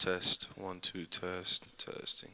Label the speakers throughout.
Speaker 1: Test, one, two, test, testing.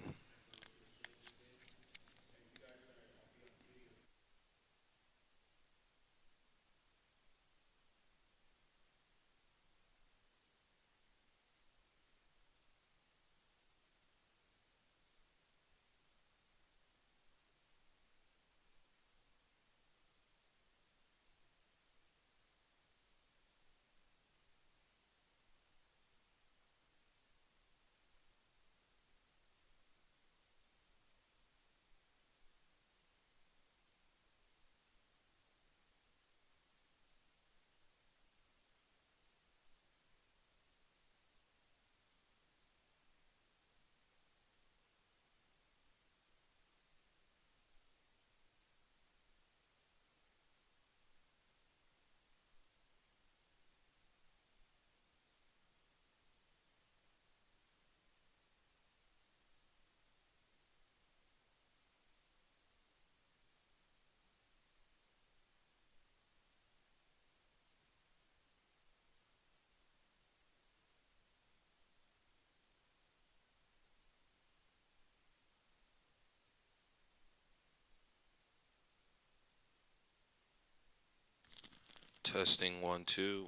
Speaker 1: Testing, one, two,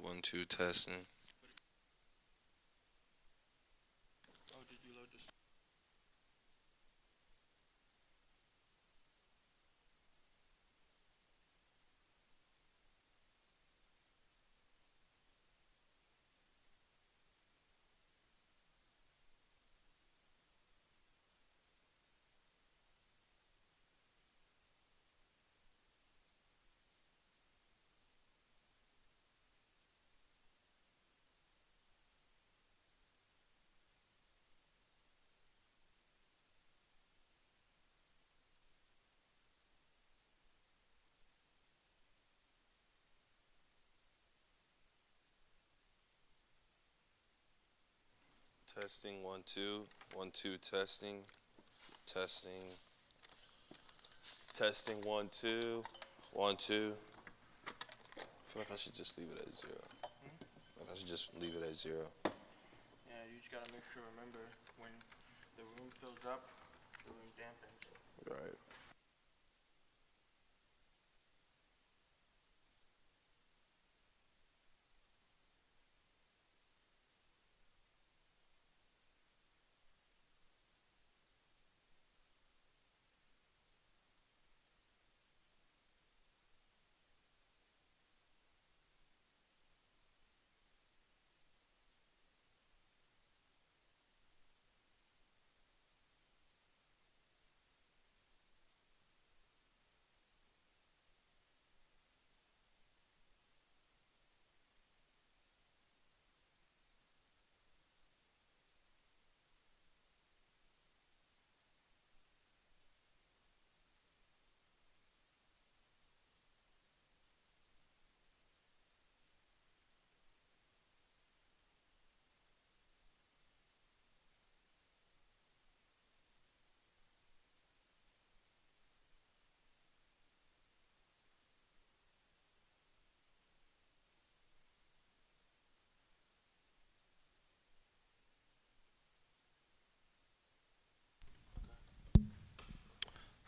Speaker 1: testing.
Speaker 2: Oh, did you load this?
Speaker 1: Testing, one, two, testing, testing, testing, one, two, one, two. I feel like I should just leave it at zero. Like I should just leave it at zero.
Speaker 2: Yeah, you just gotta make sure, remember, when the room fills up, the room dampens.
Speaker 1: Right.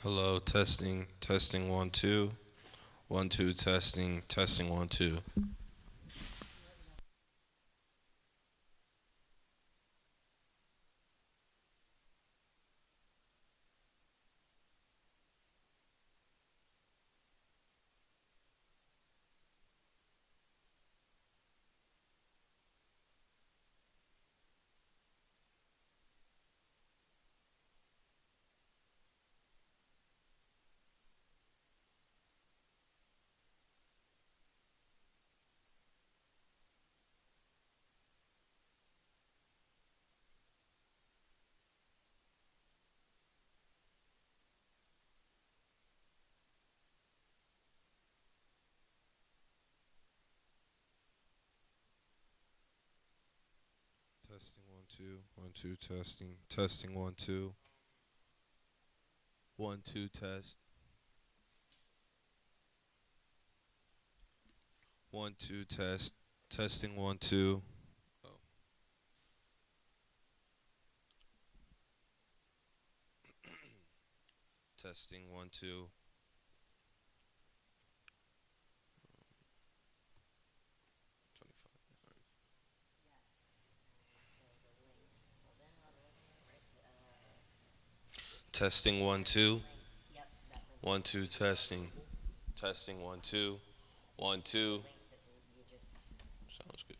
Speaker 1: Hello, testing, one, two, testing, one, two. Testing, one, two, testing, one, two, test, one, two, testing, one, two. Oh, Testing 1 2. Testing 1 2. 1 2 testing. Testing 1 2. 1 2. Sounds good.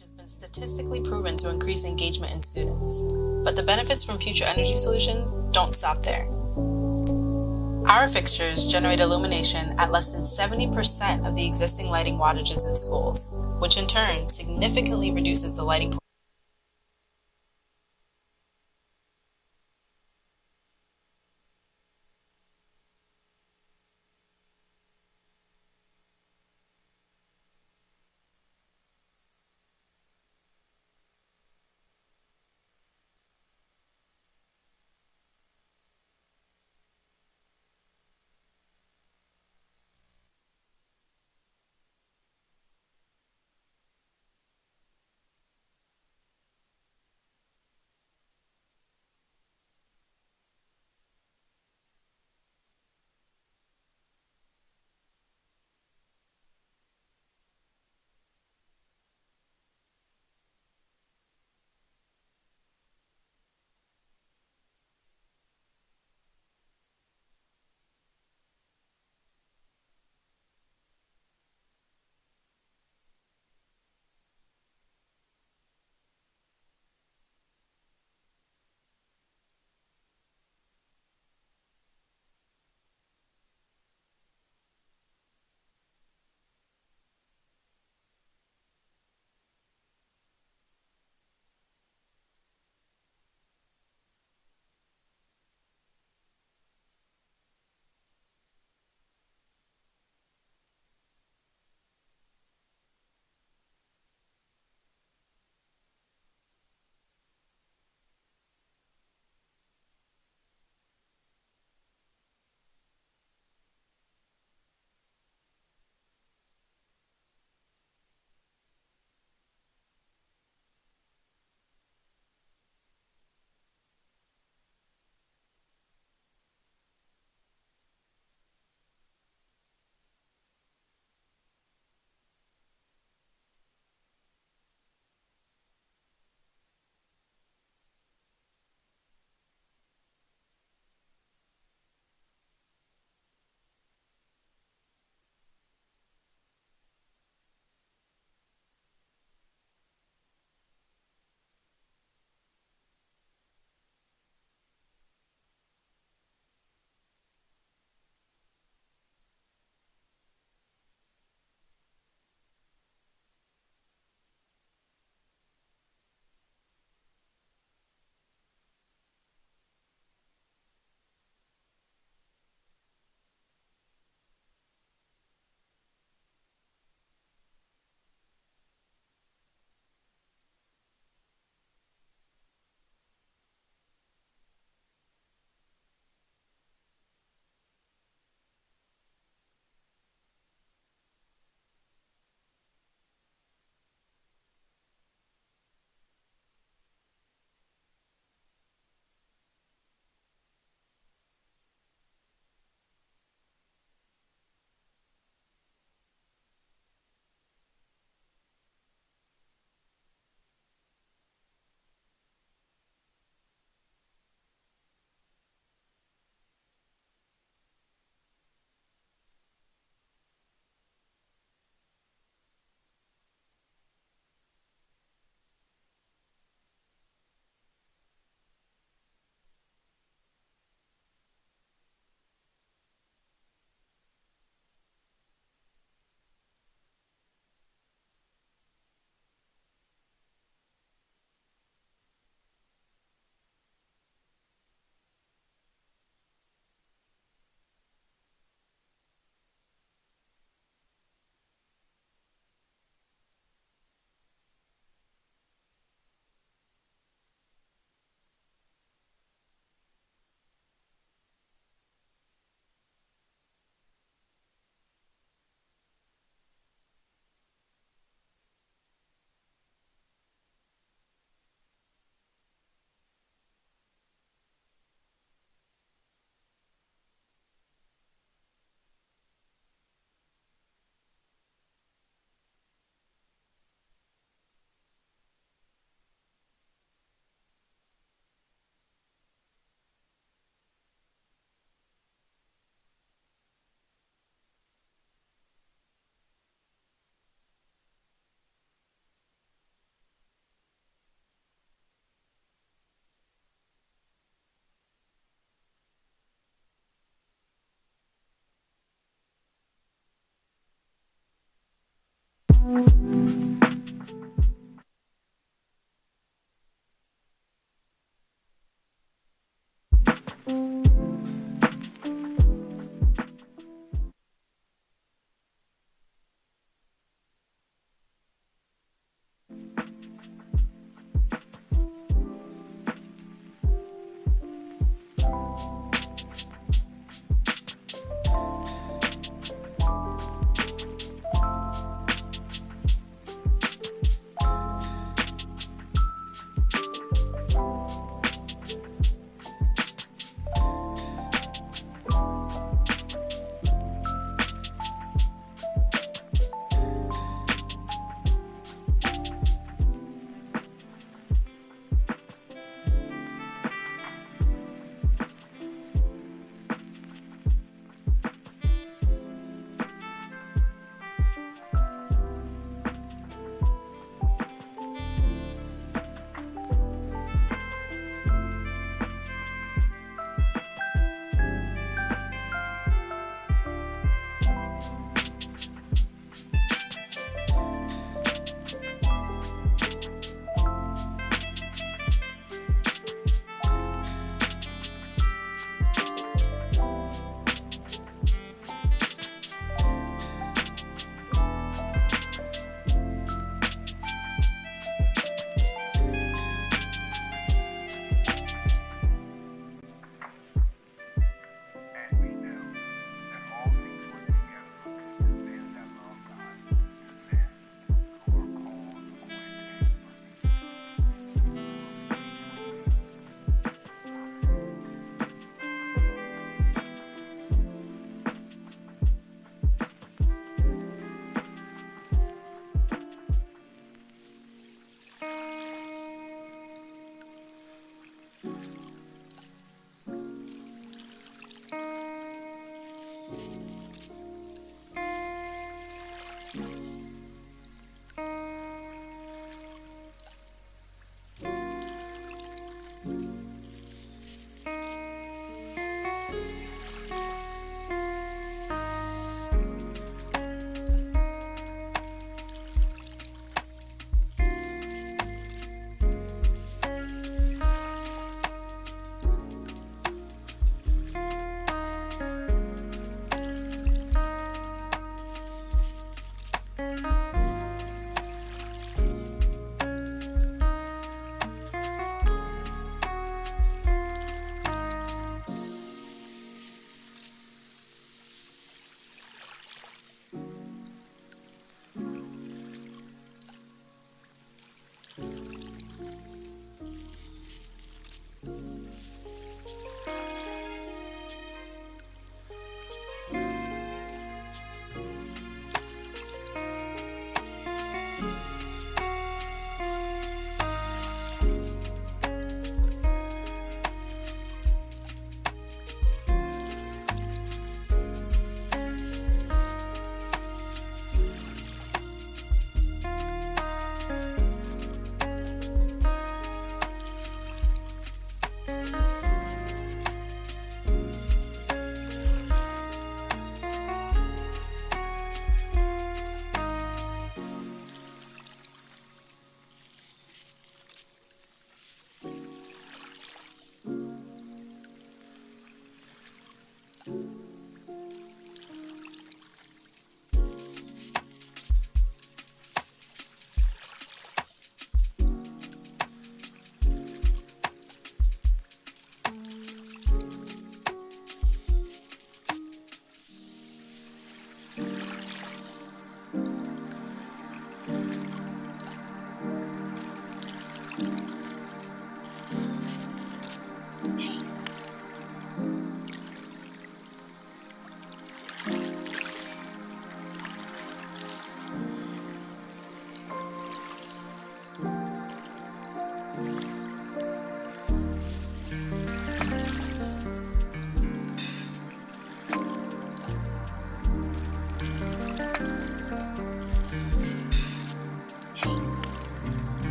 Speaker 3: Which has been statistically proven to increase engagement in students. But the benefits from future energy solutions don't stop there. Our fixtures generate illumination at less than 70% of the existing lighting wattages in schools, which in turn significantly reduces the lighting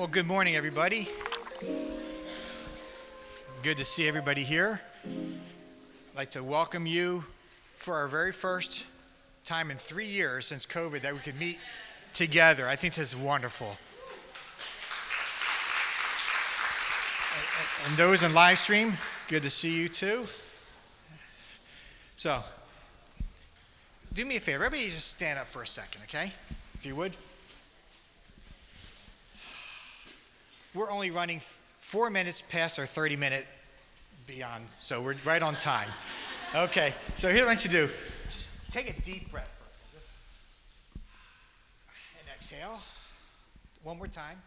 Speaker 4: Well, good morning, everybody. Good to see everybody here. I'd like to welcome you for our very first time in 3 years since COVID that we could meet together. I think this is wonderful. And those in live stream, good to see you too. So, do me a favor. Everybody just stand up for a second, okay? If you would. We're only running 4 minutes past our 30-minute beyond, so we're right on time. Okay, so here's what I want you to do. Take a deep breath first. And exhale. One more time.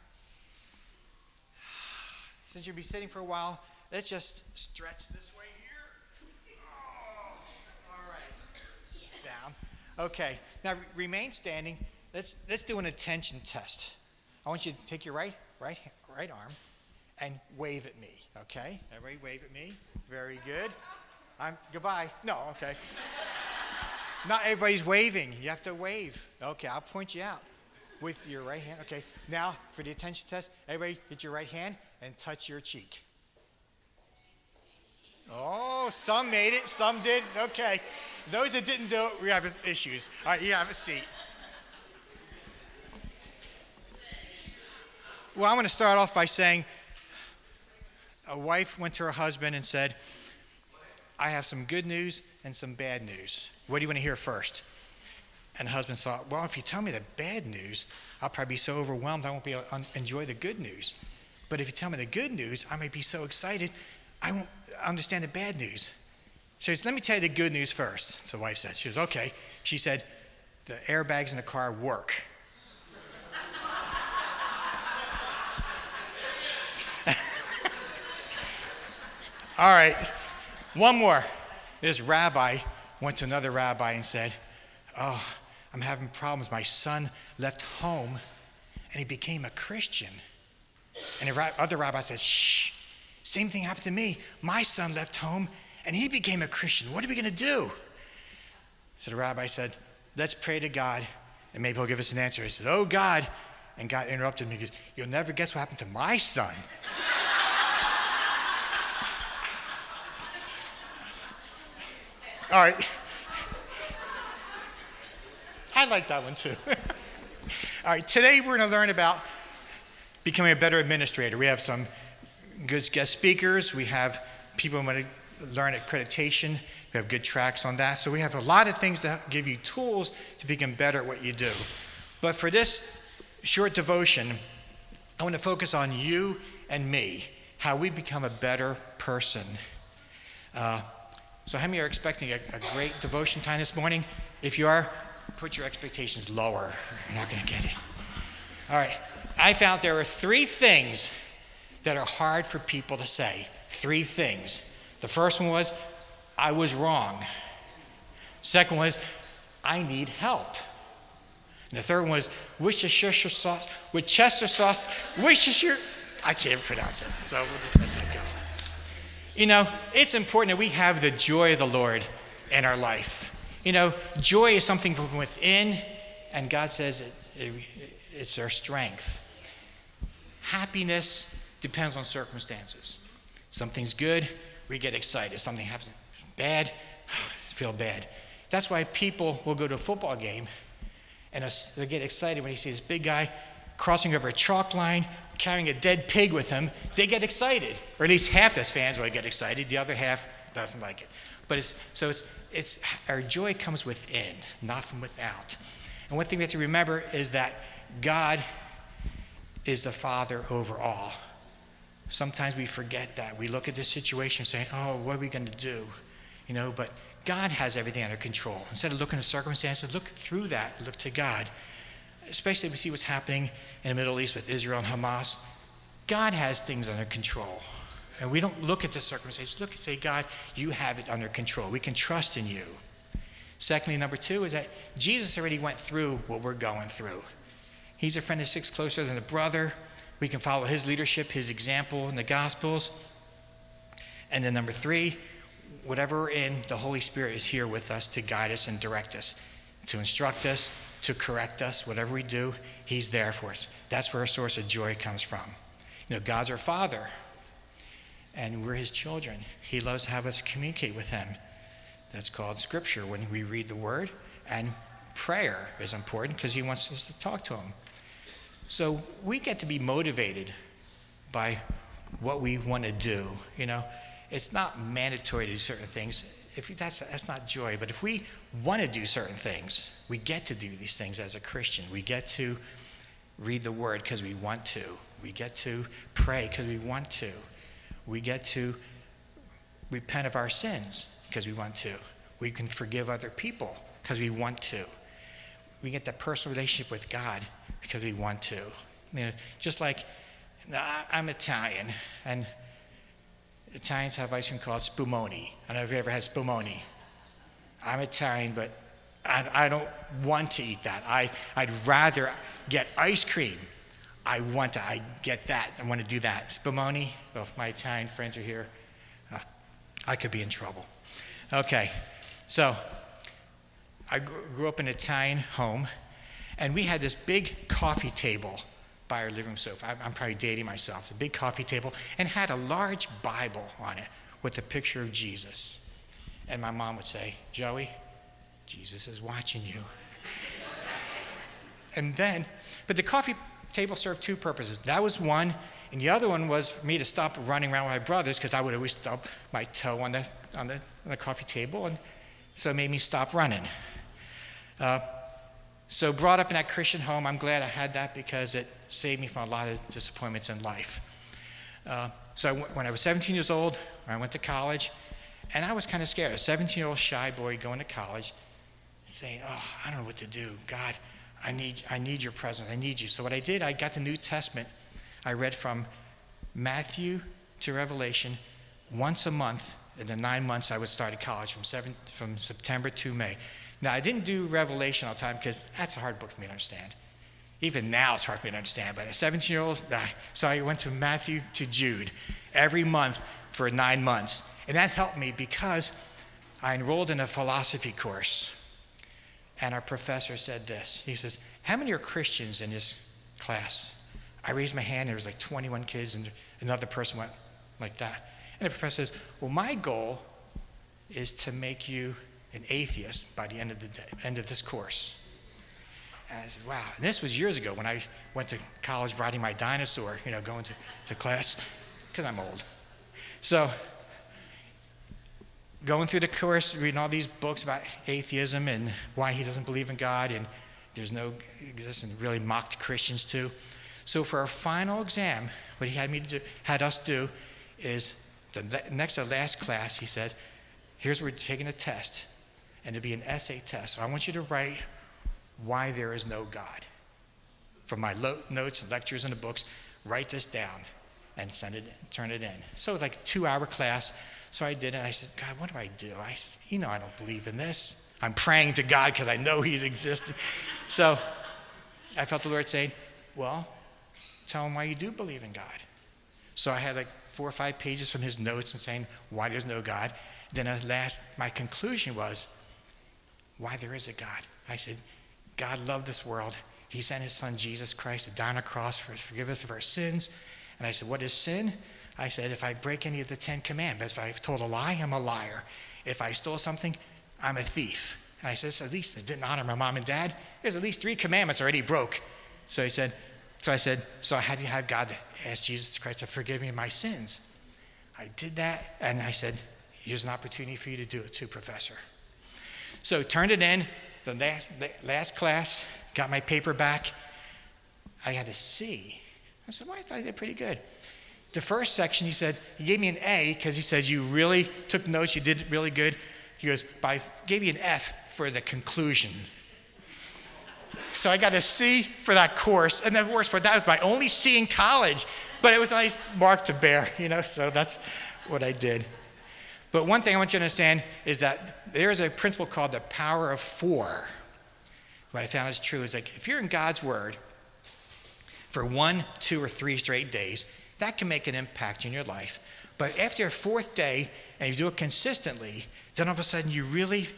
Speaker 4: Since you'll be sitting for a while, let's just stretch this way here. Oh, all right. Down. Okay, now remain standing. Let's do an attention test. I want you to take your right arm and wave at me, okay? Everybody wave at me. Very good. Goodbye. No, okay. Not everybody's waving. You have to wave. Okay, I'll point you out with your right hand. Okay, now for the attention test, everybody get your right hand and touch your cheek. Oh, some made it, some didn't. Okay. Those that didn't do it, we have issues. All right, you have a seat. Well, I'm going to start off by saying a wife went to her husband and said, I have some good news and some bad news. What do you want to hear first? And the husband thought, well, if you tell me the bad news, I'll probably be so overwhelmed I won't be able to enjoy the good news. But if you tell me the good news, I might be so excited I won't understand the bad news. So he said, let me tell you the good news first. So the wife said, she was okay. She said, the airbags in the car work. All right, one more. This rabbi went to another rabbi and said, oh, I'm having problems. My son left home and he became a Christian. And the other rabbi said, shh, same thing happened to me. My son left home and he became a Christian. What are we going to do? So the rabbi said, let's pray to God and maybe he'll give us an answer. He said, oh, God. And God interrupted me. He goes, you'll never guess what happened to my son. All right. I like that one too. All right, today we're going to learn about becoming a better administrator. We have some good guest speakers. We have people who want to learn accreditation. We have good tracks on that. So we have a lot of things to give you tools to become better at what you do. But for this short devotion, I want to focus on you and me, how we become a better person. So how many are expecting a great devotion time this morning? If you are, put your expectations lower. You're not going to get it. All right. I found there are 3 things that are hard for people to say. 3 things. The first one was, I was wrong. Second one was, I need help. And the third one was, Worcestershire sauce, Worcestershire. I can't pronounce it, so we'll just let that go. You know, it's important that we have the joy of the Lord in our life. You know, joy is something from within, and God says it's our strength. Happiness depends on circumstances. Something's good, we get excited. Something happens bad, feel bad. That's why people will go to a football game, and they get excited when you see this big guy crossing over a chalk line, carrying a dead pig with him. They get excited, or at least half those fans will get excited. The other half doesn't like it. But it's our joy comes within, not from without. And one thing we have to remember is that God is the Father over all. Sometimes we forget that. We look at this situation and say, oh, what are we going to do? You know, but God has everything under control. Instead of looking at circumstances, look through that, look to God. Especially if we see what's happening in the Middle East with Israel and Hamas. God has things under control. And we don't look at the circumstances. Look and say, God, you have it under control. We can trust in you. Secondly, number 2 is that Jesus already went through what we're going through. He's a friend that sticks closer than a brother. We can follow his leadership, his example in the Gospels. And then number 3, whatever we're in, the Holy Spirit is here with us to guide us and direct us, to instruct us, to correct us, whatever we do, he's there for us. That's where our source of joy comes from. God's our Father, and we're his children. He loves to have us communicate with him. That's called Scripture, when we read the Word, and prayer is important because he wants us to talk to him. So we get to be motivated by what we want to do. It's not mandatory to do certain things. That's not joy. But if we want to do certain things, we get to do these things as a Christian. We get to read the Word because we want to. We get to pray because we want to. We get to repent of our sins because we want to. We can forgive other people because we want to. We get that personal relationship with God because we want to. Just like I'm Italian, and Italians have ice cream called spumoni. I don't know if you ever had spumoni. I'm Italian, but I don't want to eat that. I'd rather get ice cream. I get that. I want to do that. Spumoni, well, if my Italian friends are here, I could be in trouble. Okay, so I grew up in an Italian home, and we had this big coffee table by our living room sofa. I'm probably dating myself. It's a big coffee table, and had a large Bible on it with a picture of Jesus. And my mom would say, "Joey, Jesus is watching you." But the coffee table served two purposes. That was one, and the other one was for me to stop running around with my brothers, because I would always stub my toe on the coffee table, and so it made me stop running. So brought up in that Christian home, I'm glad I had that because it saved me from a lot of disappointments in life. So when I was 17 years old, I went to college, and I was kind of scared. A 17-year-old shy boy going to college, saying, I don't know what to do. God, I need your presence. I need you. So what I did, I got the New Testament. I read from Matthew to Revelation once a month in the 9 months I was starting college, from September to May. Now, I didn't do Revelation all the time because that's a hard book for me to understand. Even now, it's hard for me to understand. But a 17-year-old, so I went to Matthew to Jude every month for 9 months. And that helped me because I enrolled in a philosophy course. And our professor said this. He says, "How many are Christians in this class?" I raised my hand. There was like 21 kids, and another person went like that. And the professor says, "Well, my goal is to make you an atheist by the end of the day, end of this course." And I said, wow. And this was years ago when I went to college riding my dinosaur, going to class, because I'm old. So going through the course, reading all these books about atheism and why he doesn't believe in God, and there's no existence, and really mocked Christians too. So for our final exam, what he had us do is the next to last class, he said, "Here's where we're taking a test, and it'll be an essay test. So I want you to write why there is no God. From my notes and lectures and the books, write this down and turn it in." So it was like a 2-hour class. So I did it. I said, "God, what do I do?" I said, I don't believe in this. I'm praying to God because I know he's existed. So I felt the Lord saying, "Well, tell him why you do believe in God." So I had like 4 or 5 pages from his notes and saying why there's no God. Then at last, my conclusion was why there is a God. I said, God loved this world. He sent his son, Jesus Christ, to die on a cross for forgive us of our sins. And I said, what is sin? I said, if I break any of the 10 commandments, if I've told a lie, I'm a liar. If I stole something, I'm a thief. And I said, at least I didn't honor my mom and dad. There's at least 3 commandments already broke. So I said, so I had to have God ask Jesus Christ to forgive me of my sins. I did that, and I said, here's an opportunity for you to do it too, Professor. So turned it in, the last class, got my paper back. I had a C. I said, well, I thought I did pretty good. The first section, he gave me an A because he said, you really took notes, you did really good. He goes, gave you an F for the conclusion. So I got a C for that course, and the worst part, that was my only C in college, but it was a nice mark to bear, so that's what I did. But one thing I want you to understand is that there is a principle called the power of 4. What I found is true is like if you're in God's Word for 1, 2, or 3 straight days, that can make an impact in your life. But after your 4th day, and you do it consistently, then all of a sudden you really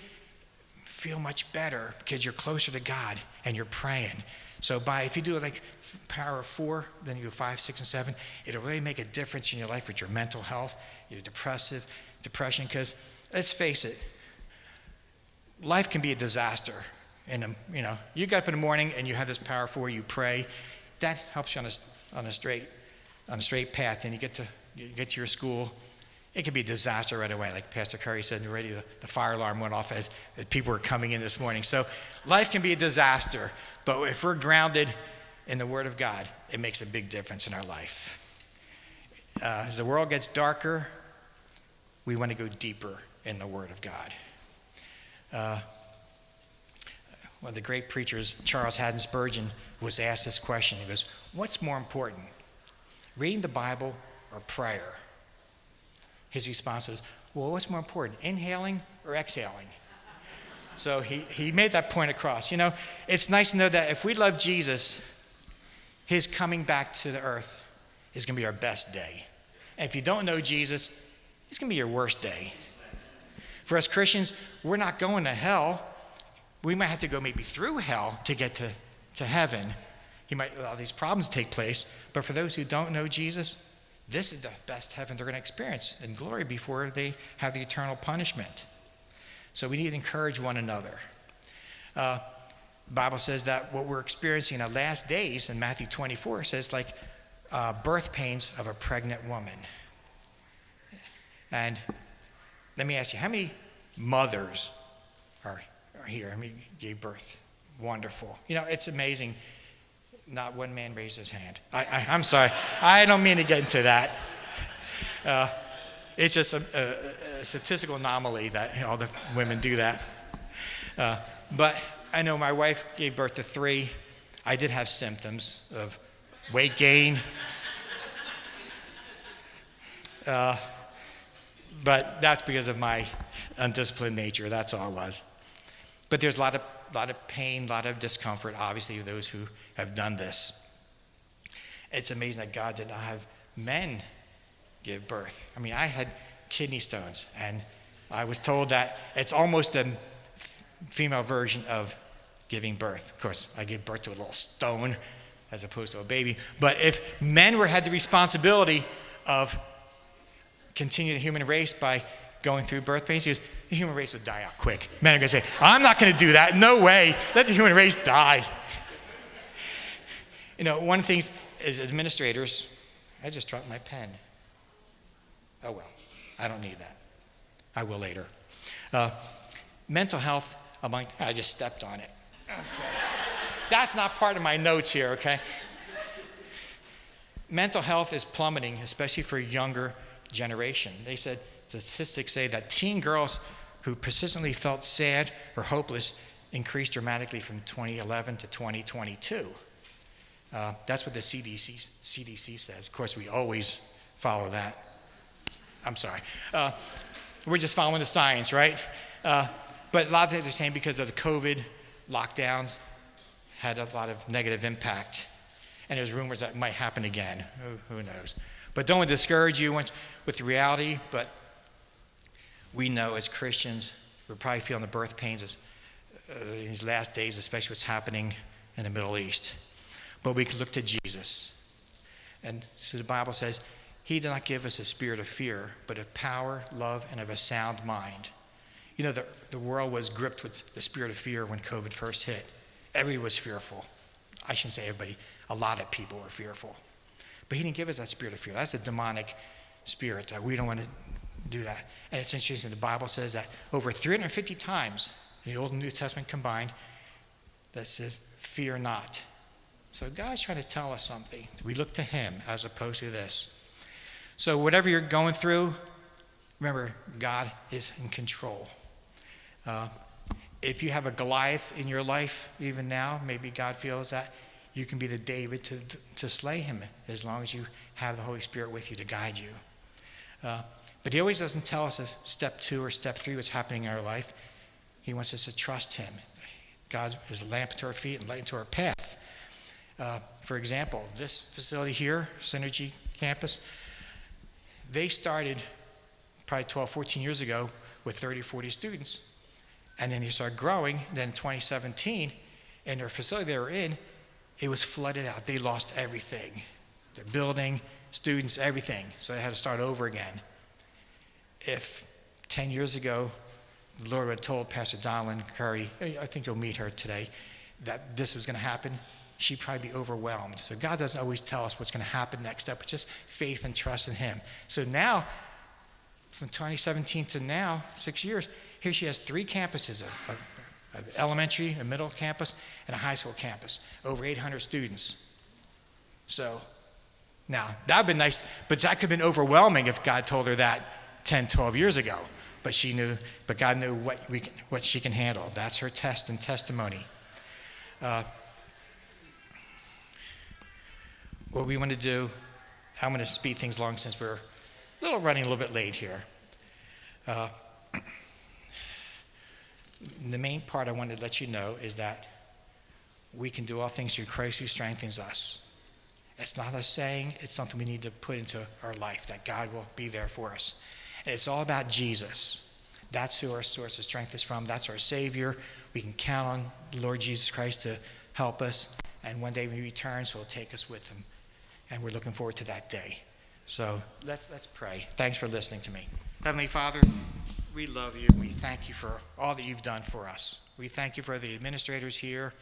Speaker 4: feel much better because you're closer to God and you're praying. So if you do it like power of 4, then you do 5, 6, and 7, it'll really make a difference in your life with your mental health, your depression, because let's face it, life can be a disaster. And you get up in the morning and you have this power of 4, you pray, that helps you on a straight path, and you get to your school. It could be a disaster right away, like Pastor Curry said already. The fire alarm went off as people were coming in this morning. So life can be a disaster, but if we're grounded in the Word of God, it makes a big difference in our life. As the world gets darker, we want to go deeper in the Word of God. One of the great preachers, Charles Haddon Spurgeon, was asked this question. He goes, what's more important, reading the Bible or prayer? His response was, well, what's more important, inhaling or exhaling? So he made that point across. It's nice to know that if we love Jesus, his coming back to the earth is going to be our best day. And if you don't know Jesus, it's going to be your worst day. For us Christians, we're not going to hell. We might have to go maybe through hell to get to heaven. He might allow these problems to take place. But for those who don't know Jesus, this is the best heaven they're going to experience in glory before they have the eternal punishment. So we need to encourage one another. The Bible says that what we're experiencing in the last days, in Matthew 24, says like birth pains of a pregnant woman. And let me ask you, how many mothers are here? How many gave birth? Wonderful. It's amazing. Not one man raised his hand. I'm sorry. I don't mean to get into that. It's just a statistical anomaly that all the women do that. But I know my wife gave birth to 3. I did have symptoms of weight gain. But that's because of my undisciplined nature. That's all it was. But there's a lot of pain, a lot of discomfort, obviously, of those who have done this. It's amazing that God did not have men give birth. I mean, I had kidney stones, and I was told that it's almost a female version of giving birth. Of course, I gave birth to a little stone as opposed to a baby. But if men had the responsibility of continuing the human race by going through birth pains, the human race would die out quick. Men are going to say, I'm not going to do that. No way. Let the human race die. One of the things is administrators, I just dropped my pen. Oh, well, I don't need that. I will later. Mental health I just stepped on it. Okay. That's not part of my notes here, okay? Mental health is plummeting, especially for a younger generation. They said, statistics say that teen girls who persistently felt sad or hopeless increased dramatically from 2011 to 2022. That's what the CDC says. Of course, we always follow that. I'm sorry. We're just following the science, right? But a lot of things are saying because of the COVID lockdowns had a lot of negative impact. And there's rumors that might happen again. Who knows? But don't want to discourage you with the reality, but we know as Christians, we're probably feeling the birth pains in these last days, especially what's happening in the Middle East. But we can look to Jesus. And so the Bible says, he did not give us a spirit of fear, but of power, love, and of a sound mind. The world was gripped with the spirit of fear when COVID first hit. Everybody was fearful. I shouldn't say everybody. A lot of people were fearful. But he didn't give us that spirit of fear. That's a demonic spirit. We don't want to do that. And it's interesting, the Bible says that over 350 times, in the Old and New Testament combined, that says, fear not. So God's trying to tell us something. We look to him as opposed to this. So whatever you're going through, remember, God is in control. If you have a Goliath in your life, even now, maybe God feels that you can be the David to slay him as long as you have the Holy Spirit with you to guide you. But he always doesn't tell us step 2 or step 3 what's happening in our life. He wants us to trust him. God is a lamp to our feet and light to our path. For example, this facility here, Synergy Campus, they started probably 12, 14 years ago with 30, 40 students. And then you start growing. Then 2017, in their facility they were in, it was flooded out. They lost everything. Their building, students, everything. So they had to start over again. If 10 years ago, the Lord had told Pastor Donalyn Curry, I think you'll meet her today, that this was going to happen, she'd probably be overwhelmed. So God doesn't always tell us what's going to happen next step, but just faith and trust in him. So now, from 2017 to now, 6 years, here she has 3 campuses, an elementary, a middle campus, and a high school campus, over 800 students. So now, that would have been nice, but that could have been overwhelming if God told her that 10, 12 years ago. But she knew, but God knew what she can handle. That's her test and testimony. What we want to do, I'm going to speed things along since we're running a little bit late here. The main part I wanted to let you know is that we can do all things through Christ who strengthens us. It's not a saying, it's something we need to put into our life, that God will be there for us. And it's all about Jesus. That's who our source of strength is from. That's our Savior. We can count on the Lord Jesus Christ to help us. And one day when he returns, he'll take us with him. And we're looking forward to that day. So let's pray. Thanks for listening to me. Heavenly Father, we love you. We thank you for all that you've done for us. We thank you for the administrators here.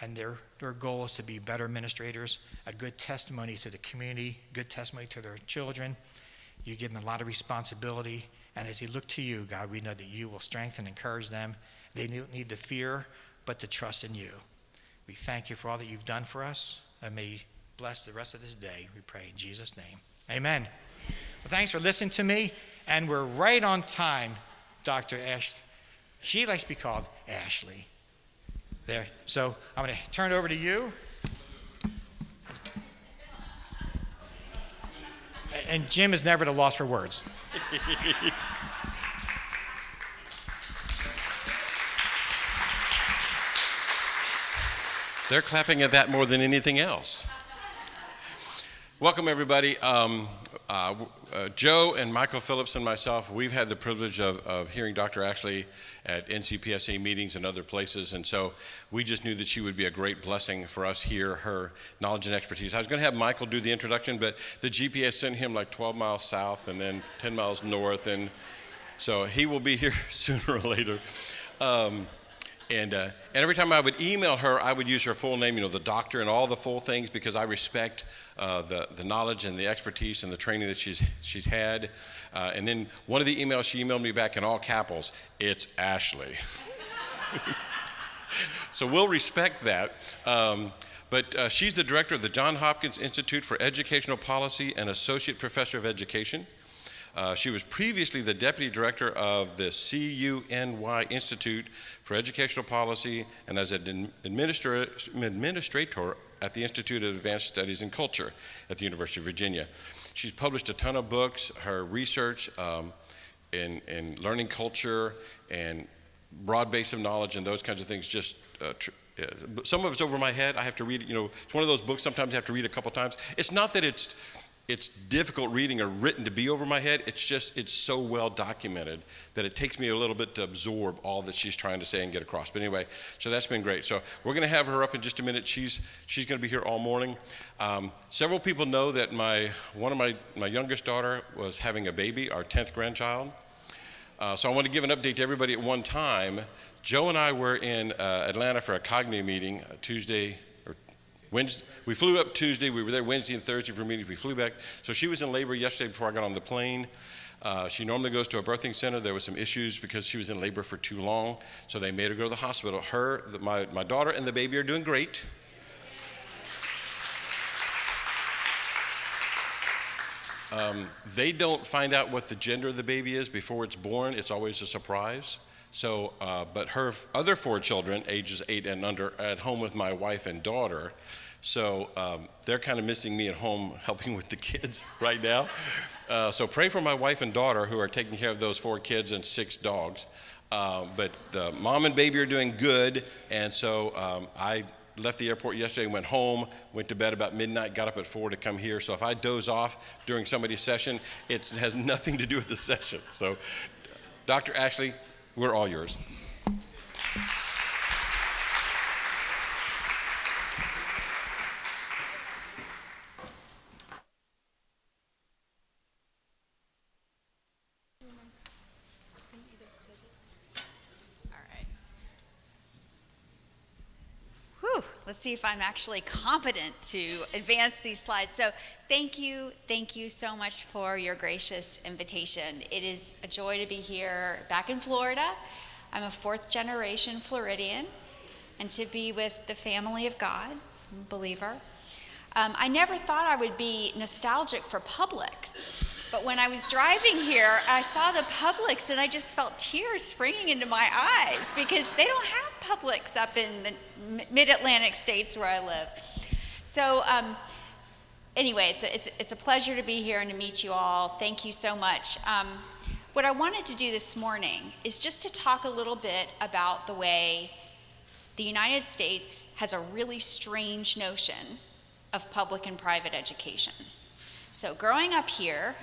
Speaker 4: And their goal is to be better administrators, a good testimony to the community, good testimony to their children. You give them a lot of responsibility. And as they look to you, God, we know that you will strengthen and encourage them. They don't need to fear, but to trust in you. We thank you for all that you've done for us. And may you bless the rest of this day, we pray in Jesus' name. Amen. Well, thanks for listening to me. And we're right on time, Dr. Ash. She likes to be called Ashley. There. So I'm going to turn it over to you. And Jim is never at a loss for words.
Speaker 5: They're clapping at that more than anything else. Welcome, everybody. Joe and Michael Phillips and myself, we've had the privilege of hearing Dr. Ashley at NCPSA meetings and other places, and so we just knew that she would be a great blessing for us here, her knowledge and expertise. I was going to have Michael do the introduction, but the GPS sent him like 12 miles south and then 10 miles north, and so he will be here sooner or later. And every time I would email her, I would use her full name, the doctor and all the full things, because I respect the knowledge and the expertise and the training that she's had. And then one of the emails, she emailed me back in all capitals, "It's Ashley." So we'll respect that. But she's the director of the Johns Hopkins Institute for Educational Policy and associate professor of education. She was previously the deputy director of the CUNY Institute for Educational Policy and as an administrator at the Institute of Advanced Studies in Culture at the University of Virginia. She's published a ton of books. Her research in learning culture and broad base of knowledge and those kinds of things just some of it's over my head. I have to read it. It's one of those books sometimes I have to read a couple times. It's not that it's difficult reading or written to be over my head. It's just, it's so well documented that it takes me a little bit to absorb all that she's trying to say and get across. But anyway, so that's been great. So we're going to have her up in just a minute. She's going to be here all morning. Several people know that one of my youngest daughter was having a baby, our 10th grandchild. So I want to give an update to everybody at one time. Joe and I were in Atlanta for a Cogni meeting Wednesday. We flew up Tuesday. We were there Wednesday and Thursday for meetings. We flew back. So she was in labor yesterday before I got on the plane. She normally goes to a birthing center. There were some issues because she was in labor for too long. So they made her go to the hospital. My daughter and the baby are doing great. They don't find out what the gender of the baby is before it's born. It's always a surprise. So, but her other 4 children, ages 8 and under, are at home with my wife and daughter. So they're kind of missing me at home helping with the kids right now. So pray for my wife and daughter who are taking care of those 4 kids and 6 dogs. But the mom and baby are doing good. And so I left the airport yesterday, went home, went to bed about midnight, got up at 4 to come here. So if I doze off during somebody's session, it has nothing to do with the session. So Dr. Ashley, We're all yours.
Speaker 6: Whew, let's see if I'm actually competent to advance these slides. So thank you so much for your gracious invitation. It is a joy to be here back in Florida. I'm a fourth generation Floridian, and to be with the family of God, believer. I never thought I would be nostalgic for Publix, but when I was driving here, I saw the Publix and I just felt tears springing into my eyes because they don't have Publix up in the mid-Atlantic states where I live. So anyway, it's a pleasure to be here and to meet you all. Thank you so much. What I wanted to do this morning is just to talk a little bit about the way the United States has a really strange notion of public and private education. So growing up here,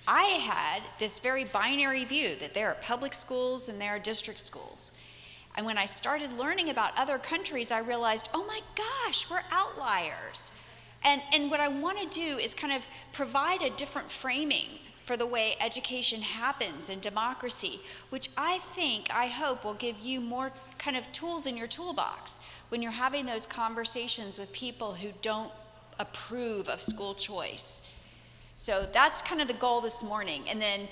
Speaker 6: I had this very binary view that there are public schools and there are district schools. And when I started learning about other countries, I realized, oh my gosh, we're outliers. And what I want to do is kind of provide a different framing for the way education happens in democracy, which I hope will give you more kind of tools in your toolbox when you're having those conversations with people who don't approve of school choice. So that's kind of the goal this morning. And then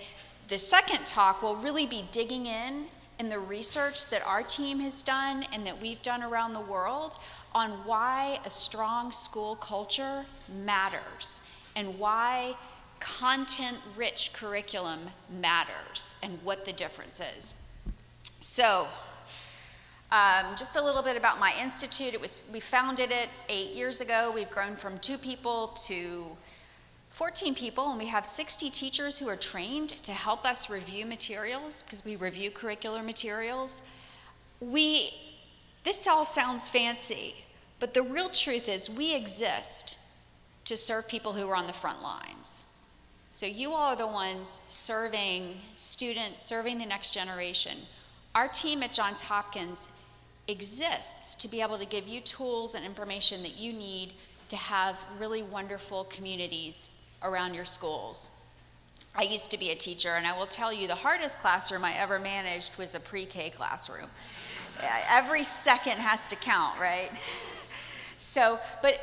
Speaker 6: the second talk will really be digging in the research that our team has done and that we've done around the world on why a strong school culture matters and why content-rich curriculum matters and what the difference is. So, just a little bit about my institute. We founded it 8 years ago. We've grown from 2 people to 14 people, and we have 60 teachers who are trained to help us review materials because we review curricular materials. This all sounds fancy, but the real truth is we exist to serve people who are on the front lines. So you all are the ones serving students, serving the next generation. Our team at Johns Hopkins exists to be able to give you tools and information that you need to have really wonderful communities around your schools. I used to be a teacher, and I will tell you the hardest classroom I ever managed was a pre-K classroom. Every second has to count, right? So, but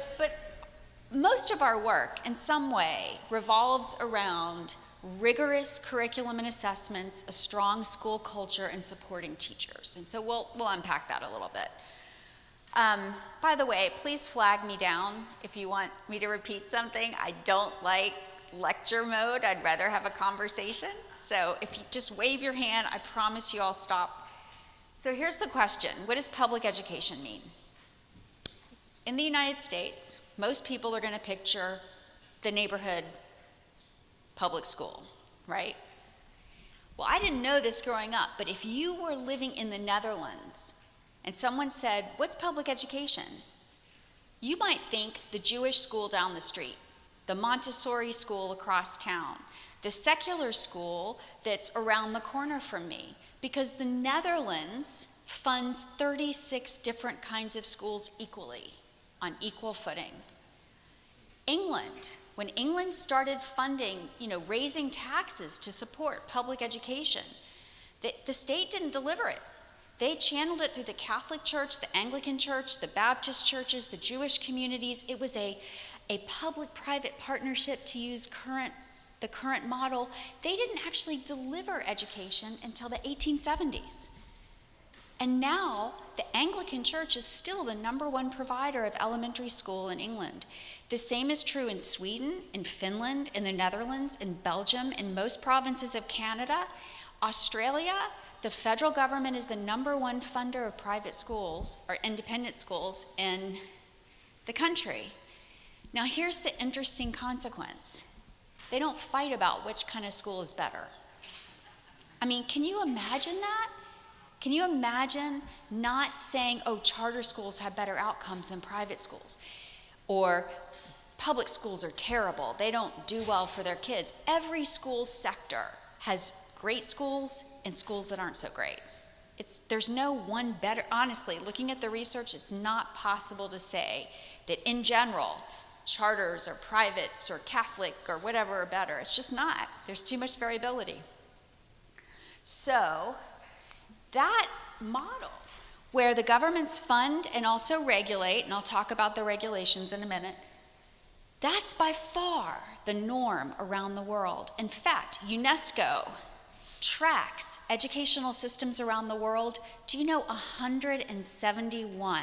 Speaker 6: most of our work in some way revolves around rigorous curriculum and assessments, a strong school culture, and supporting teachers. And so we'll unpack that a little bit. By the way, please flag me down if you want me to repeat something. I don't like lecture mode. I'd rather have a conversation. So if you just wave your hand, I promise you I'll stop. So here's the question. What does public education mean? In the United States, most people are going to picture the neighborhood public school, right? Well, I didn't know this growing up, but if you were living in the Netherlands and someone said, what's public education? You might think the Jewish school down the street, the Montessori school across town, the secular school that's around the corner from me, because the Netherlands funds 36 different kinds of schools equally, on equal footing. England, when England started funding, raising taxes to support public education, the state didn't deliver it. They channeled it through the Catholic Church, the Anglican Church, the Baptist churches, the Jewish communities. It was a public-private partnership to use the current model. They didn't actually deliver education until the 1870s. And now the Anglican Church is still the #1 provider of elementary school in England. The same is true in Sweden, in Finland, in the Netherlands, in Belgium, in most provinces of Canada. Australia, the federal government is the #1 funder of private schools or independent schools in the country. Now here's the interesting consequence. They don't fight about which kind of school is better. I mean, can you imagine that? Can you imagine not saying, oh, charter schools have better outcomes than private schools? Or public schools are terrible. They don't do well for their kids. Every school sector has great schools and schools that aren't so great. There's no one better. Honestly, looking at the research, it's not possible to say that in general, charters or privates or Catholic or whatever are better. It's just not. There's too much variability. So that model where the governments fund and also regulate, and I'll talk about the regulations in a minute, that's by far the norm around the world. In fact, UNESCO tracks educational systems around the world. Do you know 171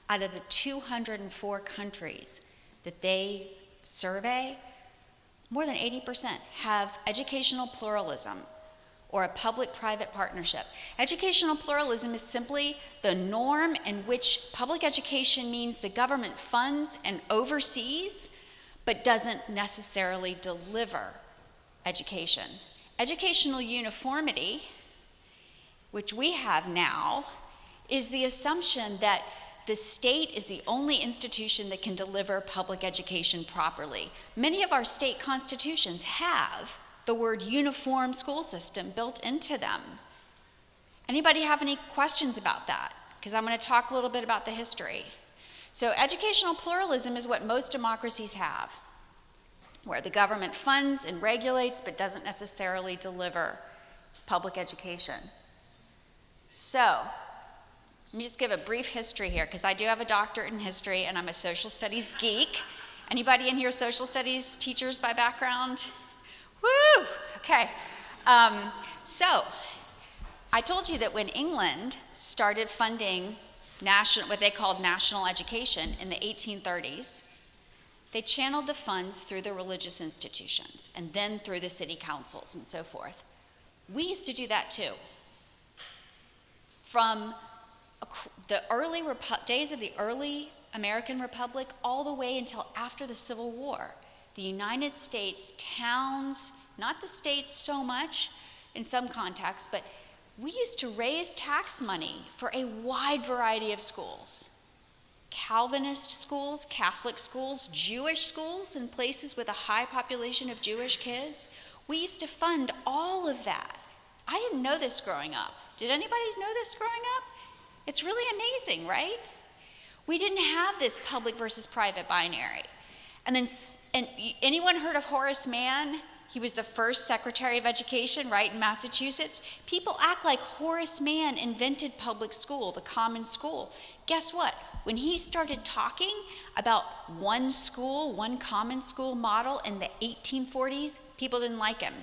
Speaker 6: out of the 204 countries that they survey, more than 80% have educational pluralism or a public-private partnership. Educational pluralism is simply the norm in which public education means the government funds and oversees, but doesn't necessarily deliver education. Educational uniformity, which we have now, is the assumption that the state is the only institution that can deliver public education properly. Many of our state constitutions have the word uniform school system built into them. Anybody have any questions about that? Because I'm going to talk a little bit about the history. So educational pluralism is what most democracies have, where the government funds and regulates but doesn't necessarily deliver public education. So, let me just give a brief history here, because I do have a doctorate in history and I'm a social studies geek. Anybody in here social studies teachers by background? Woo! Okay. So, I told you that when England started funding what they called national education in the 1830s, they channeled the funds through the religious institutions and then through the city councils and so forth. We used to do that too. From the early days of the early American Republic all the way until after the Civil War, the United States towns, not the states so much in some contexts, but we used to raise tax money for a wide variety of schools. Calvinist schools, Catholic schools, Jewish schools in places with a high population of Jewish kids. We used to fund all of that. I didn't know this growing up. Did anybody know this growing up? It's really amazing, right? We didn't have this public versus private binary. And anyone heard of Horace Mann? He was the first Secretary of Education, right, in Massachusetts. People act like Horace Mann invented public school, the common school. Guess what? When he started talking about one school, one common school model in the 1840s, people didn't like him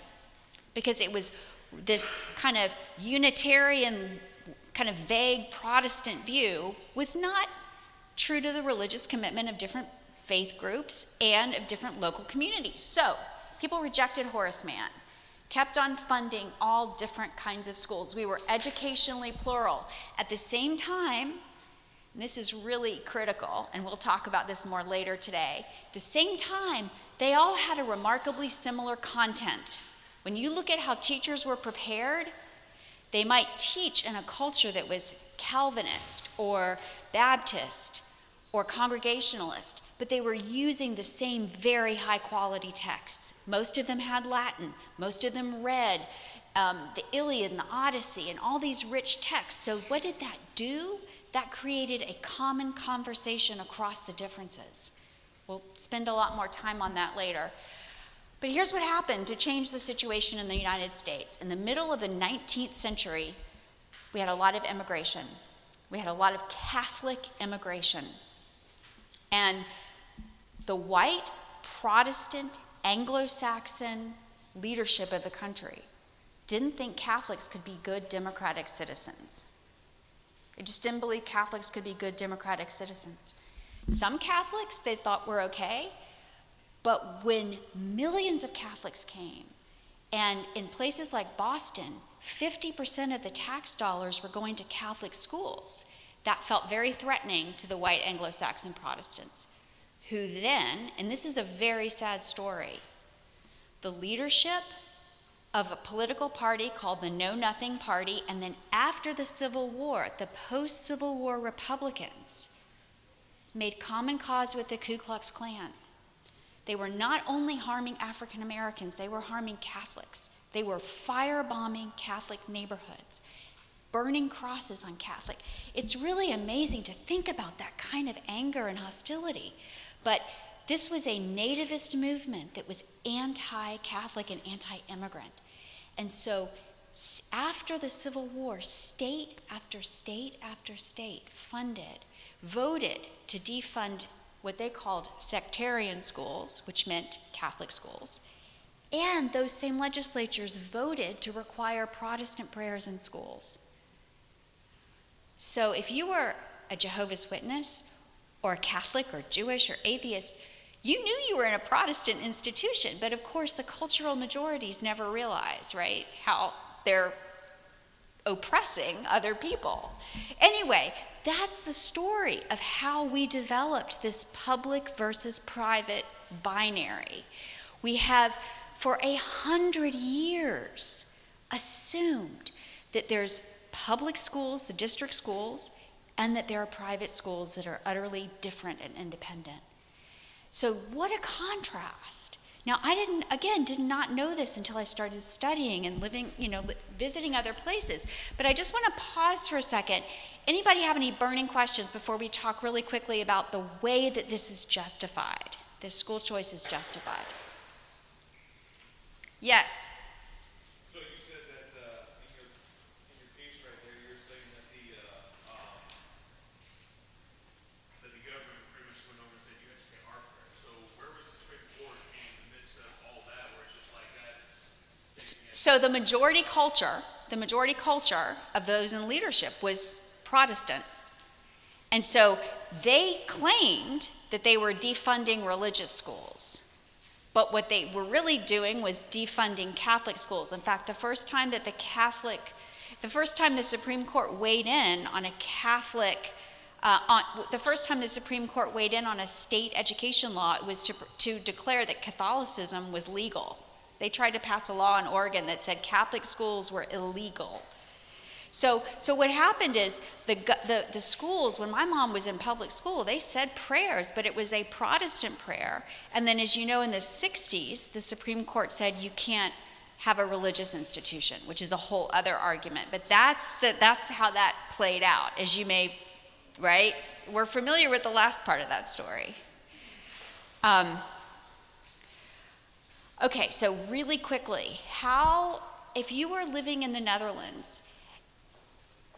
Speaker 6: because it was this kind of Unitarian, kind of vague Protestant view was not true to the religious commitment of different faith groups and of different local communities. So people rejected Horace Mann, kept on funding all different kinds of schools. We were educationally plural. At the same time, and this is really critical, and we'll talk about this more later today, at the same time, they all had a remarkably similar content. When you look at how teachers were prepared, they might teach in a culture that was Calvinist or Baptist or Congregationalist, but they were using the same very high quality texts. Most of them had Latin. Most of them read the Iliad and the Odyssey and all these rich texts. So what did that do? That created a common conversation across the differences. We'll spend a lot more time on that later. But here's what happened to change the situation in the United States. In the middle of the 19th century, we had a lot of immigration. We had a lot of Catholic immigration. And the white, Protestant, Anglo-Saxon leadership of the country didn't think Catholics could be good democratic citizens. They just didn't believe Catholics could be good democratic citizens. Some Catholics they thought were okay, but when millions of Catholics came, and in places like Boston, 50% of the tax dollars were going to Catholic schools, that felt very threatening to the white Anglo-Saxon Protestants, who then, and this is a very sad story, the leadership of a political party called the Know Nothing Party, and then after the Civil War, the post-Civil War Republicans made common cause with the Ku Klux Klan. They were not only harming African Americans, they were harming Catholics. They were firebombing Catholic neighborhoods, burning crosses on Catholic. It's really amazing to think about that kind of anger and hostility. But this was a nativist movement that was anti-Catholic and anti-immigrant. And so after the Civil War, state after state after state voted to defund what they called sectarian schools, which meant Catholic schools. And those same legislatures voted to require Protestant prayers in schools. So if you were a Jehovah's Witness or a Catholic or Jewish or atheist, you knew you were in a Protestant institution, but of course the cultural majorities never realize, right, how they're oppressing other people. Anyway, that's the story of how we developed this public versus private binary. We have, for 100 years, assumed that there's public schools, the district schools, and that there are private schools that are utterly different and independent. So what a contrast. Now, I did not know this until I started studying and living, visiting other places. But I just want to pause for a second. Anybody have any burning questions before we talk really quickly about the way that this is justified, this school choice is justified? Yes?
Speaker 7: So you said that in your piece right there, you're saying that the government pretty much went over and said you have to say our prayer. So where was the Supreme Court in the midst of all that, where it's just like that?
Speaker 6: So the majority culture of those in leadership was Protestant. And so they claimed that they were defunding religious schools. But what they were really doing was defunding Catholic schools. In fact, the first time the Supreme Court weighed in on a state education law, it was to declare that Catholicism was legal. They tried to pass a law in Oregon that said Catholic schools were illegal. So what happened is the schools, when my mom was in public school, they said prayers, but it was a Protestant prayer. And then, as you know, in the 60s, the Supreme Court said you can't have a religious institution, which is a whole other argument. But that's how that played out, as you may, right? We're familiar with the last part of that story. Okay, so really quickly, if you were living in the Netherlands,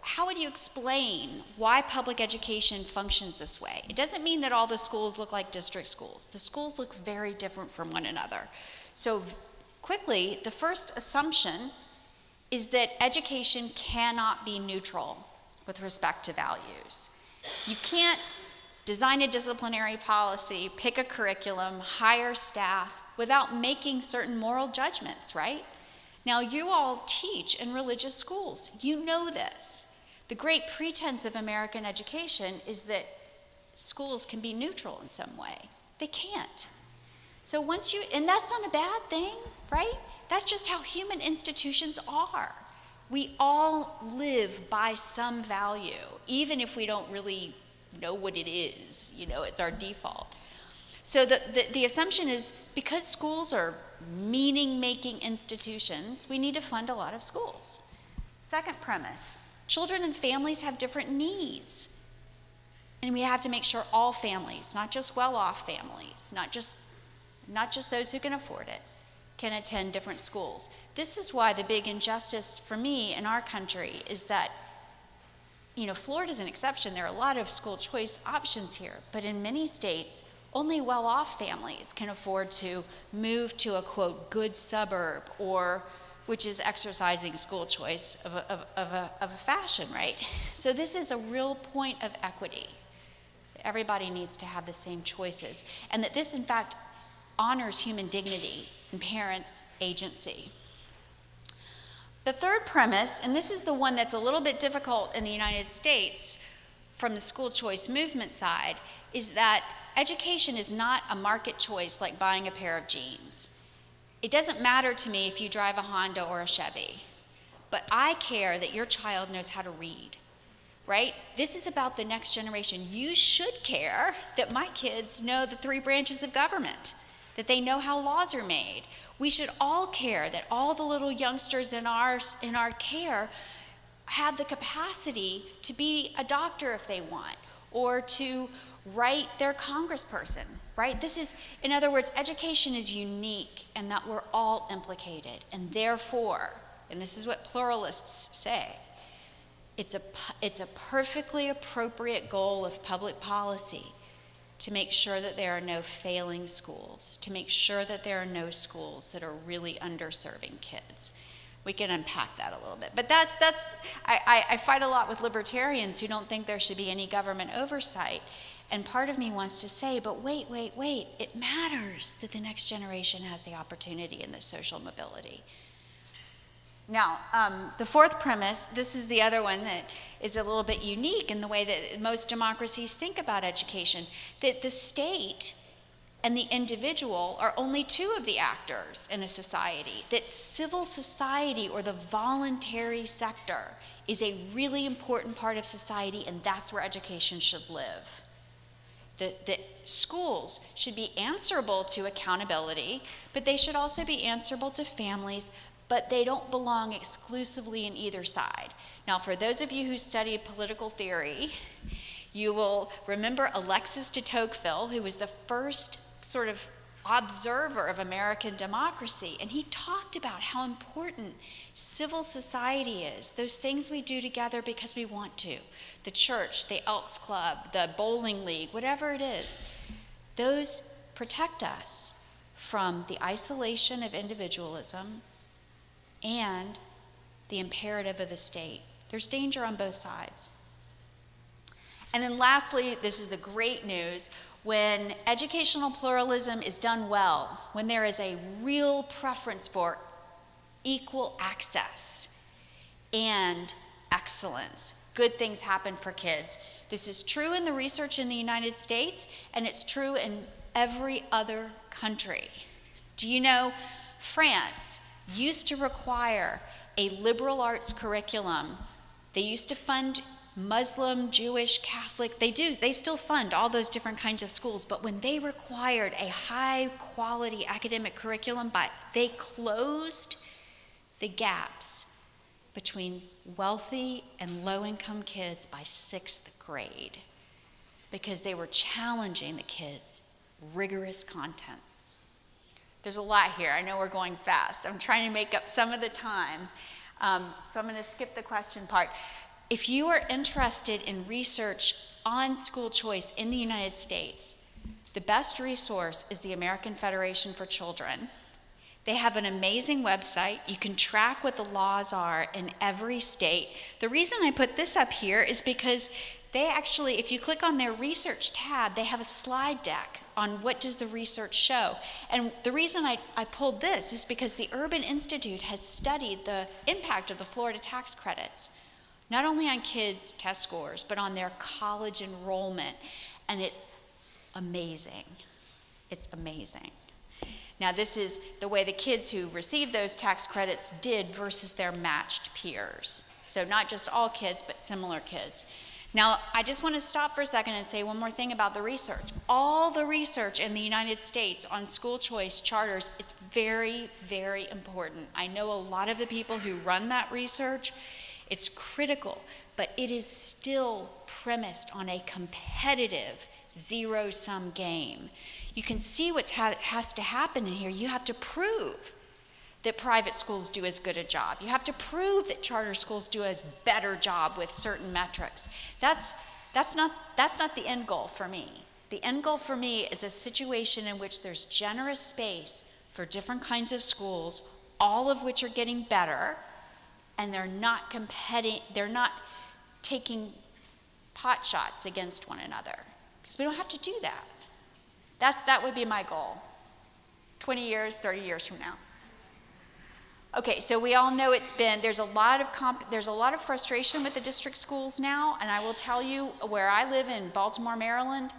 Speaker 6: how would you explain why public education functions this way? It doesn't mean that all the schools look like district schools. The schools look very different from one another. So quickly, the first assumption is that education cannot be neutral with respect to values. You can't design a disciplinary policy, pick a curriculum, hire staff without making certain moral judgments, right? Now, you all teach in religious schools. You know this. The great pretense of American education is that schools can be neutral in some way. They can't. So and that's not a bad thing, right? That's just how human institutions are. We all live by some value, even if we don't really know what it is, it's our default. So the assumption is, because schools are meaning-making institutions, we need to fund a lot of schools. Second premise, children and families have different needs. And we have to make sure all families, not just well-off families, not just those who can afford it, can attend different schools. This is why the big injustice for me in our country is that, Florida's an exception. There are a lot of school choice options here. But in many states, only well-off families can afford to move to a, quote, good suburb, which is exercising school choice of a fashion, right? So this is a real point of equity. Everybody needs to have the same choices. And that this, in fact, honors human dignity and parents' agency. The third premise, and this is the one that's a little bit difficult in the United States from the school choice movement side, is that education is not a market choice like buying a pair of jeans. It doesn't matter to me if you drive a Honda or a Chevy, but I care that your child knows how to read, right? This is about the next generation. You should care that my kids know the 3 branches of government, that they know how laws are made. We should all care that all the little youngsters in our care have the capacity to be a doctor if they want, or to write their congressperson, right? This is, in other words, education is unique and that we're all implicated. And therefore, and this is what pluralists say, it's a perfectly appropriate goal of public policy to make sure that there are no failing schools, to make sure that there are no schools that are really underserving kids. We can unpack that a little bit. But I fight a lot with libertarians who don't think there should be any government oversight. And part of me wants to say, but wait, it matters that the next generation has the opportunity and the social mobility. Now, the fourth premise, this is the other one that is a little bit unique in the way that most democracies think about education, that the state and the individual are only two of the actors in a society, that civil society or the voluntary sector is a really important part of society, and that's where education should live. That schools should be answerable to accountability, but they should also be answerable to families, but they don't belong exclusively in either side. Now, for those of you who studied political theory, you will remember Alexis de Tocqueville, who was the first sort of observer of American democracy, and he talked about how important civil society is, those things we do together because we want to, the church, the Elks Club, the bowling league, whatever it is, those protect us from the isolation of individualism and the imperative of the state. There's danger on both sides. And then lastly, this is the great news, when educational pluralism is done well, when there is a real preference for equal access and excellence, good things happen for kids. This is true in the research in the United States, and it's true in every other country. Do you know France used to require a liberal arts curriculum? They used to fund Muslim, Jewish, Catholic, they still fund all those different kinds of schools, but when they required a high quality academic curriculum, they closed the gaps between wealthy and low-income kids by 6th grade because they were challenging the kids' rigorous content. There's a lot here. I know we're going fast. I'm trying to make up some of the time, so I'm going to skip the question part. If you are interested in research on school choice in the United States, the best resource is the American Federation for Children. They have an amazing website. You can track what the laws are in every state. The reason I put this up here is because they actually, if you click on their research tab, they have a slide deck on what does the research show. And the reason I pulled this is because the Urban Institute has studied the impact of the Florida tax credits, not only on kids' test scores, but on their college enrollment. And it's amazing. It's amazing. Now, this is the way the kids who received those tax credits did versus their matched peers. So not just all kids, but similar kids. Now, I just want to stop for a second and say one more thing about the research. All the research in the United States on school choice charters, it's very, very important. I know a lot of the people who run that research. It's critical, but it is still premised on a competitive zero-sum game. You can see what has to happen in here. You have to prove that private schools do as good a job. You have to prove that charter schools do a better job with certain metrics. That's not the end goal for me. The end goal for me is a situation in which there's generous space for different kinds of schools, all of which are getting better, and they're not competing, they're not taking pot shots against one another, because we don't have to do that. That would be my goal, 20 years, 30 years from now. Okay, so we all know there's a lot of frustration with the district schools now, and I will tell you, where I live in Baltimore, Maryland,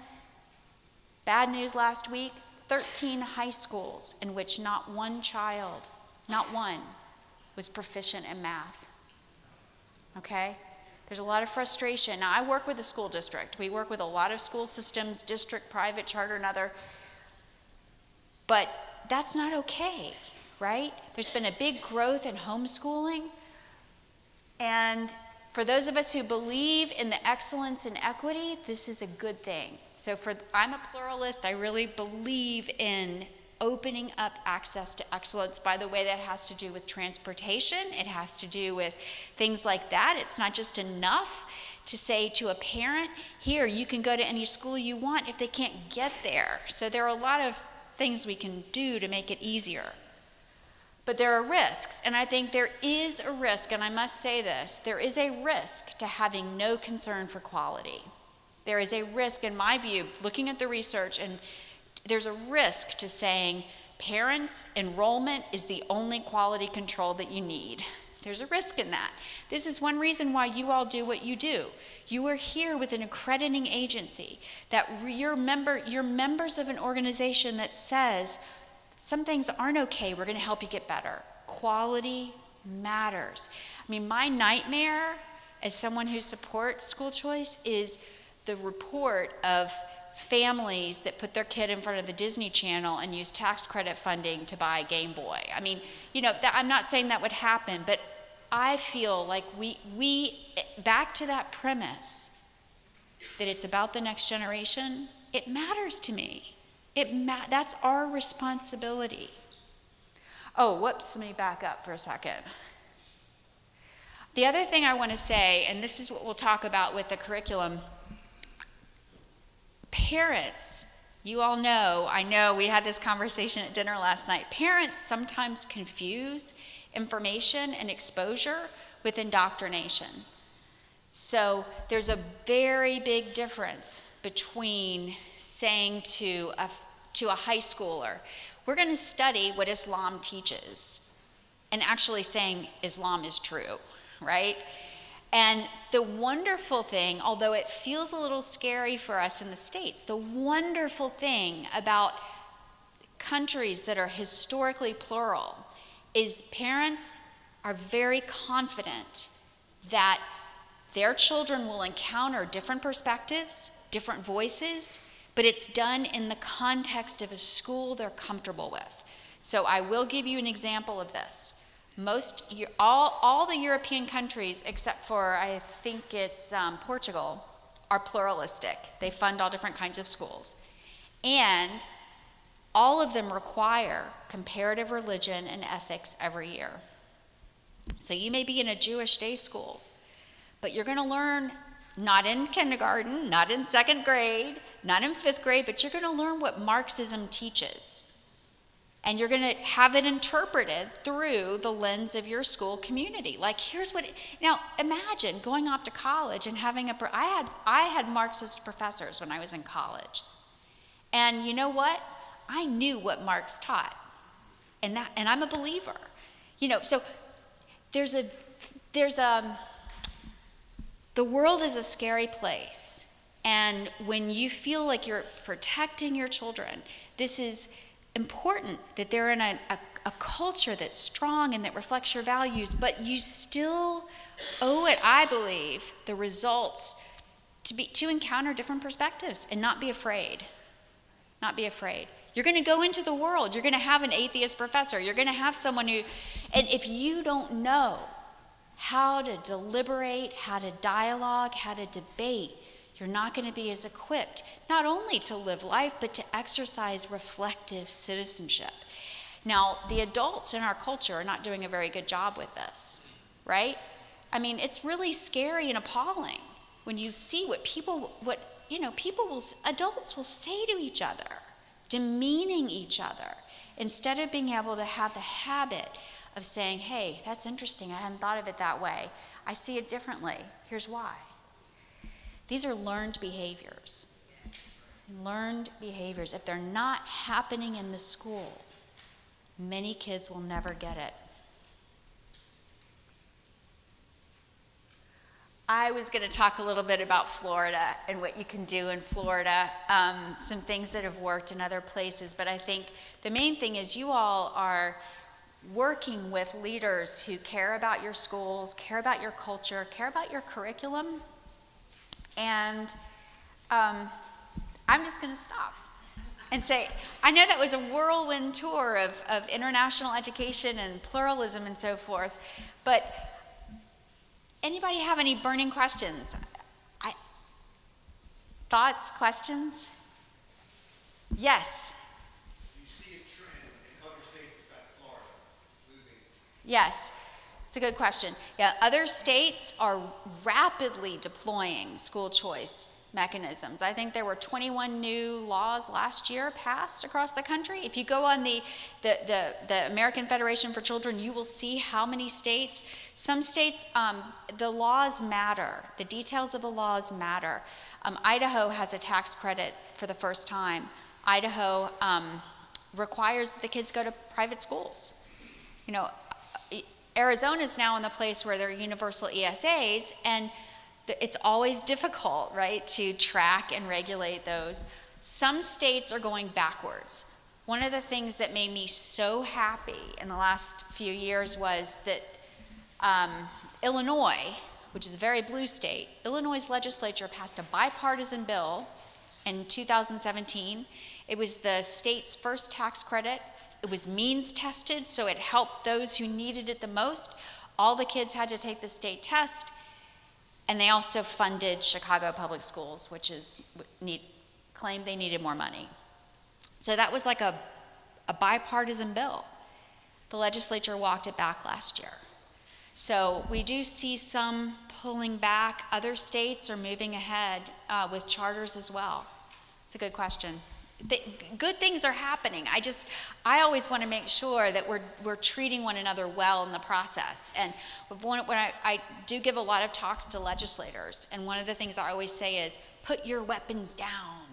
Speaker 6: bad news last week, 13 high schools in which not one child, not one, was proficient in math. Okay? There's a lot of frustration. Now, I work with the school district. We work with a lot of school systems, district, private, charter, and other. But that's not okay, right? There's been a big growth in homeschooling. And for those of us who believe in the excellence and equity, this is a good thing. So I'm a pluralist. I really believe in opening up access to excellence. By the way, that has to do with transportation. It has to do with things like that. It's not just enough to say to a parent, here, you can go to any school you want if they can't get there. So there are a lot of things we can do to make it easier. But there are risks, and I think there is a risk, and I must say this, there is a risk to having no concern for quality. There is a risk, in my view, looking at the research, and there's a risk to saying parents' enrollment is the only quality control that you need. There's a risk in that. This is one reason why you all do what you do. You are here with an accrediting agency, that you're members of an organization that says, some things aren't okay, we're going to help you get better. Quality matters. I mean, my nightmare as someone who supports school choice is the report of families that put their kid in front of the Disney Channel and use tax credit funding to buy a Game Boy. I mean, I'm not saying that would happen, but I feel like we back to that premise that it's about the next generation, it matters to me. That's our responsibility. Oh, whoops, let me back up for a second. The other thing I want to say, and this is what we'll talk about with the curriculum, parents, you all know, I know we had this conversation at dinner last night, parents sometimes confuse information and exposure with indoctrination. So there's a very big difference between saying to a high schooler, we're going to study what Islam teaches, and actually saying Islam is true, right? And the wonderful thing, although it feels a little scary for us in the States, the wonderful thing about countries that are historically plural is parents are very confident that their children will encounter different perspectives, different voices, but it's done in the context of a school they're comfortable with. So I will give you an example of this. All the European countries, except for I think it's Portugal, are pluralistic. They fund all different kinds of schools. And all of them require comparative religion and ethics every year. So you may be in a Jewish day school, but you're going to learn, not in kindergarten, not in second grade, not in fifth grade, but you're going to learn what Marxism teaches. And you're going to have it interpreted through the lens of your school community. Like, now imagine going off to college and having I had Marxist professors when I was in college. And you know what? I knew what Marx taught. And I'm a believer. So the world is a scary place. And when you feel like you're protecting your children, this is important that they're in a culture that's strong and that reflects your values, but you still owe it, I believe, the results to encounter different perspectives and not be afraid. Not be afraid. You're going to go into the world. You're going to have an atheist professor. You're going to have someone who, and if you don't know how to deliberate, how to dialogue, how to debate, you're not going to be as equipped, not only to live life, but to exercise reflective citizenship. Now, the adults in our culture are not doing a very good job with this, right? I mean, it's really scary and appalling when you see what adults will say to each other, demeaning each other, instead of being able to have the habit of saying, hey, that's interesting, I hadn't thought of it that way. I see it differently. Here's why. These are learned behaviors. Learned behaviors. If they're not happening in the school, many kids will never get it. I was going to talk a little bit about Florida and what you can do in Florida, some things that have worked in other places, but I think the main thing is you all are working with leaders who care about your schools, care about your culture, care about your curriculum, and I'm just going to stop. and say, I know that was a whirlwind tour of international education and pluralism and so forth, but anybody have any burning questions? Thoughts, questions? Yes.
Speaker 8: Do you see a trend in other states besides Florida moving?
Speaker 6: Yes. It's a good question. Yeah, other states are rapidly deploying school choice mechanisms. I think there were 21 new laws last year passed across the country. If you go on the American Federation for Children, you will see how many states. Some states, the laws matter. The details of the laws matter. Idaho has a tax credit for the first time. Idaho requires that the kids go to private schools. You know, Arizona is now in the place where there are universal ESAs, and it's always difficult, right, to track and regulate those. Some states are going backwards. One of the things that made me so happy in the last few years was that Illinois, which is a very blue state, Illinois' legislature passed a bipartisan bill in 2017. It was the state's first tax credit. It was means tested, so it helped those who needed it the most. All the kids had to take the state test, and they also funded Chicago Public Schools, which claimed they needed more money. So that was like a bipartisan bill. The legislature walked it back last year. So we do see some pulling back. Other states are moving ahead with charters as well. It's a good question. Good things are happening. I always want to make sure that we're treating one another well in the process. And when I do give a lot of talks to legislators, and one of the things I always say is, put your weapons down.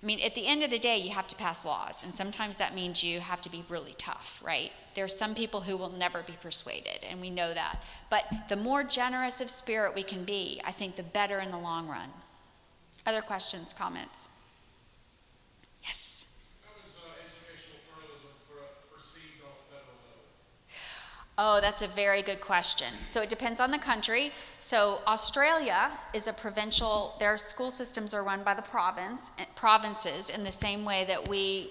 Speaker 6: I mean, at the end of the day, you have to pass laws, and sometimes that means you have to be really tough, right? There are some people who will never be persuaded, and we know that. But the more generous of spirit we can be, I think the better in the long run. Other questions, comments? Yes.
Speaker 7: How is educational pluralism perceived on a federal level?
Speaker 6: Oh, that's a very good question. So it depends on the country. So Australia is a provincial, their school systems are run by the provinces in the same way that we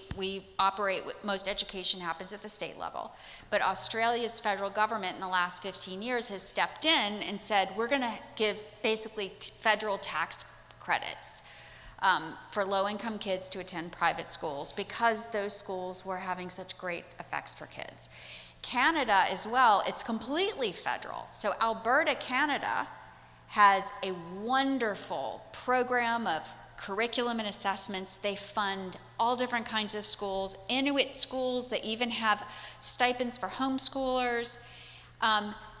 Speaker 6: operate. Most education happens at the state level. But Australia's federal government in the last 15 years has stepped in and said, we're going to give basically federal tax credits for low-income kids to attend private schools because those schools were having such great effects for kids. Canada as well, it's completely federal. So Alberta, Canada has a wonderful program of curriculum and assessments. They fund all different kinds of schools, Inuit schools that even have stipends for homeschoolers.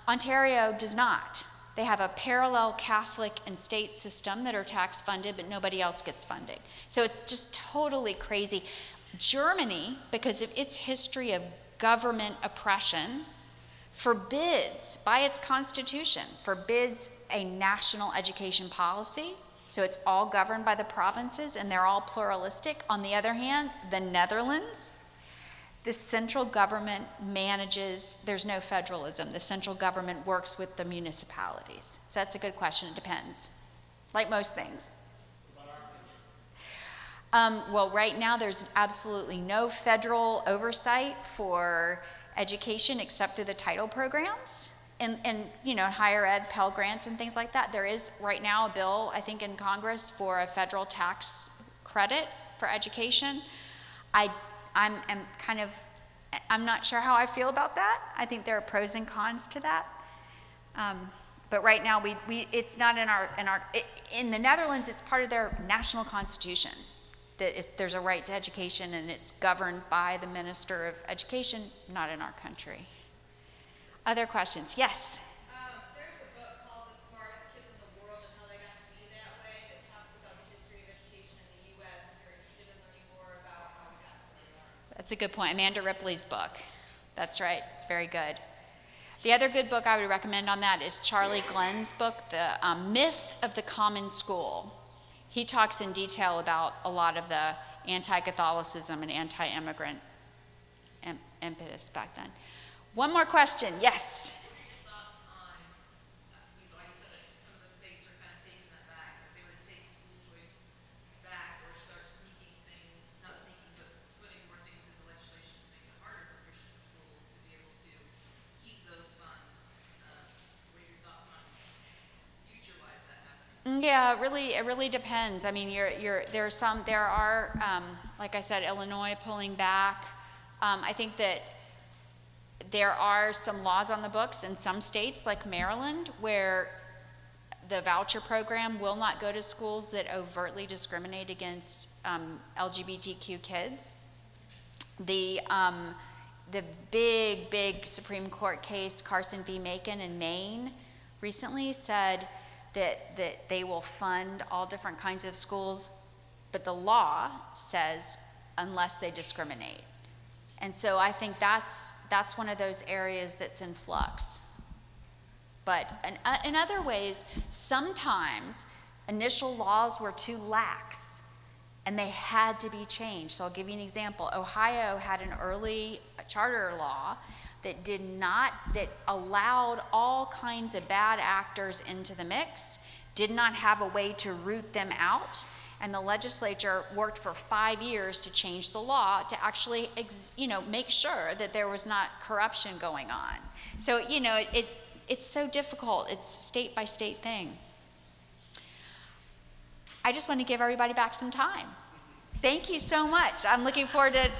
Speaker 6: Ontario does not. They have a parallel Catholic and state system that are tax funded, but nobody else gets funding. So it's just totally crazy. Germany, because of its history of government oppression, forbids, by its constitution, forbids a national education policy. So it's all governed by the provinces, and they're all pluralistic. On the other hand, the Netherlands, the central government manages, there's no federalism. The central government works with the municipalities. So that's a good question. It depends, like most things. Well, right now there's absolutely no federal oversight for education except through the title programs and higher ed, Pell Grants and things like that. There is right now a bill, I think, in Congress for a federal tax credit for education. I'm not sure how I feel about that. I think there are pros and cons to that. But right now, it's not in the Netherlands, it's part of their national constitution that there's a right to education, and it's governed by the Minister of Education, not in our country. Other questions? Yes?
Speaker 9: There's a book called The Smartest Kids in the World and How They Got to Be That Way that talks about the history of education in the U.S. If you're interested in learning more about how we got to where we are.
Speaker 6: That's a good point. Amanda Ripley's book. That's right. It's very good. The other good book I would recommend on that is Charlie Glenn's book, The Myth of the Common School. He talks in detail about a lot of the anti-Catholicism and anti-immigrant impetus back then. One more question. Yes?
Speaker 9: Thoughts on, like you said, some of the states are kind of taking that back. If they were to take school choice back or start sneaking things, not sneaking
Speaker 6: Yeah, it really depends. I mean, there are, like I said, Illinois pulling back. I think that there are some laws on the books in some states, like Maryland, where the voucher program will not go to schools that overtly discriminate against LGBTQ kids. The big Supreme Court case, Carson v. Macon in Maine, recently said that they will fund all different kinds of schools, but the law says unless they discriminate. And so I think that's one of those areas that's in flux. But in other ways, sometimes initial laws were too lax and they had to be changed. So I'll give you an example. Ohio had an early charter law that allowed all kinds of bad actors into the mix, did not have a way to root them out, and the legislature worked for 5 years to change the law to actually, make sure that there was not corruption going on. So, it's so difficult. It's a state-by-state thing. I just want to give everybody back some time. Thank you so much. I'm looking forward to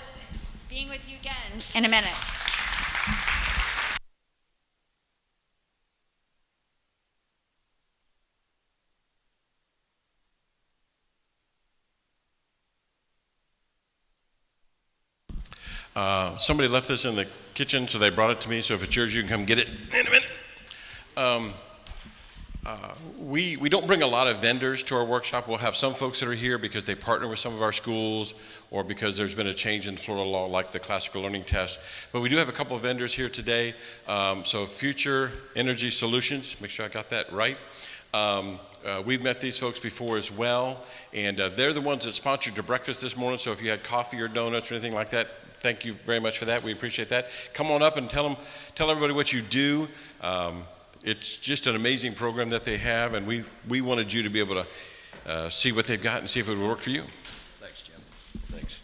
Speaker 6: being with you again in a minute.
Speaker 5: Somebody left this in the kitchen, so they brought it to me. So if it's yours, you can come get it in a minute. We don't bring a lot of vendors to our workshop. We'll have some folks that are here because they partner with some of our schools or because there's been a change in Florida law like the classical learning test. But we do have a couple of vendors here today. So Future Energy Solutions, make sure I got that right. We've met these folks before as well, and they're the ones that sponsored your breakfast this morning. So if you had coffee or donuts or anything like that, thank you very much for that. We appreciate that. Come on up and tell everybody what you do. It's just an amazing program that they have, and we wanted you to be able to see what they've got and see if it would work for you.
Speaker 8: Thanks, Jim. Thanks.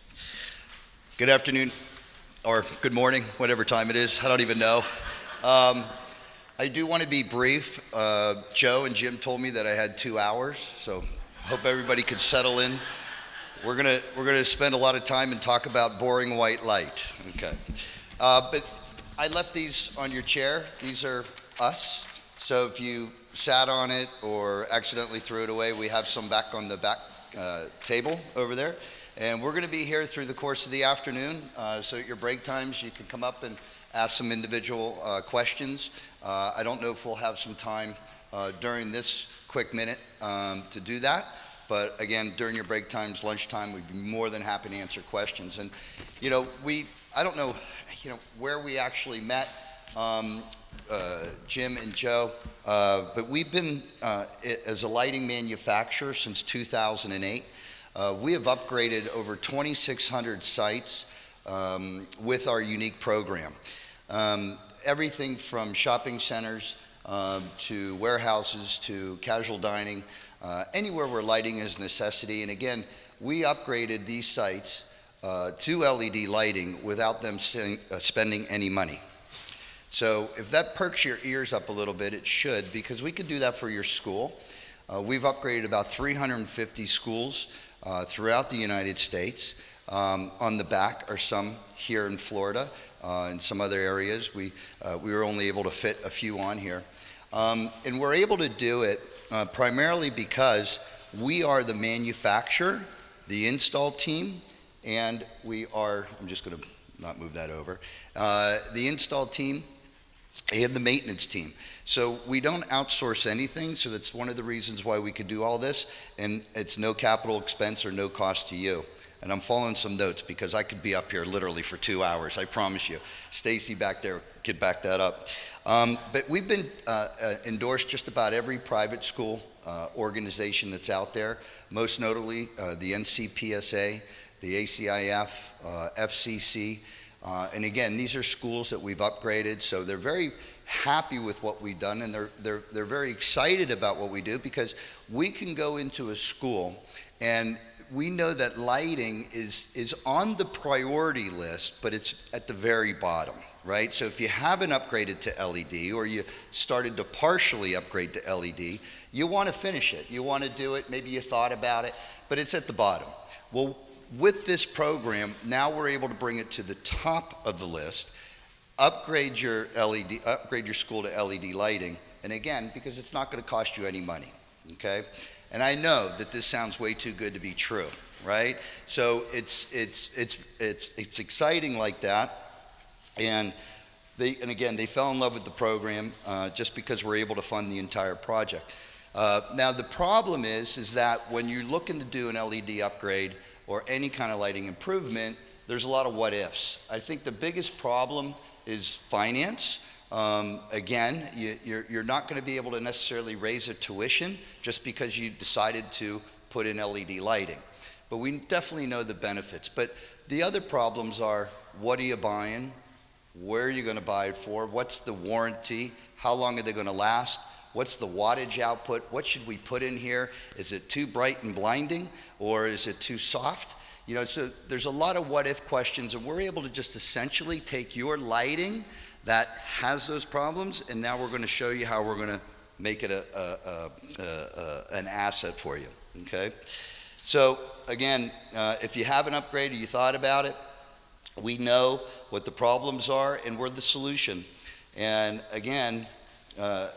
Speaker 8: Good afternoon, or good morning, whatever time it is. I don't even know. I do want to be brief. Joe and Jim told me that I had 2 hours, so hope everybody could settle in. We're gonna spend a lot of time and talk about boring white light. Okay, but I left these on your chair. These are us. So if you sat on it or accidentally threw it away, we have some back on the back table over there. And we're going to be here through the course of the afternoon. So at your break times, you can come up and ask some individual questions. I don't know if we'll have some time during this quick minute to do that. But again, during your break times, lunchtime, we'd be more than happy to answer questions. And, I don't know, where we actually met, Jim and Joe, but we've been, as a lighting manufacturer since 2008. We have upgraded over 2,600 sites with our unique program. Everything from shopping centers to warehouses to casual dining, anywhere where lighting is a necessity. And again, we upgraded these sites to LED lighting without them spending any money. So if that perks your ears up a little bit, it should, because we could do that for your school. We've upgraded about 350 schools throughout the United States. On the back are some here in Florida, and some other areas. We were only able to fit a few on here. And we're able to do it primarily because we are the manufacturer, the install team, and we are, I'm just going to not move that over, the install team and the maintenance team. So we don't outsource anything, so that's one of the reasons why we could do all this, and it's no capital expense or no cost to you. And I'm following some notes because I could be up here literally for 2 hours, I promise you. Stacy back there could back that up. But we've been endorsed just about every private school organization that's out there, most notably the NCPSA, the ACIF, FCC. And again, these are schools that we've upgraded, so they're very happy with what we've done, and they're very excited about what we do, because we can go into a school and we know that lighting is on the priority list, but it's at the very bottom. right? So if you haven't upgraded to LED or you started to partially upgrade to LED, you want to finish it. You want to do it. Maybe you thought about it, but it's at the bottom. Well, with this program, now we're able to bring it to the top of the list, upgrade your school to LED lighting, and again, because it's not going to cost you any money, okay? And I know that this sounds way too good to be true, right? So it's exciting like that, and again, they fell in love with the program just because we're able to fund the entire project. Now the problem is that when you're looking to do an LED upgrade or any kind of lighting improvement, there's a lot of what ifs. I think the biggest problem is finance. Again, you're not going to be able to necessarily raise a tuition just because you decided to put in LED lighting. But we definitely know the benefits. But the other problems are, what are you buying? Where are you going to buy it for? What's the warranty? How long are they going to last? What's the wattage output? What should we put in here? Is it too bright and blinding, or is it too soft? You know, so there's a lot of what if questions, and we're able to just essentially take your lighting that has those problems, and now we're going to show you how we're going to make it an asset for you, okay? So again, if you haven't upgraded, you thought about it, we know what the problems are, and we're the solution. And again,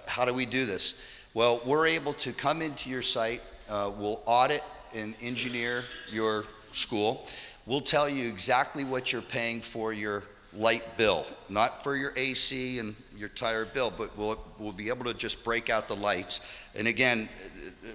Speaker 8: how do we do this? Well, we're able to come into your site, we'll audit and engineer your school. We'll tell you exactly what you're paying for your light bill, not for your AC and your entire bill, but we'll be able to just break out the lights. And again,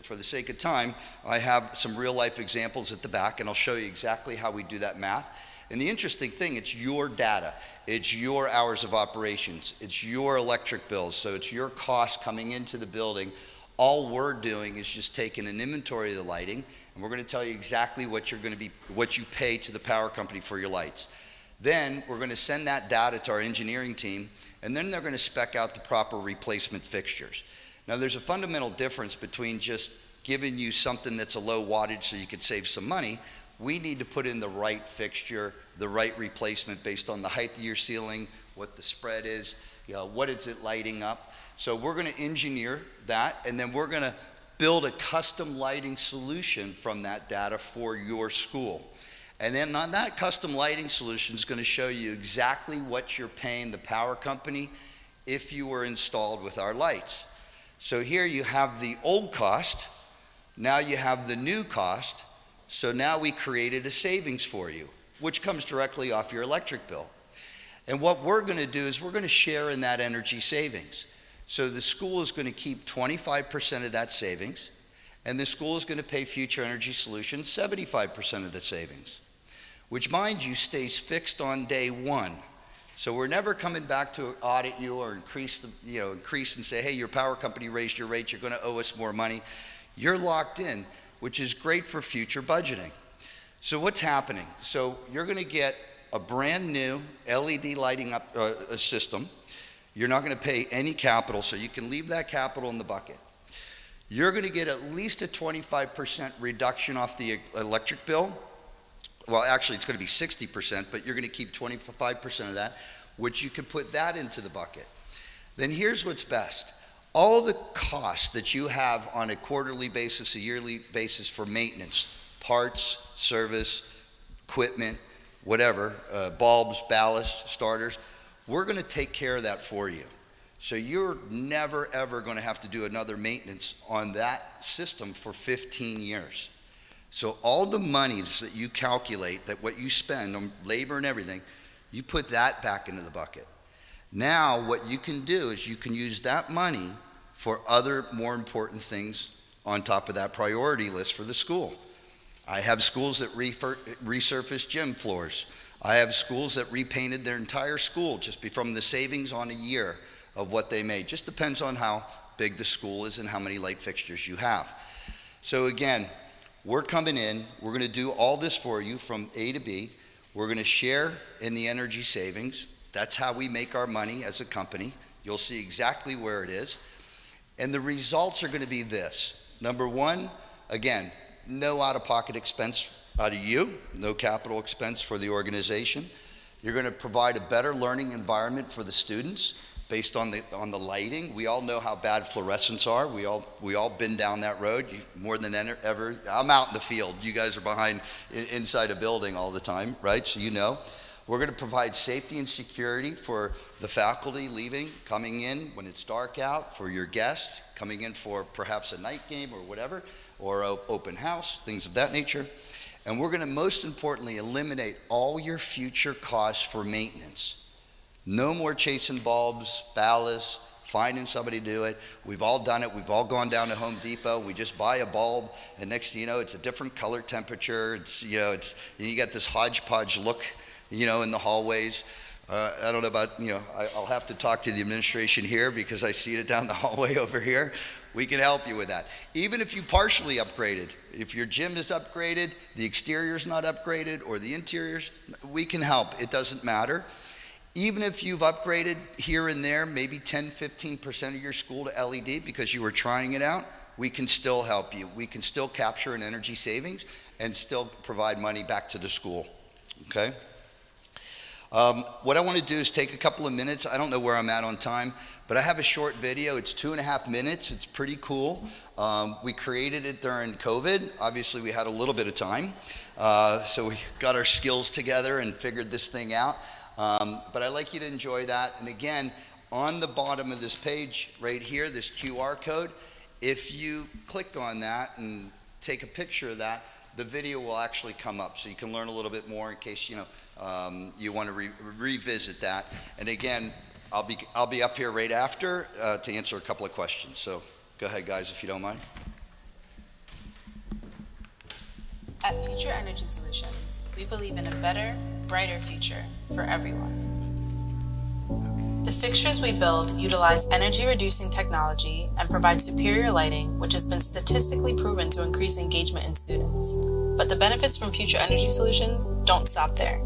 Speaker 8: for the sake of time, I have some real life examples at the back, and I'll show you exactly how we do that math. And the interesting thing, it's your data, it's your hours of operations, it's your electric bills, so it's your cost coming into the building. All we're doing is just taking an inventory of the lighting, and we're going to tell you exactly what you pay to the power company for your lights. Then we're going to send that data to our engineering team, and then they're going to spec out the proper replacement fixtures. Now there's a fundamental difference between just giving you something that's a low wattage so you could save some money. We need to put in the right fixture, the right replacement based on the height of your ceiling, what the spread is, you know, what is it lighting up. So we're going to engineer that, and then we're going to build a custom lighting solution from that data for your school. And then on that custom lighting solution is going to show you exactly what you're paying the power company if you were installed with our lights. So here you have the old cost, now you have the new cost, so now we created a savings for you, which comes directly off your electric bill. And what we're going to do is we're going to share in that energy savings. So the school is going to keep 25% of that savings, and the school is going to pay Future Energy Solutions 75% of the savings, which, mind you, stays fixed on day one. So we're never coming back to audit you or increase and say, hey, your power company raised your rates, you're going to owe us more money. You're locked in, which is great for future budgeting. So what's happening? So you're going to get a brand new LED lighting up system. You're not going to pay any capital, so you can leave that capital in the bucket. You're going to get at least a 25% reduction off the electric bill. Well, actually, it's going to be 60%, but you're going to keep 25% of that, which you can put that into the bucket. Then here's what's best. All the costs that you have on a quarterly basis, a yearly basis for maintenance, parts, service, equipment, whatever, bulbs, ballast, starters, we're going to take care of that for you. So you're never, ever going to have to do another maintenance on that system for 15 years. So all the monies that you calculate, that what you spend on labor and everything, you put that back into the bucket. Now what you can do is you can use that money for other more important things on top of that priority list for the school. I have schools that resurfaced gym floors. I have schools that repainted their entire school just from the savings on a year of what they made. Just depends on how big the school is and how many light fixtures you have. So again, we're coming in, we're going to do all this for you from A to B. We're going to share in the energy savings. That's how we make our money as a company. You'll see exactly where it is. And the results are going to be this. Number one, again, no out-of-pocket expense out of you, no capital expense for the organization. You're going to provide a better learning environment for the students based on the lighting. We all know how bad fluorescents are. We all been down that road more than ever. I'm out in the field. You guys are behind inside a building all the time, right? So you know. We're going to provide safety and security for the faculty leaving, coming in when it's dark out, for your guests coming in for perhaps a night game or whatever, or open house, things of that nature. And we're going to most importantly eliminate all your future costs for maintenance. No more chasing bulbs, ballasts, finding somebody to do it. We've all done it. We've all gone down to Home Depot. We just buy a bulb, and next thing you know, it's a different color temperature. You got this hodgepodge look, in the hallways. I don't know about, I'll have to talk to the administration here because I see it down the hallway over here. We can help you with that. Even if you partially upgraded, if your gym is upgraded, the exterior's not upgraded, or the interior's, we can help. It doesn't matter. Even if you've upgraded here and there, maybe 10, 15% of your school to LED because you were trying it out, we can still help you. We can still capture an energy savings and still provide money back to the school, okay? What I want to do is take a couple of minutes. I don't know where I'm at on time, but I have a short video. It's 2.5 minutes. It's pretty cool. We created it during COVID. Obviously, we had a little bit of time. So we got our skills together and figured this thing out. But I'd like you to enjoy that. And again, on the bottom of this page right here, this QR code, if you click on that and take a picture of that, the video will actually come up. So you can learn a little bit more in case, you want to revisit that. And again, I'll be up here right after to answer a couple of questions. So go ahead, guys, if you don't mind.
Speaker 3: At Future Energy Solutions, we believe in a better, brighter future for everyone. The fixtures we build utilize energy-reducing technology and provide superior lighting, which has been statistically proven to increase engagement in students. But the benefits from Future Energy Solutions don't stop there.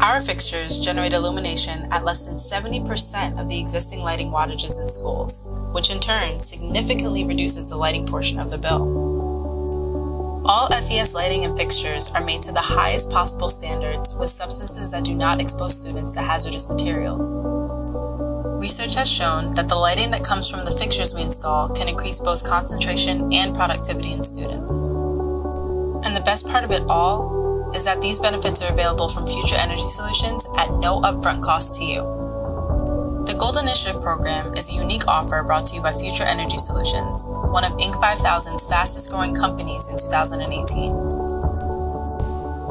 Speaker 3: Our fixtures generate illumination at less than 70% of the existing lighting wattages in schools, which in turn significantly reduces the lighting portion of the bill. All FES lighting and fixtures are made to the highest possible standards with substances that do not expose students to hazardous materials. Research has shown that the lighting that comes from the fixtures we install can increase both concentration and productivity in students. And the best part of it all is that these benefits are available from Future Energy Solutions at no upfront cost to you. The Gold Initiative program is a unique offer brought to you by Future Energy Solutions, one of Inc. 5000's fastest growing companies in 2018.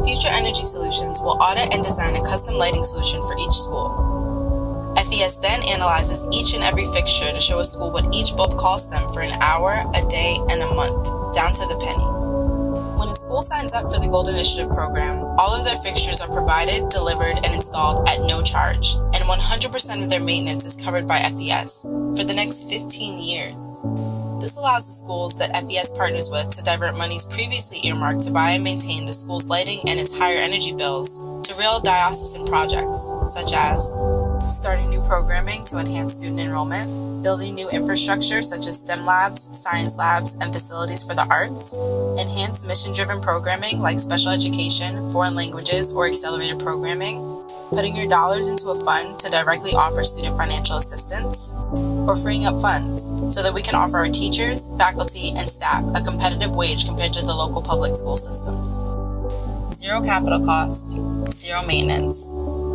Speaker 3: Future Energy Solutions will audit and design a custom lighting solution for each school. FES then analyzes each and every fixture to show a school what each bulb costs them for an hour, a day, and a month, down to the penny. When a school signs up for the Gold Initiative program, all of their fixtures are provided, delivered, and installed at no charge, and 100% of their maintenance is covered by FES for the next 15 years. This allows the schools that FES partners with to divert monies previously earmarked to buy and maintain the school's lighting and its higher energy bills to real diocesan projects, such as starting new programming to enhance student enrollment, building new infrastructure such as STEM labs, science labs, and facilities for the arts, enhance mission-driven programming like special education, foreign languages, or accelerated programming, putting your dollars into a fund to directly offer student financial assistance, or freeing up funds so that we can offer our teachers, faculty, and staff a competitive wage compared to the local public school systems. Zero capital cost, zero maintenance,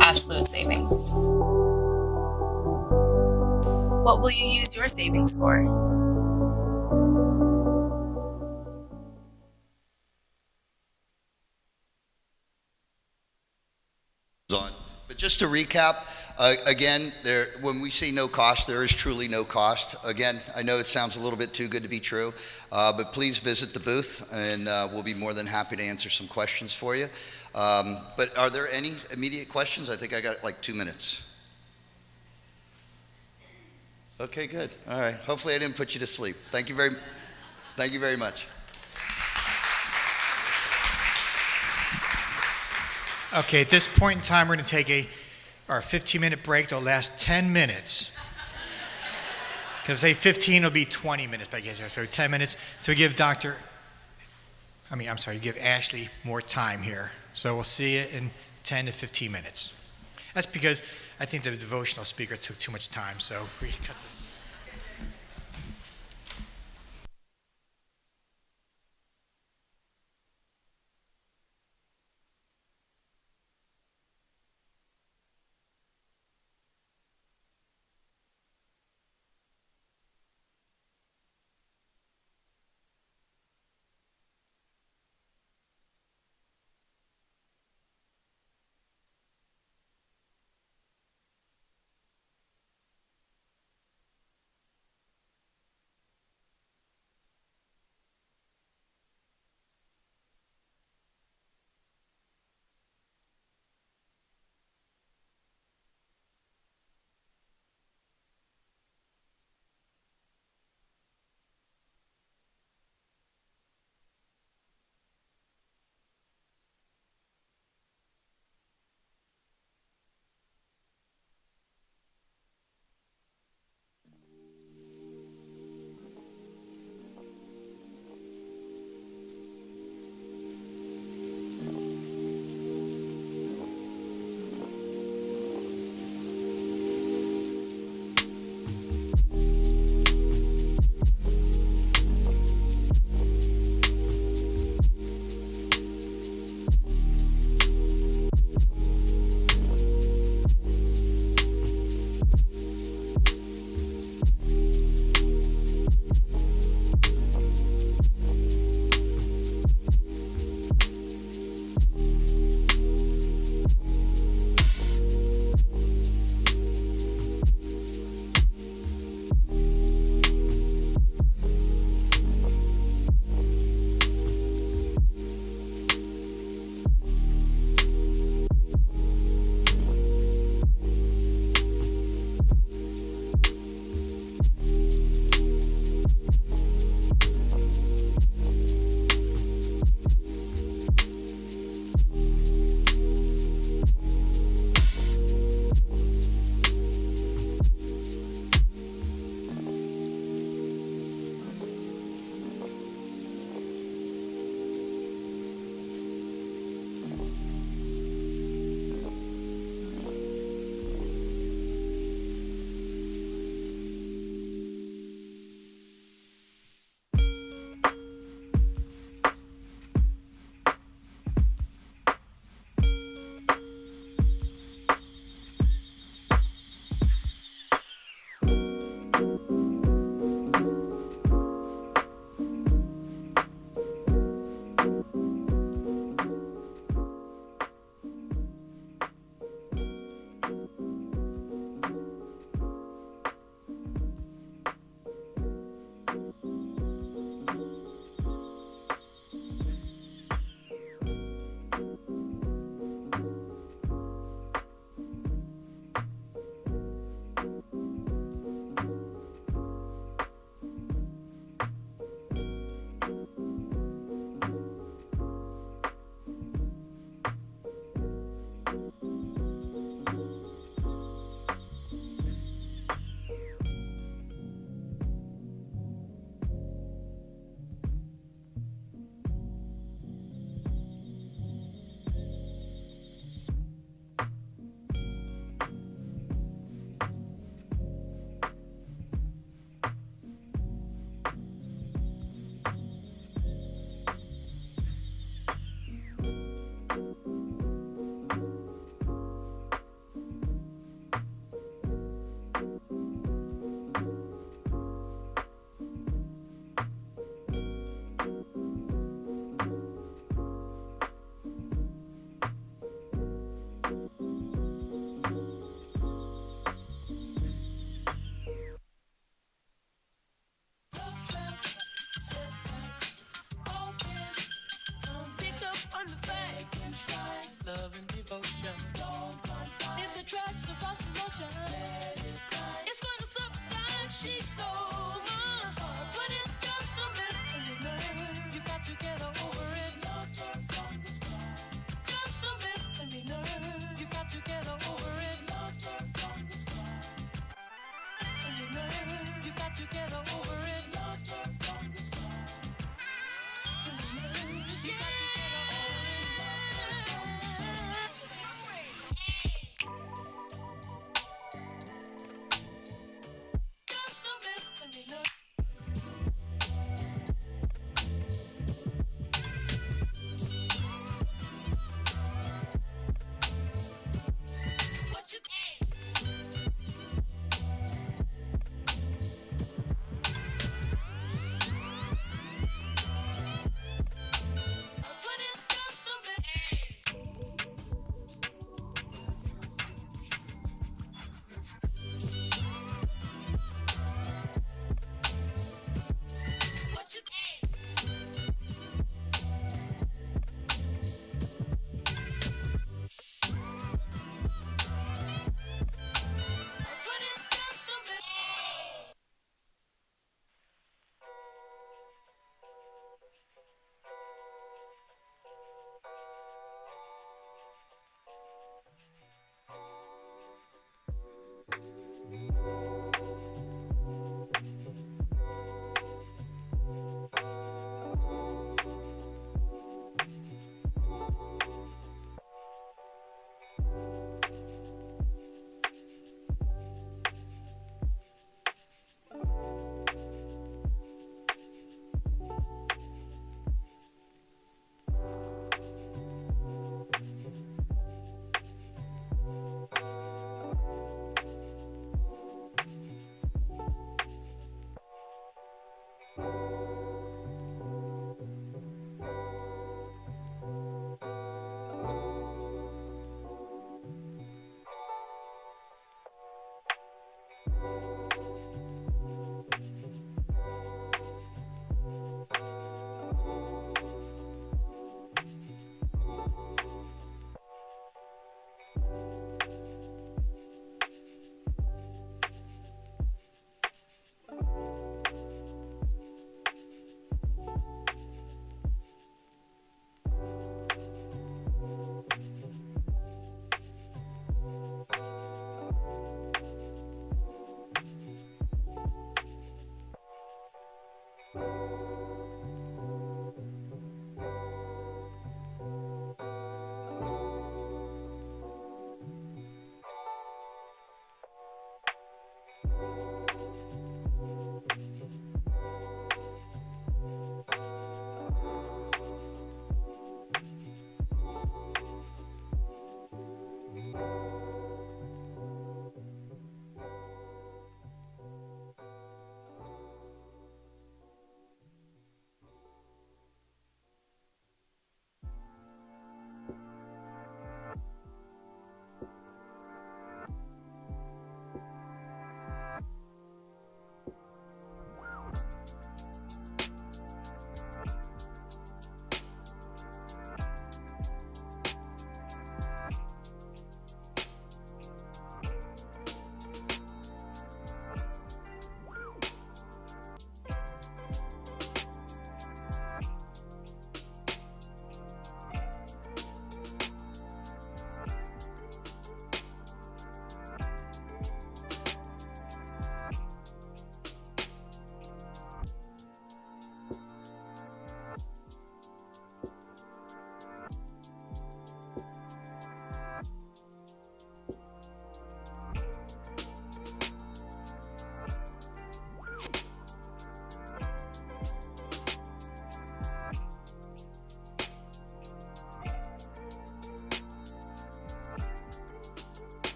Speaker 3: absolute savings. What will you use your savings for?
Speaker 8: But just to recap, again, when we say no cost, there is truly no cost. Again, I know it sounds a little bit too good to be true, but please visit the booth, and we'll be more than happy to answer some questions for you. But are there any immediate questions? I think I got like 2 minutes. Okay, good. All right. Hopefully I didn't put you to sleep. Thank you very much.
Speaker 4: Okay, at this point in time, we're going to take our 15-minute break. It'll last 10 minutes. Because say 15 will be 20 minutes, but I guess so 10 minutes to give give Ashley more time here. So we'll see you in 10 to 15 minutes. That's because I think the devotional speaker took too much time, so we cut the...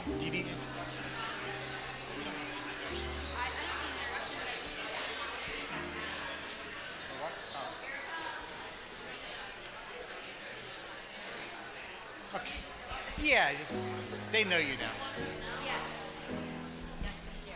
Speaker 4: Do you need it? Okay. Yeah, they know you now.
Speaker 6: Yes. Yes, thank you.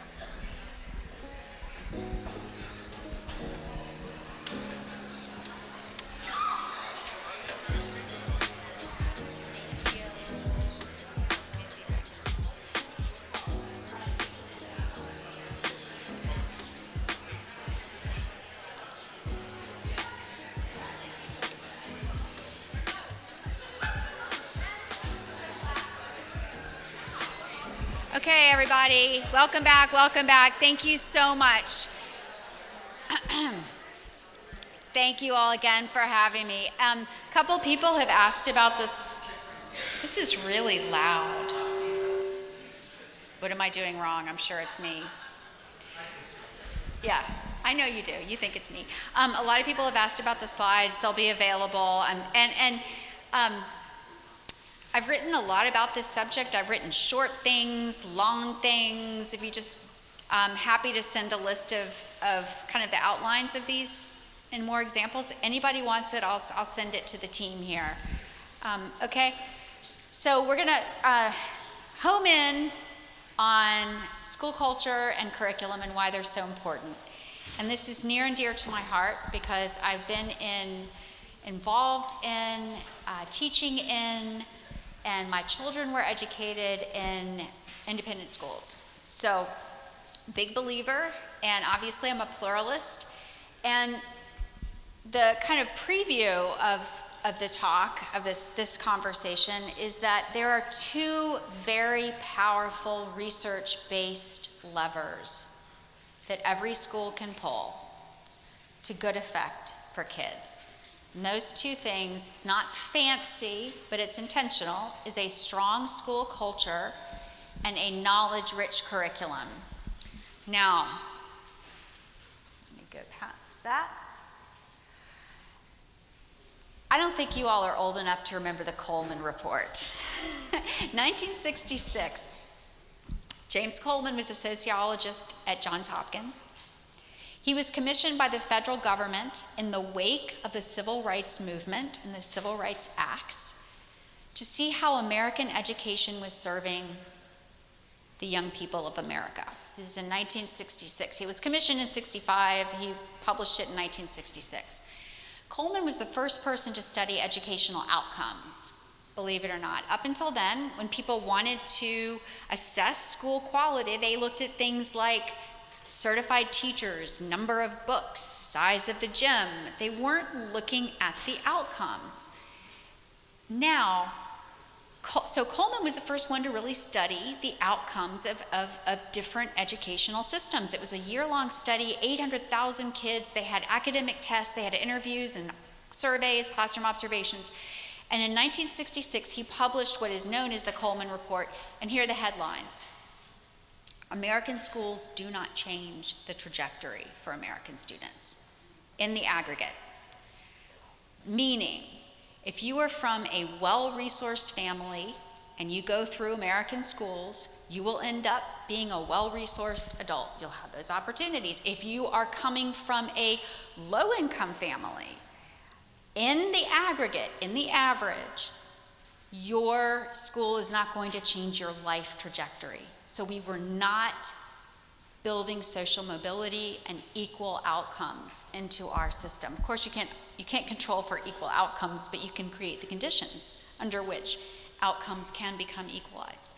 Speaker 6: Okay, everybody, welcome back, welcome back. Thank you so much. Thank you all again for having me. A couple people have asked about this. This is really loud. What am I doing wrong? I'm sure it's me. Yeah, I know you do. You think it's me. A lot of people have asked about the slides. They'll be available. I've written a lot about this subject. I've written short things, long things. If you just, I'm happy to send a list of kind of the outlines of these and more examples. Anybody wants it, I'll send it to the team here. Okay, so we're gonna home in on school culture and curriculum and why they're so important. And this is near and dear to my heart because I've been involved in, teaching in, and my children were educated in independent schools. So, big believer, and obviously I'm a pluralist. And the kind of preview of the talk, of this conversation, is that there are two very powerful research-based levers that every school can pull to good effect for kids. And those two things, it's not fancy, but it's intentional, is a strong school culture and a knowledge-rich curriculum. Now, let me go past that. I don't think you all are old enough to remember the Coleman Report. 1966, James Coleman was a sociologist at Johns Hopkins. He was commissioned by the federal government in the wake of the Civil Rights Movement and the Civil Rights Acts to see how American education was serving the young people of America. This is in 1966. He was commissioned in 65. He published it in 1966. Coleman was the first person to study educational outcomes, believe it or not. Up until then, when people wanted to assess school quality, they looked at things like certified teachers, number of books, size of the gym. They weren't looking at the outcomes. Now, so Coleman was the first one to really study the outcomes of different educational systems. It was a year-long study, 800,000 kids. They had academic tests, they had interviews and surveys, classroom observations. And in 1966, he published what is known as the Coleman Report. And here are the headlines. American schools do not change the trajectory for American students in the aggregate. Meaning, if you are from a well-resourced family and you go through American schools, you will end up being a well-resourced adult. You'll have those opportunities. If you are coming from a low-income family, in the aggregate, in the average, your school is not going to change your life trajectory. So we were not building social mobility and equal outcomes into our system. Of course, you can't control for equal outcomes, but you can create the conditions under which outcomes can become equalized.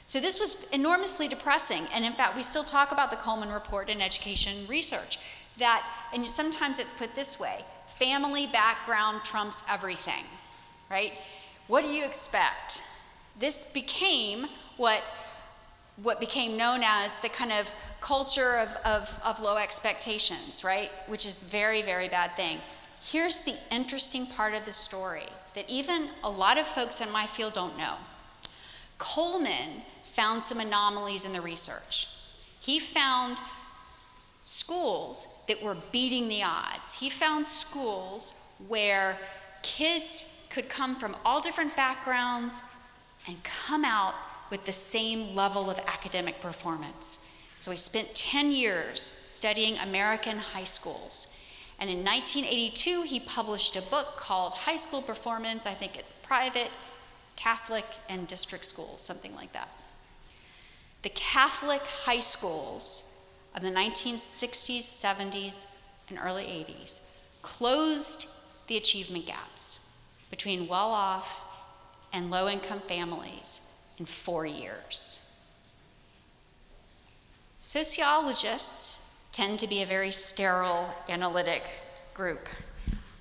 Speaker 6: So this was enormously depressing, and in fact, we still talk about the Coleman Report in education research, that, and sometimes it's put this way, family background trumps everything, right? What do you expect? This became what became known as the kind of culture of low expectations, right? Which is a very, very bad thing. Here's the interesting part of the story that even a lot of folks in my field don't know. Coleman found some anomalies in the research. He found schools that were beating the odds. He found schools where kids could come from all different backgrounds and come out with the same level of academic performance. So he spent 10 years studying American high schools. And in 1982, he published a book called High School Performance. I think it's private, Catholic, and district schools, something like that. The Catholic high schools of the 1960s, 70s, and early 80s closed the achievement gaps between well-off and low-income families in 4 years. Sociologists tend to be a very sterile, analytic group.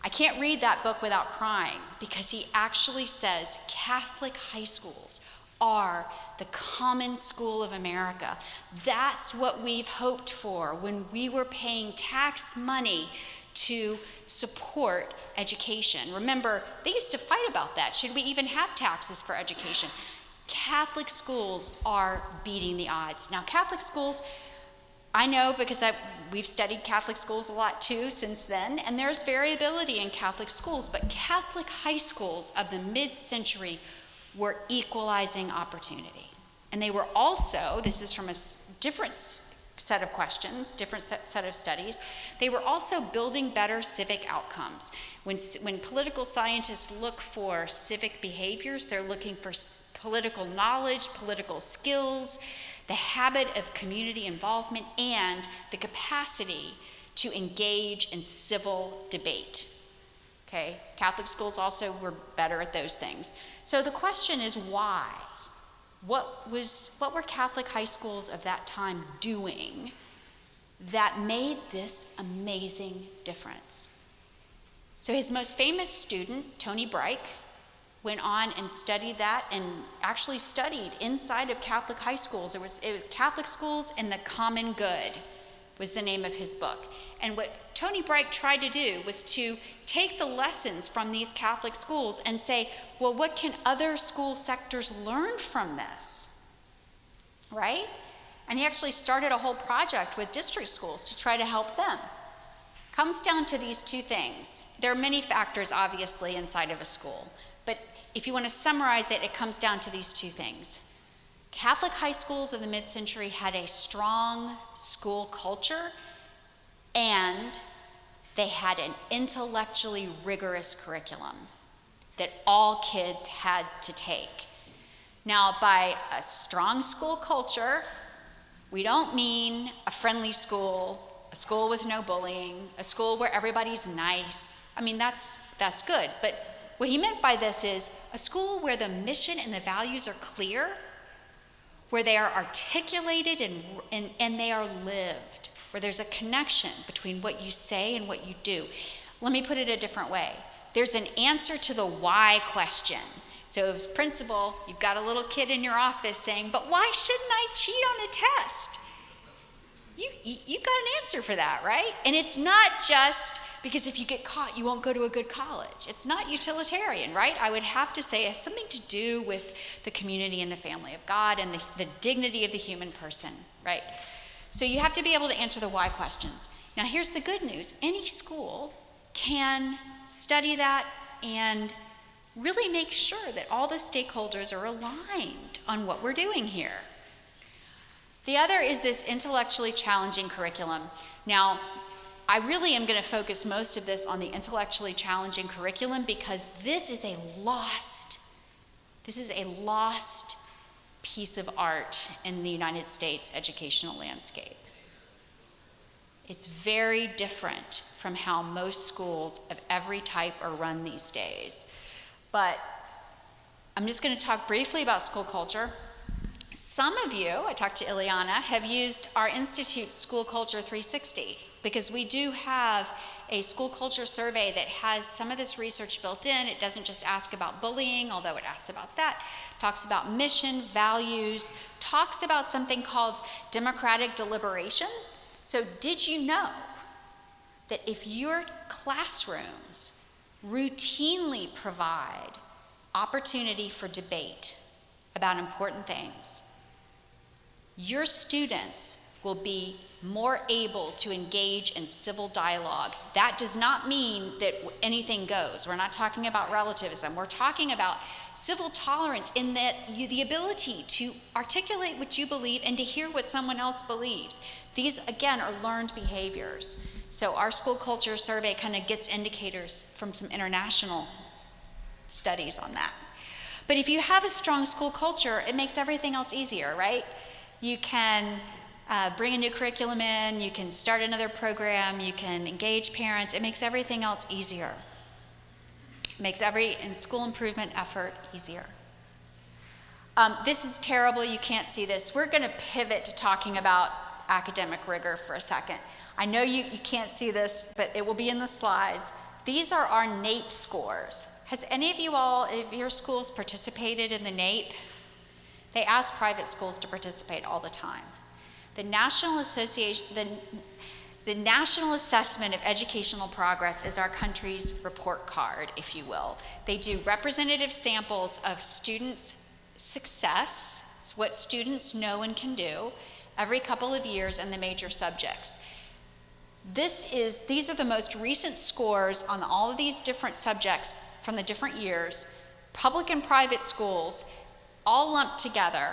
Speaker 6: I can't read that book without crying because he actually says Catholic high schools are the common school of America. That's what we've hoped for when we were paying tax money to support education. Remember, they used to fight about that. Should we even have taxes for education? Catholic schools are beating the odds. Now, Catholic schools, I know because we've studied Catholic schools a lot too since then, and there's variability in Catholic schools, but Catholic high schools of the mid-century were equalizing opportunity. And they were also, this is from a different set of questions, different set of studies, they were also building better civic outcomes. When political scientists look for civic behaviors, they're looking for political knowledge, political skills, the habit of community involvement, and the capacity to engage in civil debate. Okay, Catholic schools also were better at those things. So the question is why? What were Catholic high schools of that time doing that made this amazing difference? So his most famous student, Tony Bright, went on and studied that and actually studied inside of Catholic high schools. It was Catholic Schools and the Common Good was the name of his book. And what Tony Bright tried to do was to take the lessons from these Catholic schools and say, well, what can other school sectors learn from this, right? And he actually started a whole project with district schools to try to help them. Comes down to these two things. There are many factors, obviously, inside of a school, but if you want to summarize it, it comes down to these two things. Catholic high schools of the mid-century had a strong school culture, and they had an intellectually rigorous curriculum that all kids had to take. Now, by a strong school culture, we don't mean a friendly school, a school with no bullying, a school where everybody's nice. I mean, that's good, but what he meant by this is a school where the mission and the values are clear, where they are articulated and they are lived, where there's a connection between what you say and what you do. Let me put it a different way. There's an answer to the why question. So as principal, you've got a little kid in your office saying, but why shouldn't I cheat on a test? You've got an answer for that, right? And it's not just because if you get caught, you won't go to a good college. It's not utilitarian, right? I would have to say it has something to do with the community and the family of God and the dignity of the human person, right? So you have to be able to answer the why questions. Now here's the good news. Any school can study that and really make sure that all the stakeholders are aligned on what we're doing here. The other is this intellectually challenging curriculum. Now, I really am going to focus most of this on the intellectually challenging curriculum because this is a lost piece of art in the United States educational landscape. It's very different from how most schools of every type are run these days. But I'm just going to talk briefly about school culture. Some of you, I talked to Ileana, have used our Institute's School Culture 360 because we do have a school culture survey that has some of this research built in. It doesn't just ask about bullying, although it asks about that. It talks about mission, values, talks about something called democratic deliberation. So did you know that if your classrooms routinely provide opportunity for debate about important things, your students will be more able to engage in civil dialogue. That does not mean that anything goes. We're not talking about relativism. We're talking about civil tolerance in that the ability to articulate what you believe and to hear what someone else believes. These, again, are learned behaviors. So our school culture survey kind of gets indicators from some international studies on that. But if you have a strong school culture, it makes everything else easier, right? You can bring a new curriculum in, you can start another program, you can engage parents. It makes everything else easier. It makes every school improvement effort easier. This is terrible, you can't see this. We're gonna pivot to talking about academic rigor for a second. I know you can't see this, but it will be in the slides. These are our NAEP scores. Has any of you all, if your schools participated in the NAEP? They ask private schools to participate all the time. The National Assessment of Educational Progress is our country's report card, if you will. They do representative samples of students' success, it's what students know and can do, every couple of years in the major subjects. These are the most recent scores on all of these different subjects from the different years, public and private schools, all lumped together,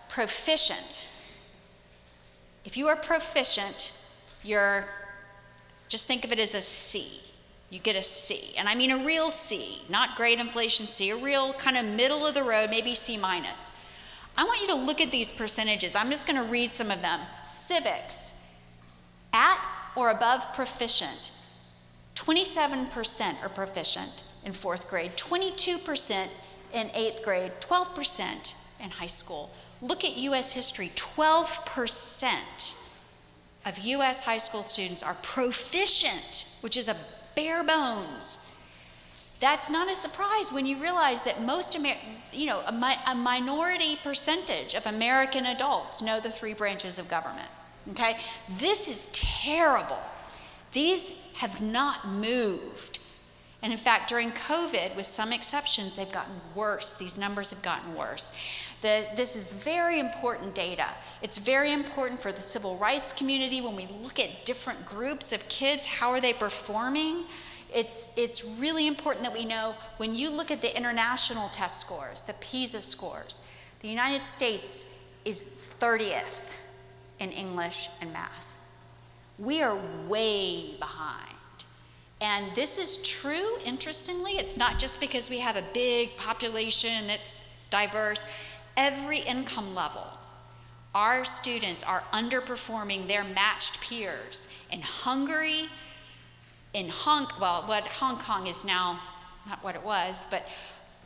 Speaker 6: proficient. If you are proficient, just think of it as a C. You get a C, and I mean a real C, not grade inflation C, a real kind of middle of the road, maybe C minus. I want you to look at these percentages. I'm just gonna read some of them. Civics, at or above proficient, 27% are proficient in 4th grade, 22% in 8th grade, 12% in high school. Look at US history, 12% of US high school students are proficient, which is a bare bones. That's not a surprise when you realize that a minority percentage of American adults know the 3 branches of government, okay? This is terrible. These have not moved. And in fact, during COVID, with some exceptions, they've gotten worse. These numbers have gotten worse. This is very important data. It's very important for the civil rights community when we look at different groups of kids, how are they performing? It's really important that we know when you look at the international test scores, the PISA scores, the United States is 30th in English and math. We are way behind. And this is true, interestingly. It's not just because we have a big population that's diverse. Every income level, our students are underperforming their matched peers. In Hungary, what Hong Kong is now, not what it was, but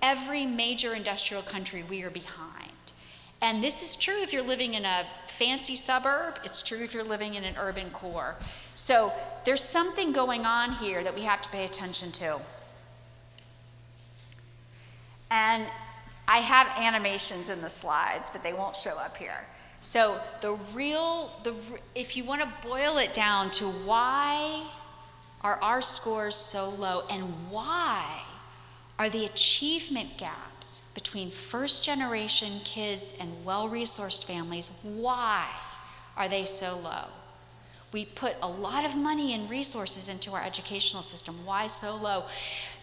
Speaker 6: every major industrial country, we are behind. And this is true if you're living in a fancy suburb. It's true if you're living in an urban core. So there's something going on here that we have to pay attention to. And I have animations in the slides, but they won't show up here. So if you want to boil it down to why are our scores so low and why are the achievement gaps between first-generation kids and well-resourced families, why are they so low? We put a lot of money and resources into our educational system. Why so low?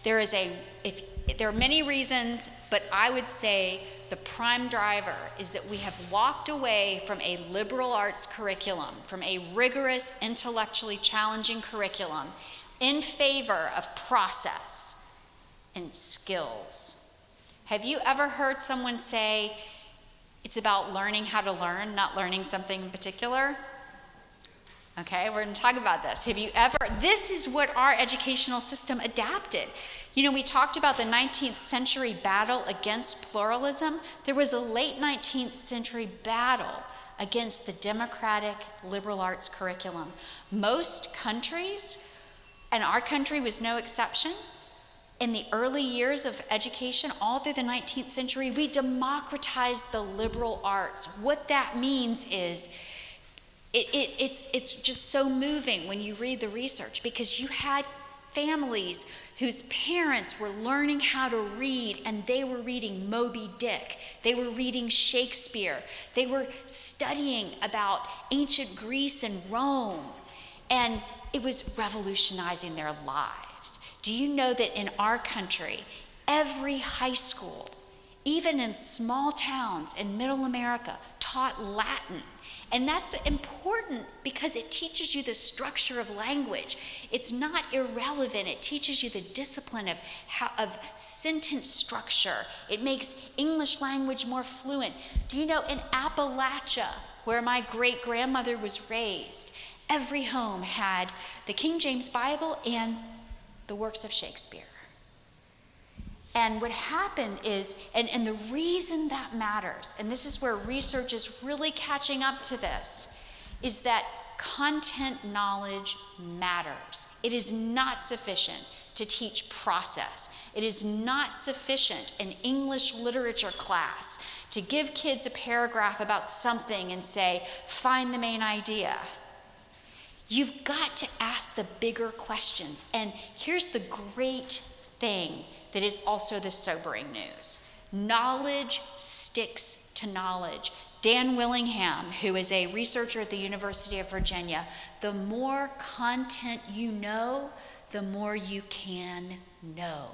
Speaker 6: There are many reasons, but I would say the prime driver is that we have walked away from a liberal arts curriculum, from a rigorous, intellectually challenging curriculum in favor of process and skills. Have you ever heard someone say, it's about learning how to learn, not learning something in particular? Okay, we're gonna talk about this. This is what our educational system adapted. You know, we talked about the 19th century battle against pluralism. There was a late 19th century battle against the democratic liberal arts curriculum. Most countries, and our country was no exception, in the early years of education, all through the 19th century, we democratized the liberal arts. What that means is, it's just so moving when you read the research, because you had families whose parents were learning how to read, and they were reading Moby Dick. They were reading Shakespeare. They were studying about ancient Greece and Rome. And it was revolutionizing their lives. Do you know that in our country, every high school, even in small towns in middle America, taught Latin? And that's important because it teaches you the structure of language. It's not irrelevant. It teaches you the discipline of sentence structure. It makes English language more fluent. Do you know in Appalachia, where my great-grandmother was raised, every home had the King James Bible and the works of Shakespeare. And what happened is, and the reason that matters, and this is where research is really catching up to this, is that content knowledge matters. It is not sufficient to teach process. It is not sufficient in English literature class to give kids a paragraph about something and say, find the main idea. You've got to ask the bigger questions. And here's the great thing that is also the sobering news. Knowledge sticks to knowledge. Dan Willingham, who is a researcher at the University of Virginia, the more content you know, the more you can know.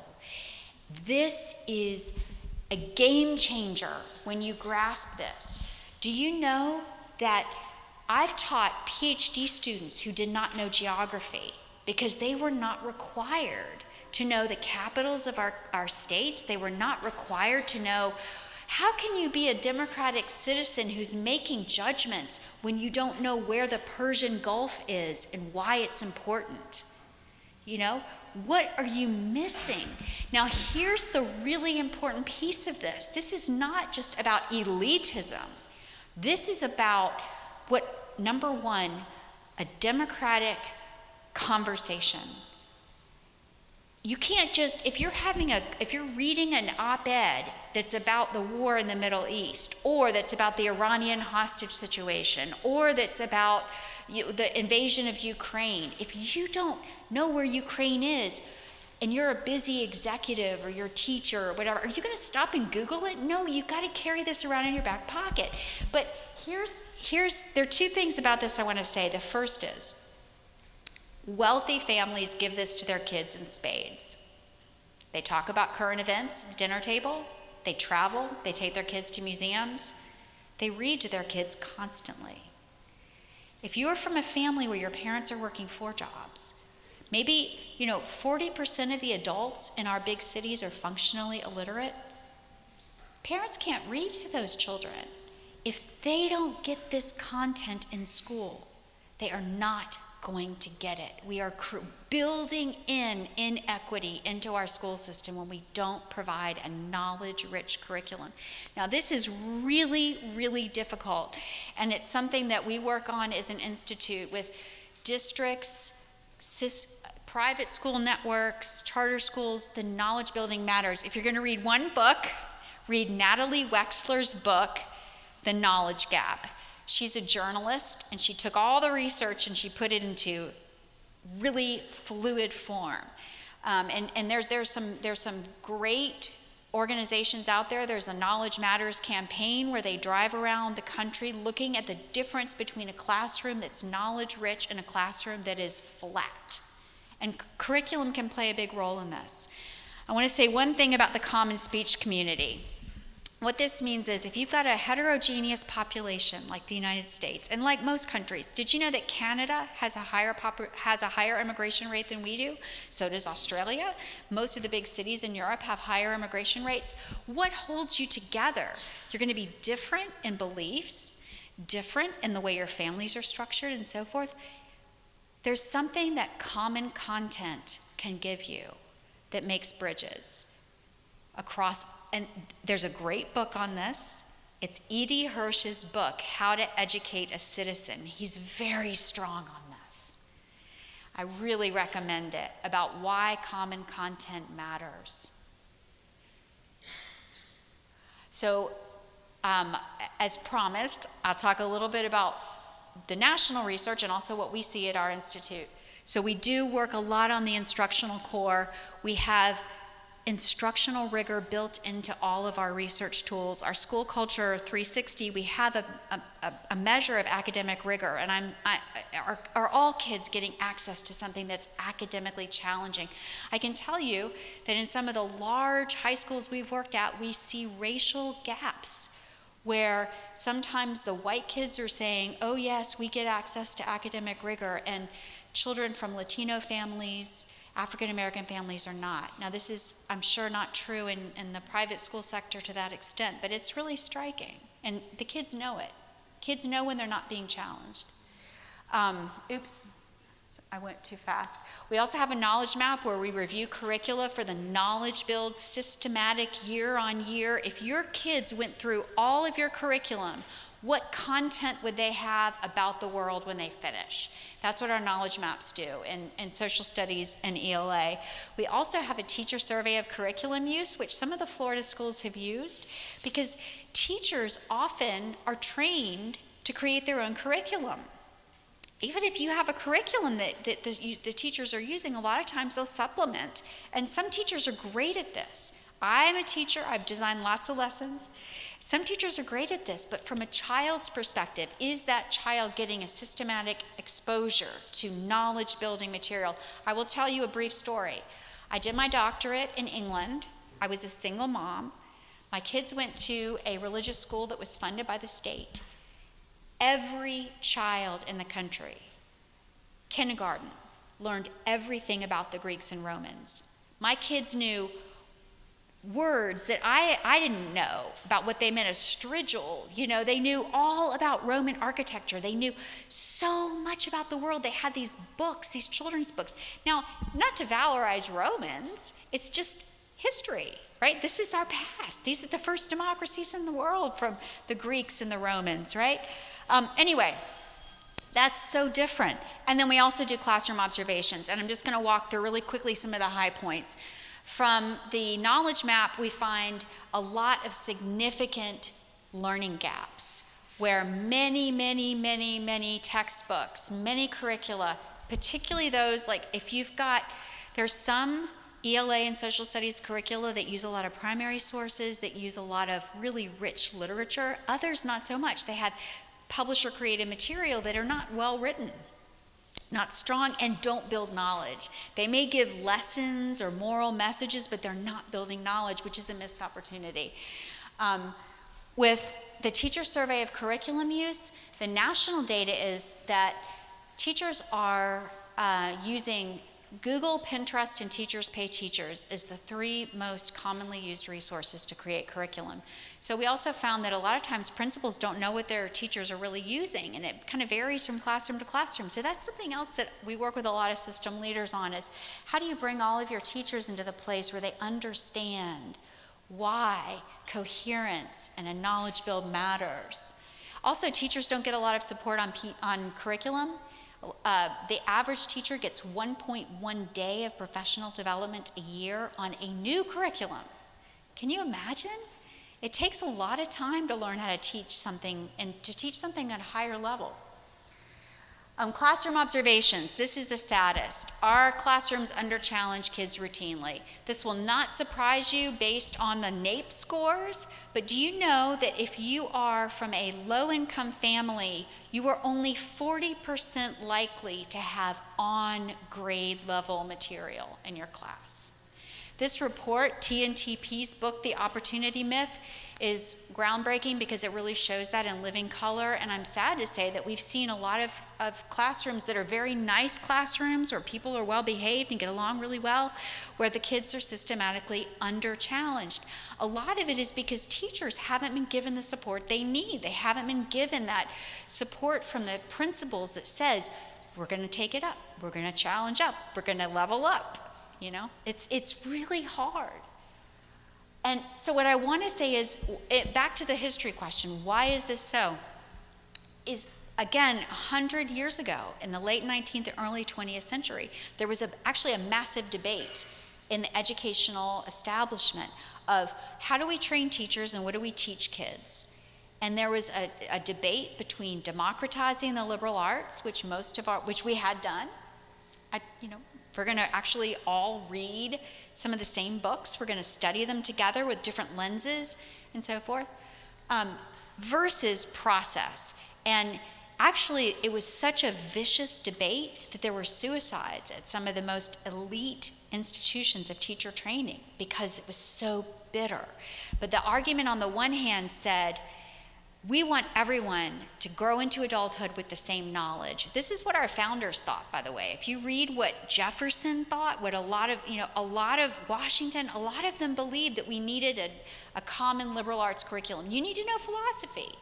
Speaker 6: This is a game changer when you grasp this. Do you know that I've taught PhD students who did not know geography because they were not required to know the capitals of our states. They were not required to know. How can you be a democratic citizen who's making judgments when you don't know where the Persian Gulf is and why it's important? You know, what are you missing? Now, here's the really important piece of this. This is not just about elitism. This is about what, number one, a democratic conversation. You can't just, if you're reading an op-ed that's about the war in the Middle East, or that's about the Iranian hostage situation, or that's about the invasion of Ukraine, if you don't know where Ukraine is, and you're a busy executive or your teacher or whatever, are you going to stop and Google it? No, you've got to carry this around in your back pocket. But there are two things about this I want to say. The first is, wealthy families give this to their kids in spades. They talk about current events at the dinner table. They travel. They take their kids to museums. They read to their kids constantly. If you are from a family where your parents are working 4 jobs, maybe 40% of the adults in our big cities are functionally illiterate. Parents can't read to those children. If they don't get this content in school, they are not going to get it. We are building in inequity into our school system when we don't provide a knowledge-rich curriculum. Now, this is really, really difficult, and it's something that we work on as an institute with districts, private school networks, charter schools. The knowledge building matters. If you're going to read one book, read Natalie Wexler's book, The Knowledge Gap. She's a journalist, and she took all the research and she put it into really fluid form. And there's some great organizations out there. There's a Knowledge Matters campaign where they drive around the country looking at the difference between a classroom that's knowledge rich and a classroom that is flat. And curriculum can play a big role in this. I want to say one thing about the common speech community. What this means is if you've got a heterogeneous population like the United States, and like most countries, did you know that Canada has a higher immigration rate than we do? So does Australia. Most of the big cities in Europe have higher immigration rates. What holds you together? You're going to be different in beliefs, different in the way your families are structured and so forth. There's something that common content can give you that makes bridges across, and there's a great book on this. It's E.D. Hirsch's book, How to Educate a Citizen. He's very strong on this. I really recommend it, about why common content matters. So, as promised, I'll talk a little bit about the national research and also what we see at our institute. So we do work a lot on the instructional core. We have instructional rigor built into all of our research tools. Our School Culture 360, we have a measure of academic rigor, and are all kids getting access to something that's academically challenging? I can tell you that in some of the large high schools we've worked at, we see racial gaps where sometimes the white kids are saying, oh yes, we get access to academic rigor, and children from Latino families, African American families are not. Now this is, I'm sure, not true in the private school sector to that extent, but it's really striking. And the kids know it. Kids know when they're not being challenged. Oops, I went too fast. We also have a knowledge map where we review curricula for the knowledge build, systematic year on year. If your kids went through all of your curriculum, what content would they have about the world when they finish? That's what our knowledge maps do in social studies and ELA. We also have a teacher survey of curriculum use, which some of the Florida schools have used, because teachers often are trained to create their own curriculum. Even if you have a curriculum that the teachers are using, a lot of times they'll supplement. And some teachers are great at this. I'm a teacher, I've designed lots of lessons. Some teachers are great at this, but from a child's perspective, is that child getting a systematic exposure to knowledge building material? I will tell you a brief story. I did my doctorate in England. I was a single mom. My kids went to a religious school that was funded by the state. Every child in the country, kindergarten, learned everything about the Greeks and Romans. My kids knew words that I didn't know about what they meant, a strigil. You know, they knew all about Roman architecture. They knew so much about the world. They had these books, these children's books. Now, not to valorize Romans, it's just history, right? This is our past. These are the first democracies in the world from the Greeks and the Romans, right? Anyway, that's so different. And then we also do classroom observations, and I'm just going to walk through really quickly some of the high points. From the knowledge map, we find a lot of significant learning gaps where many textbooks, many curricula, particularly those, like if you've got, there's some ELA and social studies curricula that use a lot of primary sources, that use a lot of really rich literature. Others not so much. They have publisher created material that are not well written, not strong, and don't build knowledge. They may give lessons or moral messages, but they're not building knowledge, which is a missed opportunity. With the teacher survey of curriculum use, the national data is that teachers are using Google, Pinterest, and Teachers Pay Teachers as the 3 most commonly used resources to create curriculum. So we also found that a lot of times principals don't know what their teachers are really using, and it kind of varies from classroom to classroom. So that's something else that we work with a lot of system leaders on, is how do you bring all of your teachers into the place where they understand why coherence and a knowledge build matters. Also, teachers don't get a lot of support on curriculum. The average teacher gets 1.1 day of professional development a year on a new curriculum. Can you imagine? It takes a lot of time to learn how to teach something, and to teach something at a higher level. Classroom observations, this is the saddest. Our classrooms under-challenge kids routinely. This will not surprise you based on the NAEP scores, but do you know that if you are from a low-income family, you are only 40% likely to have on-grade level material in your class? This report, TNTP's book, The Opportunity Myth, is groundbreaking because it really shows that in living color, and I'm sad to say that we've seen a lot of classrooms that are very nice classrooms where people are well behaved and get along really well, where the kids are systematically under-challenged. A lot of it is because teachers haven't been given the support they need. They haven't been given that support from the principals that says, we're going to take it up, we're going to challenge up, we're going to level up. You know, it's really hard. And so what I want to say is, back to the history question, why is this so? Is, again, 100 years ago, in the late 19th and early 20th century, there was actually a massive debate in the educational establishment of how do we train teachers and what do we teach kids? And there was a debate between democratizing the liberal arts, which we had done, we're going to actually all read some of the same books. We're going to study them together with different lenses and so forth, versus process. And actually, it was such a vicious debate that there were suicides at some of the most elite institutions of teacher training because it was so bitter. But the argument on the one hand said, we want everyone to grow into adulthood with the same knowledge. This is what our founders thought, by the way. If you read what Jefferson thought, what a lot of Washington, a lot of them believed that we needed a common liberal arts curriculum. You need to know philosophy.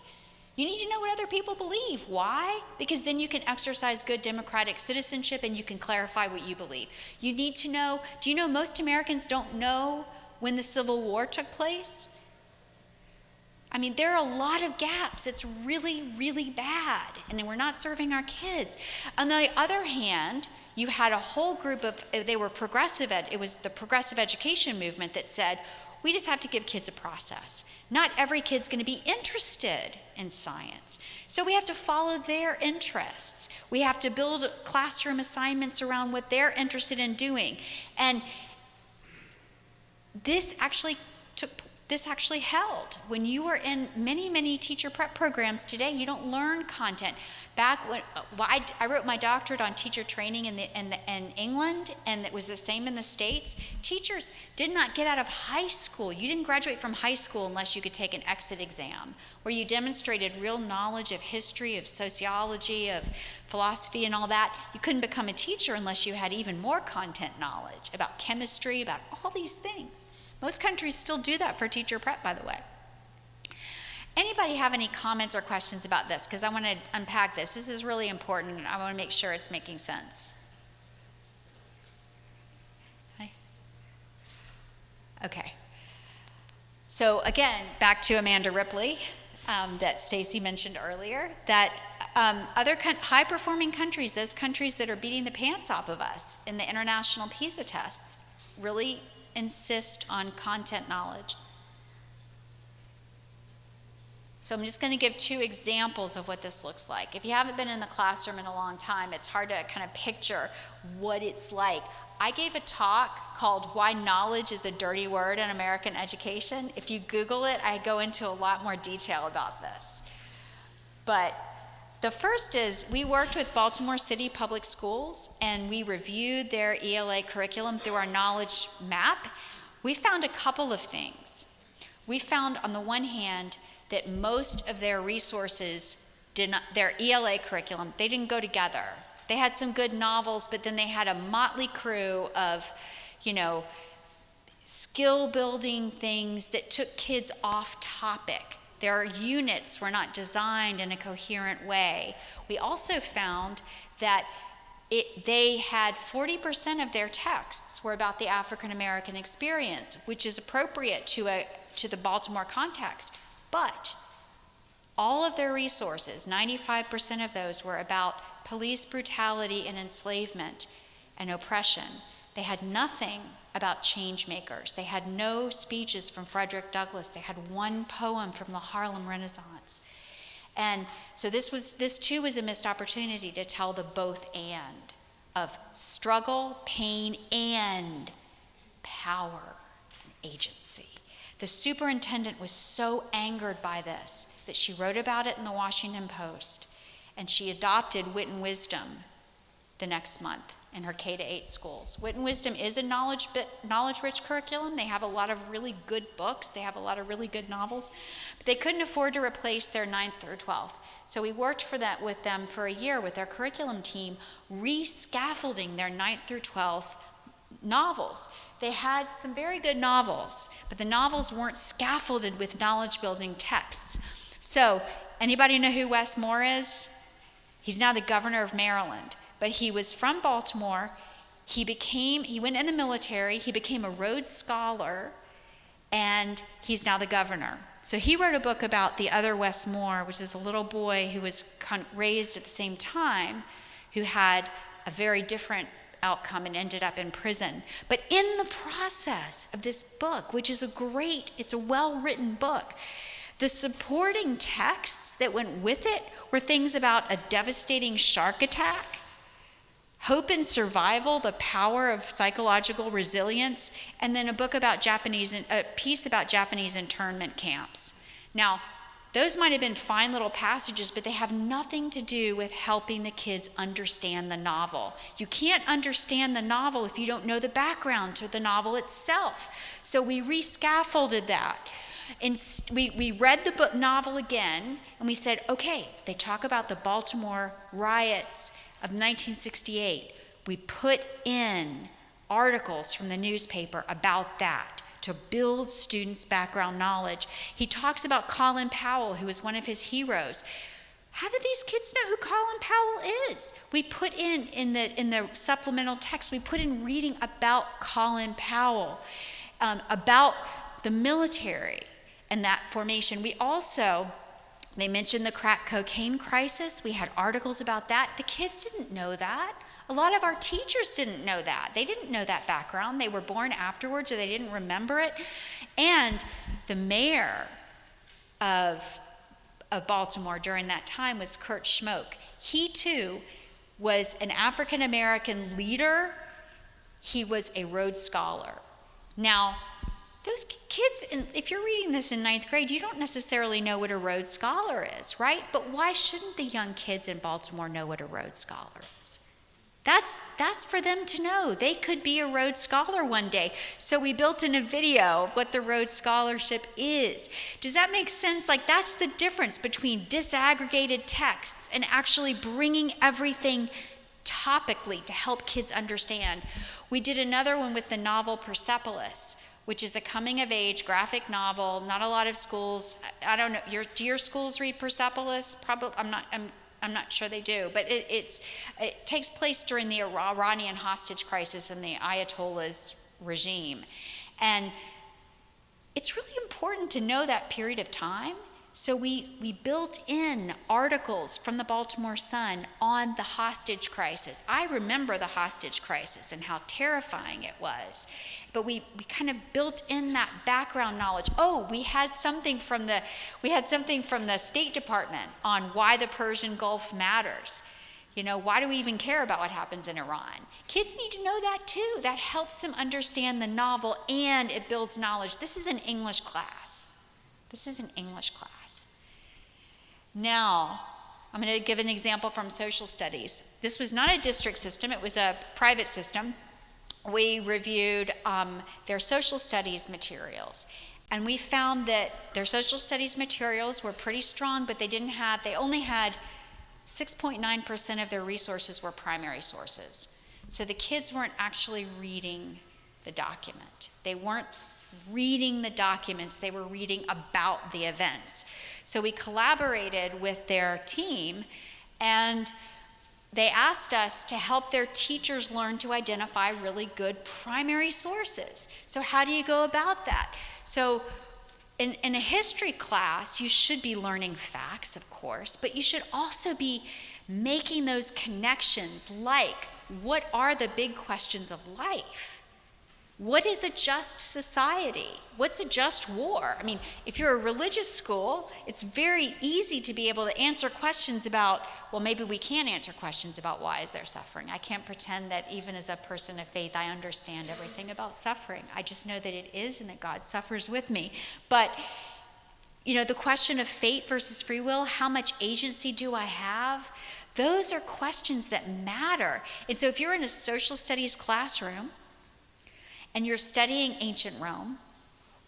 Speaker 6: You need to know what other people believe. Why? Because then you can exercise good democratic citizenship and you can clarify what you believe. You need to know, do you know most Americans don't know when the Civil War took place? I mean, there are a lot of gaps. It's really, really bad, and we're not serving our kids. On the other hand, you had a whole group of, they were progressive, it was the progressive education movement that said, we just have to give kids a process. Not every kid's going to be interested in science. So we have to follow their interests. We have to build classroom assignments around what they're interested in doing. And this actually held. When you were in many, many teacher prep programs today, you don't learn content. Back when I wrote my doctorate on teacher training in England, and it was the same in the States, teachers did not get out of high school. You didn't graduate from high school unless you could take an exit exam, where you demonstrated real knowledge of history, of sociology, of philosophy, and all that. You couldn't become a teacher unless you had even more content knowledge about chemistry, about all these things. Most countries still do that for teacher prep, by the way. Anybody have any comments or questions about this? Because I want to unpack this. This is really important, and I want to make sure it's making sense. Okay. So again, back to Amanda Ripley, that Stacy mentioned earlier, that other high-performing countries, those countries that are beating the pants off of us in the international PISA tests, really insist on content knowledge. So I'm just going to give 2 examples of what this looks like. If you haven't been in the classroom in a long time, it's hard to kind of picture what it's like. I gave a talk called Why Knowledge is a Dirty Word in American Education. If you Google it, I go into a lot more detail about this. But the first is, we worked with Baltimore City Public Schools, and we reviewed their ELA curriculum through our knowledge map. We found a couple of things. We found, on the one hand, that most of their resources their ELA curriculum, they didn't go together. They had some good novels, but then they had a motley crew of, skill building things that took kids off topic. Their units were not designed in a coherent way. We also found that they had 40% of their texts were about the African American experience, which is appropriate to the Baltimore context. But all of their resources, 95% of those, were about police brutality and enslavement and oppression. They had nothing about change makers. They had no speeches from Frederick Douglass. They had one poem from the Harlem Renaissance. And so this too was a missed opportunity to tell the both and of struggle, pain, and power and agency. The superintendent was so angered by this that she wrote about it in the Washington Post, and she adopted Wit and Wisdom the next month in her K-8 schools. Wit and Wisdom is a knowledge-rich curriculum. They have a lot of really good books. They have a lot of really good novels. But they couldn't afford to replace their 9th or 12th. So we worked with them for a year with their curriculum team, re-scaffolding their 9th through 12th novels. They had some very good novels, but the novels weren't scaffolded with knowledge-building texts. So, anybody know who Wes Moore is? He's now the governor of Maryland, but he was from Baltimore. He went in the military, he became a Rhodes Scholar, and he's now the governor. So he wrote a book about the other Wes Moore, which is a little boy who was raised at the same time, who had a very different outcome and ended up in prison. But in the process of this book, which is it's a well-written book, the supporting texts that went with it were things about a devastating shark attack, Hope and Survival, The Power of Psychological Resilience, and then a piece about Japanese internment camps. Now, those might have been fine little passages, but they have nothing to do with helping the kids understand the novel. You can't understand the novel if you don't know the background to the novel itself. So we re-scaffolded that. And we read the novel again, and we said, okay, they talk about the Baltimore riots of 1968. We put in articles from the newspaper about that to build students' background knowledge. He talks about Colin Powell, who was one of his heroes. How do these kids know who Colin Powell is? We put in the supplemental text, we put in reading about Colin Powell, about the military and that formation. They mentioned the crack cocaine crisis. We had articles about that. The kids didn't know that. A lot of our teachers didn't know that. They didn't know that background. They were born afterwards, or they didn't remember it. And the mayor of Baltimore during that time was Kurt Schmoke. He too was an African American leader. He was a Rhodes Scholar. Now, those kids, if you're reading this in 9th grade, you don't necessarily know what a Rhodes Scholar is, right? But why shouldn't the young kids in Baltimore know what a Rhodes Scholar is? That's for them to know. They could be a Rhodes Scholar one day. So we built in a video of what the Rhodes Scholarship is. Does that make sense? Like, that's the difference between disaggregated texts and actually bringing everything topically to help kids understand. We did another one with the novel Persepolis, which is a coming-of-age graphic novel. Not a lot of schools, I don't know, do your schools read Persepolis? Probably, I'm not sure they do, but it takes place during the Iranian hostage crisis and the Ayatollah's regime. And it's really important to know that period of time. So we built in articles from the Baltimore Sun on the hostage crisis. I remember the hostage crisis and how terrifying it was. But we kind of built in that background knowledge. Oh, we had something from the State Department on why the Persian Gulf matters. You know, why do we even care about what happens in Iran? Kids need to know that too. That helps them understand the novel, and it builds knowledge. This is an English class. Now, I'm going to give an example from social studies. This was not a district system, it was a private system. We reviewed their social studies materials, and we found that their social studies materials were pretty strong, but they only had 6.9% of their resources were primary sources. So the kids weren't actually reading the document. They weren't reading the documents, they were reading about the events. So we collaborated with their team, and they asked us to help their teachers learn to identify really good primary sources. So how do you go about that? So in a history class, you should be learning facts, of course, but you should also be making those connections, like, what are the big questions of life? What is a just society? What's a just war? I mean, if you're a religious school, it's very easy to be able to answer questions about, well, maybe we can't answer questions about why is there suffering. I can't pretend that even as a person of faith, I understand everything about suffering. I just know that it is and that God suffers with me. But, you know, the question of fate versus free will, how much agency do I have? Those are questions that matter. And so if you're in a social studies classroom, and you're studying ancient Rome,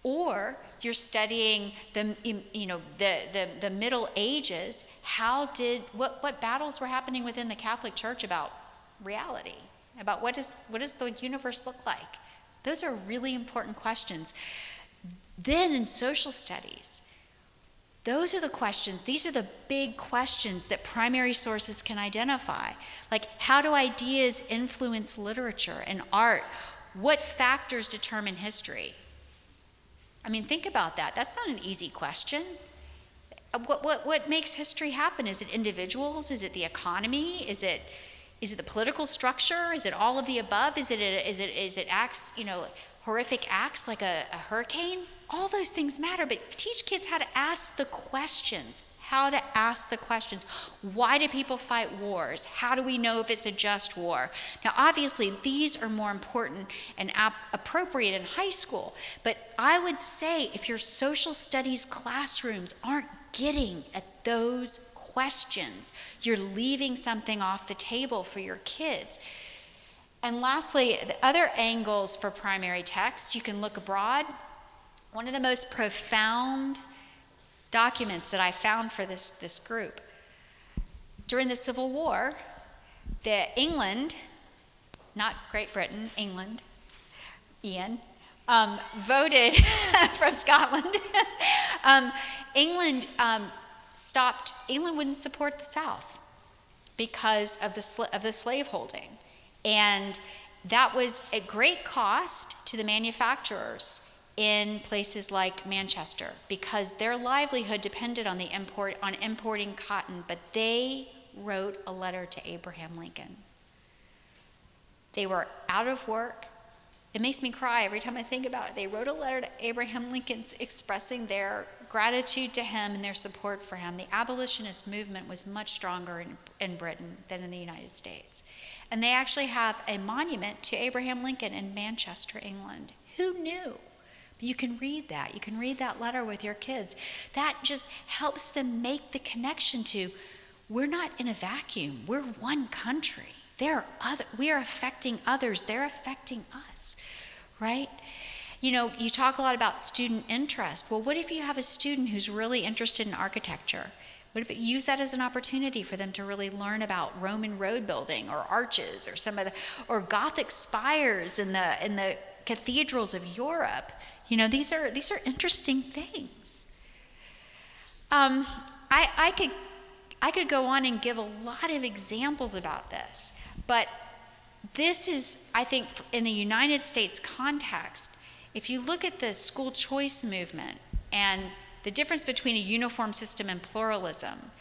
Speaker 6: or you're studying the Middle Ages, what battles were happening within the Catholic Church about reality, about what does the universe look like? Those are really important questions. Then in social studies, those are the questions, these are the big questions that primary sources can identify. Like, how do ideas influence literature and art? What factors determine history? I mean, think about that. That's not an easy question. What makes history happen? Is it individuals? Is it the economy? Is it the political structure? Is it all of the above? Is it acts, horrific acts like a hurricane? All those things matter, but teach kids how to ask the questions. how to ask the questions. Why do people fight wars? How do we know if it's a just war? Now, obviously, these are more important and appropriate in high school, but I would say if your social studies classrooms aren't getting at those questions, you're leaving something off the table for your kids. And lastly, the other angles for primary text, you can look abroad. One of the most profound documents that I found for this group. During the Civil War, England, not Great Britain, England, Ian, voted from Scotland. England wouldn't support the South because of the slaveholding. And that was at great cost to the manufacturers in places like Manchester, because their livelihood depended on importing cotton. But they wrote a letter to Abraham Lincoln. They were out of work. It makes me cry every time I think about it. They wrote a letter to Abraham Lincoln expressing their gratitude to him and their support for him. The abolitionist movement was much stronger in Britain than in the United States. And they actually have a monument to Abraham Lincoln in Manchester, England. Who knew? You can read that. You can read that letter with your kids. That just helps them make the connection to, we're not in a vacuum. We're one country. We are affecting others. They're affecting us, right? You know, you talk a lot about student interest. Well, what if you have a student who's really interested in architecture? What if you use that as an opportunity for them to really learn about Roman road building or arches or or Gothic spires in the cathedrals of Europe? You know, these are interesting things. I could go on and give a lot of examples about this, but this is, I think, in the United States context, if you look at the school choice movement and the difference between a uniform system and pluralism,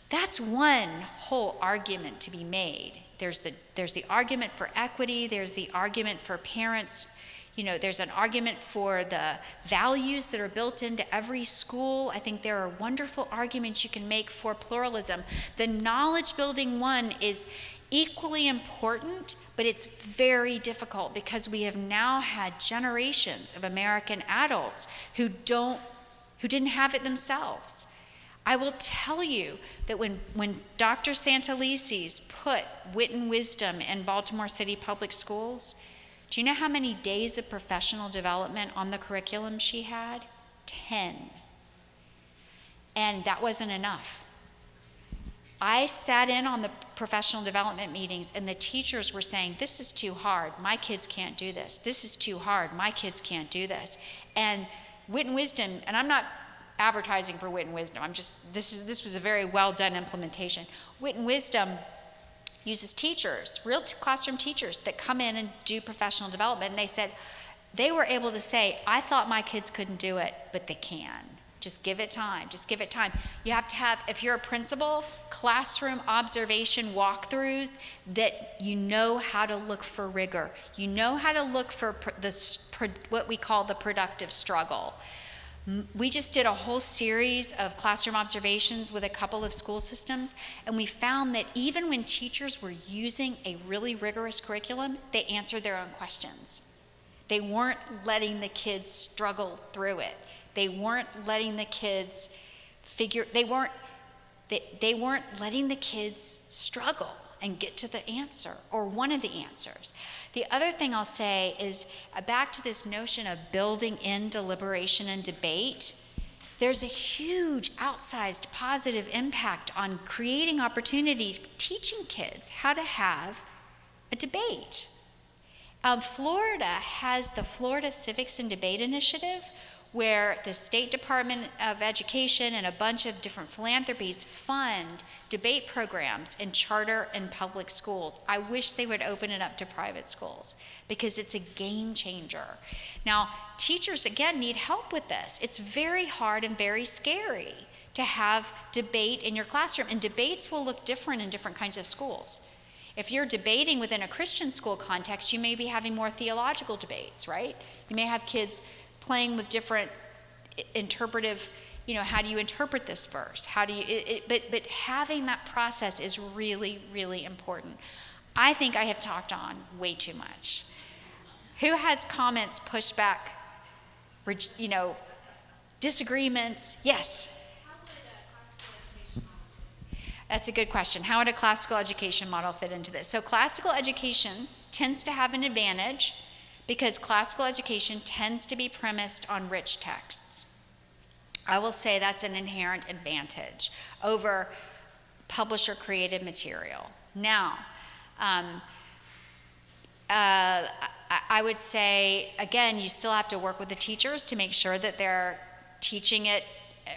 Speaker 6: that's one whole argument to be made. There's the argument for equity, there's the argument for parents. You know, there's an argument for the values that are built into every school. I think there are wonderful arguments you can make for pluralism. The knowledge building one is equally important, but it's very difficult because we have now had generations of American adults who didn't have it themselves. I will tell you that when Dr. Santelises put Wit and Wisdom in Baltimore City Public Schools, do you know how many days of professional development on the curriculum she had? 10. And that wasn't enough. I sat in on the professional development meetings and the teachers were saying, this is too hard, my kids can't do this. This is too hard, my kids can't do this. And Wit and Wisdom, and I'm not advertising for Wit and Wisdom, this was a very well done implementation. Wit and Wisdom uses teachers, real classroom teachers that come in and do professional development. And they said, they were able to say, I thought my kids couldn't do it, but they can. Just give it time, just give it time. You have to have, if you're a principal, classroom observation walkthroughs that you know how to look for rigor. You know how to look for what we call the productive struggle. We just did a whole series of classroom observations with a couple of school systems, and we found that even when teachers were using a really rigorous curriculum, they answered their own questions. They weren't letting the kids struggle through it. They weren't letting the kids they weren't letting the kids struggle and get to the answer or one of the answers. The other thing I'll say is back to this notion of building in deliberation and debate. There's a huge outsized positive impact on creating opportunity, teaching kids how to have a debate. Florida has the Florida Civics and Debate Initiative, where the State Department of Education and a bunch of different philanthropies fund debate programs in charter and public schools. I wish they would open it up to private schools because it's a game changer. Now, teachers, again, need help with this. It's very hard and very scary to have debate in your classroom, and debates will look different in different kinds of schools. If you're debating within a Christian school context, you may be having more theological debates, right? You may have kids playing with different interpretive how do you interpret this verse? How do you, but having that process is really, really important. I think I have talked on way too much. Who has comments, pushback, disagreements? Yes. That's a good question. How would a classical education model fit into this? So classical education tends to have an advantage because classical education tends to be premised on rich texts. I will say that's an inherent advantage over publisher-created material. Now, I would say, again, you still have to work with the teachers to make sure that they're teaching it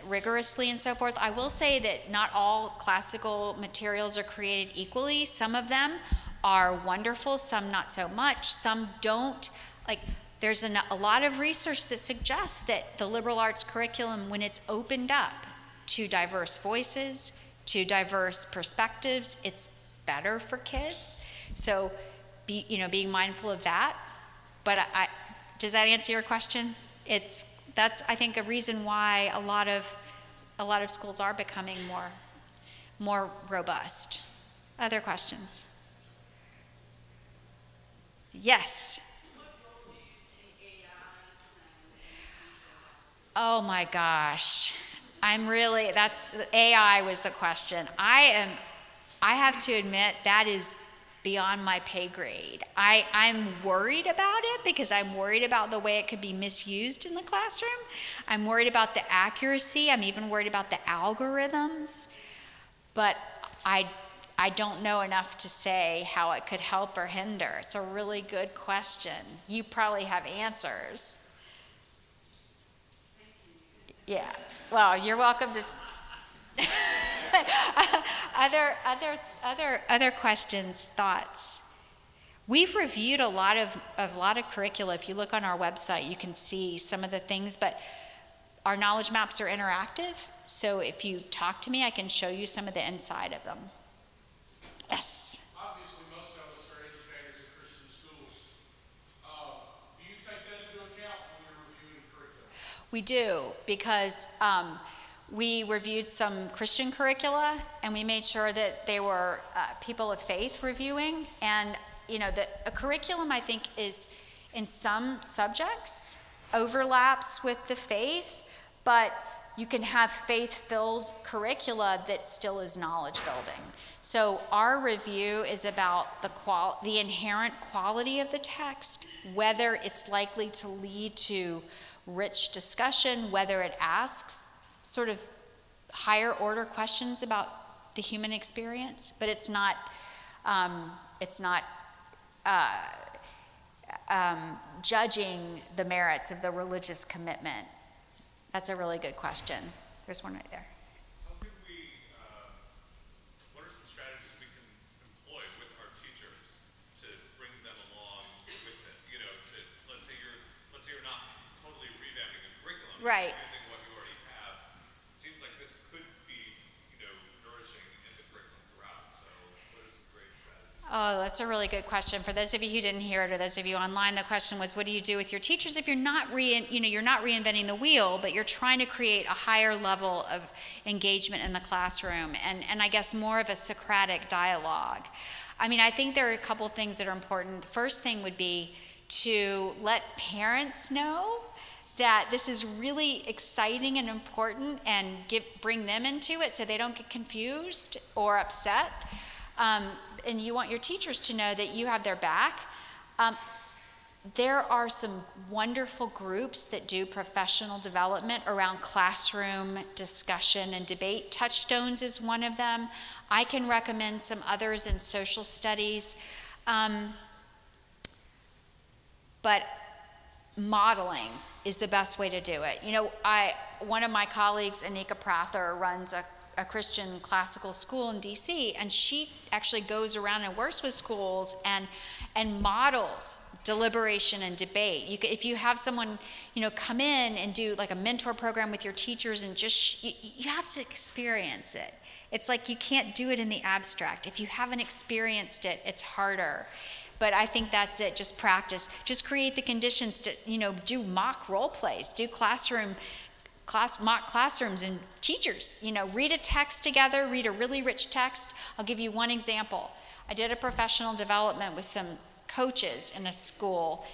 Speaker 6: rigorously and so forth. I will say that not all classical materials are created equally. Some of them are wonderful, some not so much, some don't. Like, there's a lot of research that suggests that the liberal arts curriculum, when it's opened up to diverse voices, to diverse perspectives, it's better for kids. So, being mindful of that. But does that answer your question? That's I think a reason why a lot of schools are becoming more robust. Other questions? Yes. Oh my gosh. AI was the question. I have to admit that is beyond my pay grade. I'm worried about it because I'm worried about the way it could be misused in the classroom. I'm worried about the accuracy. I'm even worried about the algorithms. But I don't know enough to say how it could help or hinder. It's a really good question. You probably have answers. Yeah. Well, you're welcome to. Other questions, thoughts? We've reviewed a lot of curricula. If you look on our website, you can see some of the things, but our knowledge maps are interactive. So if you talk to me, I can show you some of the inside of them. Yes?
Speaker 7: Obviously, most of us are educators in Christian schools. Do you take that into account when you're reviewing curriculum?
Speaker 6: We do, because we reviewed some Christian curricula, and we made sure that they were people of faith reviewing. And, a curriculum, I think, is, in some subjects, overlaps with the faith, but you can have faith-filled curricula that still is knowledge building. So our review is about the inherent quality of the text, whether it's likely to lead to rich discussion, whether it asks sort of higher order questions about the human experience, but it's not judging the merits of the religious commitment. That's a really good question. There's one right there.
Speaker 7: How can we, what are some strategies we can employ with our teachers to bring them along with it? Let's say you're not totally revamping the curriculum.
Speaker 6: Right.
Speaker 7: Using what you already have. It seems like this could be, nourishing in the curriculum throughout. So what are some great strategies?
Speaker 6: Oh, that's a really good question. For those of you who didn't hear it, or those of you online, the question was, what do you do with your teachers if you're not you're not reinventing the wheel, but you're trying to create a higher level of engagement in the classroom, and I guess more of a Socratic dialogue? I think there are a couple things that are important. The first thing would be to let parents know that this is really exciting and important, and bring them into it so they don't get confused or upset. And you want your teachers to know that you have their back. There are some wonderful groups that do professional development around classroom discussion and debate. Touchstones is one of them. I can recommend some others in social studies. But modeling is the best way to do it. One of my colleagues, Anika Prather, runs a Christian classical school in DC, and she actually goes around and works with schools and models deliberation and debate. If you have someone come in and do like a mentor program with your teachers, and just you have to experience it. It's like you can't do it in the abstract. If you haven't experienced it, it's harder. But I think that's it. Just practice. Just create the conditions to do mock role plays, do classroom mock classrooms and teachers, read a text together, read a really rich text. I'll give you one example. I did a professional development with some coaches in a school.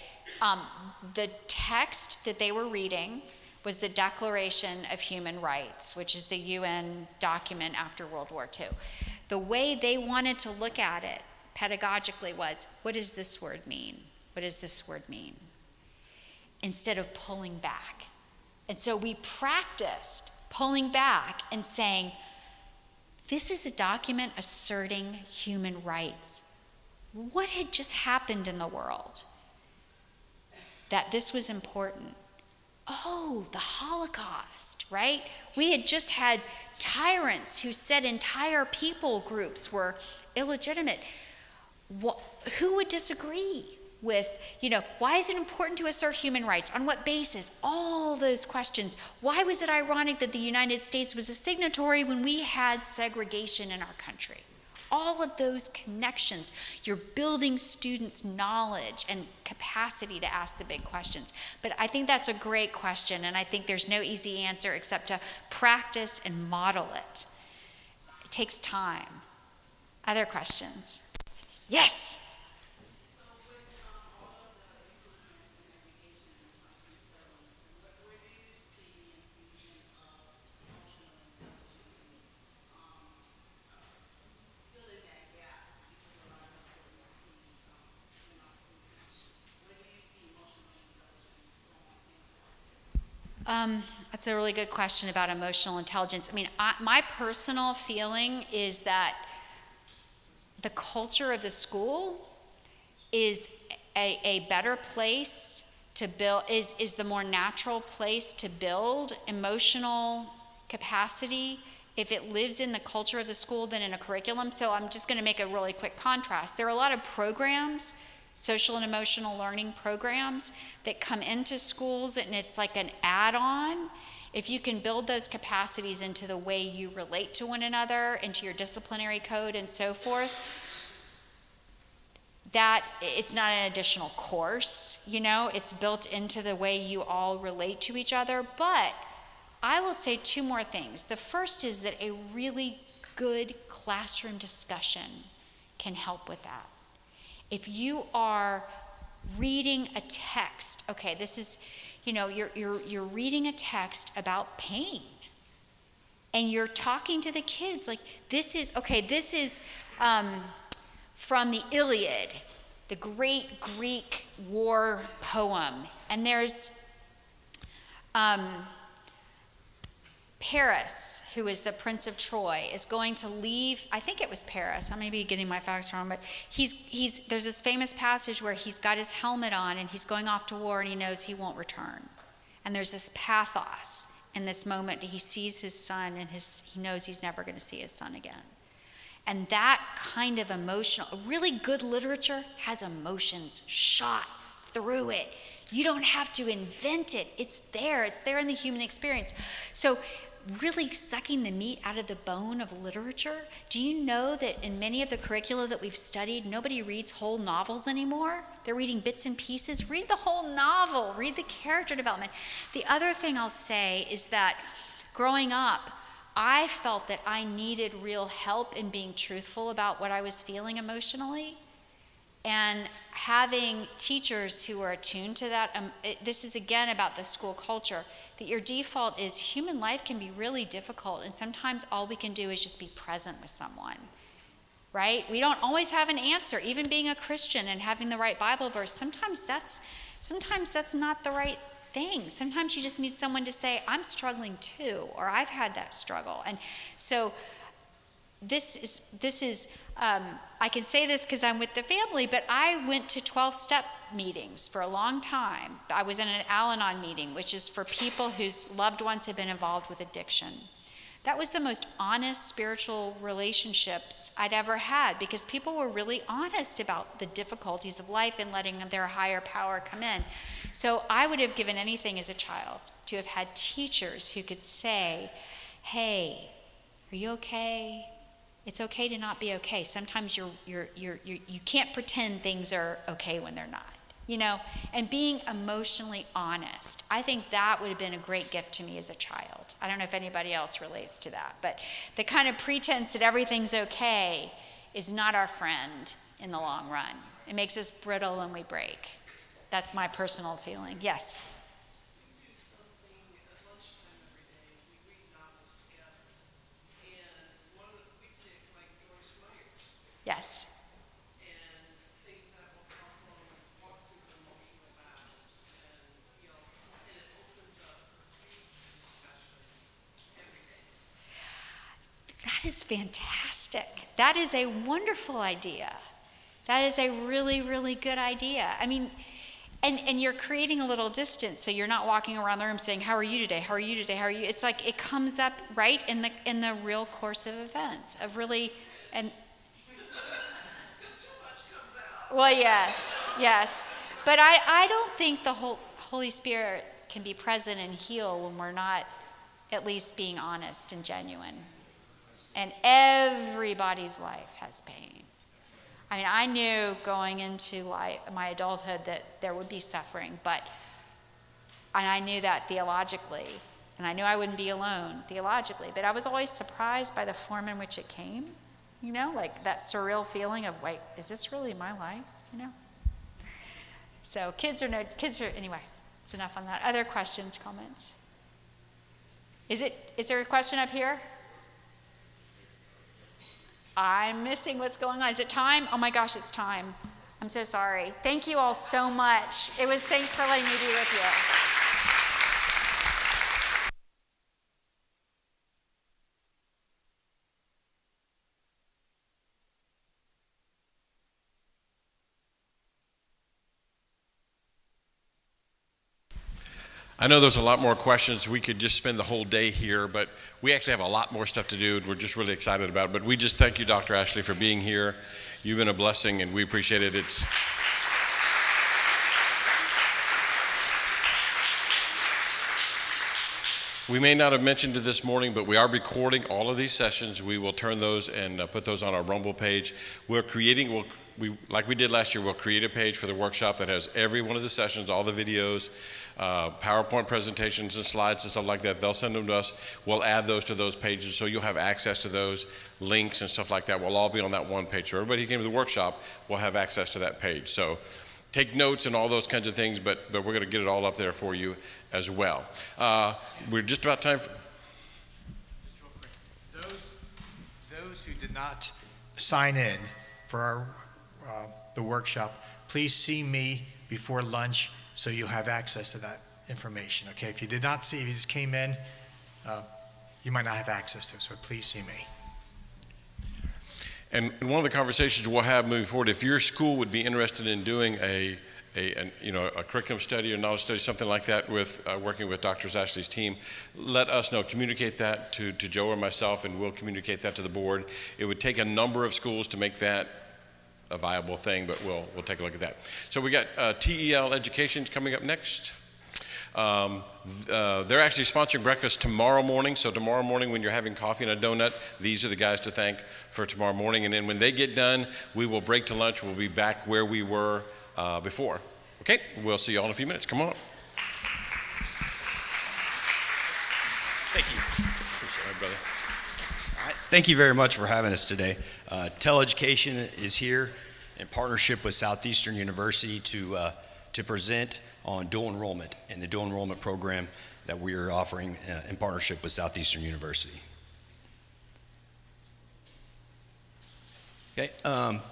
Speaker 6: The text that they were reading was the Declaration of Human Rights, which is the UN document after World War II. The way they wanted to look at it pedagogically was, what does this word mean? What does this word mean? Instead of pulling back. And so we practiced pulling back and saying, this is a document asserting human rights. What had just happened in the world that this was important? Oh, the Holocaust, right? We had just had tyrants who said entire people groups were illegitimate. Who would disagree with, why is it important to assert human rights? On what basis? All those questions. Why was it ironic that the United States was a signatory when we had segregation in our country? All of those connections. You're building students' knowledge and capacity to ask the big questions. But I think that's a great question, and I think there's no easy answer except to practice and model it. It takes time. Other questions? Yes? That's a really good question about emotional intelligence. I mean, my personal feeling is that the culture of the school is a better place to build, is the more natural place to build emotional capacity if it lives in the culture of the school than in a curriculum. So I'm just going to make a really quick contrast. There are a lot of programs, social and emotional learning programs, that come into schools, and it's like an add-on. If you can build those capacities into the way you relate to one another, into your disciplinary code and so forth, that it's not an additional course, it's built into the way you all relate to each other. But I will say two more things. The first is that a really good classroom discussion can help with that. If you are reading a text, okay, this is, you're reading a text about pain, and you're talking to the kids like, this is from the Iliad, the great Greek war poem, and there's Paris, who is the Prince of Troy, is going to leave. I think it was Paris. I may be getting my facts wrong, but there's this famous passage where he's got his helmet on and he's going off to war and he knows he won't return. And there's this pathos in this moment. He sees his son and he knows he's never going to see his son again. And that kind of really good literature has emotions shot through it. You don't have to invent it. It's there in the human experience. So really sucking the meat out of the bone of literature. Do you know that in many of the curricula that we've studied, nobody reads whole novels anymore? They're reading bits and pieces. Read the whole novel. Read the character development. The other thing I'll say is that growing up, I felt that I needed real help in being truthful about what I was feeling emotionally. And having teachers who are attuned to that, this is again about the school culture, that your default is human life can be really difficult, and sometimes all we can do is just be present with someone, right? We don't always have an answer. Even being a Christian and having the right Bible verse, sometimes that's not the right thing. Sometimes you just need someone to say, I'm struggling too, or I've had that struggle. And so this is I can say this because I'm with the family, but I went to 12-step meetings for a long time. I was in an Al-Anon meeting, which is for people whose loved ones have been involved with addiction. That was the most honest spiritual relationships I'd ever had, because people were really honest about the difficulties of life and letting their higher power come in. So I would have given anything as a child to have had teachers who could say, hey, are you okay? It's okay to not be okay. Sometimes you can't pretend things are okay when they're not. you know, and being emotionally honest. I think that would have been a great gift to me as a child. I don't know if anybody else relates to that, but the kind of pretense that everything's okay is not our friend in the long run. It makes us brittle and we break. That's my personal feeling. Yes? Yes. That is fantastic. That is a wonderful idea. That is a really, really good idea. I mean, and you're creating a little distance, so you're not walking around the room saying, "How are you today? How are you today? How are you?" It's like it comes up right in the real course of events of really and. Well, yes, but I don't think the Holy Spirit can be present and heal when we're not at least being honest and genuine. And everybody's life has pain. I mean, I knew going into my adulthood that there would be suffering, and I knew that theologically, and I knew I wouldn't be alone theologically, but I was always surprised by the form in which it came, you know, like that surreal feeling of, wait, is this really my life, you know? So kids are, anyway, it's enough on that. Other questions, comments? Is there a question up here? I'm missing what's going on. Is it time? Oh my gosh, it's time. I'm so sorry. Thank you all so much. Thanks for letting me be with you.
Speaker 5: I know there's a lot more questions. We could just spend the whole day here, but we actually have a lot more stuff to do, and we're just really excited about it. But we just thank you, Dr. Ashley, for being here. You've been a blessing, and we appreciate it. We may not have mentioned it this morning, but we are recording all of these sessions. We will turn those and put those on our Rumble page. Like we did last year, we'll create a page for the workshop that has every one of the sessions, all the videos, PowerPoint presentations and slides and stuff like that. They'll send them to us. We'll add those to those pages, so you'll have access to those links and stuff like that. We'll all be on that one page. So everybody who came to the workshop will have access to that page. So take notes and all those kinds of things, but we're going to get it all up there for you as well. We're just about time for...
Speaker 4: Those who did not sign in for the workshop, please see me before lunch so you'll have access to that information, okay? If you did not see, if you just came in, you might not have access to it, so please see me.
Speaker 5: And one of the conversations we'll have moving forward, if your school would be interested in doing a curriculum study or knowledge study, something like that, with working with Dr. Ashley's team, let us know. Communicate that to Joe or myself, and we'll communicate that to the board. It would take a number of schools to make that a viable thing, but we'll take a look at that. So we got TEL Education coming up next. They're actually sponsoring breakfast tomorrow morning. So tomorrow morning when you're having coffee and a donut, these are the guys to thank for tomorrow morning. And then when they get done, we will break to lunch. We'll be back where we were before. Okay, we'll see you all in a few minutes. Come on up.
Speaker 10: Thank you.
Speaker 5: Appreciate it, brother.
Speaker 10: All right. Thank you very much for having us today. TEL Education is here in partnership with Southeastern University to present on dual enrollment and the dual enrollment program that we are offering in partnership with Southeastern University. Okay,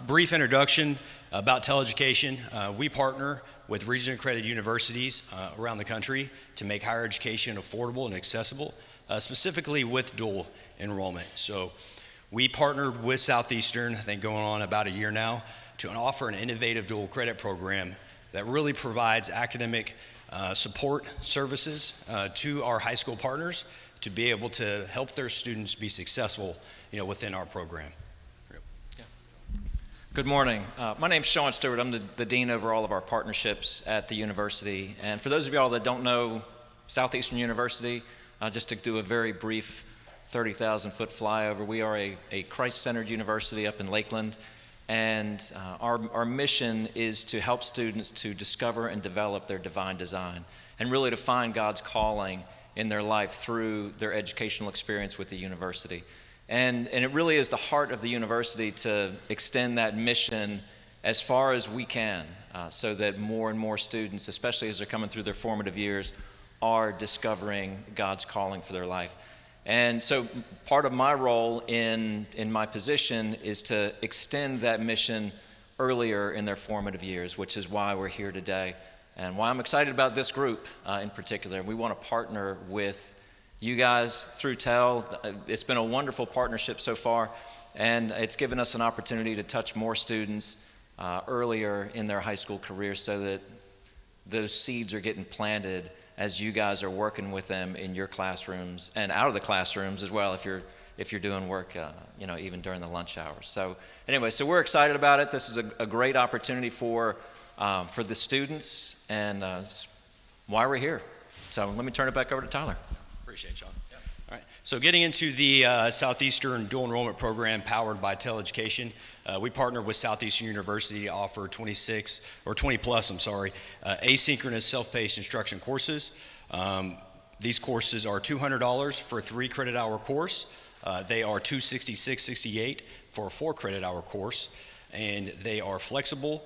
Speaker 10: brief introduction about TEL Education. We partner with regionally accredited universities around the country to make higher education affordable and accessible, specifically with dual enrollment. So we partnered with Southeastern, I think going on about a year now, to offer an innovative dual credit program that really provides academic support services to our high school partners to be able to help their students be successful, within our program.
Speaker 11: Good morning. My name's Sean Stewart. I'm the dean over all of our partnerships at the university. And for those of y'all that don't know Southeastern University, just to do a very brief 30,000-foot flyover, we are a Christ-centered university up in Lakeland. And our mission is to help students to discover and develop their divine design, and really to find God's calling in their life through their educational experience with the university. And it really is the heart of the university to extend that mission as far as we can, so that more and more students, especially as they're coming through their formative years, are discovering God's calling for their life. And so part of my role in my position is to extend that mission earlier in their formative years, which is why we're here today and why I'm excited about this group in particular. We want to partner with you guys through TEL. It's been a wonderful partnership so far, and it's given us an opportunity to touch more students earlier in their high school careers, so that those seeds are getting planted as you guys are working with them in your classrooms and out of the classrooms as well, if you're doing work, even during the lunch hours. So anyway, so we're excited about it. This is a great opportunity for the students, and it's why we're here. So let me turn it back over to Tyler.
Speaker 10: Appreciate it, Sean. Yep. All right. So getting into the Southeastern Dual Enrollment Program powered by TEL Education, we partner with Southeastern University to offer 20 plus, asynchronous self-paced instruction courses. These courses are $200 for a 3 credit hour course. They are $266.68 for a 4 credit hour course, and they are flexible.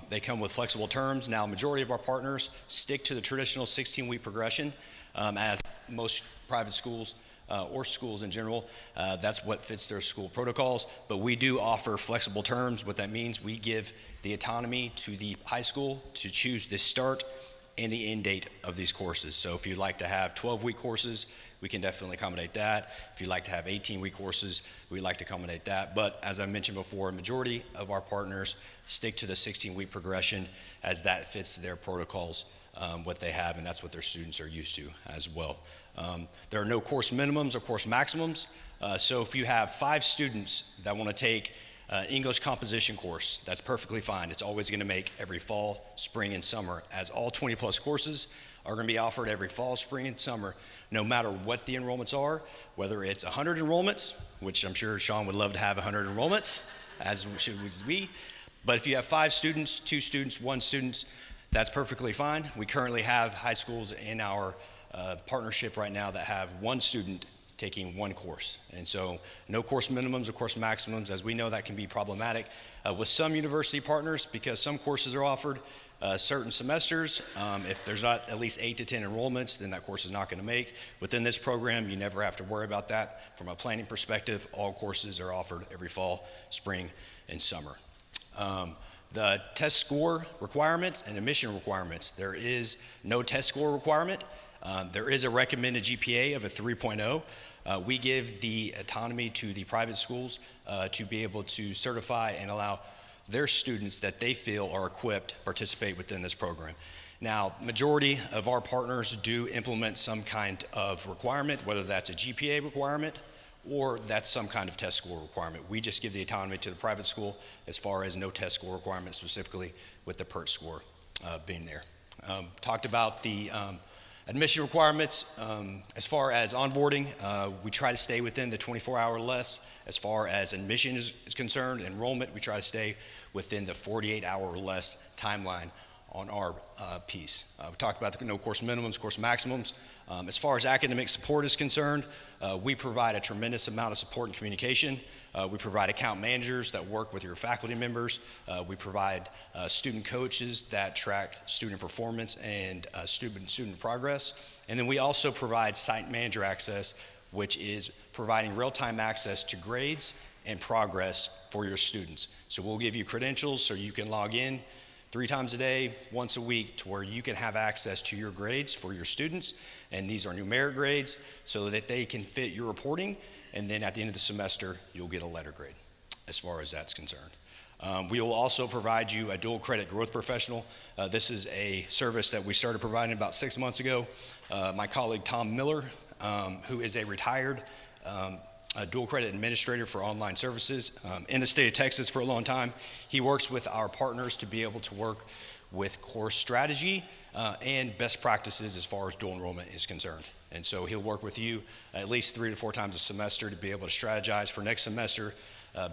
Speaker 10: They come with flexible terms. Now, majority of our partners stick to the traditional 16-week progression, as most private schools or schools in general, that's what fits their school protocols. But we do offer flexible terms. What that means, we give the autonomy to the high school to choose the start and the end date of these courses. So if you'd like to have 12-week courses, we can definitely accommodate that. If you'd like to have 18-week courses, we'd like to accommodate that. But as I mentioned before, a majority of our partners stick to the 16-week progression, as that fits their protocols, what they have, and that's what their students are used to as well. There are no course minimums or course maximums. So if you have 5 students that want to take an English composition course, that's perfectly fine. It's always going to make every fall, spring, and summer, as all 20 plus courses are going to be offered every fall, spring, and summer, no matter what the enrollments are, whether it's 100 enrollments, which I'm sure Sean would love to have 100 enrollments, as should we. But if you have 5 students, 2 students, 1 student, that's perfectly fine. We currently have high schools in our partnership right now that have 1 student taking 1 course. And so no course minimums or course maximums, as we know that can be problematic with some university partners, because some courses are offered certain semesters. If there's not at least 8 to 10 enrollments, then that course is not going to make. Within this program, you never have to worry about that. From a planning perspective, all courses are offered every fall, spring, and summer. The test score requirements and admission requirements. There is no test score requirement. There is a recommended GPA of a 3.0. We give the autonomy to the private schools to be able to certify and allow their students that they feel are equipped to participate within this program. Now, majority of our partners do implement some kind of requirement, whether that's a GPA requirement or that's some kind of test score requirement. We just give the autonomy to the private school as far as no test score requirement, specifically with the PERT score being there. Talked about the admission requirements. As far as onboarding, we try to stay within the 24-hour or less. As far as admission is concerned, enrollment, we try to stay within the 48-hour or less timeline on our piece. We talked about the no course minimums, course maximums. As far as academic support is concerned, we provide a tremendous amount of support and communication. We provide account managers that work with your faculty members. We provide student coaches that track student performance and student progress. And then we also provide site manager access, which is providing real-time access to grades and progress for your students. So we'll give you credentials so you can log in 3 times a day, once a week, to where you can have access to your grades for your students. And these are numeric grades so that they can fit your reporting. And then at the end of the semester, you'll get a letter grade as far as that's concerned. We will also provide you a dual credit growth professional. This is a service that we started providing about 6 months ago. My colleague Tom Miller, who is a retired dual credit administrator for online services in the state of Texas for a long time, he works with our partners to be able to work with course strategy and best practices as far as dual enrollment is concerned. And so he'll work with you at least 3 to 4 times a semester to be able to strategize for next semester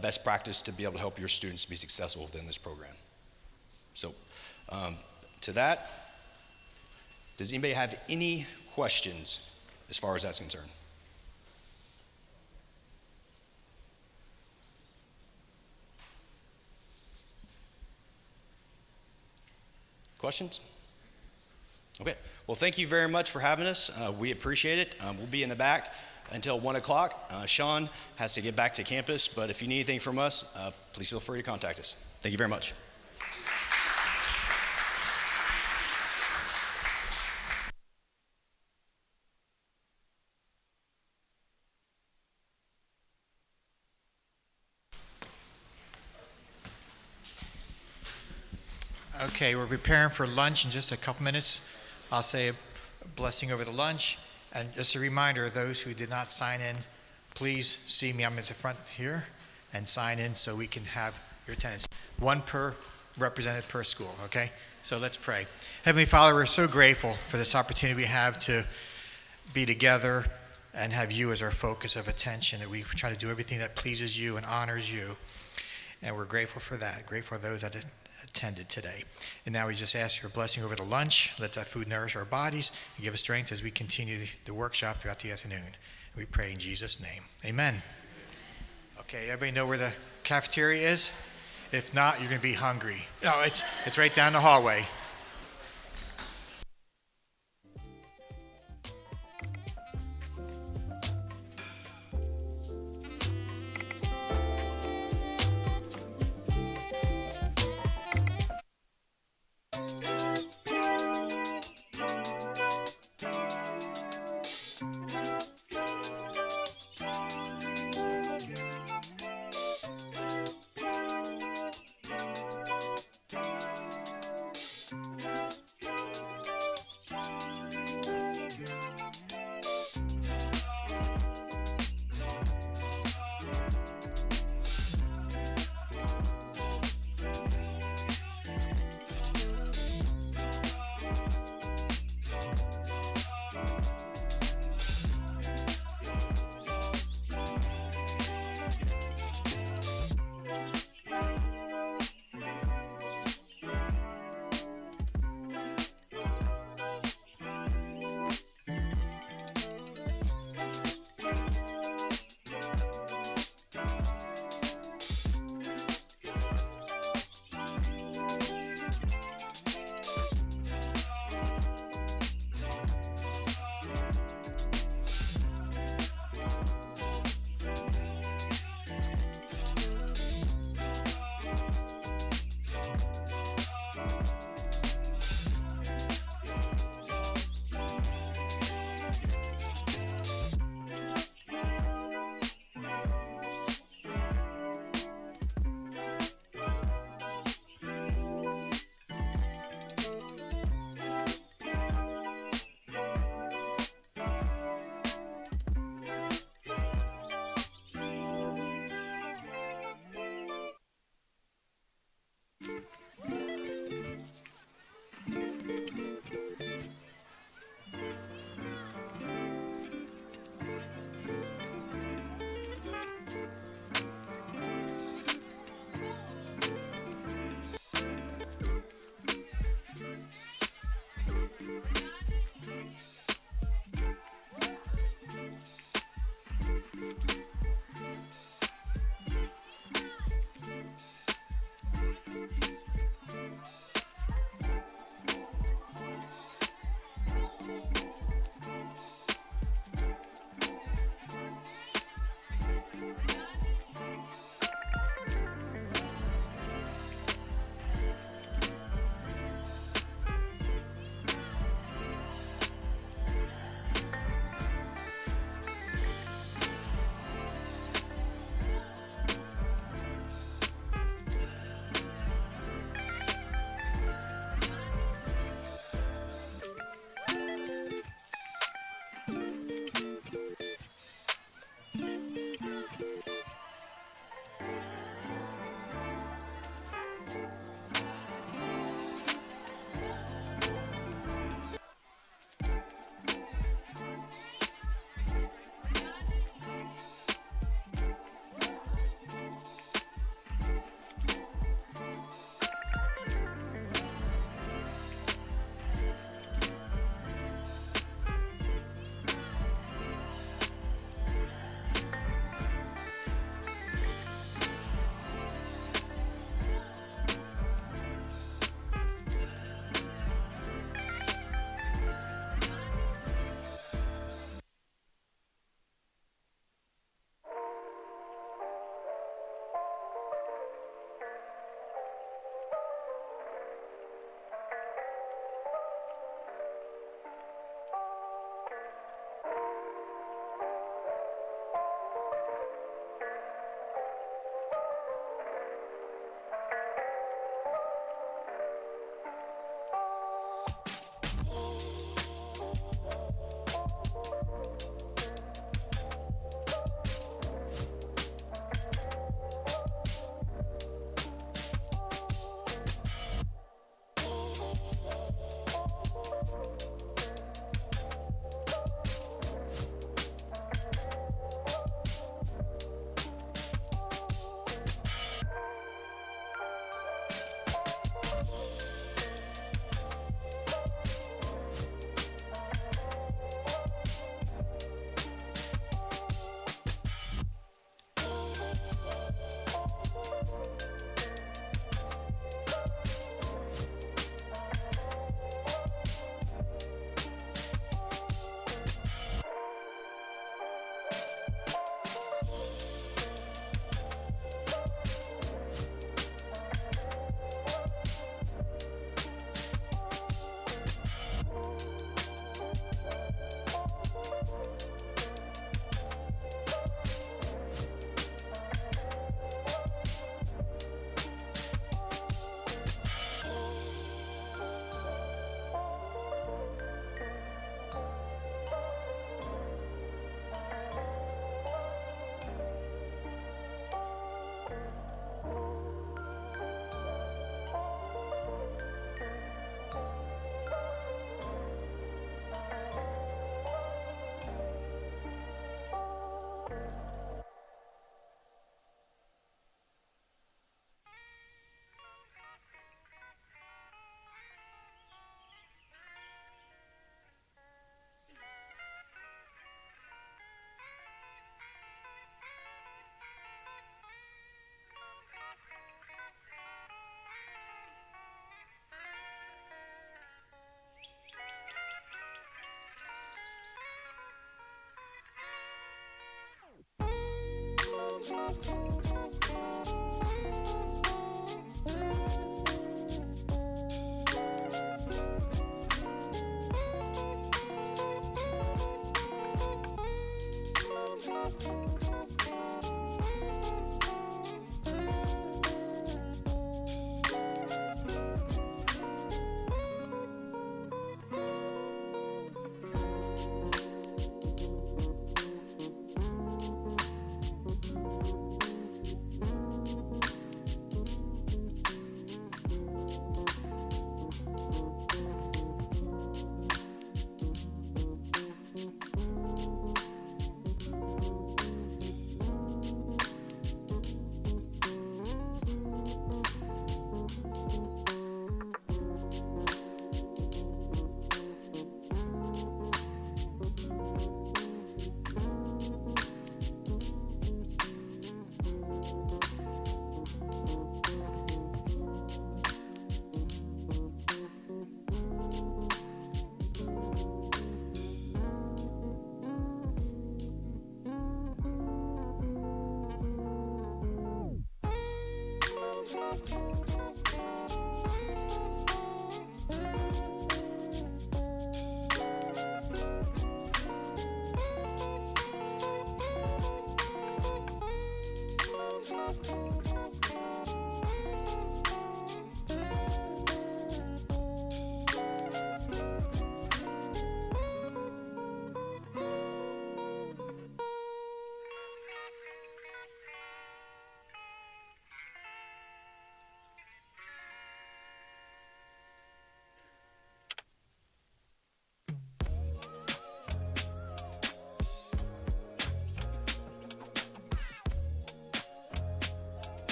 Speaker 10: best practice to be able to help your students be successful within this program. So to that, does anybody have any questions as far as that's concerned? Questions? Okay. Well, thank you very much for having us. We appreciate it. We'll be in the back until 1 o'clock. Sean has to get back to campus, but if you need anything from us, please feel free to contact us. Thank you very much.
Speaker 4: Okay, we're preparing for lunch in just a couple minutes. I'll say a blessing over the lunch. And just a reminder, those who did not sign in, please see me. I'm at the front here, and sign in so we can have your attendance. One per represented per school, okay? So let's pray. Heavenly Father, we're so grateful for this opportunity we have to be together and have you as our focus of attention, that we try to do everything that pleases you and honors you. And we're grateful for that, grateful for those that attended today. And now we just ask your blessing over the lunch. Let that food nourish our bodies and give us strength as we continue the workshop throughout the afternoon. We pray in Jesus' name. Amen. Okay, everybody know where the cafeteria is? If not, you're going to be hungry. No, it's right down the hallway.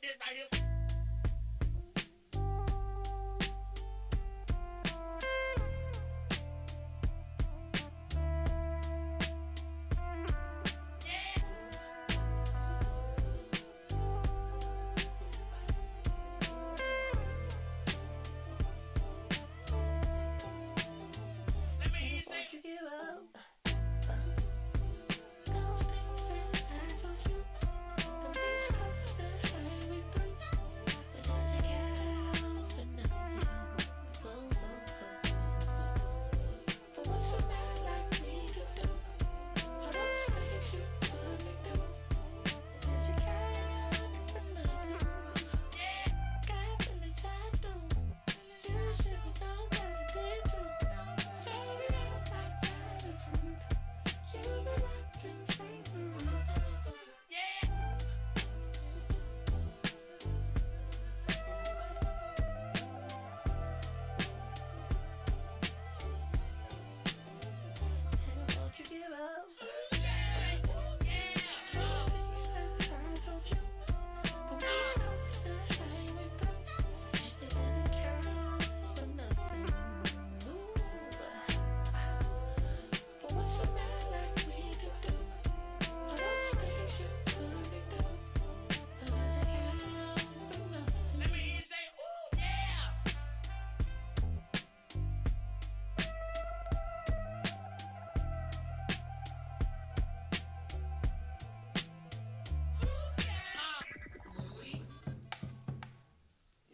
Speaker 12: this right here. Let me hear you say it.
Speaker 13: Won't you give up? Those things that I told you, the missed calls that I went through, but does it count for nothing? Oh, oh, oh. But what's a man like me to do? All those things you put me through, does it count for nothing? Yeah, got feelings I do. You should know better than to. Fade it out like that of fruit. You been acting from the root.
Speaker 12: Yeah.
Speaker 13: And won't you give up? Those things that I told you, the missed calls that I went through, it doesn't count for nothing. Ooh. But what's a man like me to do? All those things you put me through, but does it count for nothing?
Speaker 12: Let me hear you say, ooh, yeah.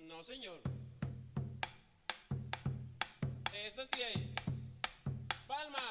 Speaker 14: No, señor. Esa sí es. Palma.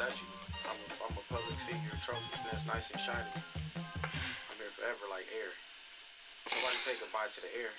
Speaker 2: statue. I'm a public figure. Trophy that's nice and shiny. I'm here forever like air. Nobody say goodbye to the air.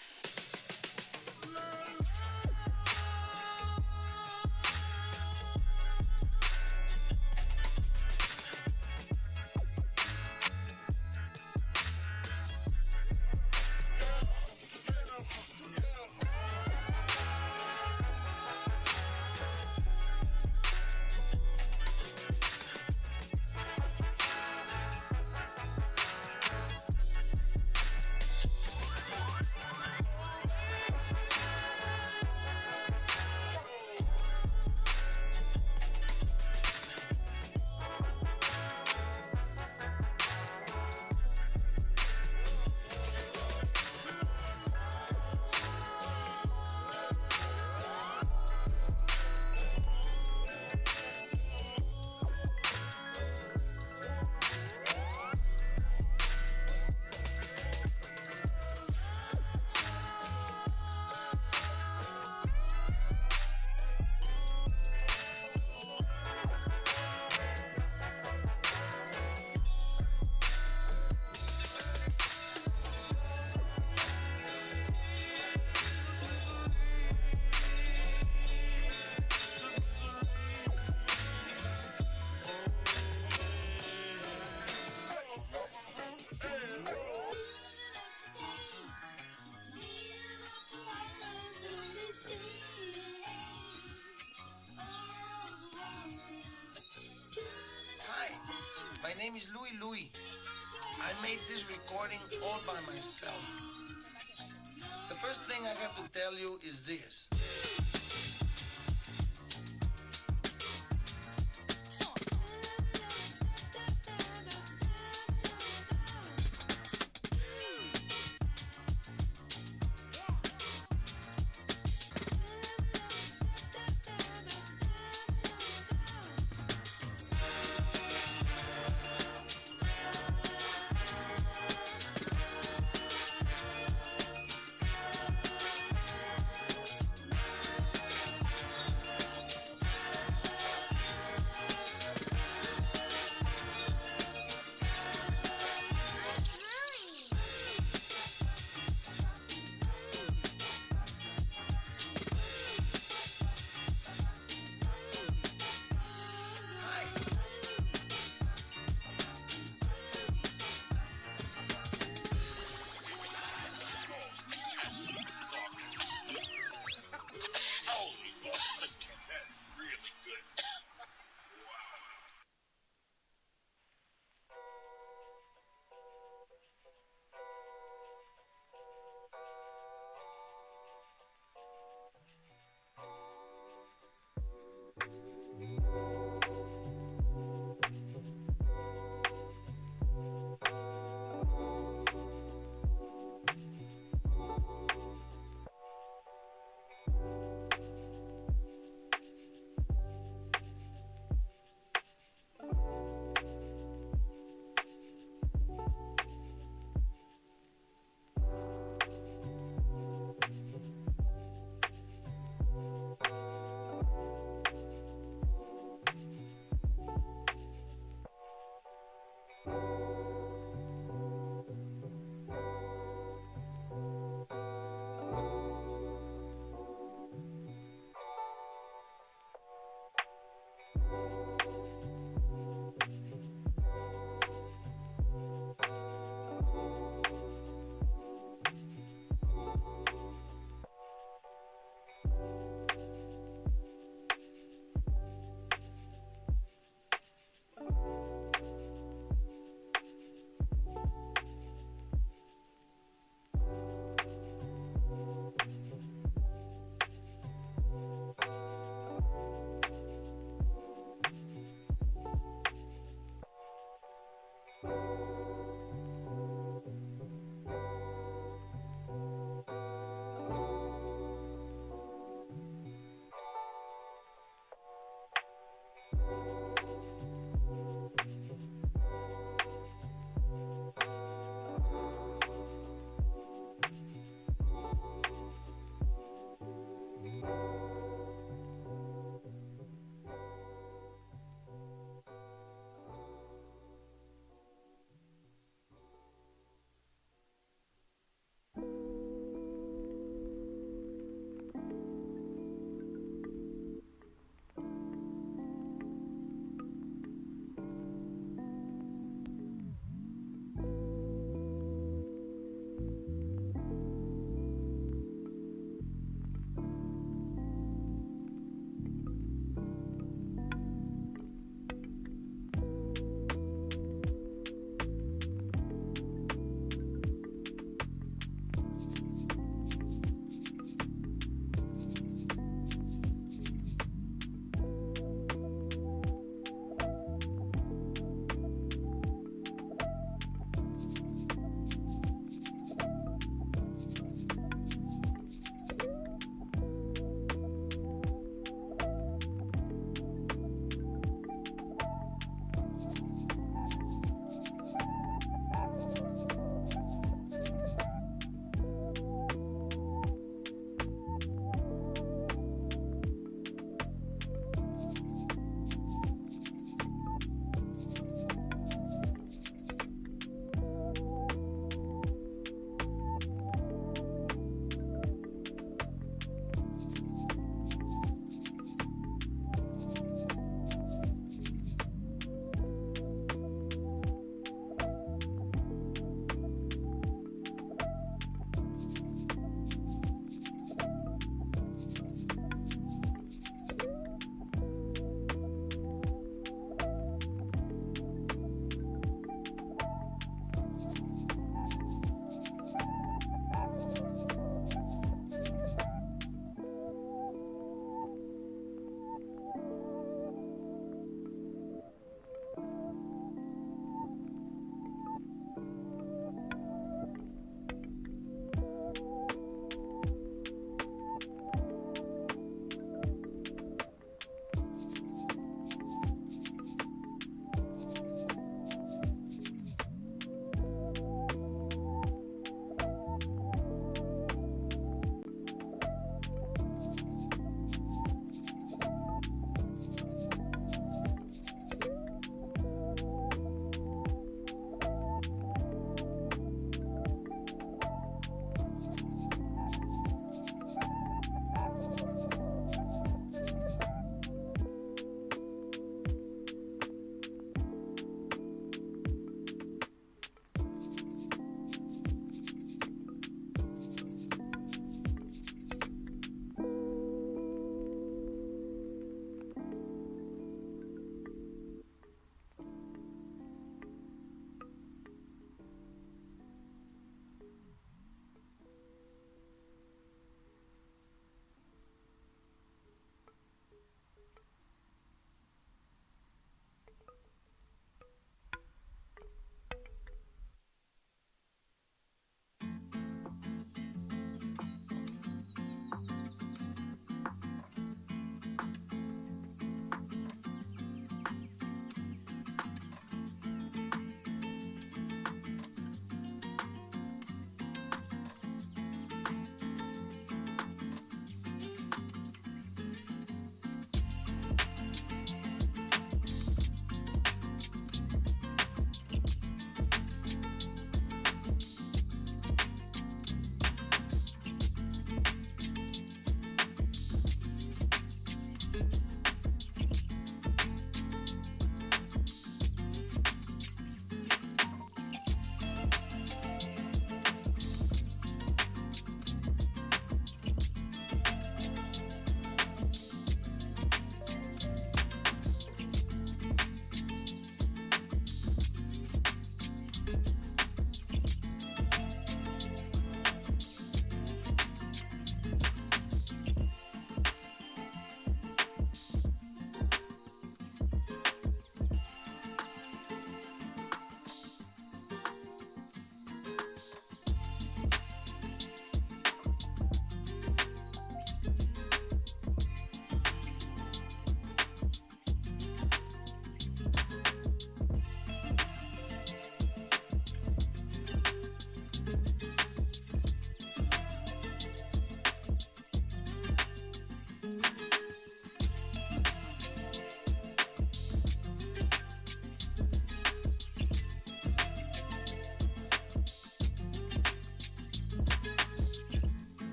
Speaker 15: My name is Louis. I made this recording all by myself. The first thing I have to tell you is this.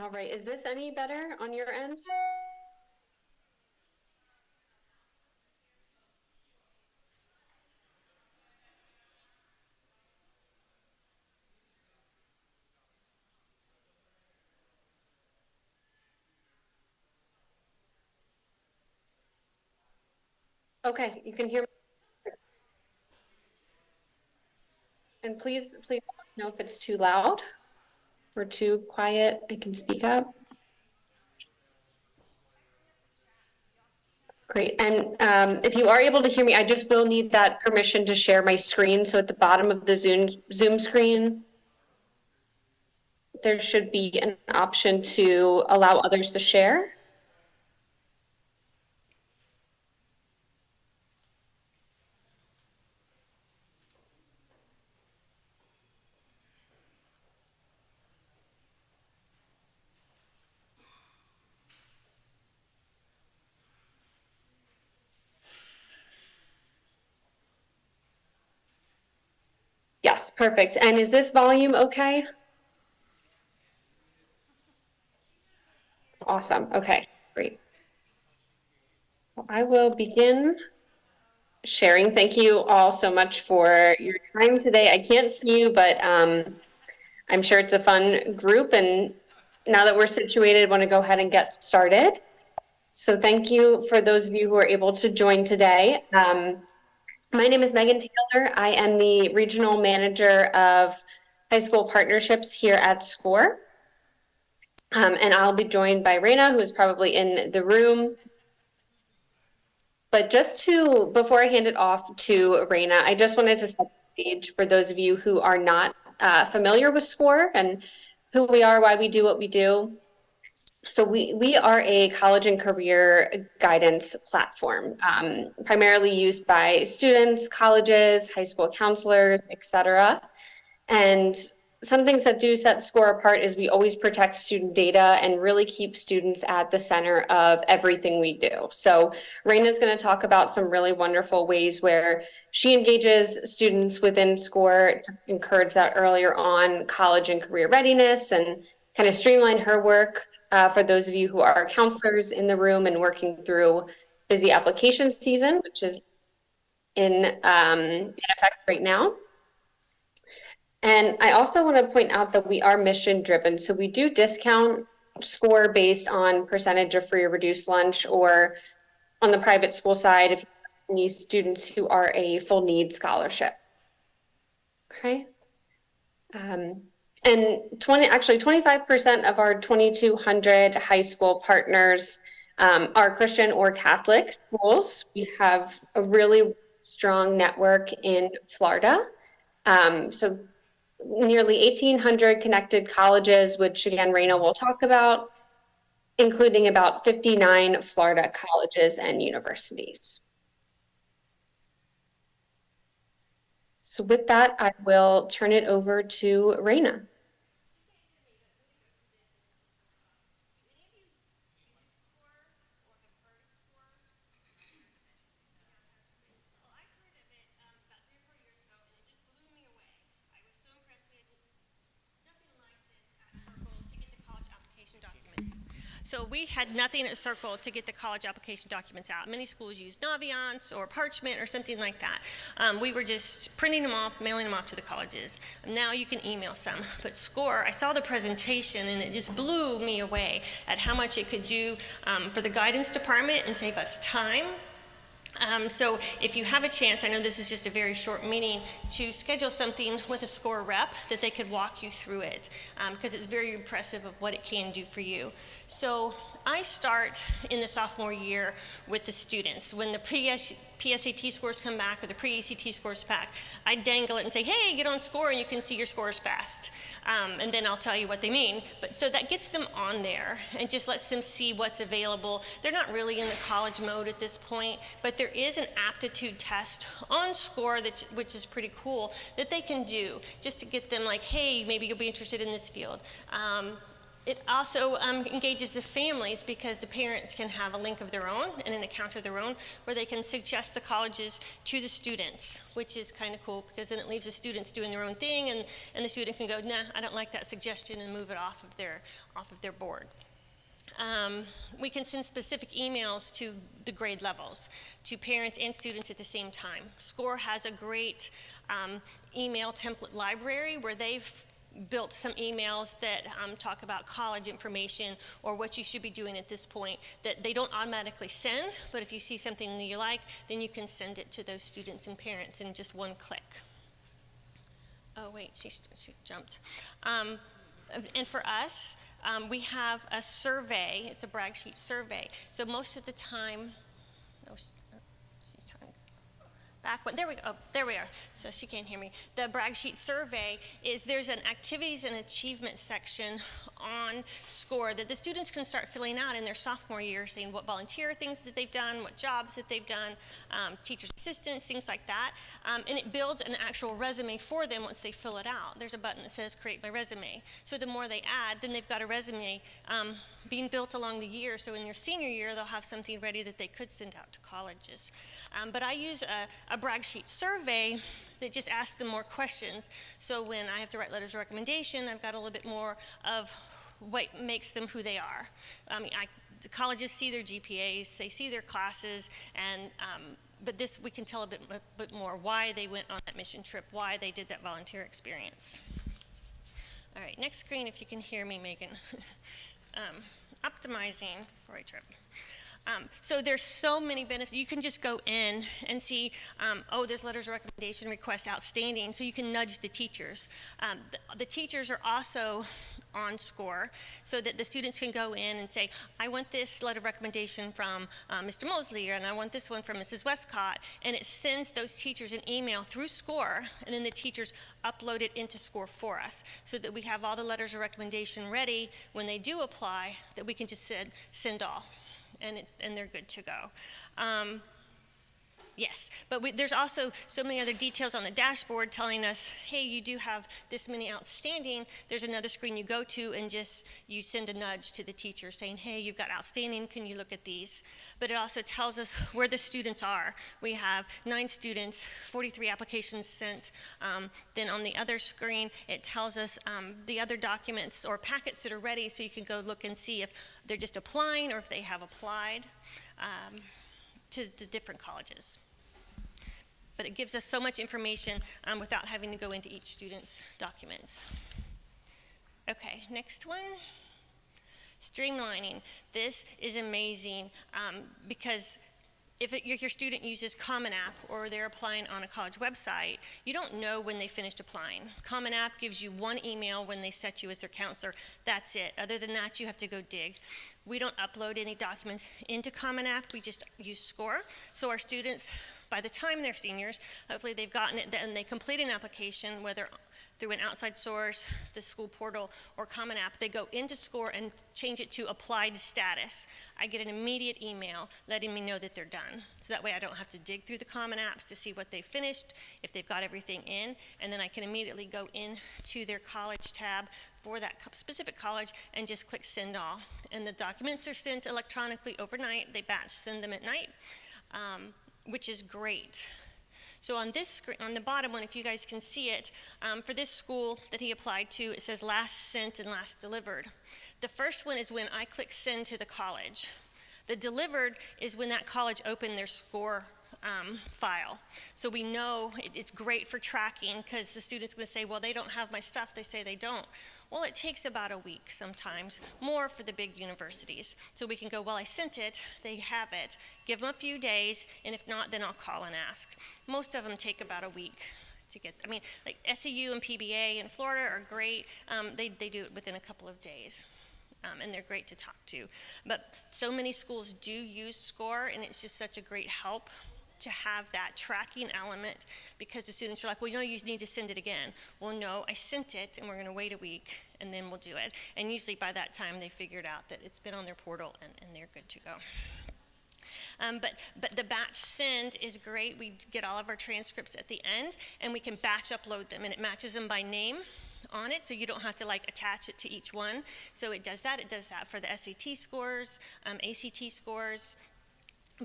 Speaker 16: All right, is this any better on your end? Okay, you can hear me. And please let me know if it's too loud or too quiet. I can speak up. Great. And if you are able to hear me, I just will need that permission to share my screen. So at the bottom of the Zoom screen, there should be an option to allow others to share. Yes, perfect. And is this volume okay? Awesome. Okay, great. Well, I will begin sharing. Thank you all so much for your time today. I can't see you, but I'm sure it's a fun group. And now that we're situated, I want to go ahead and get started. So thank you for those of you who are able to join today. My name is Megan Taylor. I am the Regional Manager of High School Partnerships here at SCORE. And I'll be joined by Raina, who is probably in the room. But before I hand it off to Raina, I just wanted to set the stage for those of you who are not familiar with SCORE and who we are, why we do what we do. So we are a college and career guidance platform, primarily used by students, colleges, high school counselors, et cetera. And some things that do set SCORE apart is we always protect student data and really keep students at the center of everything we do. So Raina's going to talk about some really wonderful ways where she engages students within SCORE to encourage that earlier on college and career readiness and kind of streamline her work for those of you who are counselors in the room and working through busy application season, which is in effect right now. And I also want to point out that we are mission driven. So we do discount SCORE based on percentage of free or reduced lunch, or on the private school side, if you have any students who are a full need scholarship. Okay. And 25% of our 2,200 high school partners are Christian or Catholic schools. We have a really strong network in Florida. So nearly 1,800 connected colleges, which again, Raina will talk about, including about 59 Florida colleges and universities. So with that, I will turn it over to Raina.
Speaker 17: So we had nothing at Circle to get the college application documents out. Many schools use Naviance or Parchment or something like that. We were just printing them off, mailing them off to the colleges. Now you can email some. But SCORE, I saw the presentation and it just blew me away at how much it could do for the guidance department and save us time. So if you have a chance, I know this is just a very short meeting, to schedule something with a SCORE rep that they could walk you through it, because it's very impressive of what it can do for you. So I start in the sophomore year with the students. When the PSAT scores come back or the pre-ACT scores back, I dangle it and say, hey, get on SCORE and you can see your scores fast. And then I'll tell you what they mean. But so that gets them on there and just lets them see what's available. They're not really in the college mode at this point, but there is an aptitude test on SCORE, which is pretty cool, that they can do just to get them like, hey, maybe you'll be interested in this field. It also engages the families because the parents can have a link of their own and an account of their own where they can suggest the colleges to the students, which is kind of cool because then it leaves the students doing their own thing and the student can go, nah, I don't like that suggestion, and move it off of their board. We can send specific emails to the grade levels, to parents and students at the same time. SCORE has a great email template library where they've built some emails that talk about college information or what you should be doing at this point that they don't automatically send, but if you see something that you like, then you can send it to those students and parents in just one click. Oh wait, she jumped. And for us, we have a survey. It's a brag sheet survey. So most of the time, she's trying back one. There we go. Oh, there we are. So she can't hear me. The brag sheet survey is there's an activities and achievement section on SCORE that the students can start filling out in their sophomore year, saying what volunteer things that they've done, what jobs that they've done, teachers' assistants, things like that. And it builds an actual resume for them once they fill it out. There's a button that says create my resume. So the more they add, then they've got a resume being built along the year. So in their senior year, they'll have something ready that they could send out to colleges. But I use a brag sheet survey that just asks them more questions. So when I have to write letters of recommendation, I've got a little bit more of what makes them who they are. The colleges see their GPAs, they see their classes, and but this we can tell a bit more why they went on that mission trip, why they did that volunteer experience. All right, next screen if you can hear me, Megan. Optimizing for a trip. So there's so many benefits. You can just go in and see, oh, there's letters of recommendation, request outstanding, so you can nudge the teachers. The teachers are also on SCORE so that the students can go in and say, I want this letter of recommendation from Mr. Mosley, and I want this one from Mrs. Westcott, and it sends those teachers an email through SCORE, and then the teachers upload it into SCORE for us so that we have all the letters of recommendation ready when they do apply, that we can just send all, and they're good to go. Yes, but there's also so many other details on the dashboard telling us, hey, you do have this many outstanding. There's another screen you go to and just you send a nudge to the teacher saying, hey, you've got outstanding, can you look at these? But it also tells us where the students are. We have 9 students, 43 applications sent. Then on the other screen, it tells us the other documents or packets that are ready so you can go look and see if they're just applying or if they have applied to the different colleges. But it gives us so much information without having to go into each student's documents. Okay, next one. Streamlining. This is amazing because if your student uses Common App or they're applying on a college website, you don't know when they finished applying. Common App gives you one email when they set you as their counselor. That's it. Other than that, you have to go dig. We don't upload any documents into Common App. We just use SCORE. So our students, by the time they're seniors, hopefully they've gotten it and they complete an application, whether through an outside source, the school portal, or Common App, they go into SCORE and change it to applied status. I get an immediate email letting me know that they're done. So that way I don't have to dig through the Common Apps to see what they've finished, if they've got everything in, and then I can immediately go into their college tab for that specific college and just click send all. And the documents are sent electronically overnight. They batch send them at night, which is great. So on this screen, on the bottom one, if you guys can see it, for this school that he applied to, it says last sent and last delivered. The first one is when I click send to the college. The delivered is when that college opened their SCORE file. So we know it's great for tracking because the student's going to say, well, they don't have my stuff. They say they don't. Well, it takes about a week sometimes, more for the big universities. So we can go, well, I sent it, they have it, give them a few days, and if not, then I'll call and ask. Most of them take about a week to get, I mean, like SEU and PBA in Florida are great. They do it within a couple of days. And they're great to talk to. But so many schools do use SCORE, and it's just such a great help to have that tracking element because the students are like, well, you know, you need to send it again. Well, no, I sent it, and we're going to wait a week, and then we'll do it. And usually by that time, they figured out that it's been on their portal, and they're good to go. But the batch send is great. We get all of our transcripts at the end, and we can batch upload them, and it matches them by name. on it, so you don't have to like attach it to each one. So it does that. It does that for the SAT scores, ACT scores,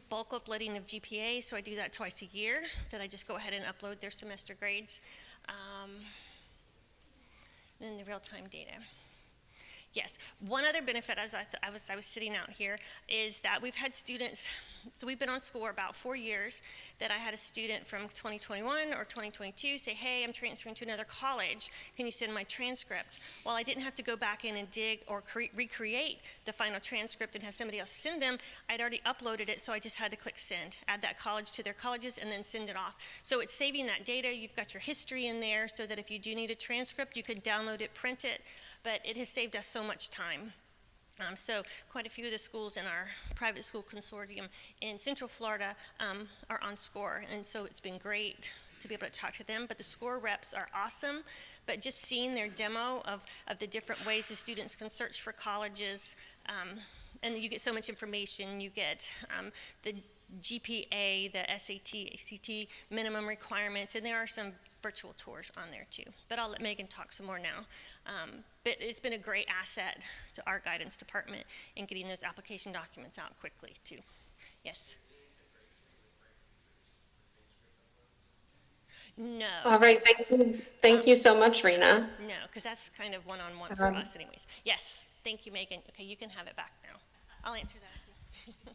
Speaker 17: bulk uploading of GPA, so I do that twice a year, that I just go ahead and upload their semester grades. Then the real-time data. Yes, one other benefit as I was sitting out here is that we've had students, so we've been on SCORE about 4 years, that I had a student from 2021 or 2022 say, hey, I'm transferring to another college, can you send my transcript? Well, I didn't have to go back in and dig or recreate the final transcript and have somebody else send them. I'd already uploaded it, so I just had to click send, add that college to their colleges, and then send it off. So it's saving that data. You've got your history in there so that if you do need a transcript, you can download it, print it, but it has saved us so much time. So quite a few of the schools in our private school consortium in Central Florida are on SCORE, and so it's been great to be able to talk to them. But the SCORE reps are awesome, but just seeing their demo of the different ways the students can search for colleges, and you get so much information. You get the GPA, the SAT, ACT minimum requirements, and there are some virtual tours on there too. But I'll let Megan talk some more now. But it's been a great asset to our guidance department in getting those application documents out quickly too. Yes? No.
Speaker 16: All right, thank you so much, Rena.
Speaker 17: No, because that's kind of one-on-one for us anyways. Yes, thank you, Megan. Okay, you can have it back now. I'll answer that.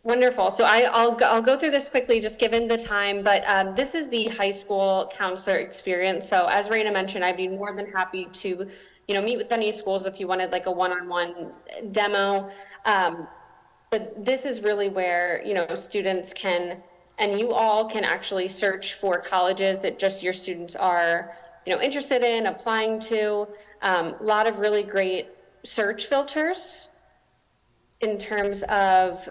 Speaker 16: Wonderful. So I'll go through this quickly, just given the time, but this is the high school counselor experience. So as Raina mentioned, I'd be more than happy to, meet with any schools if you wanted like a one-on-one demo. But this is really where, students can, and you all can actually search for colleges that just your students are, interested in applying to. A lot of really great search filters in terms of,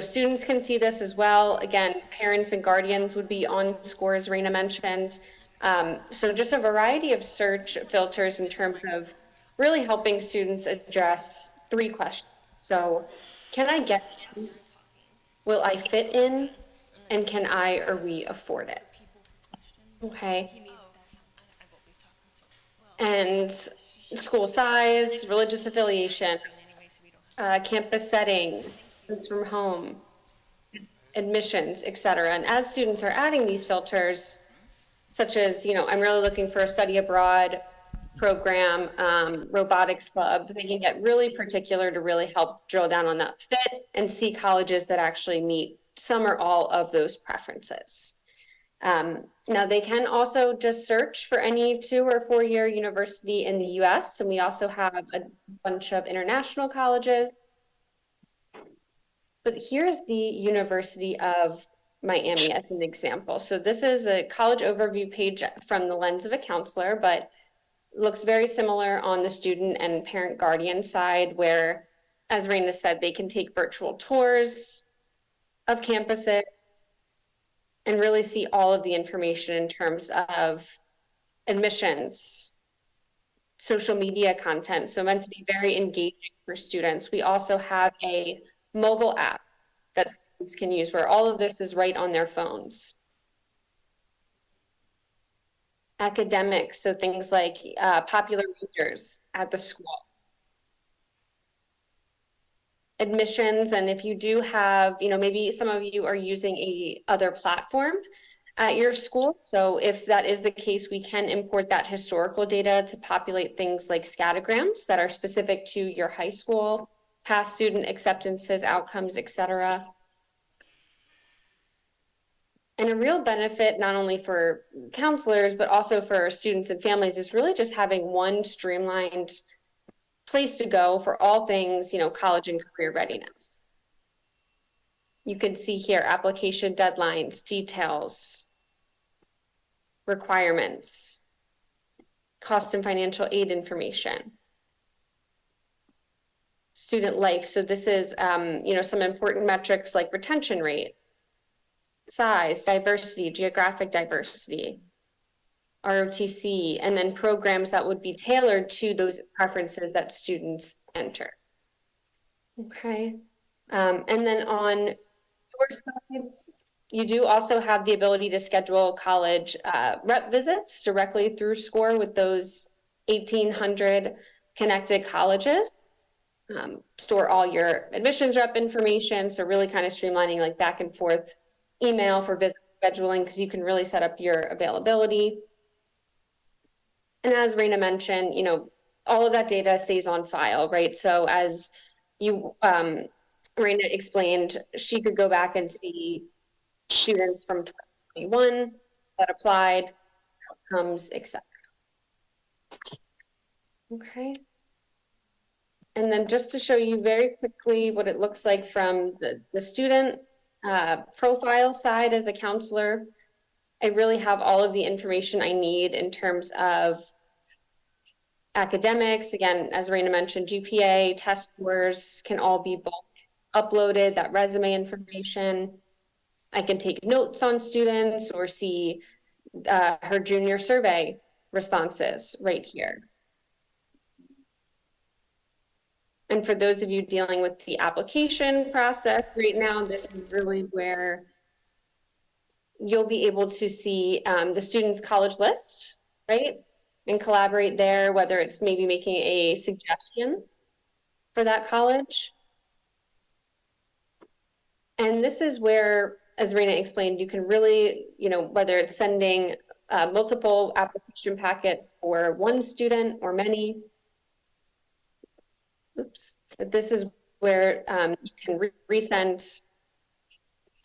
Speaker 16: students can see this as well. Again, parents and guardians would be on SCORE, as Raina mentioned. So just a variety of search filters in terms of really helping students address 3 questions. So, can I get in? Will I fit in? And can I or we afford it? Okay. And school size, religious affiliation, campus setting, distance from home, admissions, etc. And as students are adding these filters, such as, I'm really looking for a study abroad program, robotics club, they can get really particular to really help drill down on that fit and see colleges that actually meet some or all of those preferences. Now they can also just search for any 2 or 4 year university in the US, and we also have a bunch of international colleges. But here's the University of Miami as an example. So this is a college overview page from the lens of a counselor, but looks very similar on the student and parent guardian side, where, as Raina said, they can take virtual tours of campuses and really see all of the information in terms of admissions, social media content. So meant to be very engaging for students. We also have a mobile app that students can use where all of this is right on their phones. Academics, so things like popular majors at the school. Admissions, and if you do have, maybe some of you are using a other platform at your school. So if that is the case, we can import that historical data to populate things like scattergrams that are specific to your high school, past student acceptances, outcomes, etc. And a real benefit, not only for counselors, but also for students and families, is really just having one streamlined place to go for all things, college and career readiness. You can see here application deadlines, details, requirements, cost and financial aid information, student life. So this is, some important metrics like retention rate, size, diversity, geographic diversity, ROTC, and then programs that would be tailored to those preferences that students enter. Okay. And then on your side, You do also have the ability to schedule college rep visits directly through SCORE with those 1,800 connected colleges. Store all your admissions rep information, so really kind of streamlining like back and forth email for visit scheduling, because you can really set up your availability. And as Raina mentioned, you know, all of that data stays on file, right? So as you, Raina explained, she could go back and see students from 2021 that applied, outcomes, etc. Okay. And then just to show you very quickly what it looks like from the student profile side as a counselor, I really have all of the information I need in terms of academics. Again, as Raina mentioned, GPA, test scores can all be bulk uploaded, that resume information. I can take notes on students or see her junior survey responses right here. And for those of you dealing with the application process right now, this is really where you'll be able to see the student's college list, right? And collaborate there, whether it's maybe making a suggestion for that college. And this is where, as Raina explained, you can really, you know, whether it's sending multiple application packets for one student or many. Oops. But this is where you can resend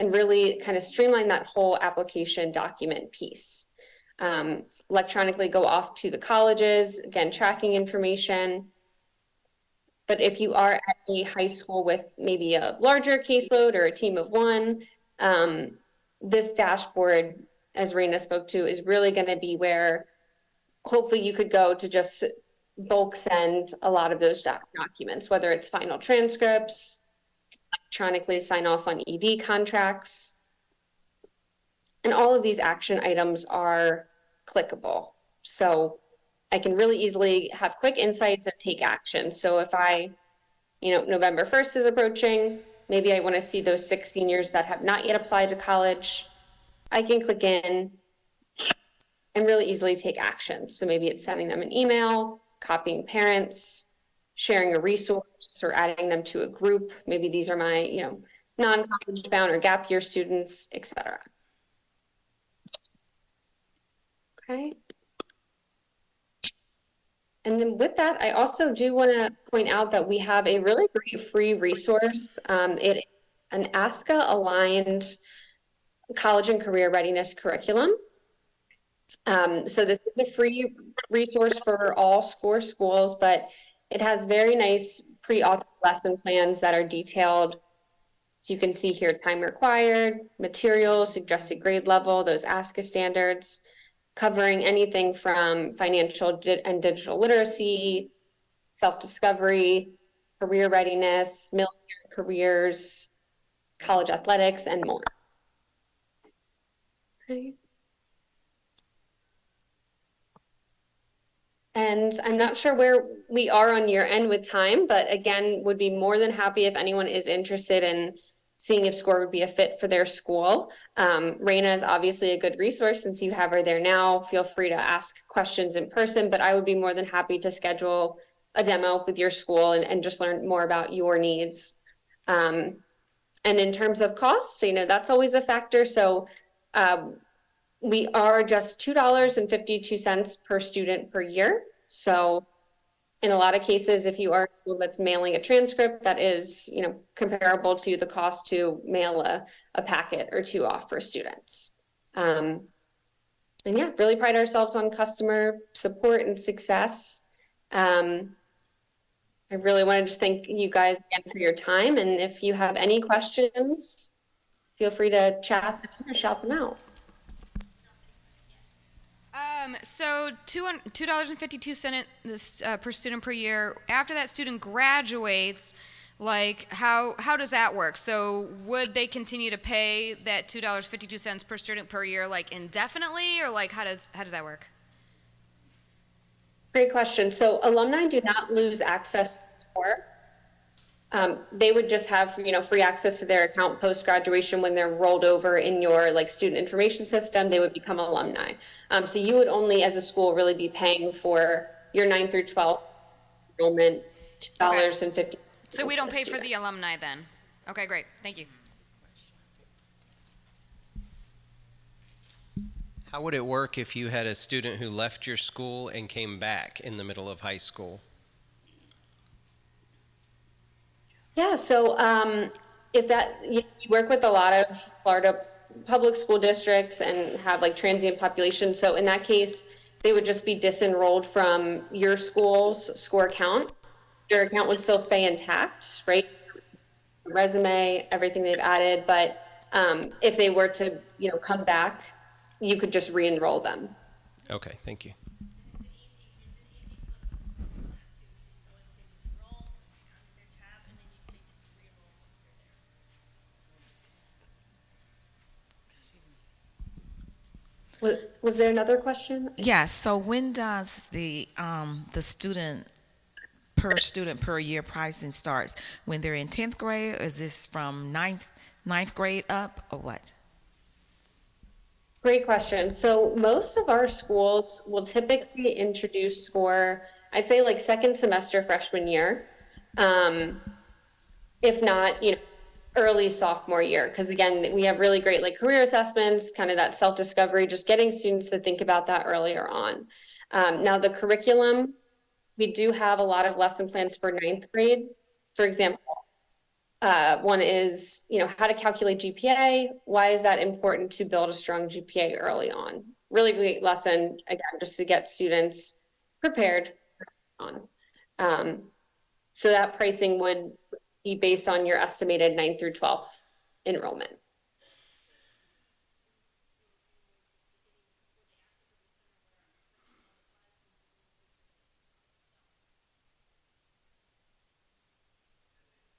Speaker 16: and really kind of streamline that whole application document piece. Electronically go off to the colleges, again, tracking information. But if you are at a high school with maybe a larger caseload or a team of one, this dashboard, as Raina spoke to, is really going to be where hopefully you could go to just bulk send a lot of those documents, whether it's final transcripts, electronically sign off on ED contracts. And all of these action items are clickable. So I can really easily have quick insights and take action. So if November 1st is approaching, maybe I want to see those 6 seniors that have not yet applied to college, I can click in and really easily take action. So maybe it's sending them an email, copying parents, sharing a resource, or adding them to a group. Maybe these are my, non-college bound or gap year students, etc. Okay. And then with that, I also do want to point out that we have a really great free resource. It is an ASCA aligned college and career readiness curriculum. So this is a free resource for all SCORE schools, but it has very nice pre-authored lesson plans that are detailed. So you can see here time required, materials, suggested grade level, those ASCA standards, covering anything from financial and digital literacy, self-discovery, career readiness, military careers, college athletics, and more. Okay. And I'm not sure where we are on your end with time, but again, would be more than happy if anyone is interested in seeing if SCORE would be a fit for their school. Raina is obviously a good resource since you have her there now. Feel free to ask questions in person, but I would be more than happy to schedule a demo with your school and just learn more about your needs. And in terms of costs, that's always a factor. So we are just $2.52 per student per year. So in a lot of cases, if you are a school that's mailing a transcript, that is, comparable to the cost to mail a packet or two off for students. And yeah, really pride ourselves on customer support and success. I really want to just thank you guys again for your time. And if you have any questions, feel free to chat them or shout them out.
Speaker 9: So $2.52 per student per year. After that student graduates, how does that work? So would they continue to pay that $2.52 per student per year indefinitely, or how does that work? Great question. So alumni do not lose access to SCORE.
Speaker 16: They would just have, free access to their account post-graduation when they're rolled over in your like student information system, they would become alumni. So you would only, as a school, really be paying for your 9 through 12 enrollment, $2.50.
Speaker 9: So we don't pay for the alumni then? Okay, great. Thank you.
Speaker 18: How would it work if you had a student who left your school and came back in the middle of high school?
Speaker 16: Yeah, so if that, we work with a lot of Florida public school districts and have like transient population. So in that case, they would just be disenrolled from your school's score account. Your account would still stay intact, right? Resume, everything they've added, but if they were to, come back, you could just re-enroll them.
Speaker 18: Okay, thank you.
Speaker 16: Was there another question?
Speaker 19: Yes, so when does the student per year pricing starts? When they're in 10th grade, or is this from ninth grade up, or what?
Speaker 16: Great question. So most of our schools will typically introduce score, I'd say like second semester freshman year. If not, early sophomore year. Because again, we have really great like career assessments, kind of that self-discovery, just getting students to think about that earlier on. Now the curriculum, we do have a lot of lesson plans for 9th grade. For example, one is, how to calculate GPA. Why is that important to build a strong GPA early on? Really great lesson, again, just to get students prepared on. So that pricing would be based on your estimated 9th through 12th enrollment.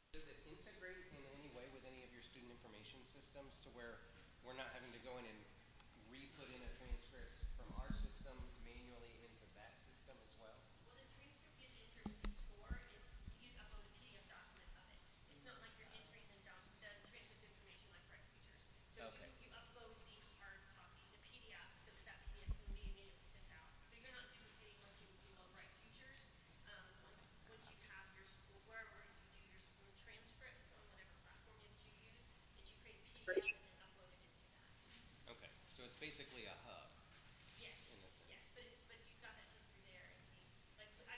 Speaker 18: Does it integrate in any way with any of your student information systems to where we're not having to go in and re-put in a transcript from our system manually into that system as well?
Speaker 17: When a transcript gets entered into SCORE, you upload a PDF document of it. It's not like you're entering the transcript information like Right Futures. So
Speaker 18: Okay.
Speaker 17: you upload the hard copy, the PDF, so that PDF can be immediately sent out. So you're not duplicating once you load Right Futures. Once you have your school, wherever you do your school transcripts on whatever platform that you use, that you create a PDF and then upload it into that.
Speaker 18: Okay, so it's basically a hub.
Speaker 17: Yes,
Speaker 18: in that sense.
Speaker 17: yes, but you've got that history there in case, like, we've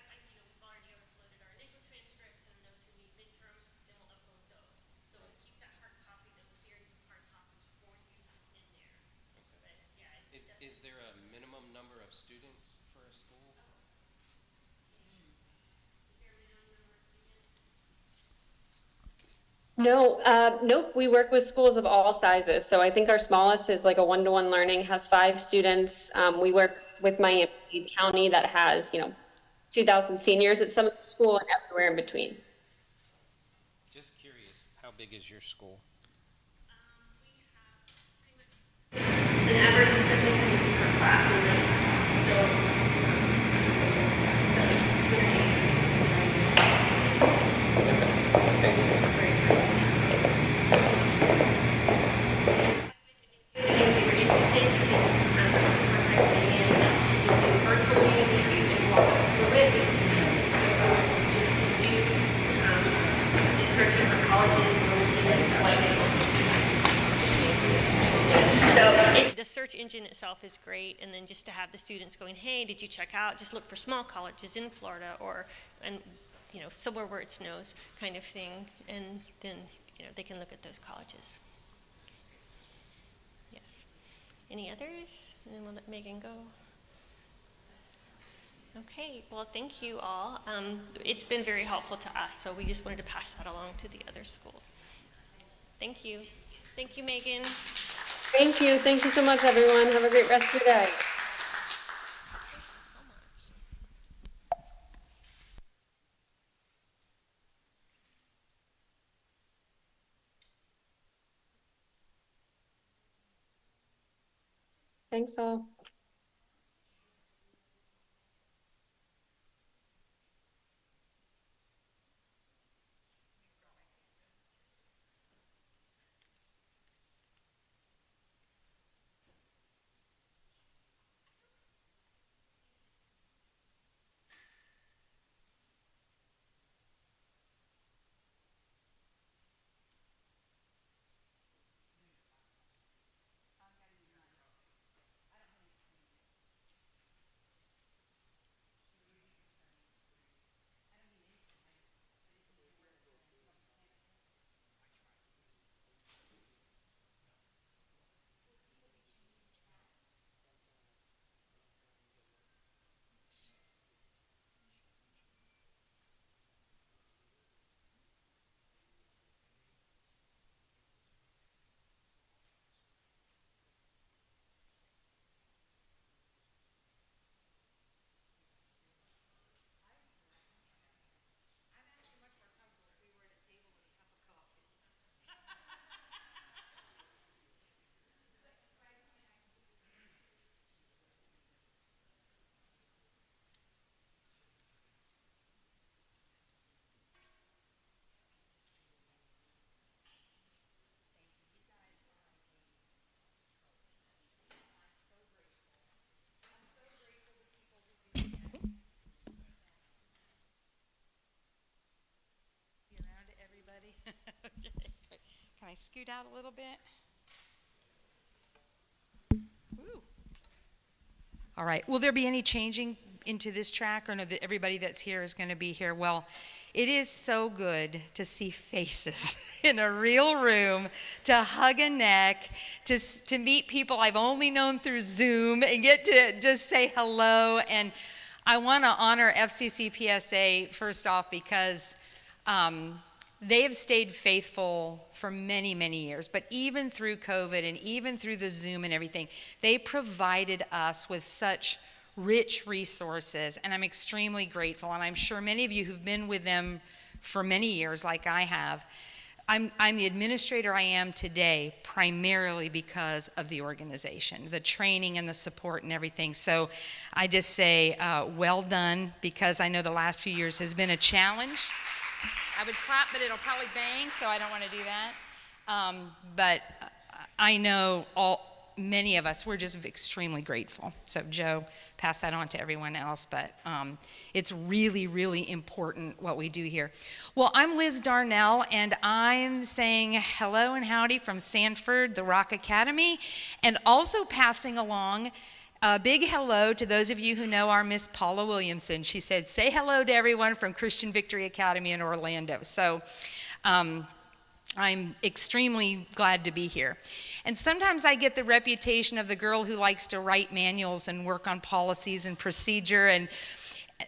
Speaker 17: already uploaded our initial transcripts and those who need midterm, then we'll upload those. So it keeps that hard copy, those series of hard copies for you in there. But yeah,
Speaker 18: Is there a minimum number of students for a school?
Speaker 16: No, nope, we work with schools of all sizes. So I think our smallest is like a one-to-one learning, has 5 students. We work with Miami-Dade County that has, 2,000 seniors at some school and everywhere in between.
Speaker 18: Just curious, how big is your school?
Speaker 17: an average of 70 students per class, and then, the search engine itself is great, and then just to have the students going, hey, did you check out, just look for small colleges in Florida, or, and, somewhere where it snows kind of thing, and then, they can look at those colleges. Yes. Any others? And then we'll let Megan go. Okay, well, thank you all. It's been very helpful to us, so we just wanted to pass that along to the other schools. Thank you. Thank you, Megan.
Speaker 16: Thank you. Thank you so much, everyone. Have a great rest of your day. Thanks all.
Speaker 20: scoot out a little bit? Ooh. All right. Will there be any changing into this track, or no, that everybody that's here is going to be here? Well, it is so good to see faces in a real room, to hug a neck, to meet people I've only known through Zoom and get to just say hello. And I want to honor FCCPSA first off because they have stayed faithful for many, many years. But even through COVID and even through the Zoom and everything, they provided us with such rich resources, and I'm extremely grateful. And I'm sure many of you who've been with them for many years, like I have, I'm the administrator I am today primarily because of the organization, the training and the support and everything. So I just say well done, because I know the last few years has been a challenge. I would clap, but it'll probably bang, so I don't want to do that. But I know many of us, we're just extremely grateful. So Joe, pass that on to everyone else, but it's really, really important what we do here. Well, I'm Liz Darnell, and I'm saying hello and howdy from Sanford, the Rock Academy, and also passing along a big hello to those of you who know our Miss Paula Williamson. She said, say hello to everyone from Christian Victory Academy in Orlando. So I'm extremely glad to be here. And sometimes I get the reputation of the girl who likes to write manuals and work on policies and procedure.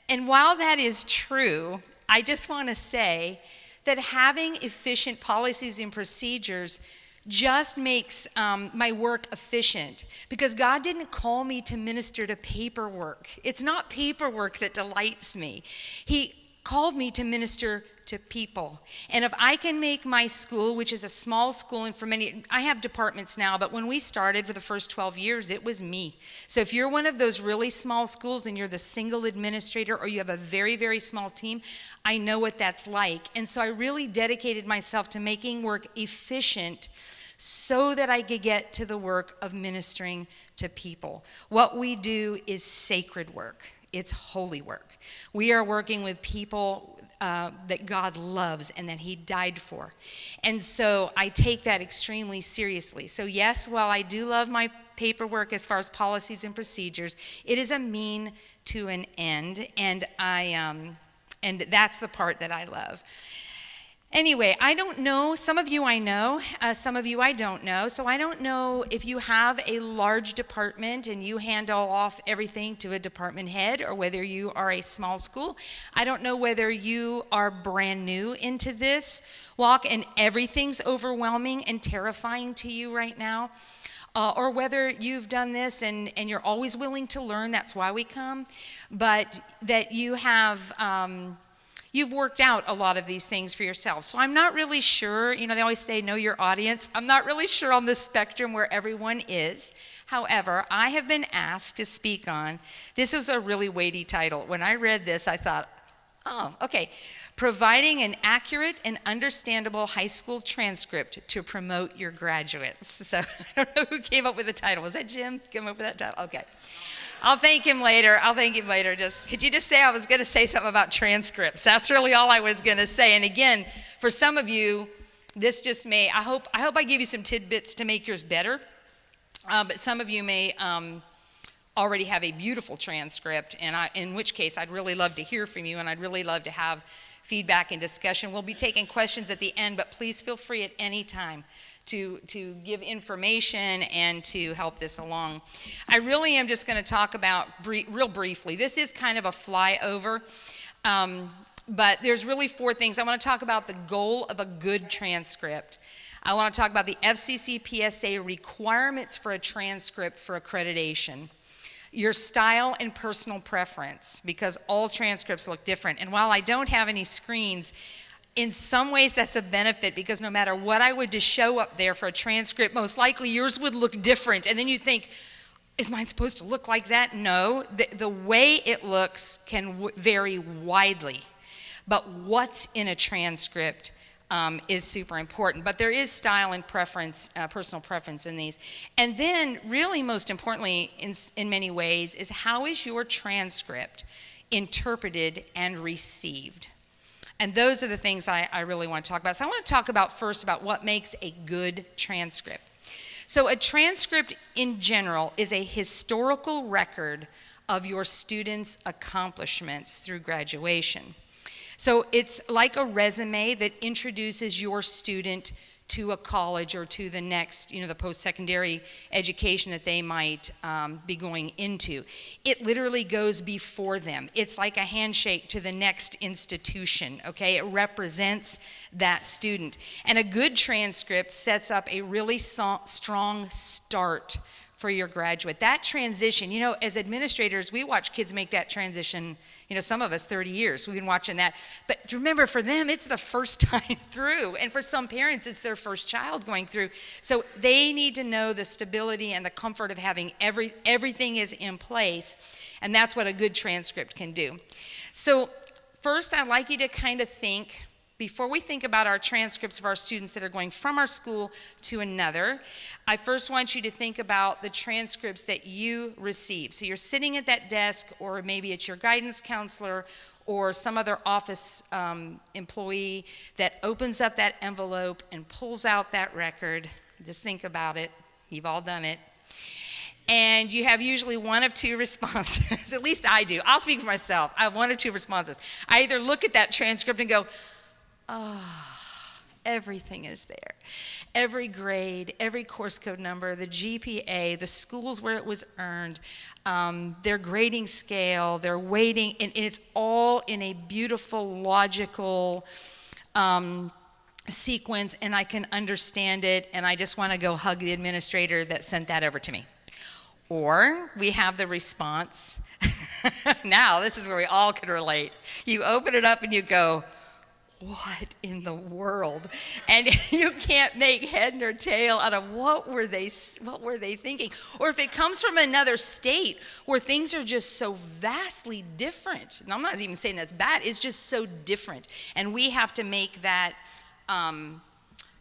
Speaker 20: And while that is true, I just want to say that having efficient policies and procedures just makes my work efficient, because God didn't call me to minister to paperwork. It's not paperwork that delights me. He called me to minister to people. And if I can make my school, which is a small school, and for many, I have departments now, but when we started for the first 12 years, it was me. So if you're one of those really small schools and you're the single administrator, or you have a very, very small team, I know what that's like. And so I really dedicated myself to making work efficient so that I could get to the work of ministering to people. What we do is sacred work. It's holy work. We are working with people that God loves and that He died for. And so I take that extremely seriously. So yes, while I do love my paperwork as far as policies and procedures, it is a mean to an end, and and that's the part that I love. Anyway, I don't know, some of you I know, some of you I don't know. So I don't know if you have a large department and you handle off everything to a department head, or whether you are a small school. I don't know whether you are brand new into this walk and everything's overwhelming and terrifying to you right now. Or whether you've done this and you're always willing to learn, that's why we come, but that you have... you've worked out a lot of these things for yourself. So I'm not really sure, they always say know your audience. I'm not really sure on the spectrum where everyone is. However, I have been asked to speak on, this is a really weighty title. When I read this, I thought, oh, okay. Providing an accurate and understandable high school transcript to promote your graduates. So I don't know who came up with the title. Was that Jim? Came up with that title? Okay. I'll thank him later. Could you just say I was going to say something about transcripts? That's really all I was going to say. And again, for some of you, this just may, I hope I give you some tidbits to make yours better. But some of you may already have a beautiful transcript, and in which case I'd really love to hear from you, and I'd really love to have feedback and discussion. We'll be taking questions at the end, but please feel free at any time to give information and to help this along. I really am just going to talk about real briefly. This is kind of a flyover, but there's really 4 things. I want to talk about the goal of a good transcript. I want to talk about the FCCPSA requirements for a transcript for accreditation. Your style and personal preference, because all transcripts look different. And while I don't have any screens, in some ways that's a benefit, because no matter what I would just show up there for a transcript, most likely yours would look different. And then you think, is mine supposed to look like that? No, the way it looks can vary widely. But what's in a transcript is super important. But there is style and preference, personal preference in these. And then really most importantly in many ways is how is your transcript interpreted and received? And those are the things I really want to talk about. So I want to talk about first about what makes a good transcript. So a transcript in general is a historical record of your students' accomplishments through graduation. So it's like a resume that introduces your student to a college or to the next, the post-secondary education that they might be going into. It literally goes before them. It's like a handshake to the next institution, okay? It represents that student. And a good transcript sets up a really strong start for your graduate. That transition, as administrators, we watch kids make that transition, some of us 30 years, we've been watching that. But remember, for them, it's the first time through. And for some parents, it's their first child going through. So they need to know the stability and the comfort of having everything is in place. And that's what a good transcript can do. So first, I'd like you to kind of think, before we think about our transcripts of our students that are going from our school to another, I first want you to think about the transcripts that you receive. So you're sitting at that desk, or maybe it's your guidance counselor or some other office employee that opens up that envelope and pulls out that record. Just think about it. You've all done it. And you have usually one of two responses. At least I do. I'll speak for myself. I have one of two responses. I either look at that transcript and go, everything is there. Every grade, every course code number, the GPA, the schools where it was earned, their grading scale, their weighting, and it's all in a beautiful, logical sequence, and I can understand it, and I just want to go hug the administrator that sent that over to me. Or we have the response. Now, this is where we all can relate. You open it up and you go, what in the world? And you can't make head nor tail out of what were they thinking? Or if it comes from another state where things are just so vastly different, and I'm not even saying that's bad, it's just so different. And we have to make that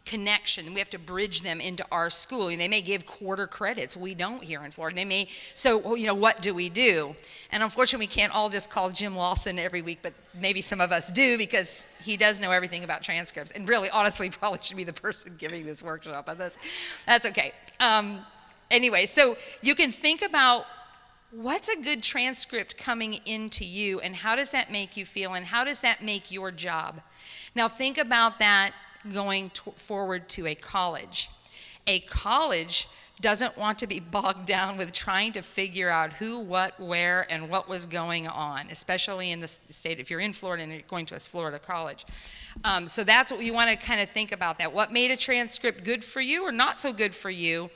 Speaker 20: connection. We have to bridge them into our school. And they may give quarter credits. We don't here in Florida. They may, so what do we do? And unfortunately, we can't all just call Jim Lawson every week, but maybe some of us do, because he does know everything about transcripts. And really, honestly, probably should be the person giving this workshop, but that's okay. Anyway, so you can think about what's a good transcript coming into you, and how does that make you feel, and how does that make your job? Now think about that going forward to a college. A college doesn't want to be bogged down with trying to figure out who, what, where, and what was going on, especially in the state, if you're in Florida and you're going to a Florida college. So that's what you want to kind of think about that. What made a transcript good for you or not so good for you?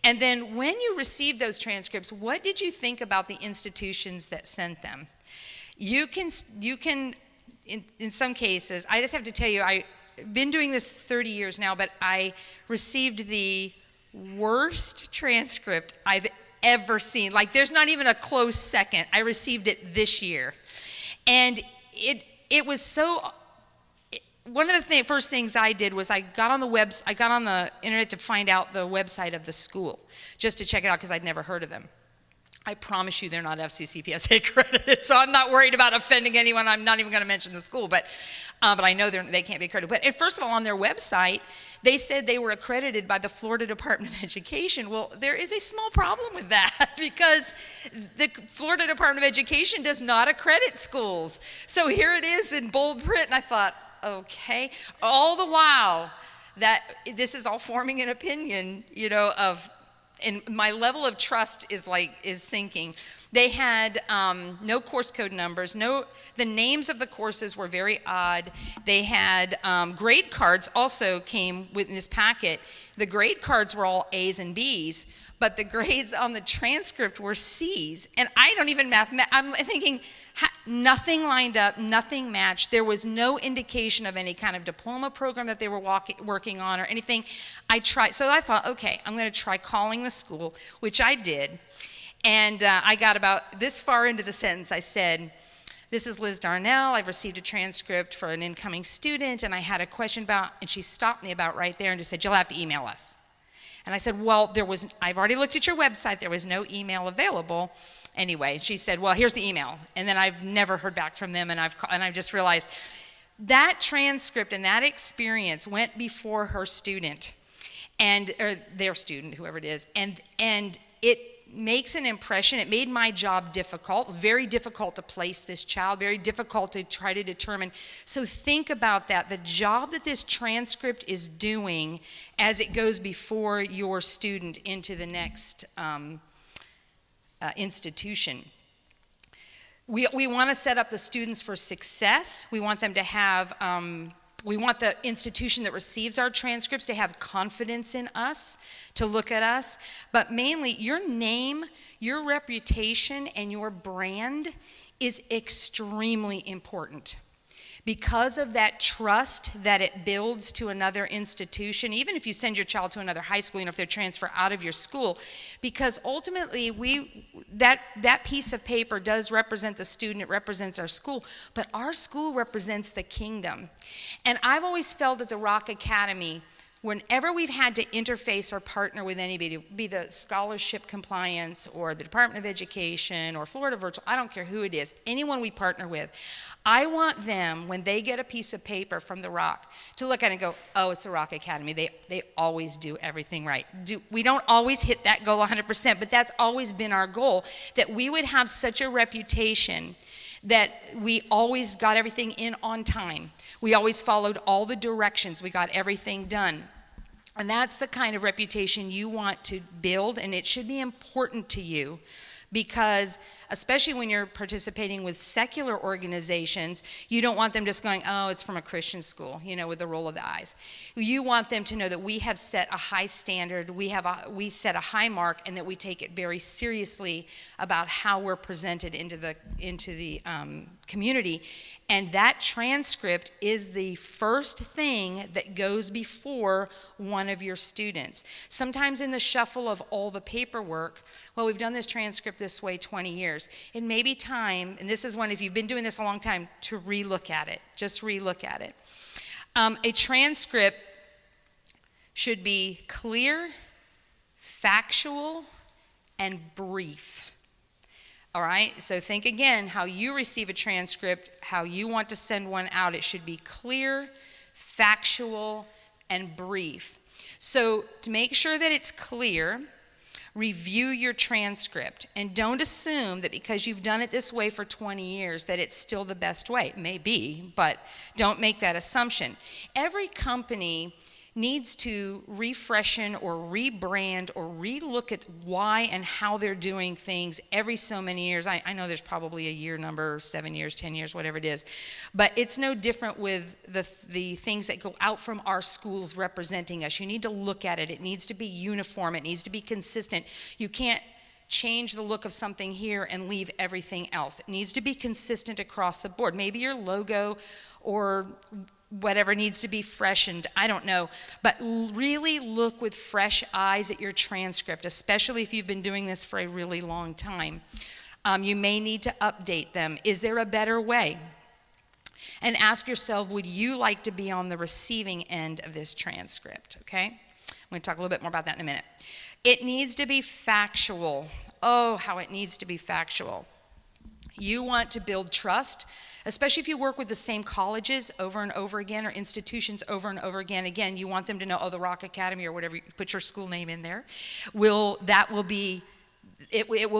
Speaker 20: And then when you received those transcripts, what did you think about the institutions that sent them? You can in some cases, I just have to tell you, I've been doing this 30 years now, but I received the worst transcript I've ever seen. Like, there's not even a close second. I received it this year. And it was so, one of the first things I did was I got on the internet to find out the website of the school, just to check it out, because I'd never heard of them. I promise you they're not FCCPSA accredited, so I'm not worried about offending anyone. I'm not even going to mention the school, but I know they can't be accredited. But first of all, on their website, they said they were accredited by the Florida Department of Education. Well, there is a small problem with that, because the Florida Department of Education does not accredit schools. So here it is in bold print, and I thought, okay. All the while, that this is all forming an opinion, and my level of trust is sinking. They had no course code numbers. The names of the courses were very odd. They had grade cards also came within this packet. The grade cards were all A's and B's, but the grades on the transcript were C's. And I don't even I'm thinking, nothing lined up, nothing matched. There was no indication of any kind of diploma program that they were working on or anything. So I thought, okay, I'm going to try calling the school, which I did. And I got about this far into the sentence. I said, "This is Liz Darnell. I've received a transcript for an incoming student, and I had a question about," and she stopped me about right there and just said, "You'll have to email us." And I said, "Well, I've already looked at your website. There was no email available." Anyway, she said, "Well, here's the email." And then I've never heard back from them, and I just realized that transcript and that experience went before her student or their student, whoever it is, and it makes an impression. It made my job difficult. It was very difficult to place this child, very difficult to try to determine. So think about that, the job that this transcript is doing as it goes before your student into the next institution. We want to set up the students for success. We want them to have, we want the institution that receives our transcripts to have confidence in us, to look at us. But mainly, your name, your reputation, and your brand is extremely important. Because of that trust that it builds to another institution, even if you send your child to another high school, if they're transferred out of your school, because ultimately that piece of paper does represent the student, it represents our school, but our school represents the kingdom. And I've always felt at the Rock Academy, whenever we've had to interface or partner with anybody, be the scholarship compliance or the Department of Education or Florida Virtual, I don't care who it is, anyone we partner with, I want them, when they get a piece of paper from the Rock, to look at it and go, oh, it's the Rock Academy. They always do everything right. We don't always hit that goal 100%, but that's always been our goal, that we would have such a reputation that we always got everything in on time. We always followed all the directions. We got everything done. And that's the kind of reputation you want to build, and it should be important to you, because especially when you're participating with secular organizations, you don't want them just going, oh, it's from a Christian school, with the roll of the eyes. You want them to know that we have set a high standard, we set a high mark, and that we take it very seriously about how we're presented into the community. And that transcript is the first thing that goes before one of your students. Sometimes in the shuffle of all the paperwork, well, we've done this transcript this way 20 years. It may be time, and this is one, if you've been doing this a long time, to relook at it. Just relook at it. A transcript should be clear, factual, and brief. All right, so think again how you receive a transcript, how you want to send one out. It should be clear, factual, and brief. So to make sure that it's clear, review your transcript, and don't assume that because you've done it this way for 20 years that it's still the best way. It may be, but don't make that assumption. Every company needs to refreshen or rebrand or relook at why and how they're doing things every so many years. I know there's probably a year number, 7 years, 10 years, whatever it is. But it's no different with the things that go out from our schools representing us. You need to look at it. It needs to be uniform. It needs to be consistent. You can't change the look of something here and leave everything else. It needs to be consistent across the board. Maybe your logo or whatever needs to be freshened, I don't know. But really look with fresh eyes at your transcript, especially if you've been doing this for a really long time. You may need to update them. Is there a better way? And ask yourself, would you like to be on the receiving end of this transcript, okay? I'm going to talk a little bit more about that in a minute. It needs to be factual. Oh, how it needs to be factual. You want to build trust, especially if you work with the same colleges over and over again or institutions over and over again. Again, you want them to know, oh, the Rock Academy or whatever, you put your school name in there. It will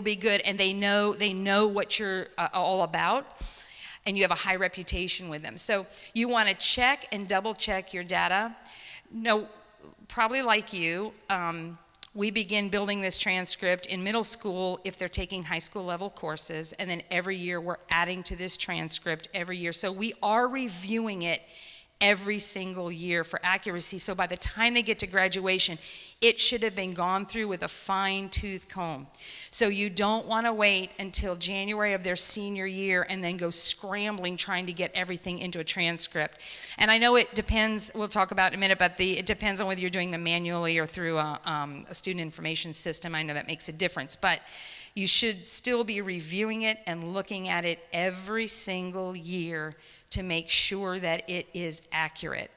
Speaker 20: be good, and they know what you're all about, and you have a high reputation with them. So you want to check and double check your data. No, probably like you, we begin building this transcript in middle school if they're taking high school level courses, and then every year we're adding to this transcript every year. So we are reviewing it every single year for accuracy. So by the time they get to graduation, it should have been gone through with a fine-tooth comb. So you don't want to wait until January of their senior year and then go scrambling trying to get everything into a transcript. And I know it depends, we'll talk about in a minute, but it depends on whether you're doing them manually or through a student information system. I know that makes a difference, but you should still be reviewing it and looking at it every single year to make sure that it is accurate.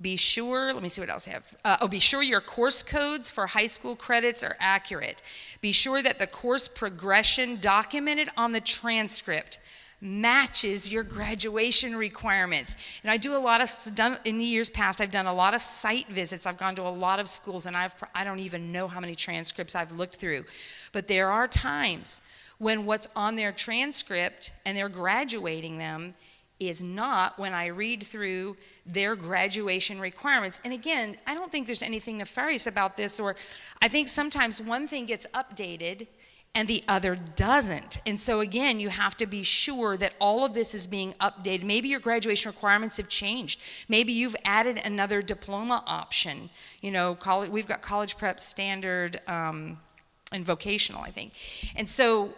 Speaker 20: Be sure, let me see what else I have. Be sure your course codes for high school credits are accurate. Be sure that the course progression documented on the transcript matches your graduation requirements. And I do a lot of, in the years past, I've done a lot of site visits. I've gone to a lot of schools, and I don't even know how many transcripts I've looked through. But there are times when what's on their transcript, and they're graduating them, is not when I read through their graduation requirements. And again, I don't think there's anything nefarious about this, or I think sometimes one thing gets updated and the other doesn't. And so again, you have to be sure that all of this is being updated. Maybe your graduation requirements have changed. Maybe you've added another diploma option. You know, we've got college prep, standard, and vocational, I think. And so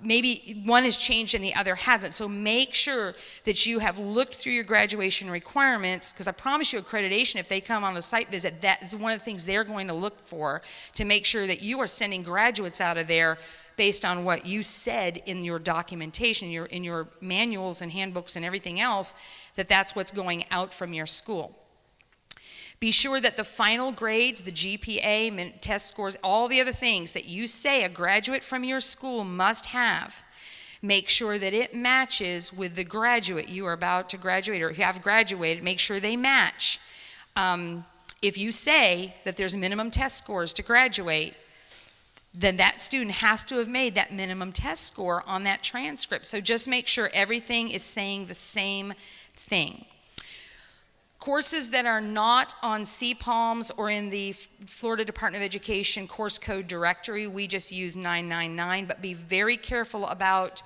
Speaker 20: maybe one has changed and the other hasn't. So make sure that you have looked through your graduation requirements, because I promise you accreditation, if they come on a site visit, that is one of the things they're going to look for, to make sure that you are sending graduates out of there based on what you said in your documentation, in your manuals and handbooks and everything else, that's what's going out from your school. Be sure that the final grades, the GPA, test scores, all the other things that you say a graduate from your school must have, make sure that it matches with the graduate you are about to graduate or have graduated. Make sure they match. If you say that there's minimum test scores to graduate, then that student has to have made that minimum test score on that transcript. So just make sure everything is saying the same thing. Courses that are not on CPALMS or in the Florida Department of Education course code directory, we just use 999, but be very careful about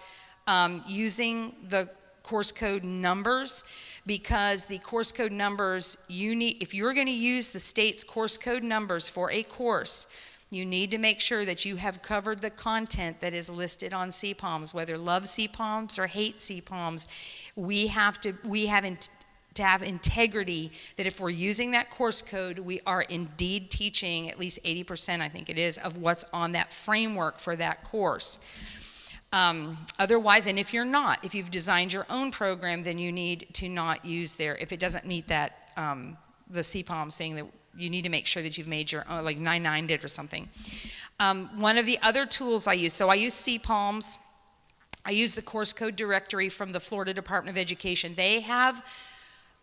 Speaker 20: using the course code numbers, because the course code numbers, if you're going to use the state's course code numbers for a course, you need to make sure that you have covered the content that is listed on CPALMS, whether love CPALMS or hate CPALMS. We have to have integrity, that if we're using that course code, we are indeed teaching at least 80%, I think it is, of what's on that framework for that course. Otherwise, and if you've designed your own program, then you need to not use if it doesn't meet that, the CPALMS thing, that you need to make sure that you've made your own, like 99 did or something. One of the other tools I use, so I use CPALMS, I use the course code directory from the Florida Department of Education.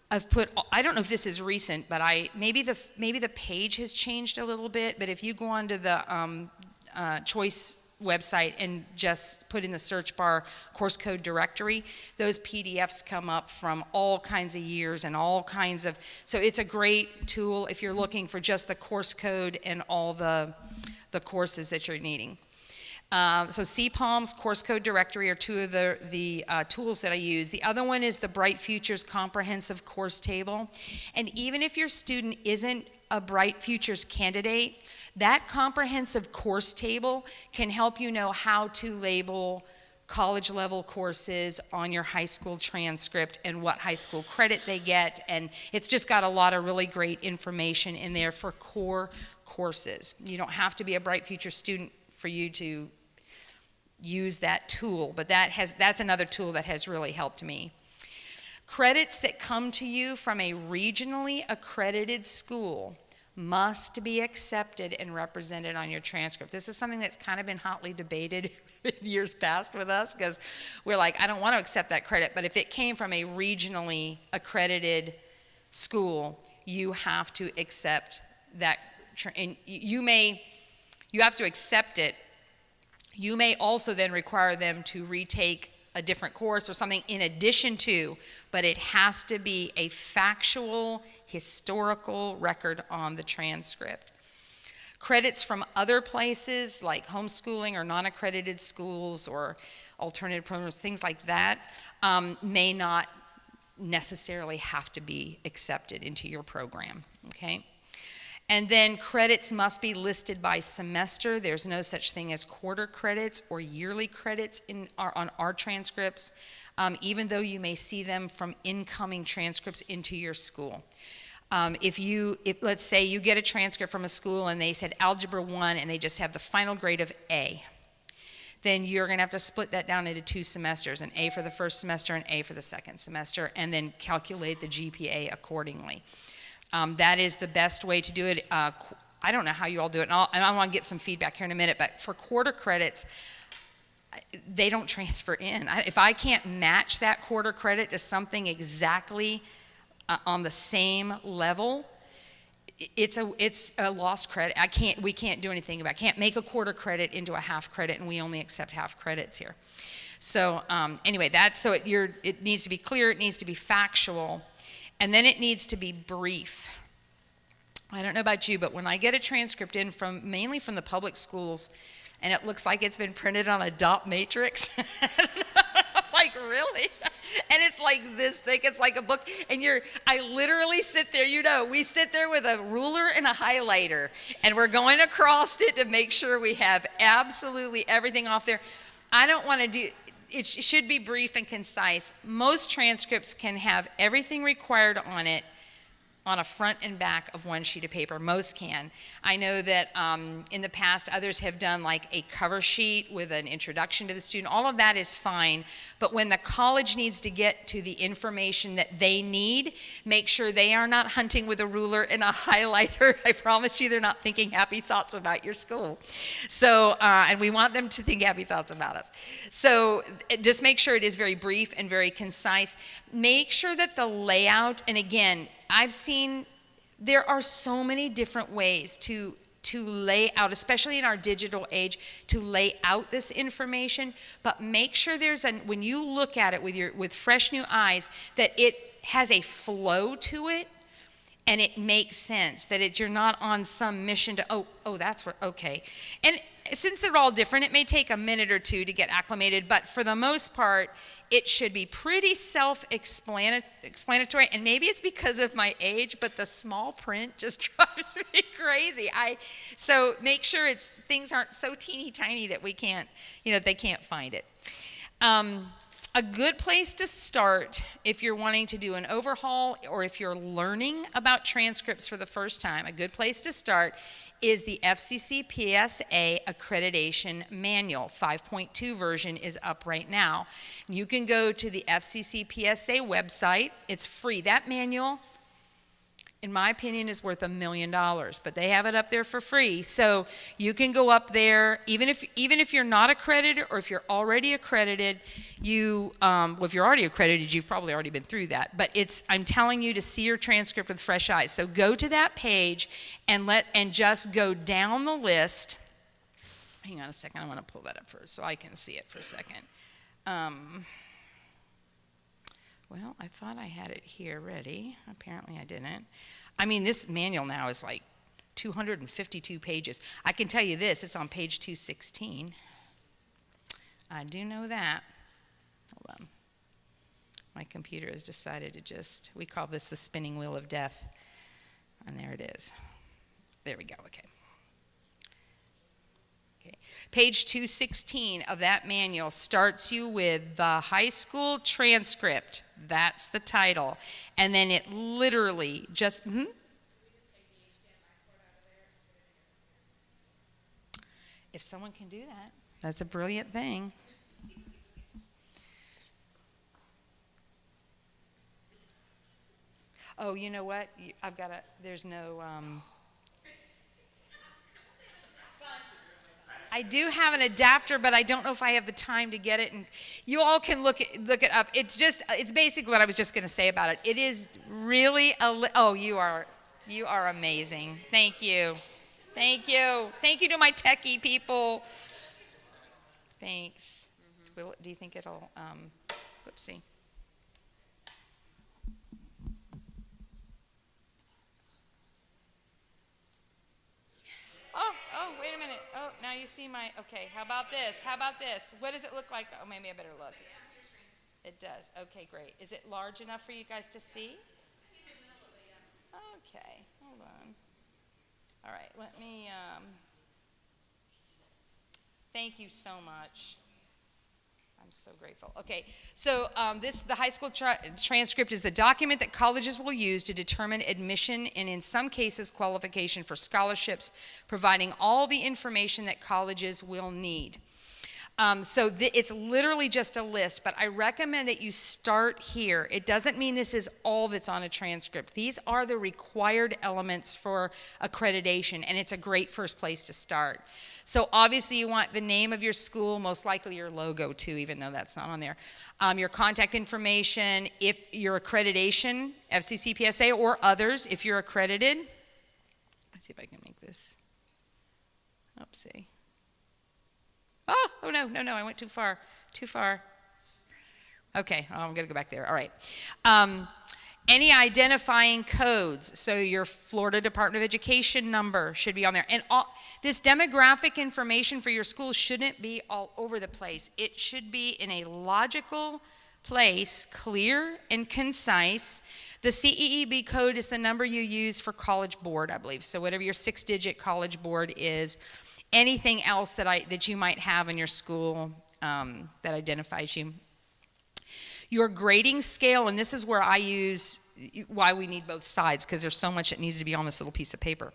Speaker 20: I don't know if this is recent, but maybe the page has changed a little bit, but if you go onto the choice website and just put in the search bar course code directory, those PDFs come up from all kinds of years and all kinds of, so it's a great tool if you're looking for just the course code and all the courses that you're needing. So CPALMS, course code directory are two of the tools that I use. The other one is the Bright Futures Comprehensive Course Table. And even if your student isn't a Bright Futures candidate, that comprehensive course table can help you know how to label college level courses on your high school transcript and what high school credit they get. And it's just got a lot of really great information in there for core courses. You don't have to be a Bright Futures student for you to use that tool, but that's another tool that has really helped me. Credits that come to you from a regionally accredited school must be accepted and represented on your transcript. This is something that's kind of been hotly debated in years past with us, because we're like, I don't want to accept that credit, but if it came from a regionally accredited school, you have to accept that, and you have to accept it. You may also then require them to retake a different course or something in addition to, but it has to be a factual, historical record on the transcript. Credits from other places like homeschooling or non-accredited schools or alternative programs, things like that, may not necessarily have to be accepted into your program, okay? And then credits must be listed by semester. There's no such thing as quarter credits or yearly credits on our transcripts, even though you may see them from incoming transcripts into your school. If let's say you get a transcript from a school and they said Algebra 1 and they just have the final grade of A, then you're going to have to split that down into 2 semesters, an A for the first semester and A for the second semester, and then calculate the GPA accordingly. That is the best way to do it. I don't know how you all do it, and I want to get some feedback here in a minute, but for quarter credits, they don't transfer in. If I can't match that quarter credit to something exactly on the same level, it's a lost credit. We can't do anything about it. I can't make a quarter credit into a half credit, and we only accept half credits here. So anyway, it needs to be clear, it needs to be factual, and then it needs to be brief. I don't know about you, but when I get a transcript in mainly from the public schools, and it looks like it's been printed on a dot matrix, I'm like, really? And it's like this thick, it's like a book, and I literally sit there, we sit there with a ruler and a highlighter, and we're going across it to make sure we have absolutely everything off there. I don't want to do, it should be brief and concise. Most transcripts can have everything required on it on a front and back of one sheet of paper. Most can. I know that in the past others have done like a cover sheet with an introduction to the student. All of that is fine, but when the college needs to get to the information that they need, make sure they are not hunting with a ruler and a highlighter. I promise you they're not thinking happy thoughts about your school. So, and we want them to think happy thoughts about us. So just make sure it is very brief and very concise. Make sure that the layout, and again, I've seen there are so many different ways to lay out, especially in our digital age, to lay out this information, but make sure when you look at it with fresh new eyes, that it has a flow to it and it makes sense, that you're not on some mission to, that's where, okay. And since they're all different, it may take a minute or two to get acclimated, but for the most part, it should be pretty self-explanatory, and maybe it's because of my age, but the small print just drives me crazy. So make sure things aren't so teeny tiny that we can't, they can't find it. A good place to start if you're wanting to do an overhaul or if you're learning about transcripts for the first time, a good place to start is the FCCPSA Accreditation Manual. 5.2 version is up right now. You can go to the FCCPSA website. It's free. That manual, in my opinion, is worth $1 million, but they have it up there for free. So you can go up there, even if you're not accredited or if you're already accredited, if you're already accredited, you've probably already been through that. But I'm telling you to see your transcript with fresh eyes. So go to that page and just go down the list. Hang on a second, I want to pull that up first so I can see it for a second. Well, I thought I had it here ready. Apparently I didn't. I mean, this manual now is like 252 pages. I can tell you this, it's on page 216. I do know that. Hold on. My computer has decided to we call this the spinning wheel of death. And there it is. There we go, okay. Page 216 of that manual starts you with the high school transcript. That's the title. And then it literally just, If someone can do that, that's a brilliant thing. Oh, you know what? There's no, I do have an adapter, but I don't know if I have the time to get it. And you all can look it up. It's basically what I was just going to say about it. It is really you are amazing. Thank you. Thank you. Thank you to my techie people. Thanks. Do you think it'll, whoopsie. Oh, wait a minute. Oh, now you see okay, how about this? What does it look like? Oh, maybe I better look. It does. Okay, great. Is it large enough for you guys to see? Okay, hold on. All right, let me, thank you so much. I'm so grateful. Okay, so the high school transcript is the document that colleges will use to determine admission and in some cases qualification for scholarships, providing all the information that colleges will need. So it's literally just a list, but I recommend that you start here. It doesn't mean this is all that's on a transcript. These are the required elements for accreditation, and it's a great first place to start. So obviously you want the name of your school, most likely your logo too, even though that's not on there. Your contact information, if your accreditation, FCCPSA or others, if you're accredited. Let's see if I can make this. Oopsie. Oh, no, I went too far. Okay, I'm going to go back there. All right. Any identifying codes, so your Florida Department of Education number should be on there. And this demographic information for your school shouldn't be all over the place. It should be in a logical place, clear and concise. The CEEB code is the number you use for College Board, I believe. So whatever your 6-digit College Board is, anything else that you might have in your school that identifies you. Your grading scale, and this is where I use why we need both sides, because there's so much that needs to be on this little piece of paper.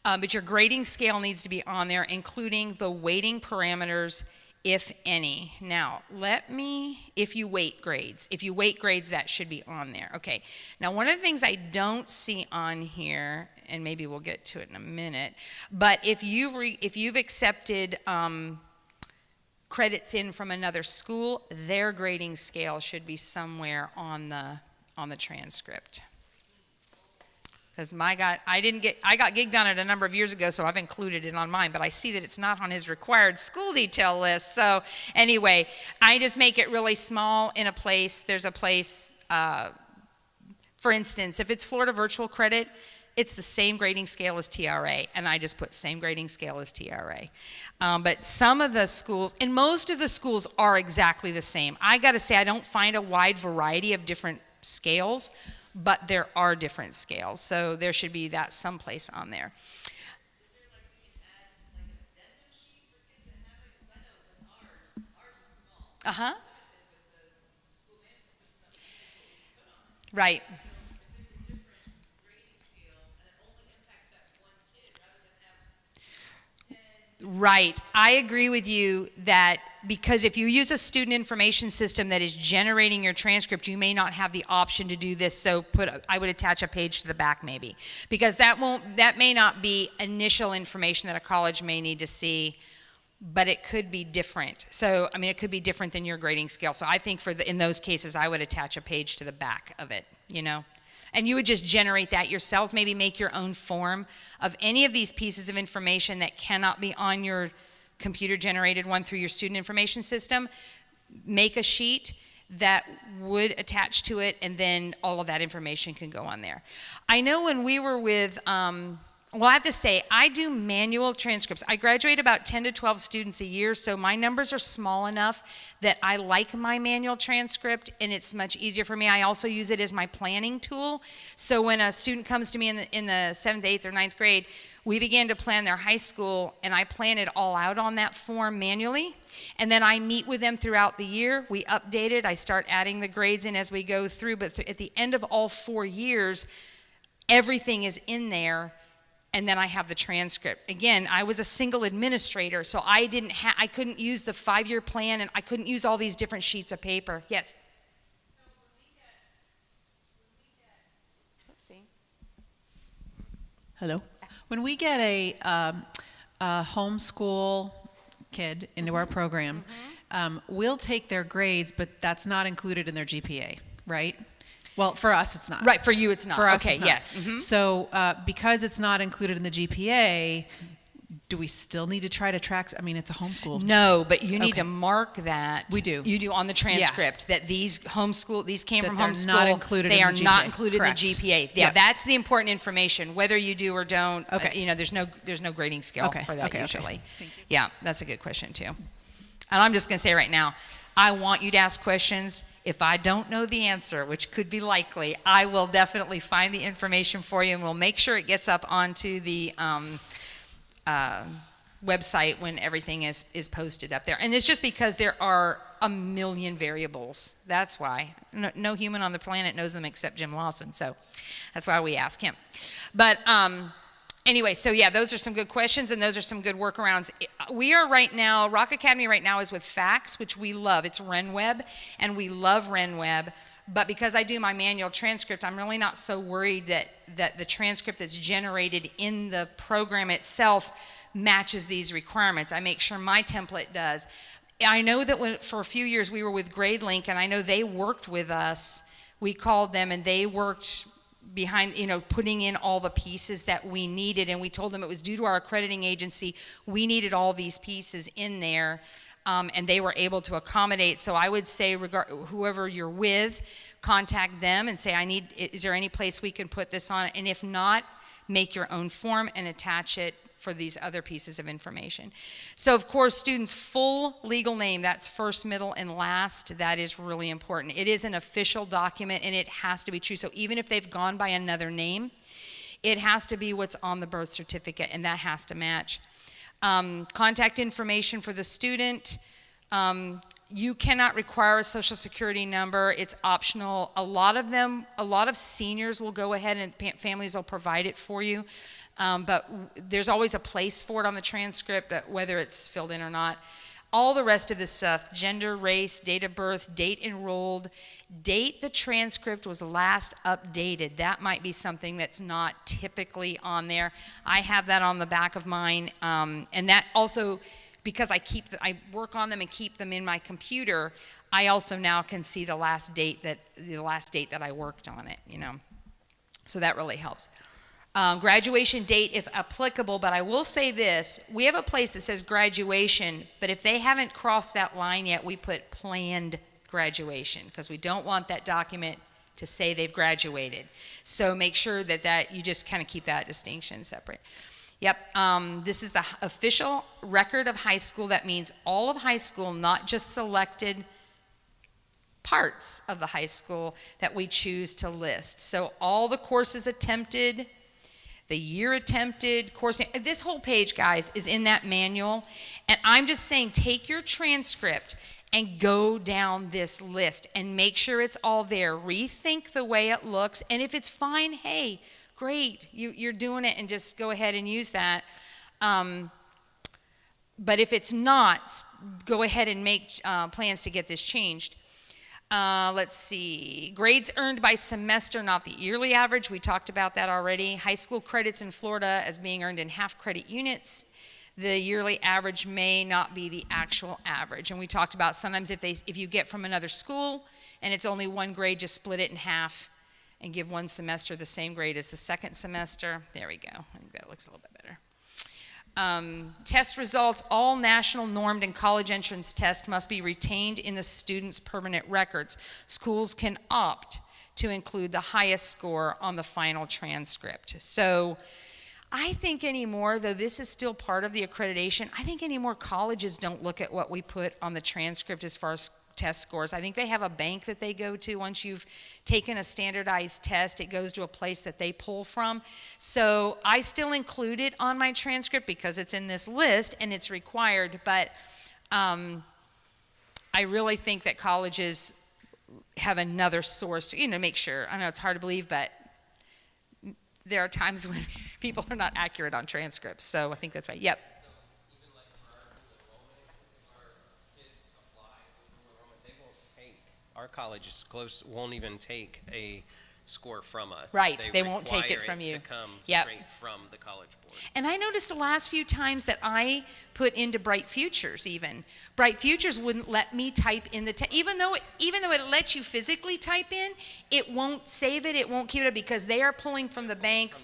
Speaker 20: But your grading scale needs to be on there, including the weighting parameters, if any. Now, if you weight grades, that should be on there. Okay, now one of the things I don't see on here, and maybe we'll get to it in a minute, but if you've accepted credits in from another school, their grading scale should be somewhere on the transcript. Because I got gigged on it a number of years ago, so I've included it on mine, but I see that it's not on his required school detail list. So anyway, I just make it really small in a place. There's a place, for instance, if it's Florida Virtual Credit, it's the same grading scale as TRA, and I just put same grading scale as TRA. But some of the schools, and most of the schools are exactly the same. I gotta say, I don't find a wide variety of different scales, but there are different scales. So there should be that someplace on there. Uh-huh. Right. Right. I agree with you that because if you use a student information system that is generating your transcript, you may not have the option to do this. So I would attach a page to the back maybe, because that may not be initial information that a college may need to see, but it could be different. So, I mean, it could be different than your grading scale. So I think in those cases, I would attach a page to the back of it, you know? And you would just generate that yourselves, maybe make your own form of any of these pieces of information that cannot be on your computer-generated one through your student information system. Make a sheet that would attach to it, and then all of that information can go on there. I know when we were with, well, I have to say, I do manual transcripts. I graduate about 10 to 12 students a year, so my numbers are small enough that I like my manual transcript, and it's much easier for me. I also use it as my planning tool. So when a student comes to me in the 7th, 8th, or 9th grade, we began to plan their high school, and I plan it all out on that form manually. And then I meet with them throughout the year. We update it. I start adding the grades in as we go through. But at the end of all 4 years, everything is in there. And then I have the transcript. Again, I was a single administrator, so I couldn't use the 5-year plan, and I couldn't use all these different sheets of paper. Yes?
Speaker 21: Hello. When we get a homeschool kid into our program, we'll take their grades, but that's not included in their GPA, right? Well, for us, it's not.
Speaker 20: Right, for you, it's not.
Speaker 21: For us,
Speaker 20: okay,
Speaker 21: it's not.
Speaker 20: yes. Mm-hmm.
Speaker 21: So because it's not included in the GPA, do we still need to try to track? I mean, it's a homeschool.
Speaker 20: No, but you need to mark that.
Speaker 21: We do.
Speaker 20: You do on the transcript that these came from homeschool.
Speaker 21: Not included
Speaker 20: they
Speaker 21: in
Speaker 20: are
Speaker 21: the GPA.
Speaker 20: not included
Speaker 21: Correct.
Speaker 20: in the GPA. Yeah, that's the important information. Whether you do or don't,
Speaker 21: Okay.
Speaker 20: there's no grading scale for that usually.
Speaker 21: Okay. Thank you.
Speaker 20: Yeah, that's a good question too. And I'm just going to say right now, I want you to ask questions. If I don't know the answer, which could be likely, I will definitely find the information for you, and we'll make sure it gets up onto the website when everything is posted up there. And it's just because there are a million variables. That's why. No human on the planet knows them except Jim Lawson, so that's why we ask him. But Anyway, so yeah, those are some good questions and those are some good workarounds. We are right now, Rock Academy right now is with FACS, which we love. It's RenWeb, and we love RenWeb. But because I do my manual transcript, I'm really not so worried that the transcript that's generated in the program itself matches these requirements. I make sure my template does. I know that for a few years we were with GradeLink, and I know they worked with us. We called them, and they worked behind, putting in all the pieces that we needed, and we told them it was due to our accrediting agency. We needed all these pieces in there, and they were able to accommodate. So I would say, whoever you're with, contact them and say, is there any place we can put this on? And if not, make your own form and attach it for these other pieces of information. So of course, students' full legal name, that's first, middle, and last, that is really important. It is an official document and it has to be true. So even if they've gone by another name, it has to be what's on the birth certificate, and that has to match. Contact information for the student. You cannot require a social security number. It's optional. A lot of seniors will go ahead and families will provide it for you. But there's always a place for it on the transcript, whether it's filled in or not. All the rest of this stuff, gender, race, date of birth, date enrolled, date the transcript was last updated. That might be something that's not typically on there. I have that on the back of mine. And that also, because I work on them and keep them in my computer, I also now can see the last date that I worked on it, So that really helps. Graduation date if applicable, but I will say this, we have a place that says graduation, but if they haven't crossed that line yet, we put planned graduation because we don't want that document to say they've graduated. So make sure that you just kind of keep that distinction separate. Yep, this is the official record of high school. That means all of high school, not just selected parts of the high school that we choose to list. So all the courses attempted, the year attempted, course, this whole page, guys, is in that manual. And I'm just saying, take your transcript and go down this list and make sure it's all there. Rethink the way it looks. And if it's fine, hey, great, you're doing it, and just go ahead and use that. But if it's not, go ahead and make plans to get this changed. Let's see, grades earned by semester, not the yearly average. We talked about that already. High school credits in Florida as being earned in half credit units. The yearly average may not be the actual average. And we talked about sometimes if you get from another school and it's only one grade, just split it in half and give one semester the same grade as the second semester. There we go. I think that looks a little bit better. Test results, all national normed and college entrance tests must be retained in the student's permanent records. Schools can opt to include the highest score on the final transcript. So I think anymore, though this is still part of the accreditation, I think anymore colleges don't look at what we put on the transcript as far as test scores. I think they have a bank that they go to. Once you've taken a standardized test, it goes to a place that they pull from. So I still include it on my transcript because it's in this list and it's required, but I really think that colleges have another source to, make sure. I know it's hard to believe, but there are times when people are not accurate on transcripts. So I think that's right. Yep.
Speaker 18: Our college is close, won't even take a score from us.
Speaker 20: Right, they won't take it from you.
Speaker 18: To come
Speaker 20: Yep.
Speaker 18: straight from the college board.
Speaker 20: And I noticed the last few times that I put into Bright Futures even, Bright Futures wouldn't let me type in the even though it lets you physically type in, it won't save it, it won't keep it because they are pulling from the bank.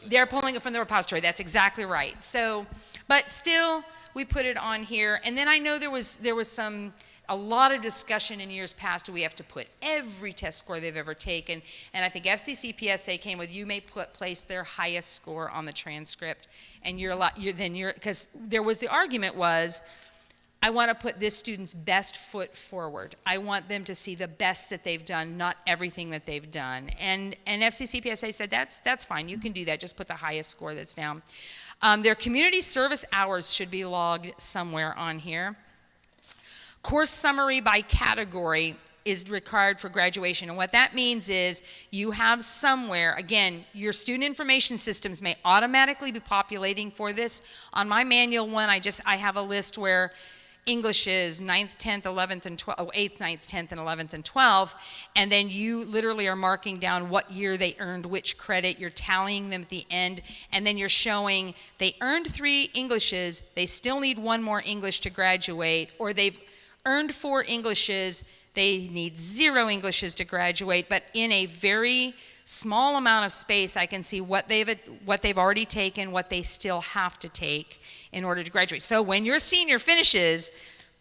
Speaker 20: They're pulling it from the repository. That's exactly right. So, but still, we put it on here. And then I know there was a lot of discussion in years past. Do we have to put every test score they've ever taken? And I think FCCPSA came with, you may place their highest score on the transcript, and because there was the argument was, I want to put this student's best foot forward. I want them to see the best that they've done, not everything that they've done. And FCCPSA said, that's fine. You can do that. Just put the highest score that's down. Their community service hours should be logged somewhere on here. Course summary by category. is required for graduation. And what that means is you have somewhere, again, your student information systems may automatically be populating for this. On my manual one, I have a list where English is 9th, 10th, 11th, and 12th, 8th, 9th, 10th, and 11th, and 12th, and then you literally are marking down what year they earned which credit, you're tallying them at the end, and then you're showing they earned 3 Englishes, they still need 1 more English to graduate, or they've earned 4 Englishes, they need 0 Englishes to graduate, but in a very small amount of space, I can see what they've already taken, what they still have to take in order to graduate. So when your senior finishes,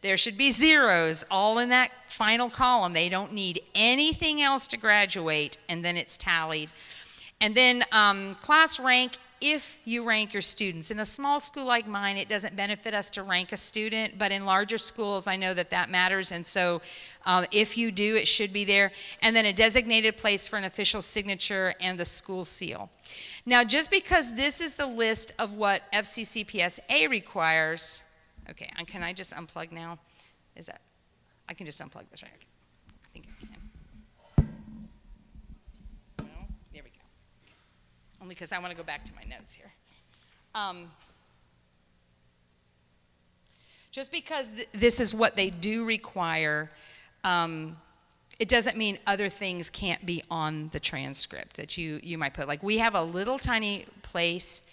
Speaker 20: there should be zeros all in that final column. They don't need anything else to graduate, and then it's tallied. And then class rank, if you rank your students. In a small school like mine, it doesn't benefit us to rank a student, but in larger schools, I know that matters, and so if you do, it should be there. And then a designated place for an official signature and the school seal. Now, just because this is the list of what FCCPSA requires, okay, can I just unplug now? I can just unplug this, right? Okay. I think I can. No, there we go. Only because I want to go back to my notes here. Just because this is what they do require, it doesn't mean other things can't be on the transcript that you might put. Like we have a little tiny place.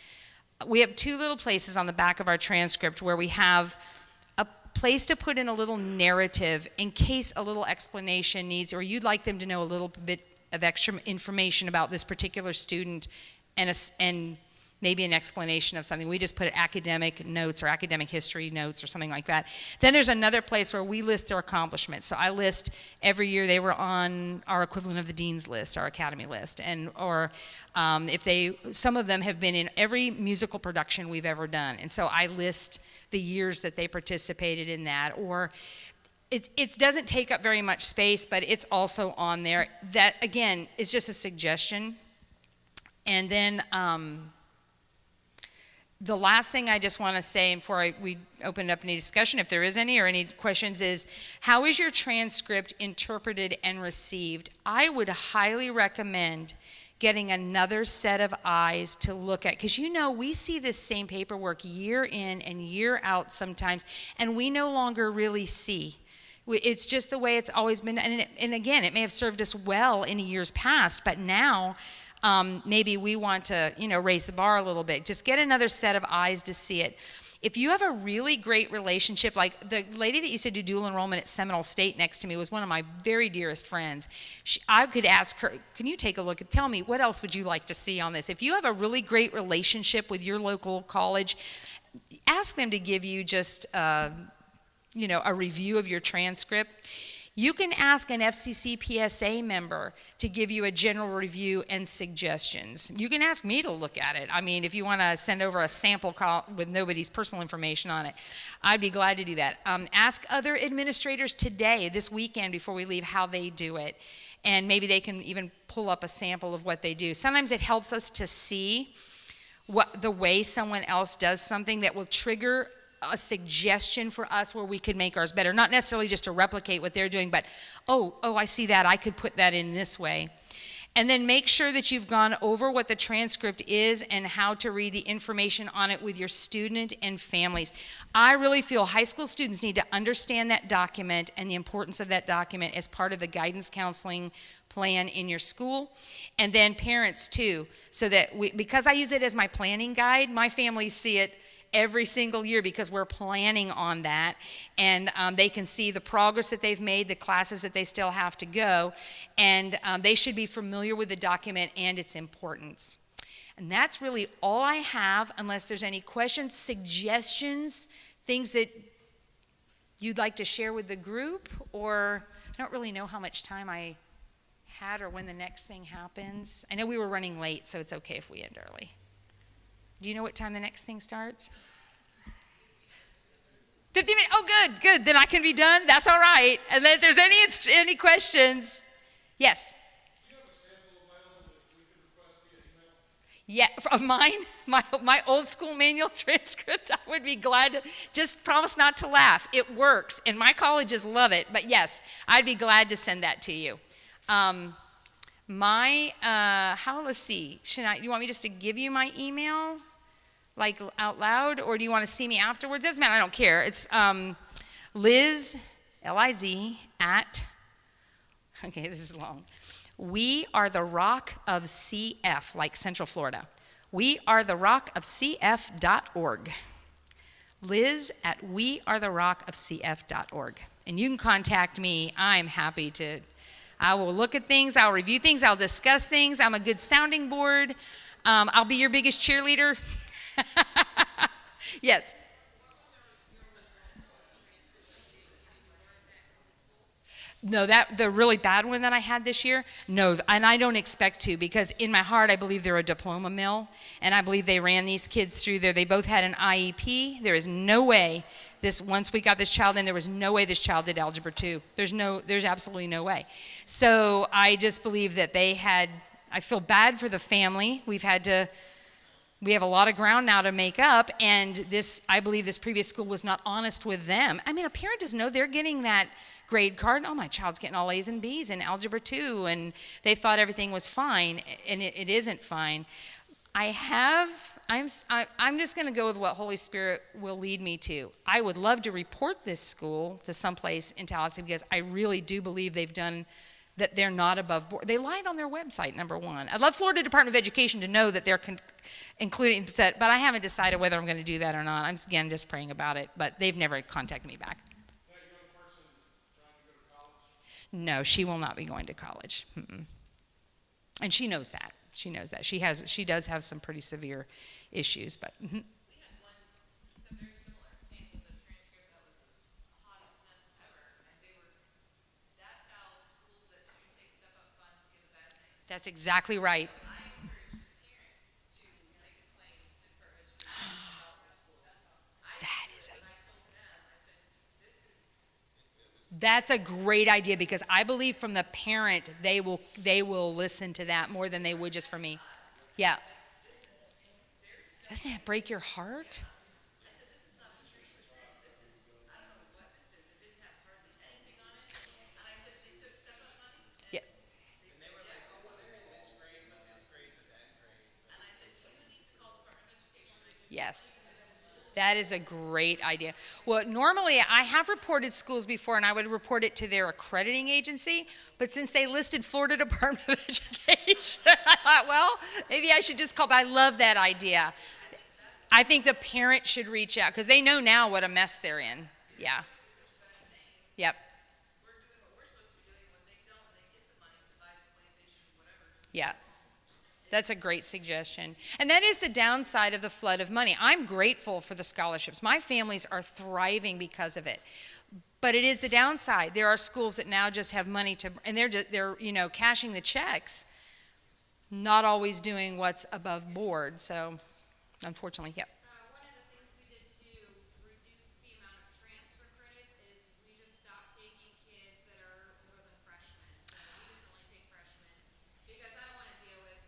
Speaker 20: We have 2 little places on the back of our transcript where we have a place to put in a little narrative in case a little explanation needs, or you'd like them to know a little bit of extra information about this particular student and maybe an explanation of something. We just put academic notes or academic history notes or something like that. Then there's another place where we list their accomplishments. So I list every year they were on our equivalent of the dean's list, our academy list, or some of them have been in every musical production we've ever done. And so I list the years that they participated in that. Or it doesn't take up very much space, but it's also on there. That, again, is just a suggestion. And then the last thing I just want to say before we open up any discussion, if there is any or any questions, is how is your transcript interpreted and received? I would highly recommend getting another set of eyes to look at, because we see this same paperwork year in and year out sometimes, and we no longer really see. It's just the way it's always been. And again, it may have served us well in years past, but now maybe we want to, raise the bar a little bit. Just get another set of eyes to see it. If you have a really great relationship, like the lady that used to do dual enrollment at Seminole State next to me was one of my very dearest friends. I could ask her, can you take a look and tell me what else would you like to see on this? If you have a really great relationship with your local college, ask them to give you just, a review of your transcript. You can ask an FCCPSA member to give you a general review and suggestions. You can ask me to look at it. I mean, if you want to send over a sample call with nobody's personal information on it, I'd be glad to do that. Ask other administrators today, this weekend before we leave, how they do it. And maybe they can even pull up a sample of what they do. Sometimes it helps us to see the way someone else does something that will trigger a suggestion for us where we could make ours better. Not necessarily just to replicate what they're doing, but, oh, I see that. I could put that in this way. And then make sure that you've gone over what the transcript is and how to read the information on it with your student and families. I really feel high school students need to understand that document and the importance of that document as part of the guidance counseling plan in your school. And then parents too, so that because I use it as my planning guide, my families see it every single year because we're planning on that, and they can see the progress that they've made, the classes that they still have to go, and they should be familiar with the document and its importance. And that's really all I have, unless there's any questions, suggestions, things that you'd like to share with the group, or I don't really know how much time I had or when the next thing happens. I know we were running late, so it's okay if we end early. Do you know what time the next thing starts? 15 minutes? Oh, good. Then I can be done. That's all right. And then if there's any questions, yes. Yeah, of mine, my old school manual transcripts, I would be glad to, just promise not to laugh. It works, and my colleges love it, but yes, I'd be glad to send that to you. Let's see, you want me just to give you my email, like out loud, or do you want to see me afterwards? Doesn't matter, I don't care. It's Liz, L-I-Z, at, okay, this is long. We are the rock of CF, like Central Florida. We are the rock of CF.org. Liz at wearetherockofcf.org. And you can contact me. I'm happy to. I will look at things. I'll review things. I'll discuss things. I'm a good sounding board. I'll be your biggest cheerleader. Yes. No, the really bad one that I had this year, no, and I don't expect to, because in my heart I believe they're a diploma mill, and I believe they ran these kids through there. They both had an IEP. There is no way once we got this child in, there was no way this child did Algebra 2. There's absolutely no way. So I just believe that I feel bad for the family. We have a lot of ground now to make up, and I believe this previous school was not honest with them. I mean, a parent doesn't know they're getting that grade card. Oh, my child's getting all A's and B's in Algebra 2, and they thought everything was fine, and it isn't fine. I'm just going to go with what Holy Spirit will lead me to. I would love to report this school to someplace in Tallahassee, because I really do believe that they're not above board. They lied on their website, number one. I'd love Florida Department of Education to know that they're including, but I haven't decided whether I'm going to do that or not. I'm, again, just praying about it, but they've never contacted me back. No, she will not be going to college. And she knows that. She knows that. She does have some pretty severe issues, but. We had some very similar things with the transcript that was the hottest mess ever, and that's how schools that do take step up funds get the best names. That's exactly right. I encourage the parent to take a claim to for education and help the school. That is a. That's a great idea, because I believe from the parent they will listen to that more than they would just from me. Yeah. Doesn't that break your heart? Yeah. Yes. That is a great idea. Well, normally I have reported schools before, and I would report it to their accrediting agency, but since they listed Florida Department of Education, I thought, well, maybe I should just call, but I love that idea. I think the parent should reach out, because they know now what a mess they're in. Yeah. Yep. Yeah. That's a great suggestion. And that is the downside of the flood of money. I'm grateful for the scholarships. My families are thriving because of it. But it is the downside. There are schools that now just have money and they're cashing the checks, not always doing what's above board. So, unfortunately, yep.
Speaker 9: One of the things we did to reduce the amount of transfer credits is we just stopped taking kids that are older than freshmen. So we just only take freshmen, because I don't want to deal with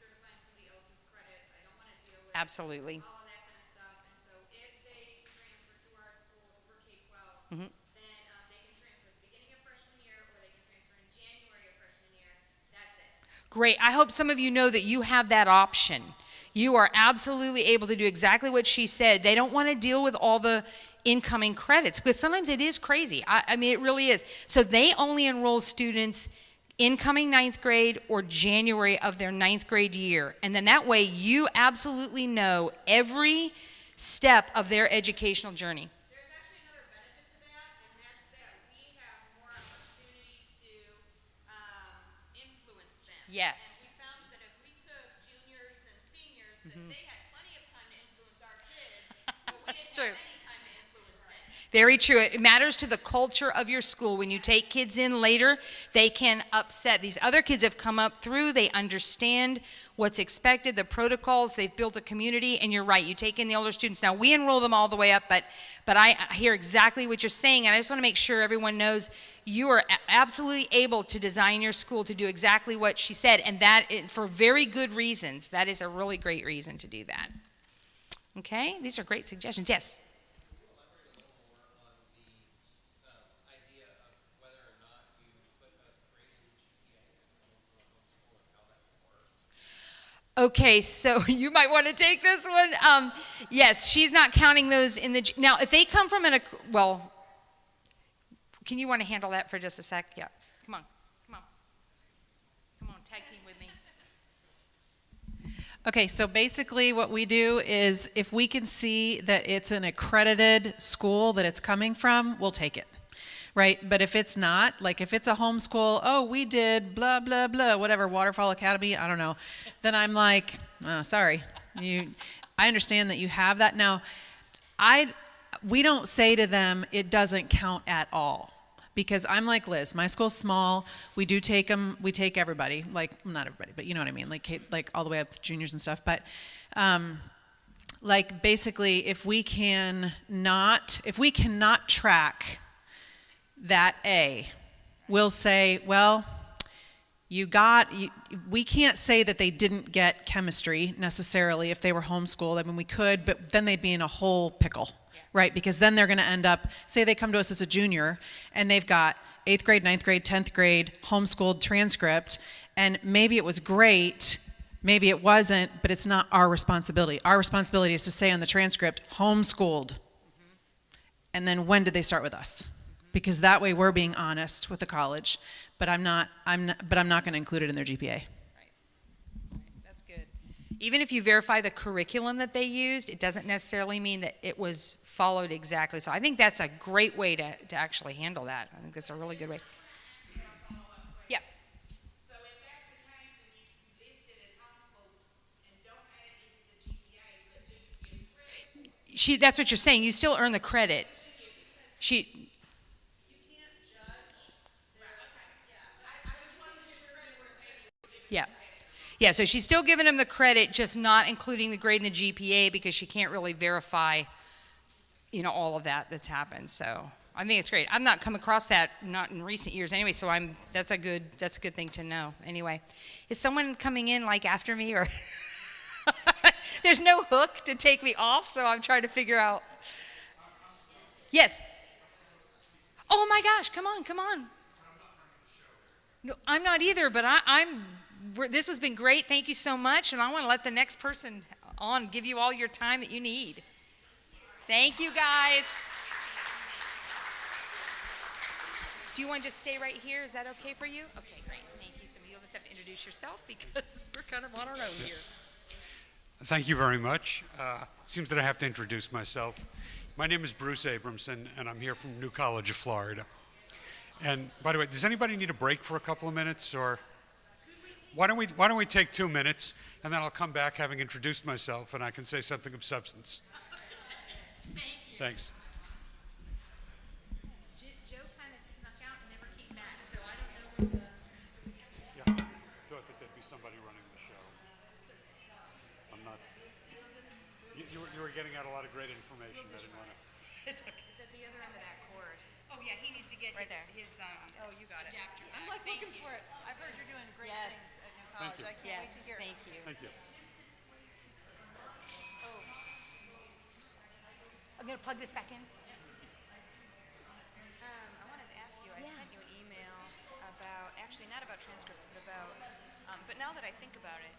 Speaker 9: certifying somebody else's credits. I don't want to deal with
Speaker 20: Absolutely.
Speaker 9: all of that kind of stuff. And so if they transfer to our school for K-12, then they can transfer at the beginning of freshman year, or they can transfer in January of freshman year. That's it.
Speaker 20: Great. I hope some of you know that you have that option. You are absolutely able to do exactly what she said. They don't want to deal with all the incoming credits, because sometimes it is crazy. I mean, it really is. So they only enroll students incoming 9th grade or January of their 9th grade year. And then that way you absolutely know every step of their educational journey.
Speaker 9: There's actually another benefit to that, and that's that we have more opportunity to influence them.
Speaker 20: Yes.
Speaker 9: And we found that if we took juniors and seniors, that they had plenty of time to influence our kids, but we didn't have any time to influence them.
Speaker 20: Very true. It matters to the culture of your school. When you take kids in later, they can upset. These other kids have come up through, they understand what's expected, the protocols. They've built a community, and you're right. You take in the older students. Now, we enroll them all the way up, but I hear exactly what you're saying, and I just want to make sure everyone knows you are absolutely able to design your school to do exactly what she said, and that for very good reasons. That is a really great reason to do that. Okay? These are great suggestions. Yes? Okay, so you might want to take this one. Yes, she's not counting those in the, now if they come from well, can you want to handle that for just a sec? Yeah, come on, tag team with me.
Speaker 21: Okay, so basically what we do is if we can see that it's an accredited school that it's coming from, we'll take it. Right, but if it's not, like if it's a homeschool, oh, we did blah, blah, blah, whatever, Waterfall Academy, I don't know, then I'm like, oh, sorry, I understand that you have that. Now, we don't say to them, it doesn't count at all, because I'm like Liz, my school's small, we do take them, we take everybody, like, not everybody, but you know what I mean, like all the way up to juniors and stuff, but like basically if we cannot track that A, we'll say, well, we can't say that they didn't get chemistry necessarily if they were homeschooled. I mean, we could, but then they'd be in a whole pickle, right? Because then they're going to end up, say they come to us as a junior and they've got 8th grade, 9th grade, 10th grade homeschooled transcript, and maybe it was great, maybe it wasn't, but it's not our responsibility. Our responsibility is to say on the transcript, homeschooled. And then when did they start with us? Because that way we're being honest with the college, but I'm not going to include it in their GPA.
Speaker 20: Right, that's good. Even if you verify the curriculum that they used, it doesn't necessarily mean that it was followed exactly. So I think that's a great way to actually handle that. I think that's a really good way. Yeah.
Speaker 12: So if that's the case, then you list it as homeschool and don't add it into the GPA, but do you give credit?
Speaker 20: That's what you're saying. You still earn the credit. Yeah, so she's still giving them the credit, just not including the grade in the GPA because she can't really verify, all of that's happened. So I think it's great. I've not come across that, not in recent years anyway, so that's a good thing to know. Anyway, is someone coming in like after me or? There's no hook to take me off, so I'm trying to figure out. Yes. Oh my gosh, come on. No, I'm not either, but this has been great. Thank you so much. And I want to let the next person on give you all your time that you need. Thank you, guys. Do you want to just stay right here? Is that okay for you? Okay, great. Thank you. So you'll just have to introduce yourself because we're kind of on our own here.
Speaker 1: Thank you very much. Seems that I have to introduce myself. My name is Bruce Abramson, and I'm here from New College of Florida. And by the way, does anybody need a break for a couple of minutes, or why don't we take 2 minutes, and then I'll come back having introduced myself, and I can say something of substance. Thanks.
Speaker 20: Joe kind of snuck out and never came back, so I don't know.
Speaker 1: Yeah, I thought that there'd be somebody running the show. I'm not. You were getting out a lot of great information. I didn't want to.
Speaker 20: It's okay. It's at the other end of that cord. Oh yeah, he needs to get his
Speaker 9: Oh, you got it.
Speaker 20: adapter.
Speaker 9: I'm like looking for it. I've heard you're doing great things at New
Speaker 1: Thank
Speaker 9: College.
Speaker 1: you.
Speaker 9: I can't wait to hear.
Speaker 20: Thank you.
Speaker 1: Thank you.
Speaker 20: I'm going to plug this back in.
Speaker 22: I wanted to ask you, I sent you an email about, actually not about transcripts, but about, but now that I think about it,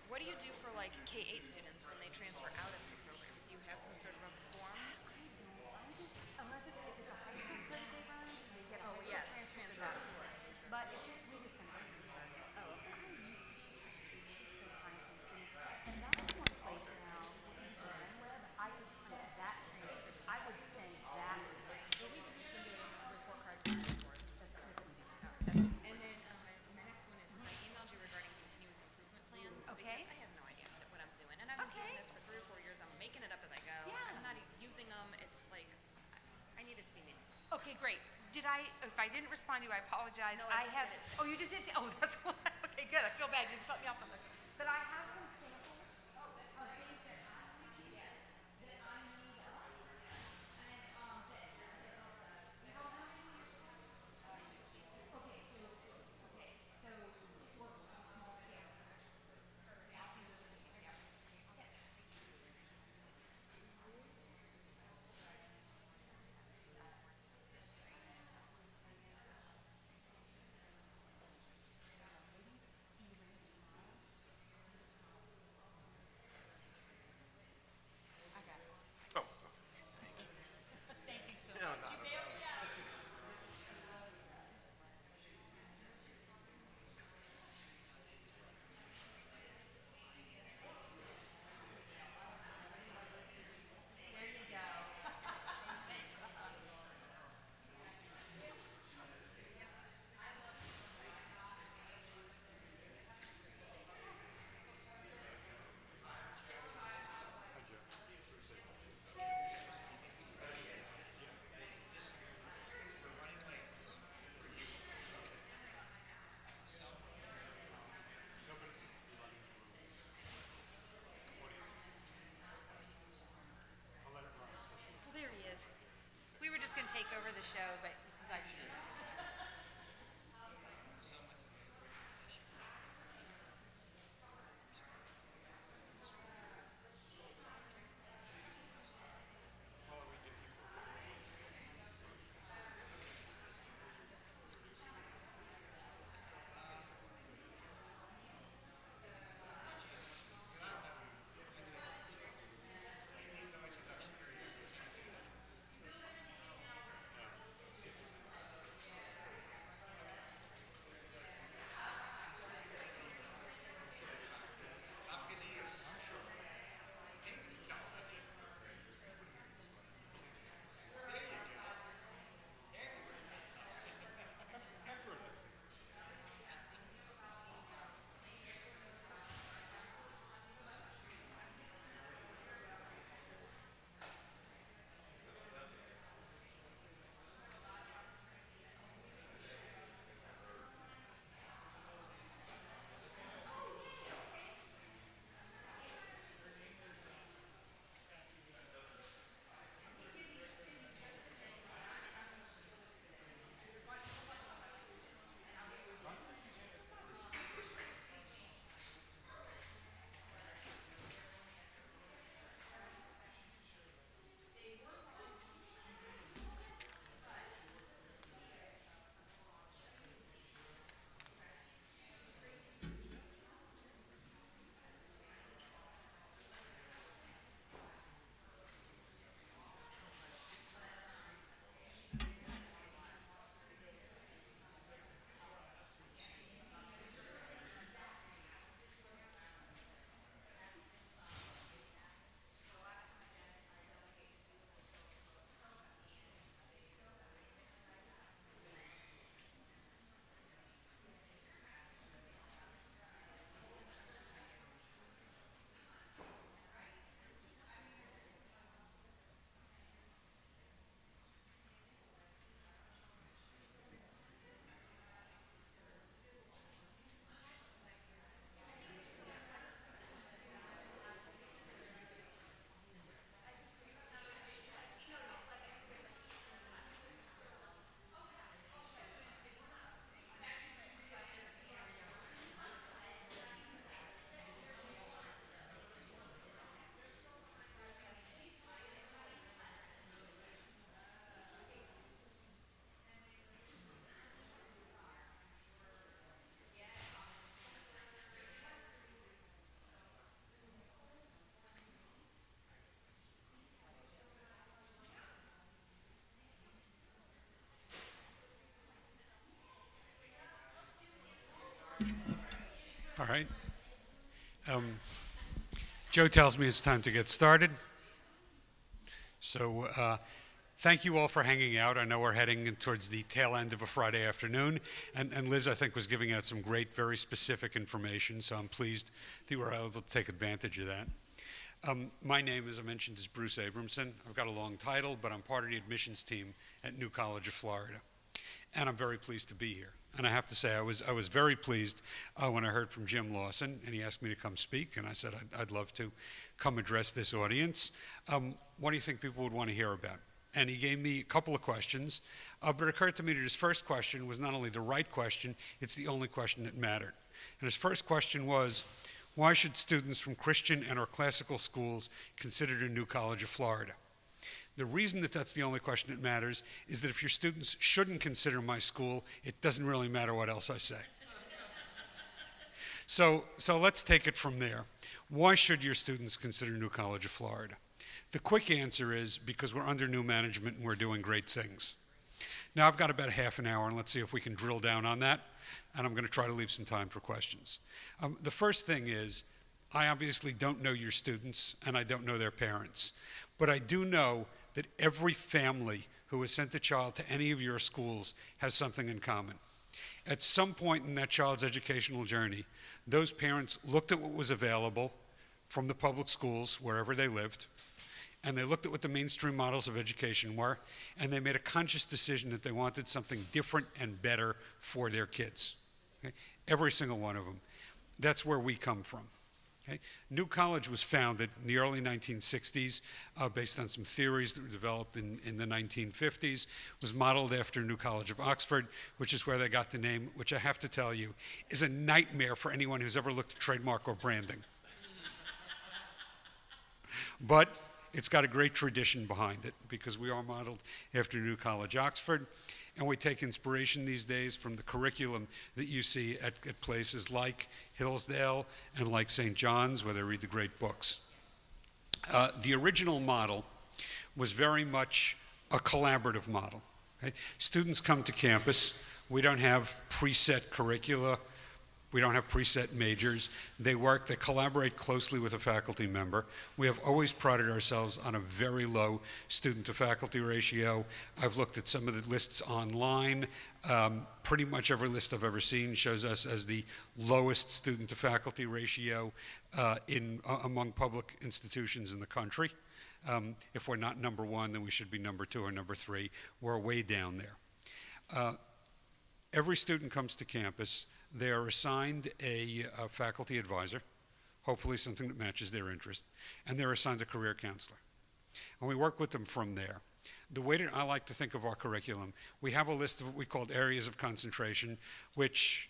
Speaker 22: what do you do for like K-8 students when they transfer out of your program? Do you have some sort of a form?
Speaker 20: Unless if it's a high school credit they run, they get transfer out. But if it's really simple. Oh, okay. And that's one place now, using web, I could print that transcript. I would send that. So we could just send it in report cards and reports. That's easy stuff.
Speaker 22: And then my next one is I emailed you regarding continuous improvement plans.
Speaker 20: Okay.
Speaker 22: Because I have no idea what I'm doing. And I've been doing this for 3 or 4 years. I'm making it up as I go.
Speaker 20: Yeah.
Speaker 22: I'm not using them. It's like, I need it to be me.
Speaker 20: Okay, great. If I didn't respond to you, I apologize.
Speaker 22: No, I just
Speaker 20: have.
Speaker 22: did it.
Speaker 20: Oh, you just did? Oh, that's why. Okay, good. I feel bad. You just let me off the hook. But I have some take over the show, but glad you did.
Speaker 1: All right. Joe tells me it's time to get started. So thank you all for hanging out. I know we're heading towards the tail end of a Friday afternoon. And Liz, I think, was giving out some great, very specific information. So I'm pleased that we were able to take advantage of that. My name, as I mentioned, is Bruce Abramson. I've got a long title, but I'm part of the admissions team at New College of Florida. And I'm very pleased to be here. And I have to say, I was very pleased when I heard from Jim Lawson, and he asked me to come speak, and I said I'd love to come address this audience. What do you think people would want to hear about? And he gave me a couple of questions, but it occurred to me that his first question was not only the right question, it's the only question that mattered. And his first question was, why should students from Christian and or classical schools consider the New College of Florida? The reason that that's the only question that matters is that if your students shouldn't consider my school, it doesn't really matter what else I say. So let's take it from there. Why should your students consider New College of Florida? The quick answer is because we're under new management and we're doing great things. Now I've got about a half an hour, and let's see if we can drill down on that, and I'm going to try to leave some time for questions. The first thing is, I obviously don't know your students, and I don't know their parents, but I do know that every family who has sent a child to any of your schools has something in common. At some point in that child's educational journey, those parents looked at what was available from the public schools, wherever they lived, and they looked at what the mainstream models of education were, and they made a conscious decision that they wanted something different and better for their kids. Okay? Every single one of them. That's where we come from. Okay? New College was founded in the early 1960s based on some theories that were developed in the 1950s, was modeled after New College of Oxford, which is where they got the name, which I have to tell you is a nightmare for anyone who's ever looked at trademark or branding. But it's got a great tradition behind it because we are modeled after New College, Oxford, and we take inspiration these days from the curriculum that you see at places like Hillsdale and like St. John's, where they read the great books. The original model was very much a collaborative model. Okay? Students come to campus. We don't have preset curricula. We don't have preset majors. They collaborate closely with a faculty member. We have always prided ourselves on a very low student-to-faculty ratio. I've looked at some of the lists online. Pretty much every list I've ever seen shows us as the lowest student-to-faculty ratio among public institutions in the country. If we're not number one, then we should be number two or number three. We're way down there. Every student comes to campus. They are assigned a faculty advisor, hopefully something that matches their interest, and they're assigned a career counselor. And we work with them from there. The way that I like to think of our curriculum, we have a list of what we call areas of concentration, which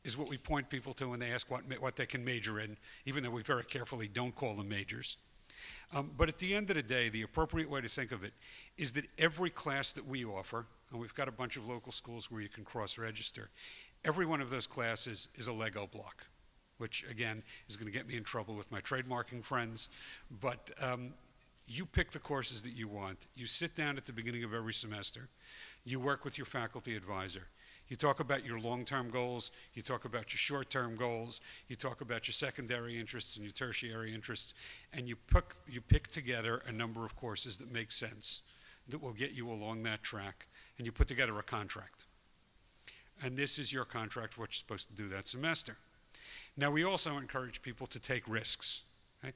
Speaker 1: is what we point people to when they ask what they can major in, even though we very carefully don't call them majors. But at the end of the day, the appropriate way to think of it is that every class that we offer, and we've got a bunch of local schools where you can cross-register, every one of those classes is a Lego block, which again is going to get me in trouble with my trademarking friends. But you pick the courses that you want. You sit down at the beginning of every semester. You work with your faculty advisor. You talk about your long-term goals. You talk about your short-term goals. You talk about your secondary interests and your tertiary interests. And you pick together a number of courses that make sense, that will get you along that track. And you put together a contract. And this is your contract, what you're supposed to do that semester. Now, we also encourage people to take risks. Okay?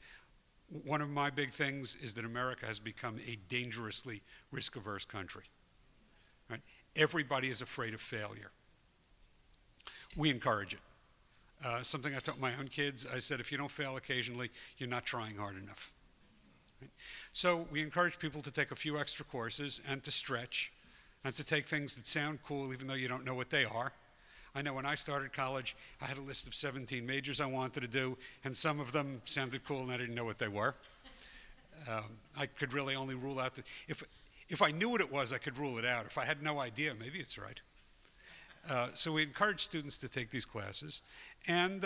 Speaker 1: One of my big things is that America has become a dangerously risk-averse country. Right? Everybody is afraid of failure. We encourage it. Something I taught my own kids, I said, if you don't fail occasionally, you're not trying hard enough. Right? So we encourage people to take a few extra courses and to stretch, and to take things that sound cool even though you don't know what they are. I know when I started college, I had a list of 17 majors I wanted to do, and some of them sounded cool and I didn't know what they were. I could really only rule out, if I knew what it was, I could rule it out. If I had no idea, maybe it's right. So we encourage students to take these classes, and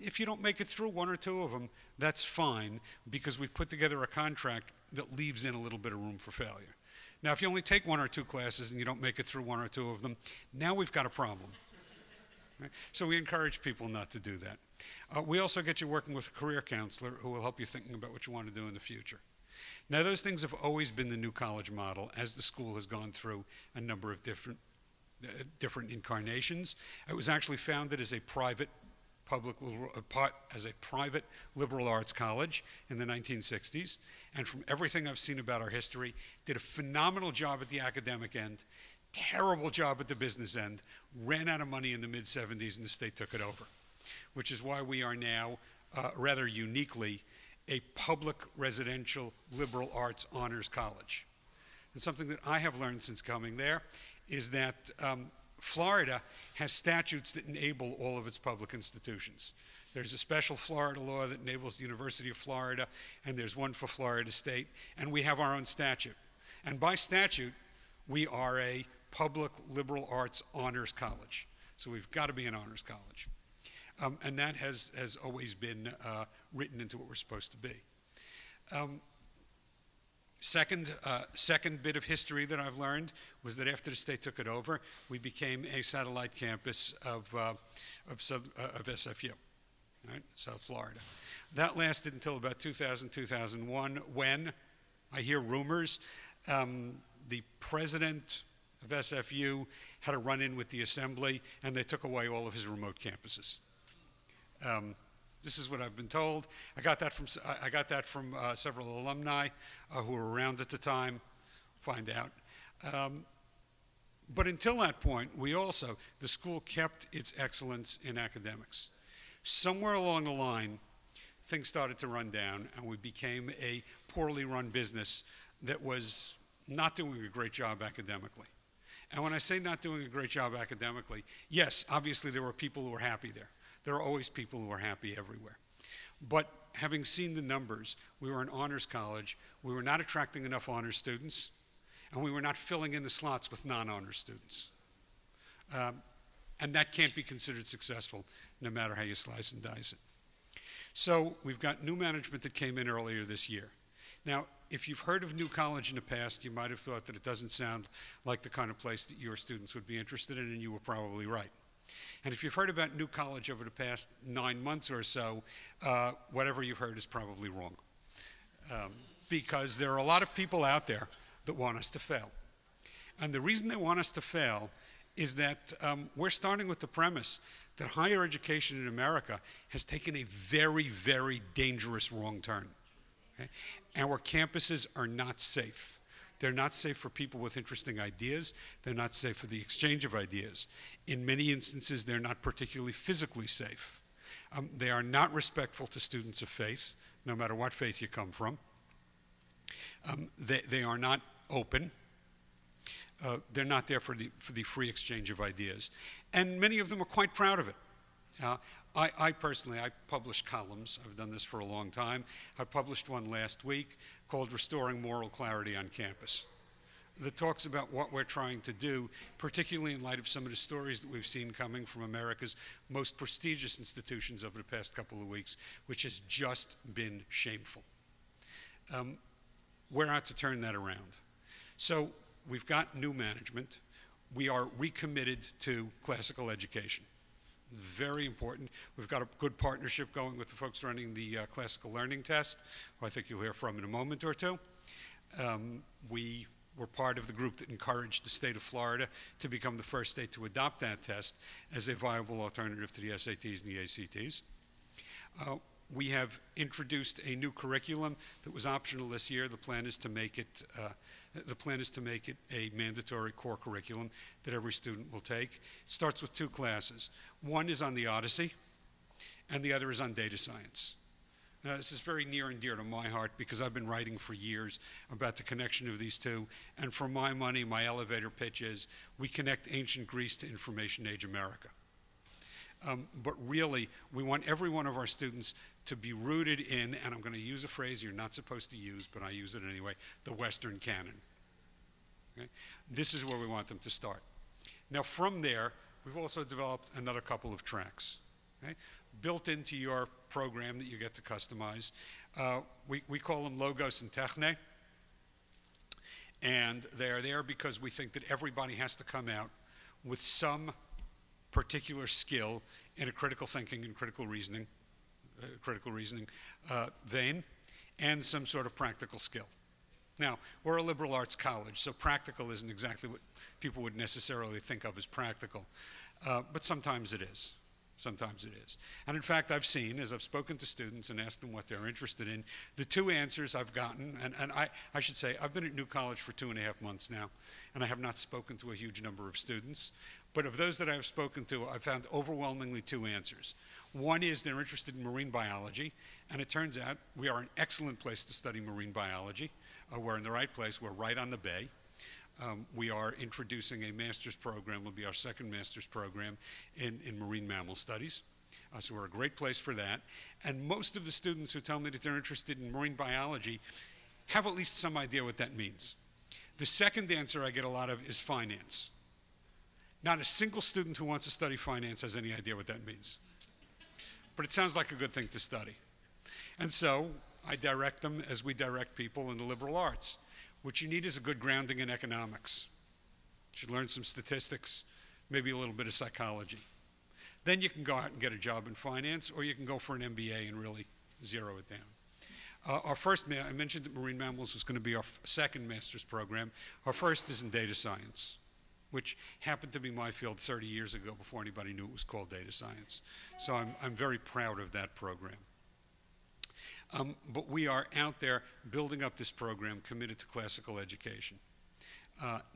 Speaker 1: if you don't make it through one or two of them, that's fine, because we've put together a contract that leaves in a little bit of room for failure. Now, if you only take one or two classes and you don't make it through one or two of them, now we've got a problem. Right? So we encourage people not to do that. We also get you working with a career counselor who will help you thinking about what you want to do in the future. Now, those things have always been the New College model as the school has gone through a number of different incarnations. It was actually founded as a private liberal arts college in the 1960s, and from everything I've seen about our history, did a phenomenal job at the academic end, terrible job at the business end, ran out of money in the mid-70s, and the state took it over, which is why we are now, rather uniquely, a public residential liberal arts honors college. And something that I have learned since coming there is that Florida has statutes that enable all of its public institutions. There's a special Florida law that enables the University of Florida, and there's one for Florida State, and we have our own statute. And by statute, we are a public liberal arts honors college. So we've got to be an honors college. And that has always been written into what we're supposed to be. Second bit of history that I've learned was that after the state took it over, we became a satellite campus of SFU, right? South Florida. That lasted until about 2000, 2001, when I hear rumors the president of SFU had a run-in with the assembly, and they took away all of his remote campuses. This is what I've been told. I got that from several alumni who were around at the time. Find out. But until that point, the school kept its excellence in academics. Somewhere along the line, things started to run down, and we became a poorly run business that was not doing a great job academically. And when I say not doing a great job academically, yes, obviously there were people who were happy there. There are always people who are happy everywhere. But having seen the numbers, we were an honors college, we were not attracting enough honors students, and we were not filling in the slots with non-honors students. And that can't be considered successful, no matter how you slice and dice it. So we've got new management that came in earlier this year. Now, if you've heard of New College in the past, you might have thought that it doesn't sound like the kind of place that your students would be interested in, and you were probably right. And if you've heard about New College over the past 9 months or so, whatever you've heard is probably wrong. Because there are a lot of people out there that want us to fail. And the reason they want us to fail is that we're starting with the premise that higher education in America has taken a very, very dangerous wrong turn. Okay? Our campuses are not safe. They're not safe for people with interesting ideas. They're not safe for the exchange of ideas. In many instances, they're not particularly physically safe. They are not respectful to students of faith, no matter what faith you come from. They are not open. They're not there for the free exchange of ideas. And many of them are quite proud of it. I personally publish columns. I've done this for a long time. I published one last week called Restoring Moral Clarity on Campus, that talks about what we're trying to do, particularly in light of some of the stories that we've seen coming from America's most prestigious institutions over the past couple of weeks, which has just been shameful. We're out to turn that around. So we've got new management. We are recommitted to classical education. Very important. We've got a good partnership going with the folks running the classical learning test, who I think you'll hear from in a moment or two. We were part of the group that encouraged the state of Florida to become the first state to adopt that test as a viable alternative to the SATs and the ACTs. We have introduced a new curriculum that was optional this year. The plan is to make it a mandatory core curriculum that every student will take. It starts with 2 classes. One is on the Odyssey, and the other is on data science. Now, this is very near and dear to my heart because I've been writing for years about the connection of these two, and for my money, my elevator pitch is we connect ancient Greece to information age America. But really, we want every one of our students to be rooted in, and I'm going to use a phrase you're not supposed to use, but I use it anyway, the Western canon. Okay? This is where we want them to start. Now, from there, we've also developed another couple of tracks. Okay? Built into your program that you get to customize. We call them Logos and Techne. And they are there because we think that everybody has to come out with some particular skill in a critical thinking and critical reasoning vein, and some sort of practical skill. Now, we're a liberal arts college, so practical isn't exactly what people would necessarily think of as practical, but sometimes it is. Sometimes it is. And in fact, I've seen, as I've spoken to students and asked them what they're interested in, the 2 answers I've gotten, and I should say, I've been at New College for 2.5 months now, and I have not spoken to a huge number of students, but of those that I've spoken to, I've found overwhelmingly 2 answers. One is they're interested in marine biology, and it turns out we are an excellent place to study marine biology. We're in the right place. We're right on the bay. We are introducing a master's program. Will be our second master's program in marine mammal studies. So we're a great place for that. And most of the students who tell me that they're interested in marine biology have at least some idea what that means. The second answer I get a lot of is finance. Not a single student who wants to study finance has any idea what that means. But it sounds like a good thing to study. And so I direct them as we direct people in the liberal arts. What you need is a good grounding in economics. You should learn some statistics, maybe a little bit of psychology. Then you can go out and get a job in finance, or you can go for an MBA and really zero it down. Our first, I mentioned that marine mammals was going to be our second master's program. Our first is in data science, which happened to be my field 30 years ago before anybody knew it was called data science. So I'm very proud of that program. But we are out there building up this program committed to classical education.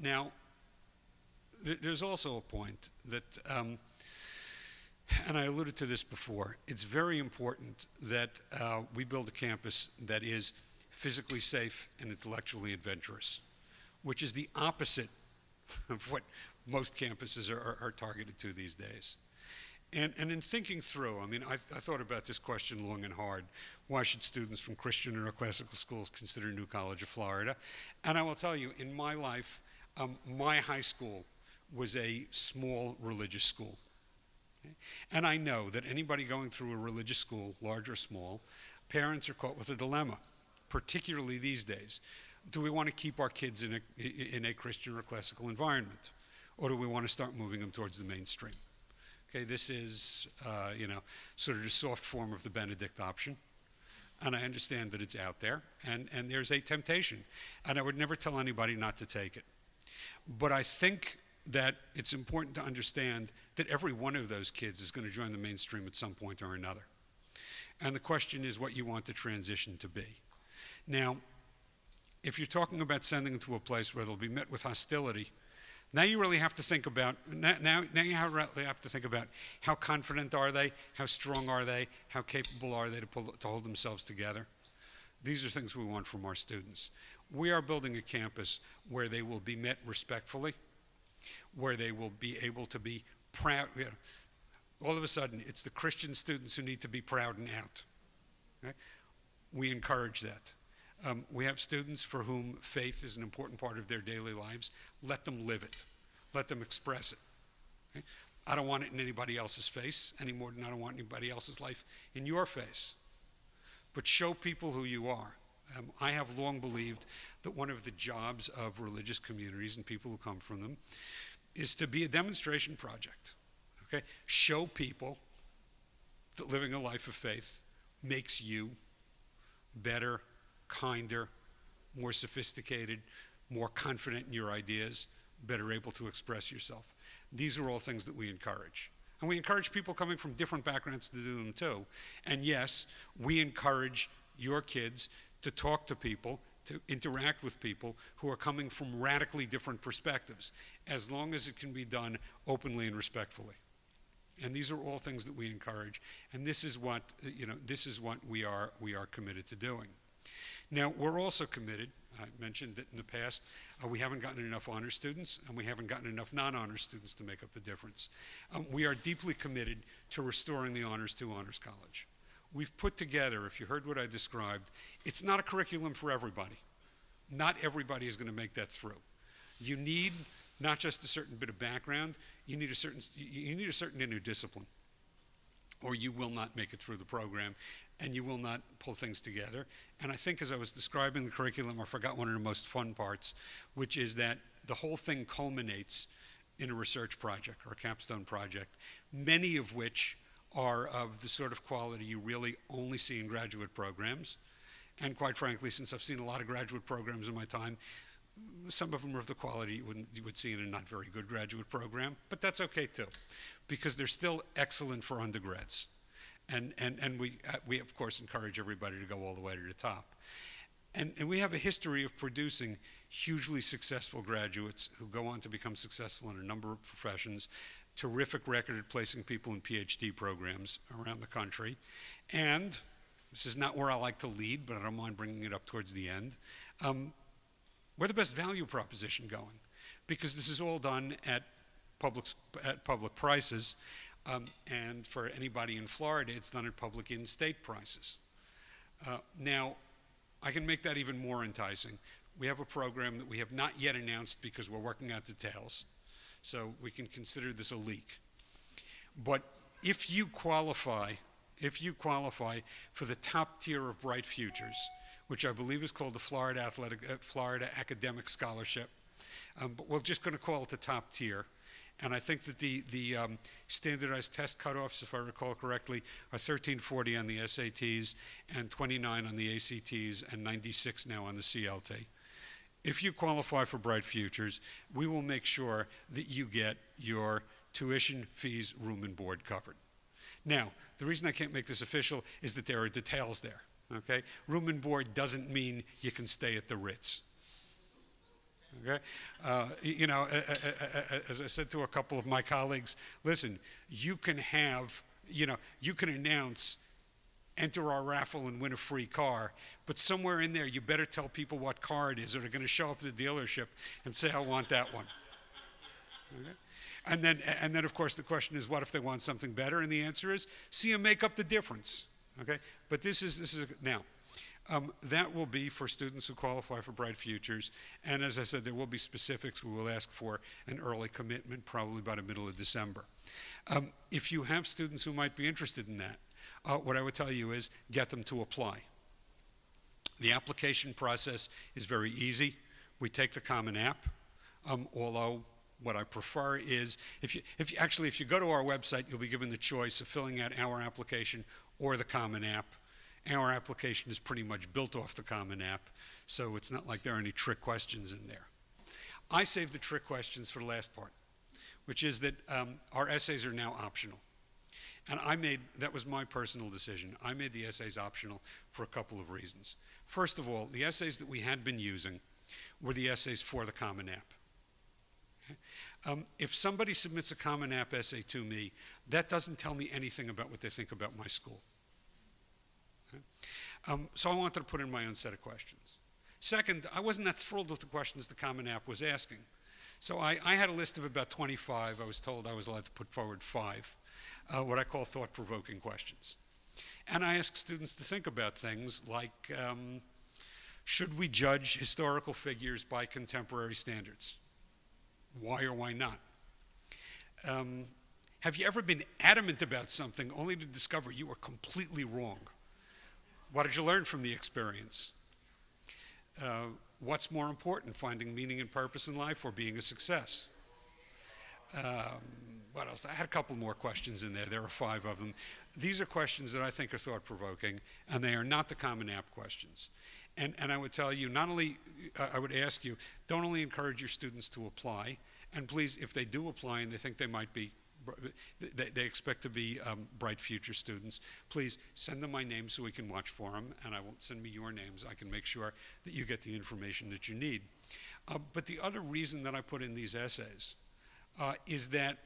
Speaker 1: Now, there's also a point that And I alluded to this before. It's very important that we build a campus that is physically safe and intellectually adventurous, which is the opposite of what most campuses are targeted to these days. And in thinking through, I mean, I thought about this question long and hard. Why should students from Christian or classical schools consider New College of Florida? And I will tell you, in my life, my high school was a small religious school. Okay? And I know that anybody going through a religious school, large or small, parents are caught with a dilemma, particularly these days. Do we want to keep our kids in a Christian or classical environment? Or do we want to start moving them towards the mainstream? Okay, this is, sort of the soft form of the Benedict option. And I understand that it's out there, and there's a temptation. And I would never tell anybody not to take it. But I think that it's important to understand that every one of those kids is going to join the mainstream at some point or another. And the question is what you want the transition to be. Now, if you're talking about sending them to a place where they'll be met with hostility, now you really have to think about how confident are they, how strong are they, how capable are they to hold themselves together. These are things we want from our students. We are building a campus where they will be met respectfully, where they will be able to be proud. All of a sudden, it's the Christian students who need to be proud and out. Okay? We encourage that. We have students for whom faith is an important part of their daily lives. Let them live it. Let them express it. Okay? I don't want it in anybody else's face any more than I don't want anybody else's life in your face. But show people who you are. I have long believed that one of the jobs of religious communities and people who come from them is to be a demonstration project. Okay? Show people that living a life of faith makes you better, kinder, more sophisticated, more confident in your ideas, better able to express yourself. These are all things that we encourage. And we encourage people coming from different backgrounds to do them too. And yes, we encourage your kids to talk to people, to interact with people who are coming from radically different perspectives, as long as it can be done openly and respectfully. And these are all things that we encourage. And this is what, we are committed to doing. Now, we're also committed, I mentioned that in the past, we haven't gotten enough honor students, and we haven't gotten enough non-honor students to make up the difference. We are deeply committed to restoring the Honors to Honors College. We've put together, if you heard what I described, it's not a curriculum for everybody. Not everybody is going to make that through. You need not just a certain bit of background, you need a certain inner discipline, or you will not make it through the program, and you will not pull things together. And I think as I was describing the curriculum, I forgot one of the most fun parts, which is that the whole thing culminates in a research project or a capstone project, many of which are of the sort of quality you really only see in graduate programs. And quite frankly, since I've seen a lot of graduate programs in my time, some of them are of the quality you would see in a not very good graduate program, but that's okay too, because they're still excellent for undergrads. And we of course encourage everybody to go all the way to the top. And we have a history of producing hugely successful graduates who go on to become successful in a number of professions, terrific record at placing people in PhD programs around the country. And this is not where I like to lead, but I don't mind bringing it up towards the end. We're the best value proposition going, because this is all done at public prices. And for anybody in Florida, it's done at public in-state prices. Now, I can make that even more enticing. We have a program that we have not yet announced because we're working out details. So we can consider this a leak. But if you qualify for the top tier of Bright Futures, which I believe is called the Florida Academic Scholarship, but we're just going to call it the top tier. And I think that the standardized test cutoffs, if I recall correctly, are 1340 on the SATs and 29 on the ACTs and 96 now on the CLT. If you qualify for Bright Futures, we will make sure that you get your tuition, fees, room, and board covered. Now, the reason I can't make this official is that there are details there, okay? Room and board doesn't mean you can stay at the Ritz. Okay? As I said to a couple of my colleagues, listen, you can announce, enter our raffle and win a free car, but somewhere in there you better tell people what car it is, or they're going to show up at the dealership and say, I want that one. Okay? And then of course the question is, what if they want something better? And the answer is, see them make up the difference. Okay? But this is now. That will be for students who qualify for Bright Futures, and as I said, there will be specifics. We will ask for an early commitment, probably by the middle of December. If you have students who might be interested in that, what I would tell you is get them to apply. The application process is very easy. We take the Common App, although what I prefer is, if you go to our website, you'll be given the choice of filling out our application or the Common App. Our application is pretty much built off the Common App, so it's not like there are any trick questions in there. I saved the trick questions for the last part, which is that our essays are now optional. And that was my personal decision. I made the essays optional for a couple of reasons. First of all, the essays that we had been using were the essays for the Common App. Okay? If somebody submits a Common App essay to me, that doesn't tell me anything about what they think about my school. Okay? So I wanted to put in my own set of questions. Second, I wasn't that thrilled with the questions the Common App was asking. So I had a list of about 25. I was told I was allowed to put forward 5, what I call thought-provoking questions. And I asked students to think about things like, should we judge historical figures by contemporary standards? Why or why not? Have you ever been adamant about something only to discover you were completely wrong? What did you learn from the experience? What's more important, finding meaning and purpose in life or being a success? What else? I had a couple more questions in there. There are 5 of them. These are questions that I think are thought-provoking, and they are not the Common App questions. And I would tell you, I would ask you, don't only encourage your students to apply, and please, if they do apply and they think they might be, they expect to be Bright Future students, please send them my name so we can watch for them, and I won't send me your names. I can make sure that you get the information that you need. But the other reason that I put in these essays is that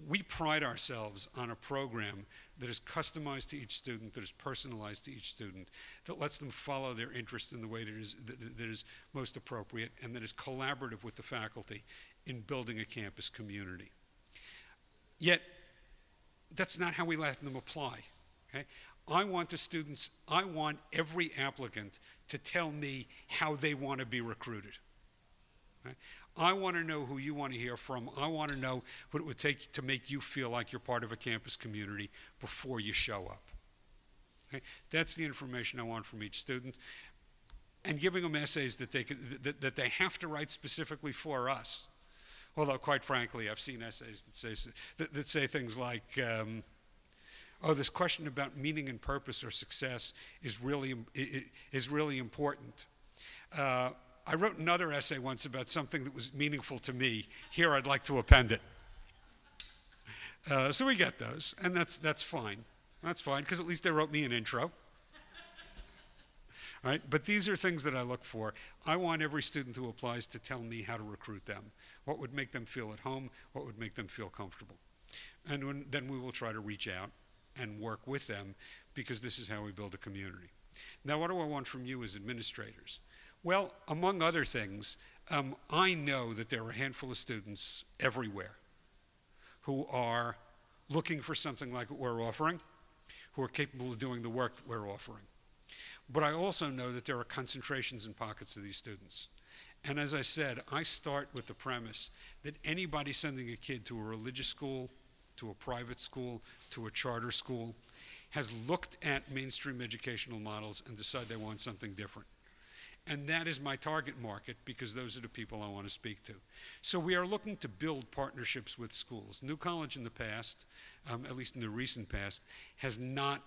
Speaker 1: we pride ourselves on a program that is customized to each student, that is personalized to each student, that lets them follow their interest in the way that is most appropriate, and that is collaborative with the faculty in building a campus community. Yet, that's not how we let them apply. Okay? I want every applicant to tell me how they want to be recruited. Okay? I want to know who you want to hear from. I want to know what it would take to make you feel like you're part of a campus community before you show up. Okay? That's the information I want from each student. And giving them essays that they have to write specifically for us. Although, quite frankly, I've seen essays that say things like, this question about meaning and purpose or success is really important. I wrote another essay once about something that was meaningful to me. Here, I'd like to append it. So we get those, and that's fine. That's fine, because at least they wrote me an intro. Right? But these are things that I look for. I want every student who applies to tell me how to recruit them. What would make them feel at home? What would make them feel comfortable? And then we will try to reach out and work with them, because this is how we build a community. Now, what do I want from you as administrators? Well, among other things, I know that there are a handful of students everywhere who are looking for something like what we're offering, who are capable of doing the work that we're offering. But I also know that there are concentrations and pockets of these students. And as I said, I start with the premise that anybody sending a kid to a religious school, to a private school, to a charter school, has looked at mainstream educational models and decided they want something different. And that is my target market, because those are the people I want to speak to. So we are looking to build partnerships with schools. New College in the past, at least in the recent past, has not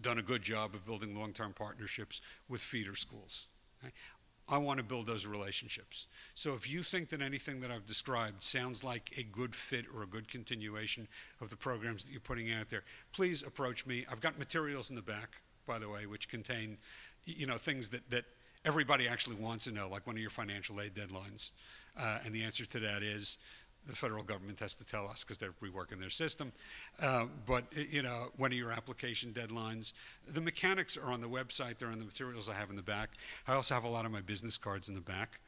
Speaker 1: done a good job of building long-term partnerships with feeder schools. Okay? I want to build those relationships. So if you think that anything that I've described sounds like a good fit or a good continuation of the programs that you're putting out there, please approach me. I've got materials in the back, by the way, which contain things that everybody actually wants to know, like, when are your financial aid deadlines? And the answer to that is the federal government has to tell us because they're reworking their system. But when are your application deadlines? The mechanics are on the website. They're on the materials I have in the back. I also have a lot of my business cards in the back.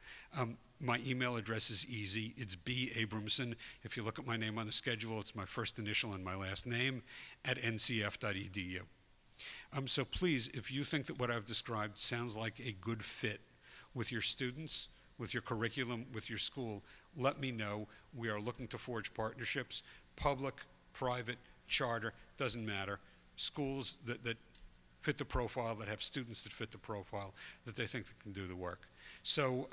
Speaker 1: My email address is easy. It's B. Abramson. If you look at my name on the schedule, it's my first initial and my last name at ncf.edu. So please, if you think that what I've described sounds like a good fit with your students, with your curriculum, with your school, let me know. We are looking to forge partnerships, public, private, charter, doesn't matter. Schools that fit the profile, that have students that fit the profile, that they think that can do the work. So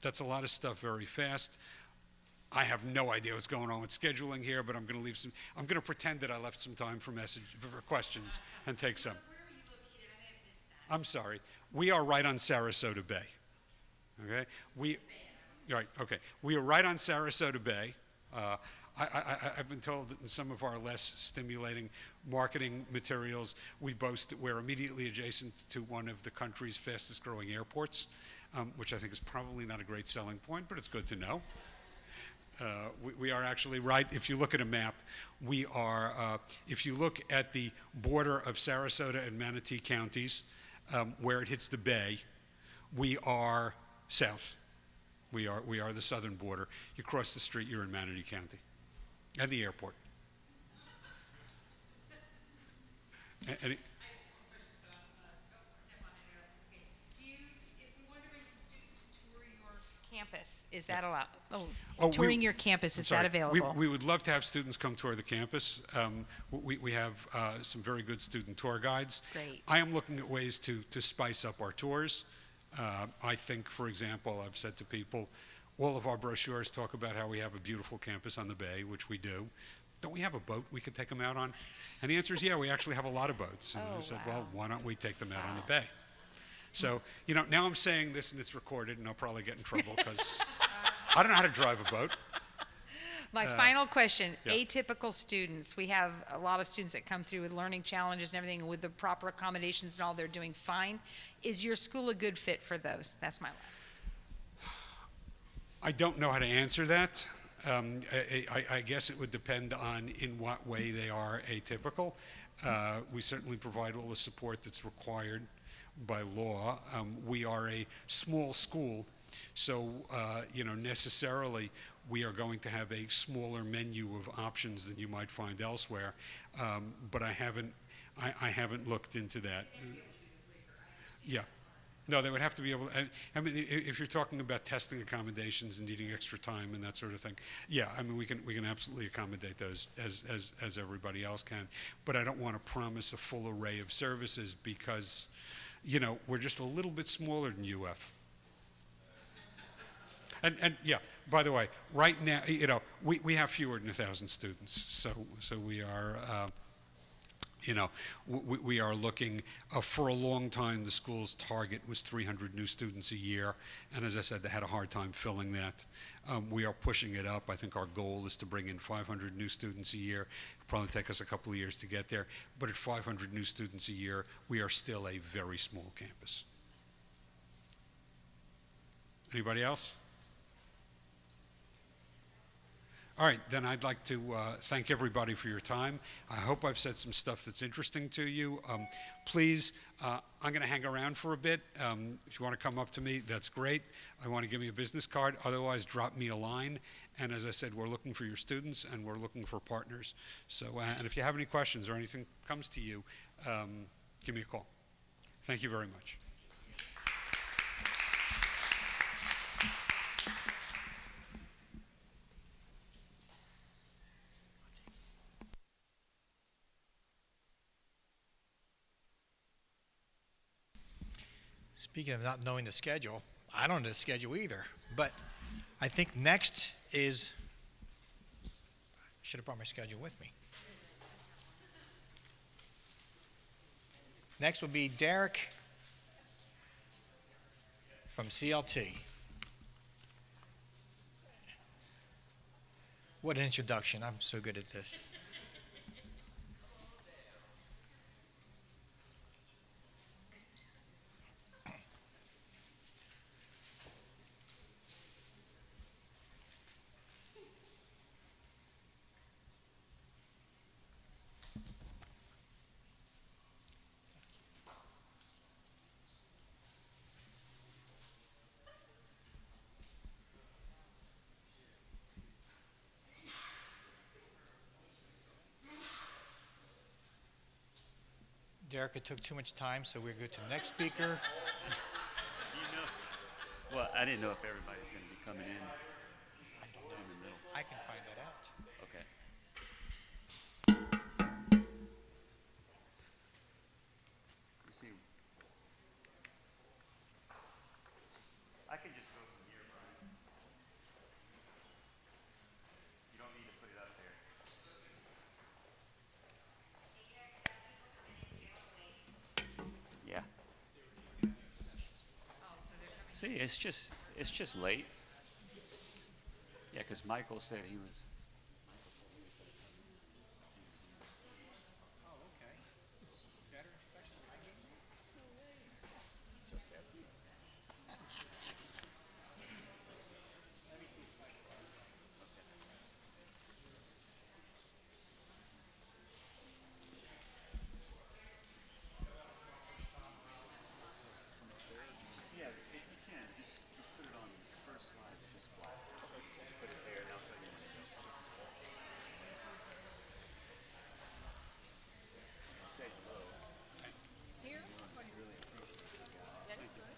Speaker 1: that's a lot of stuff very fast. I have no idea what's going on with scheduling here, but I'm going to pretend that I left some time for questions and take some. I'm sorry. We are right on Sarasota Bay. Okay? We are right on Sarasota Bay. I've been told that in some of our less stimulating marketing materials, we boast that we're immediately adjacent to one of the country's fastest growing airports, which I think is probably not a great selling point, but it's good to know. We are actually right. If you look at a map, we are, if you look at the border of Sarasota and Manatee counties, where it hits the bay, we are south. We are the southern border. You cross the street, you're in Manatee County, and the airport. Any,
Speaker 20: Campus, is that allowed?
Speaker 1: Oh,
Speaker 20: Touring your campus, is that available?
Speaker 1: We would love to have students come tour the campus. We have some very good student tour guides.
Speaker 20: Great.
Speaker 1: I am looking at ways to spice up our tours. I think, for example, I've said to people, all of our brochures talk about how we have a beautiful campus on the bay, which we do. Don't we have a boat we could take them out on? And the answer is, yeah, we actually have a lot of boats. And I said, well, why don't we take them out on the bay? So, now I'm saying this and it's recorded and I'll probably get in trouble because I don't know how to drive a boat.
Speaker 20: My final question,
Speaker 1: yeah.
Speaker 20: atypical students. We have a lot of students that come through with learning challenges and everything, with the proper accommodations and all, they're doing fine. Is your school a good fit for those? That's my last.
Speaker 1: I don't know how to answer that. I guess it would depend on in what way they are atypical. We certainly provide all the support that's required by law. We are a small school, so necessarily we are going to have a smaller menu of options than you might find elsewhere. But I haven't looked into that. Yeah. No, they would have to be able to, I mean, if you're talking about testing accommodations and needing extra time and that sort of thing, yeah, I mean, we can absolutely accommodate those as everybody else can. But I don't want to promise a full array of services because, we're just a little bit smaller than UF. And yeah, by the way, right now, we have fewer than 1,000 students, so we are, we are looking, for a long time, the school's target was 300 new students a year, and as I said, they had a hard time filling that. We are pushing it up. I think our goal is to bring in 500 new students a year. It'll probably take us a couple of years to get there, but at 500 new students a year, we are still a very small campus. Anybody else? All right, then I'd like to thank everybody for your time. I hope I've said some stuff that's interesting to you. Please, I'm going to hang around for a bit. If you want to come up to me, that's great. I want to give me a business card. Otherwise, drop me a line. And as I said, we're looking for your students and we're looking for partners. So, and if you have any questions or anything comes to you, give me a call. Thank you very much.
Speaker 3: Speaking of not knowing the schedule, I don't know the schedule either, but I think next is, I should have brought my schedule with me. Next will be Derek from CLT. What an introduction. I'm so good at this. Derek, it took too much time, so we'll go to the next speaker.
Speaker 7: Do you know? Well, I didn't know if everybody's going to be coming in.
Speaker 3: I don't know.
Speaker 7: In the middle.
Speaker 3: I can find that out.
Speaker 7: Okay. You see, I can just go from here, Brian. You don't need to put it up there. Yeah. See, it's just late. Yeah, because Michael said he was.
Speaker 3: Oh, okay. Better special
Speaker 7: Yeah, if you can, just put it on the first slide, just black. Put it there, and I'll tell you when to go. Say hello.
Speaker 3: Here?
Speaker 7: Really appreciate it, guys.
Speaker 3: That is good.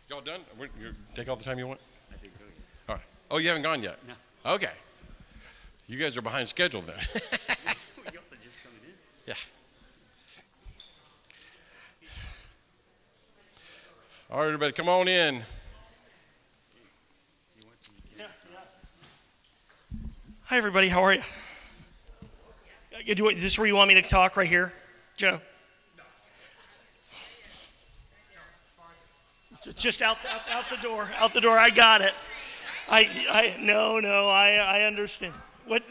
Speaker 5: Y'all done? You take all the time you want?
Speaker 7: I did go.
Speaker 5: All right. Oh, you haven't gone yet?
Speaker 7: No.
Speaker 5: Okay. You guys are behind schedule then.
Speaker 7: Y'all are just coming in.
Speaker 5: Yeah. All right, everybody, come on in.
Speaker 8: Hi, everybody. How are you? Is this where you want me to talk right here, Joe? Just out the door. Out the door. I got it. I understand. What?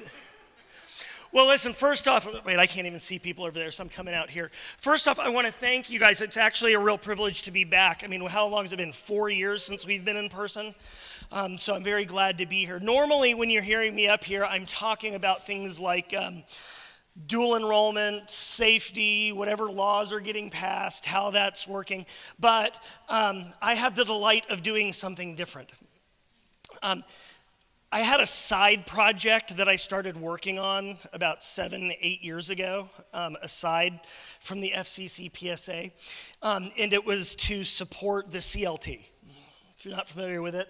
Speaker 8: Well, listen, first off, wait, I can't even see people over there, so I'm coming out here. First off, I want to thank you guys. It's actually a real privilege to be back. I mean, how long has it been? 4 years since we've been in person? So I'm very glad to be here. Normally, when you're hearing me up here, I'm talking about things like dual enrollment, safety, whatever laws are getting passed, how that's working. But I have the delight of doing something different. I had a side project that I started working on about 7-8 years ago, aside from the FCCPSA, and it was to support the CLT. If you're not familiar with it,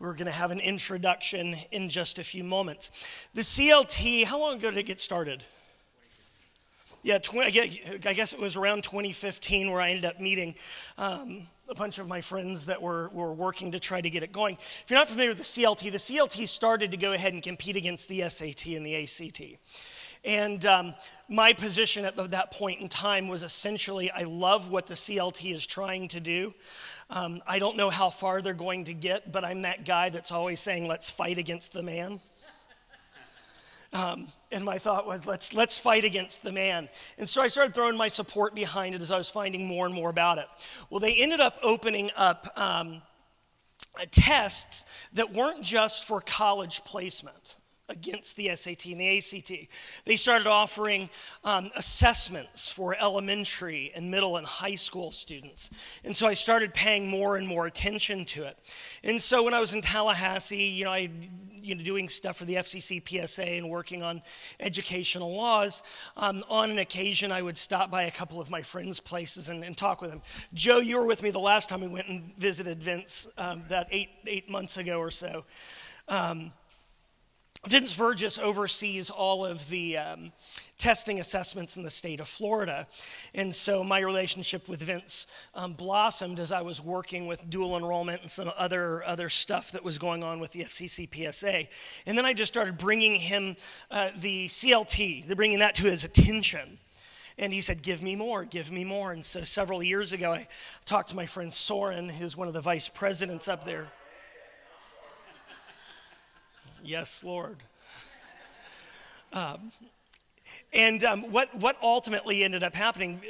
Speaker 8: we're going to have an introduction in just a few moments. The CLT, how long ago did it get started? Yeah, I guess it was around 2015 where I ended up meeting a bunch of my friends that were working to try to get it going. If you're not familiar with the CLT started to go ahead and compete against the SAT and the ACT. And my position at that point in time was essentially, I love what the CLT is trying to do. I don't know how far they're going to get, but I'm that guy that's always saying, let's fight against the man. And my thought was, let's fight against the man. And so I started throwing my support behind it as I was finding more and more about it. Well, they ended up opening up tests that weren't just for college placement against the SAT and the ACT. They started offering assessments for elementary and middle and high school students. And so I started paying more and more attention to it. And so when I was in Tallahassee, doing stuff for the FCCPSA and working on educational laws, on an occasion I would stop by a couple of my friends' places and talk with them. Joe, you were with me the last time we went and visited Vince, that eight months ago or so. Vince Burgess oversees all of the testing assessments in the state of Florida. And so my relationship with Vince blossomed as I was working with dual enrollment and some other stuff that was going on with the FCCPSA. And then I just started bringing him the CLT, bringing that to his attention. And he said, give me more, give me more. And so several years ago, I talked to my friend Soren, who's one of the vice presidents up there. Yes, Lord. What ultimately ended up happening,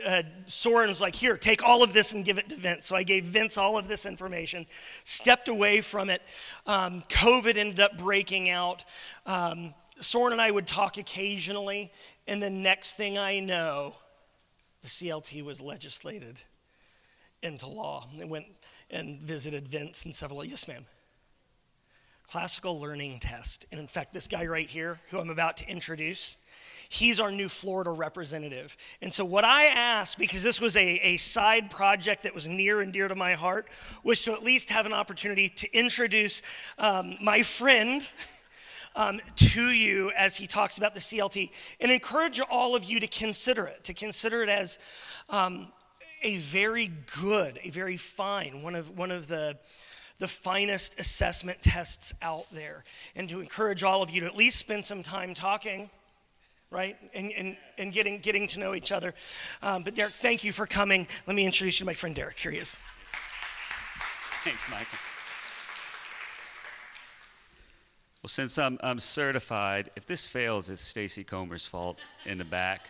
Speaker 8: Soren was like, here, take all of this and give it to Vince. So I gave Vince all of this information, stepped away from it. COVID ended up breaking out. Soren and I would talk occasionally, and the next thing I know, the CLT was legislated into law. I went and visited Vince and several, yes, ma'am. Classical learning test. And in fact, this guy right here, who I'm about to introduce, he's our new Florida representative. And so what I asked, because this was a side project that was near and dear to my heart, was to at least have an opportunity to introduce my friend to you as he talks about the CLT, and encourage all of you to consider it as a very good, a very fine, one of the finest assessment tests out there, and to encourage all of you to at least spend some time talking, right, and getting to know each other. But Derek, thank you for coming. Let me introduce you to my friend Derek. Here he is.
Speaker 7: Thanks, Michael. Well, since I'm certified, if this fails, it's Stacy Comer's fault in the back.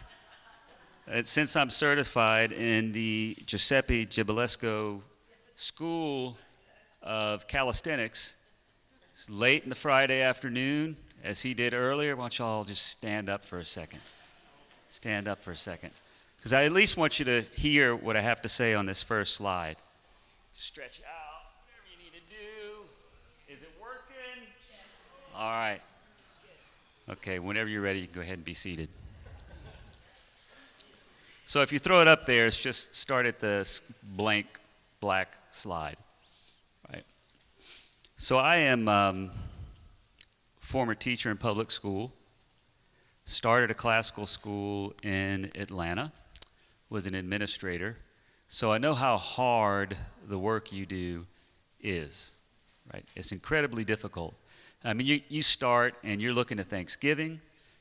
Speaker 7: Since I'm certified in the Giuseppe Gibalesco School of Calisthenics, it's late in the Friday afternoon, as he did earlier. Why don't you all just stand up for a second? Stand up for a second. Because I at least want you to hear what I have to say on this first slide. Stretch out, whatever you need to do. Is it working? Yes. All right. Okay, whenever you're ready, you can go ahead and be seated. So if you throw it up there, it's just start at the blank black slide. Right. So I am former teacher in public school, started a classical school in Atlanta, was an administrator, so I know how hard the work you do is, right? It's incredibly difficult. I mean, you start and you're looking to Thanksgiving,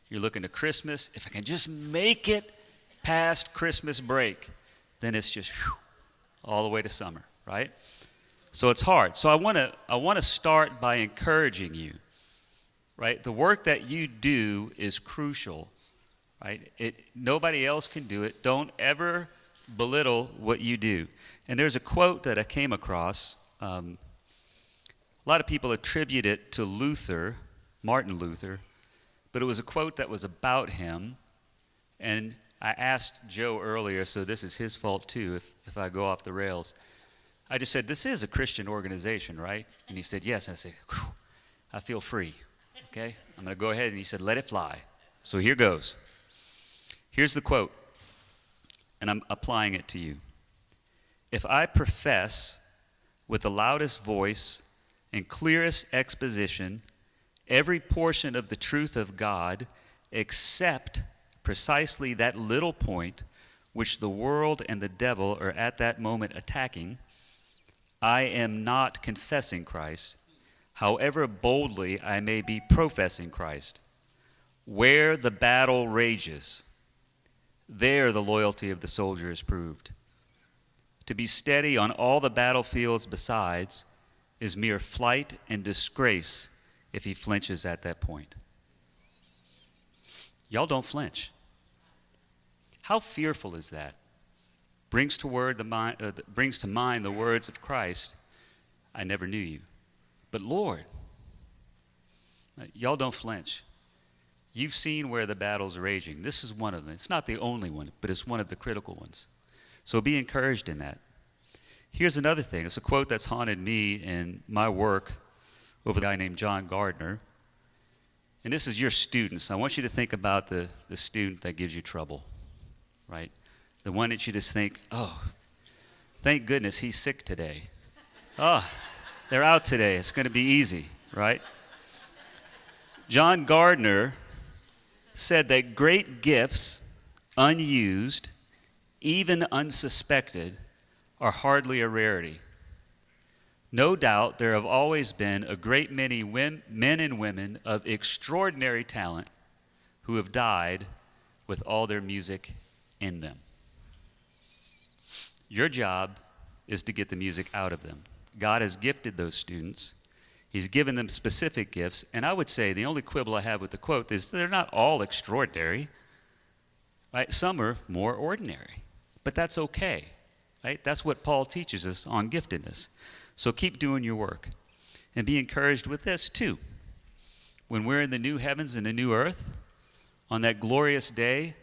Speaker 7: you're looking to Christmas. If I can just make it past Christmas break, then it's just all the way to summer, right? So it's hard. So I want to start by encouraging you, right? The work that you do is crucial, right? Nobody else can do it. Don't ever belittle what you do. And there's a quote that I came across. A lot of people attribute it to Luther, Martin Luther, but it was a quote that was about him. And I asked Joe earlier, so this is his fault too if I go off the rails. I just said, this is a Christian organization, right? And he said, yes. I said, I feel free, okay? I'm going to go ahead. And he said, let it fly. So here goes. Here's the quote, and I'm applying it to you. If I profess with the loudest voice and clearest exposition every portion of the truth of God except precisely that little point which the world and the devil are at that moment attacking, I am not confessing Christ, however boldly I may be professing Christ. Where the battle rages, there the loyalty of the soldier is proved. To be steady on all the battlefields besides is mere flight and disgrace if he flinches at that point. Y'all don't flinch. How fearful is that? Brings to mind the words of Christ, I never knew you. But Lord, y'all don't flinch. You've seen where the battle's raging. This is one of them. It's not the only one, but it's one of the critical ones. So be encouraged in that. Here's another thing. It's a quote that's haunted me in my work over a guy named John Gardner. And this is your students. I want you to think about the student that gives you trouble, right? The one that you just think, oh, thank goodness he's sick today. Oh, they're out today. It's going to be easy, right? John Gardner said that great gifts, unused, even unsuspected, are hardly a rarity. No doubt there have always been a great many men and women of extraordinary talent who have died with all their music in them. Your job is to get the music out of them. God has gifted those students. He's given them specific gifts. And I would say the only quibble I have with the quote is they're not all extraordinary. Right? Some are more ordinary. But that's okay. Right? That's what Paul teaches us on giftedness. So keep doing your work. And be encouraged with this too. When we're in the new heavens and the new earth, on that glorious day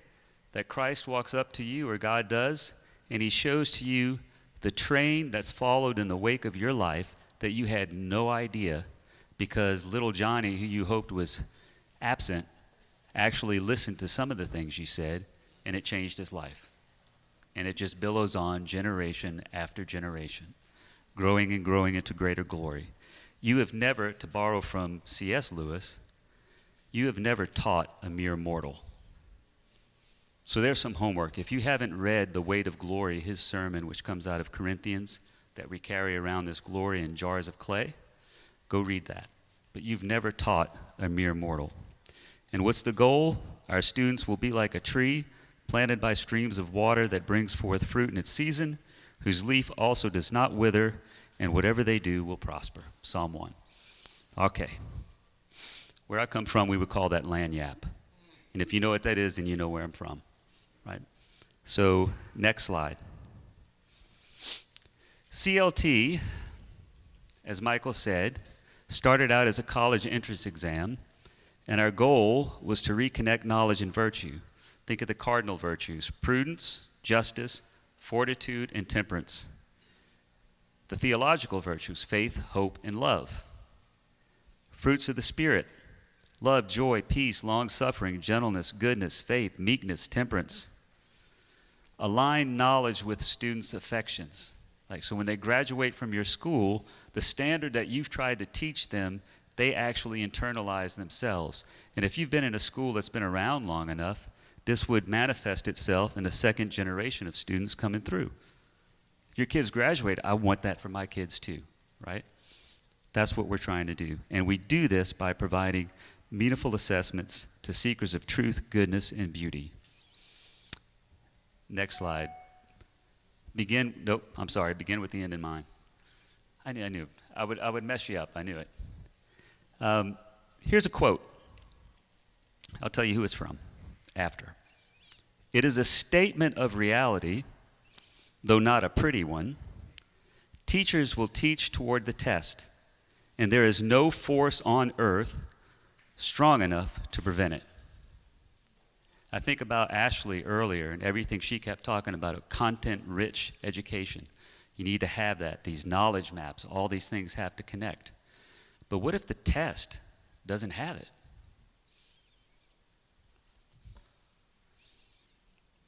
Speaker 7: that Christ walks up to you, or God does, and he shows to you the train that's followed in the wake of your life that you had no idea, because little Johnny, who you hoped was absent, actually listened to some of the things you said, and it changed his life. And it just billows on generation after generation, growing and growing into greater glory. You have never, to borrow from C.S. Lewis, you have never taught a mere mortal. So there's some homework. If you haven't read The Weight of Glory, his sermon, which comes out of Corinthians, that we carry around this glory in jars of clay, go read that. But you've never taught a mere mortal. And what's the goal? Our students will be like a tree planted by streams of water that brings forth fruit in its season, whose leaf also does not wither, and whatever they do will prosper. Psalm 1. Okay. Where I come from, we would call that lanyap. And if you know what that is, then you know where I'm from. Right? So, next slide. CLT, as Michael said, started out as a college entrance exam, and our goal was to reconnect knowledge and virtue. Think of the cardinal virtues: prudence, justice, fortitude, and temperance. The theological virtues: faith, hope, and love. Fruits of the Spirit: love, joy, peace, long-suffering, gentleness, goodness, faith, meekness, temperance. Align knowledge with students' affections. Like, so when they graduate from your school, the standard that you've tried to teach them, they actually internalize themselves. And if you've been in a school that's been around long enough, this would manifest itself in the second generation of students coming through. Your kids graduate, I want that for my kids too, right? That's what we're trying to do. And we do this by providing meaningful assessments to seekers of truth, goodness, and beauty. Next slide. Begin with the end in mind. I knew. I would mess you up. I knew it. Here's a quote. I'll tell you who it's from after. It is a statement of reality, though not a pretty one. Teachers will teach toward the test, and there is no force on earth strong enough to prevent it. I think about Ashley earlier and everything she kept talking about, a content-rich education. You need to have that, these knowledge maps, all these things have to connect. But what if the test doesn't have it?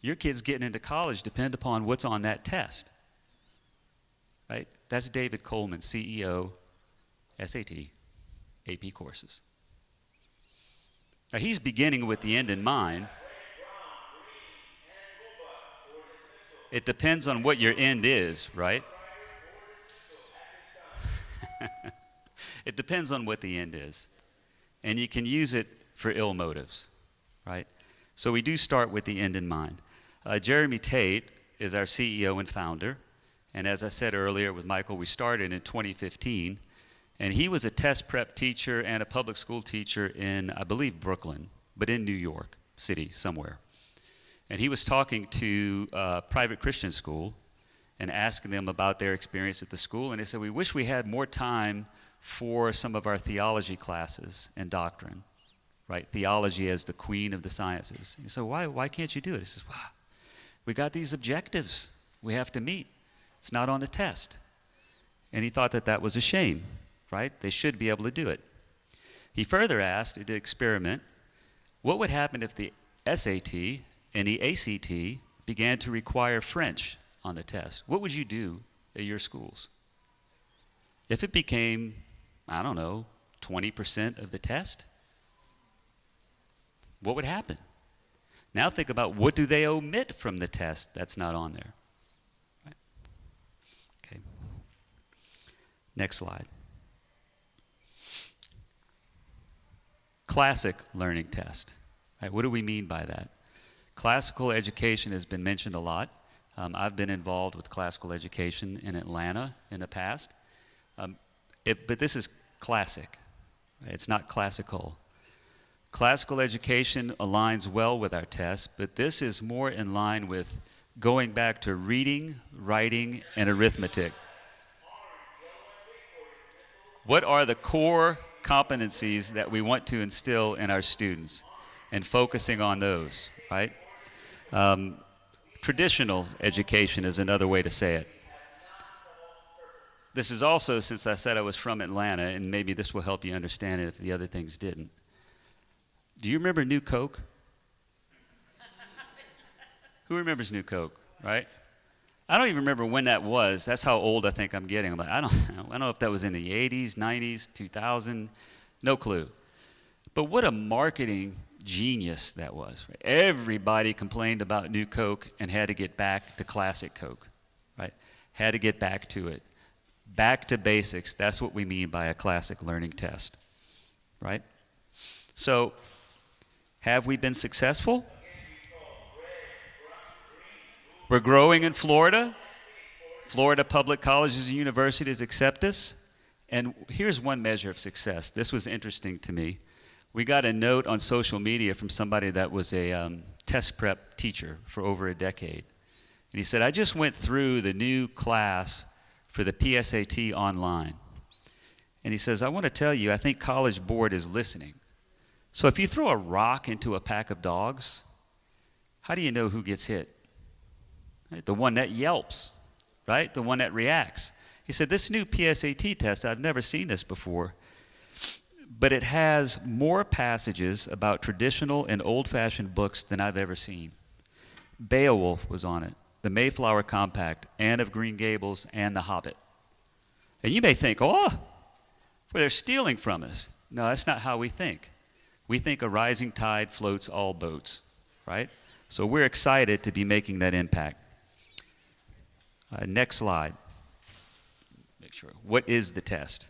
Speaker 7: Your kids getting into college depend upon what's on that test. Right? That's David Coleman, CEO, SAT, AP courses. Now he's beginning with the end in mind. It depends on what your end is, right? It depends on what the end is. And you can use it for ill motives, right? So we do start with the end in mind. Jeremy Tate is our CEO and founder. And as I said earlier with Michael, we started in 2015. And he was a test prep teacher and a public school teacher in, I believe, Brooklyn, but in New York City somewhere. And he was talking to a private Christian school and asking them about their experience at the school. And they said, we wish we had more time for some of our theology classes and doctrine, right? Theology as the queen of the sciences. He said, why can't you do it? He says, wow, we got these objectives we have to meet. It's not on the test. And he thought that that was a shame, right? They should be able to do it. He further asked, he did an experiment, what would happen if the SAT and the ACT began to require French on the test? What would you do at your schools? If it became, I don't know, 20% of the test, what would happen? Now think about what do they omit from the test that's not on there. Right? Okay. Next slide. Classic learning test. Right? What do we mean by that? Classical education has been mentioned a lot. I've been involved with classical education in Atlanta in the past. But this is classic. Right? It's not classical. Classical education aligns well with our tests, but this is more in line with going back to reading, writing, and arithmetic. What are the core competencies that we want to instill in our students and focusing on those, right? Traditional education is another way to say it. This is also, since I said I was from Atlanta, and maybe this will help you understand it if the other things didn't. Do you remember New Coke? Who remembers New Coke, right? I don't even remember when that was. That's how old I think I'm getting. I'm like, I don't know if that was in the 80s, 90s, 2000, no clue. But what a marketing genius that was. Right? Everybody complained about New Coke and had to get back to classic Coke, right? Had to get back to it. Back to basics. That's what we mean by a classic learning test, right? So, have we been successful? We're growing in Florida. Florida public colleges and universities accept us. And here's one measure of success. This was interesting to me. We got a note on social media from somebody that was a test prep teacher for over a decade. And he said, I just went through the new class for the PSAT online. And he says, I want to tell you, I think College Board is listening. So if you throw a rock into a pack of dogs, how do you know who gets hit? Right? The one that yelps, right? The one that reacts. He said, this new PSAT test, I've never seen this before, but it has more passages about traditional and old-fashioned books than I've ever seen. Beowulf was on it, the Mayflower Compact, Anne of Green Gables, and The Hobbit. And you may think, oh, well, they're stealing from us. No, that's not how we think. We think a rising tide floats all boats, right? So we're excited to be making that impact. Next slide. Make sure. What is the test?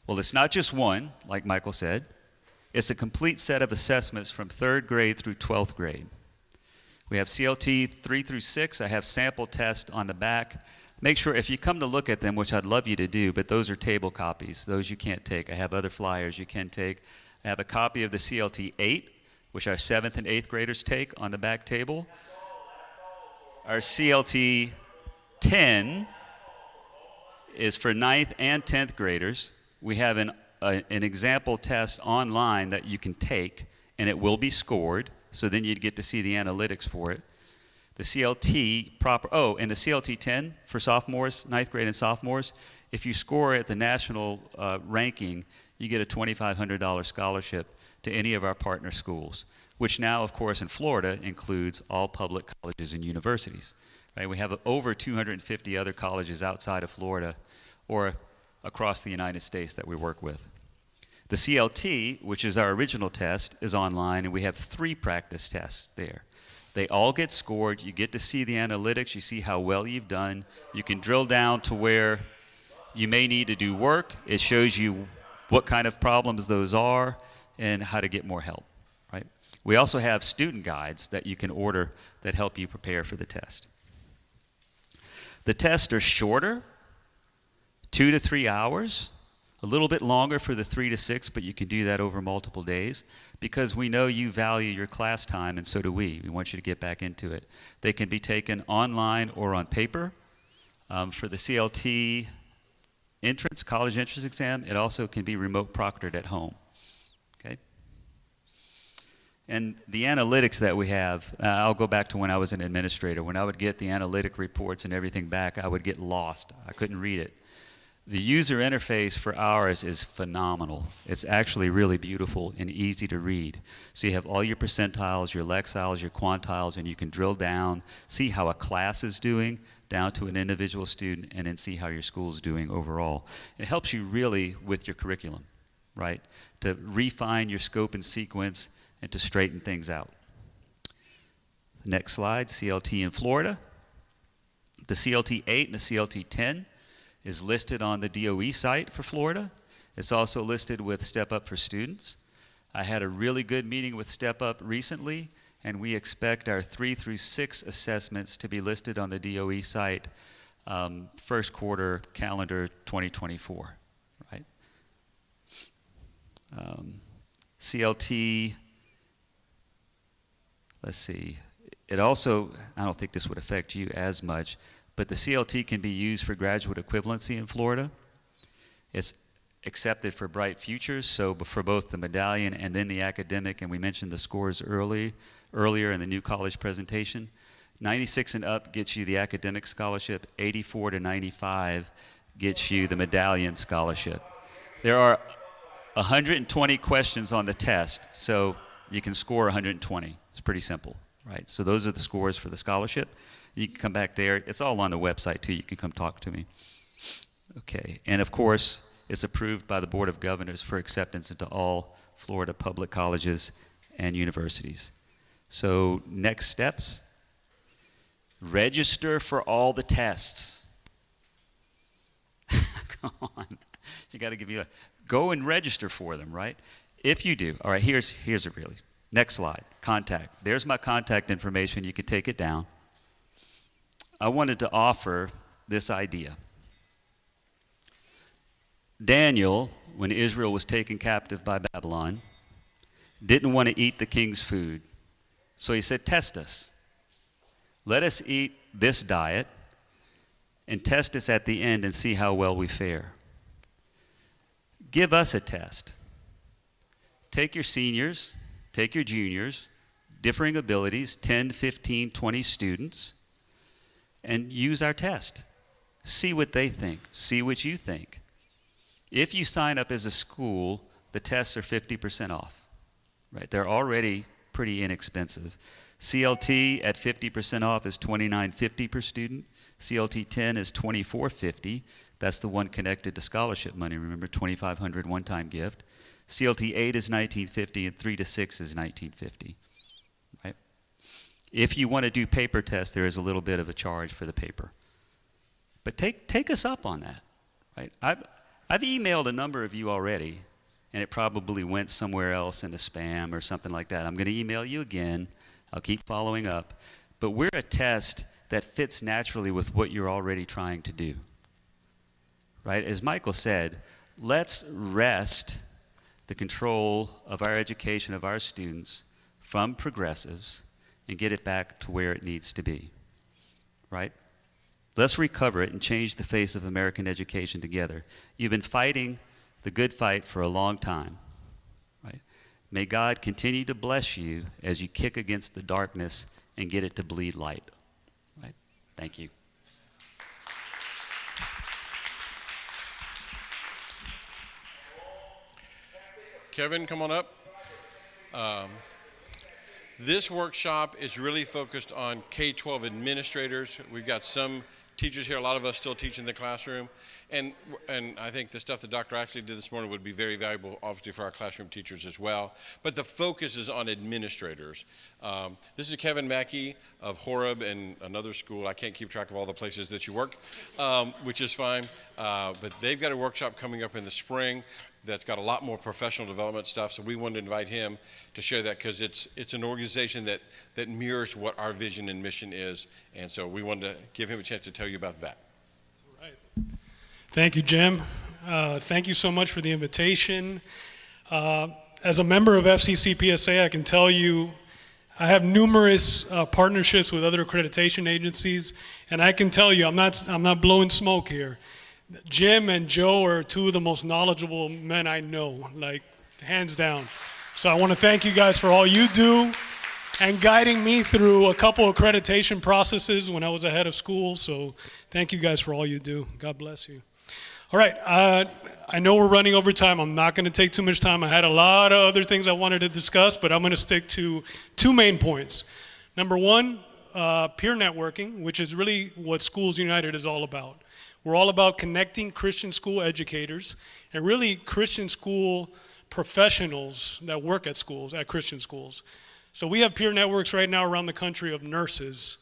Speaker 7: Well, it's not just one, like Michael said. It's a complete set of assessments from 3rd grade through 12th grade. We have CLT 3 through 6. I have sample tests on the back. Make sure if you come to look at them, which I'd love you to do, but those are table copies. Those you can't take. I have other flyers you can take. I have a copy of the CLT 8, which our 7th and 8th graders take on the back table. Our CLT 10 is for 9th and 10th graders. We have an example test online that you can take, and it will be scored, so then you'd get to see the analytics for it. The CLT proper, and the CLT 10 for sophomores, 9th grade and sophomores, if you score at the national ranking, you get a $2,500 scholarship to any of our partner schools, which now, of course, in Florida includes all public colleges and universities. Right? We have over 250 other colleges outside of Florida or across the United States that we work with. The CLT, which is our original test, is online, and we have 3 practice tests there. They all get scored. You get to see the analytics. You see how well you've done. You can drill down to where you may need to do work. It shows you what kind of problems those are and how to get more help. Right? We also have student guides that you can order that help you prepare for the test. The tests are shorter, 2 to 3 hours, a little bit longer for the 3 to 6, but you can do that over multiple days because we know you value your class time, and so do we. We want you to get back into it. They can be taken online or on paper. For the CLT entrance, college entrance exam, it also can be remote proctored at home. Okay? And the analytics that we have, I'll go back to when I was an administrator. When I would get the analytic reports and everything back, I would get lost. I couldn't read it. The user interface for ours is phenomenal. It's actually really beautiful and easy to read. So you have all your percentiles, your lexiles, your quantiles, and you can drill down, see how a class is doing down to an individual student, and then see how your school is doing overall. It helps you really with your curriculum, right? To refine your scope and sequence and to straighten things out. The next slide, CLT in Florida. The CLT 8 and the CLT 10 is listed on the DOE site for Florida. It's also listed with Step Up for Students. I had a really good meeting with Step Up recently, and we expect our 3 through 6 assessments to be listed on the DOE site first quarter calendar 2024, right? CLT, let's see, it also, I don't think this would affect you as much, but the CLT can be used for graduate equivalency in Florida. It's accepted for Bright Futures, so for both the medallion and then the academic, and we mentioned the scores earlier in the new college presentation. 96 and up gets you the academic scholarship, 84 to 95 gets you the medallion scholarship. There are 120 questions on the test, so you can score 120. It's pretty simple, right? So those are the scores for the scholarship. You can come back there. It's all on the website too. You can come talk to me. Okay, and of course, it's approved by the Board of Governors for acceptance into all Florida public colleges and universities. So next steps, register for all the tests. Come on, you got to give me go and register for them, right? If you do, all right, here's a really, next slide, contact. There's my contact information, you can take it down. I wanted to offer this idea. Daniel, when Israel was taken captive by Babylon, didn't want to eat the king's food. So he said, test us. Let us eat this diet and test us at the end and see how well we fare. Give us a test. Take your seniors, take your juniors, differing abilities, 10, 15, 20 students, and use our test. See what they think. See what you think. If you sign up as a school, the tests are 50% off, right? They're already pretty inexpensive. CLT at 50% off is $29.50 per student. CLT 10 is $24.50. That's the one connected to scholarship money. Remember, $2,500 one-time gift. CLT 8 is $19.50 and 3 to 6 is $19.50. Right? If you want to do paper tests, there is a little bit of a charge for the paper. But take us up on that. Right? I've emailed a number of you already, and it probably went somewhere else in a spam or something like that. I'm going to email you again. I'll keep following up. But we're a test that fits naturally with what you're already trying to do. Right? As Michael said, let's wrest the control of our education of our students from progressives and get it back to where it needs to be. Right? Let's recover it and change the face of American education together. You've been fighting the good fight for a long time. Right? May God continue to bless you as you kick against the darkness and get it to bleed light. Right? Thank you.
Speaker 5: Kevin, come on up. This workshop is really focused on K-12 administrators. We've got some teachers here, a lot of us still teach in the classroom. And I think the stuff that Dr. Axley did this morning would be very valuable, obviously, for our classroom teachers as well. But the focus is on administrators. This is Kevin Mackey of Horeb and another school. I can't keep track of all the places that you work, which is fine. But they've got a workshop coming up in the spring that's got a lot more professional development stuff. So we wanted to invite him to share that because it's an organization that mirrors what our vision and mission is. And so we wanted to give him a chance to tell you about that.
Speaker 6: Thank you, Jim. Thank you so much for the invitation. As a member of FCCPSA, I can tell you I have numerous partnerships with other accreditation agencies, and I can tell you I'm not blowing smoke here. Jim and Joe are two of the most knowledgeable men I know, like hands down. So I want to thank you guys for all you do and guiding me through a couple accreditation processes when I was ahead of school. So thank you guys for all you do. God bless you. All right, I know we're running over time. I'm not going to take too much time. I had a lot of other things I wanted to discuss, but I'm going to stick to two main points. Number one, peer networking, which is really what Schools United is all about. We're all about connecting Christian school educators and really Christian school professionals that work at schools, at Christian schools. So we have peer networks right now around the country of nurses,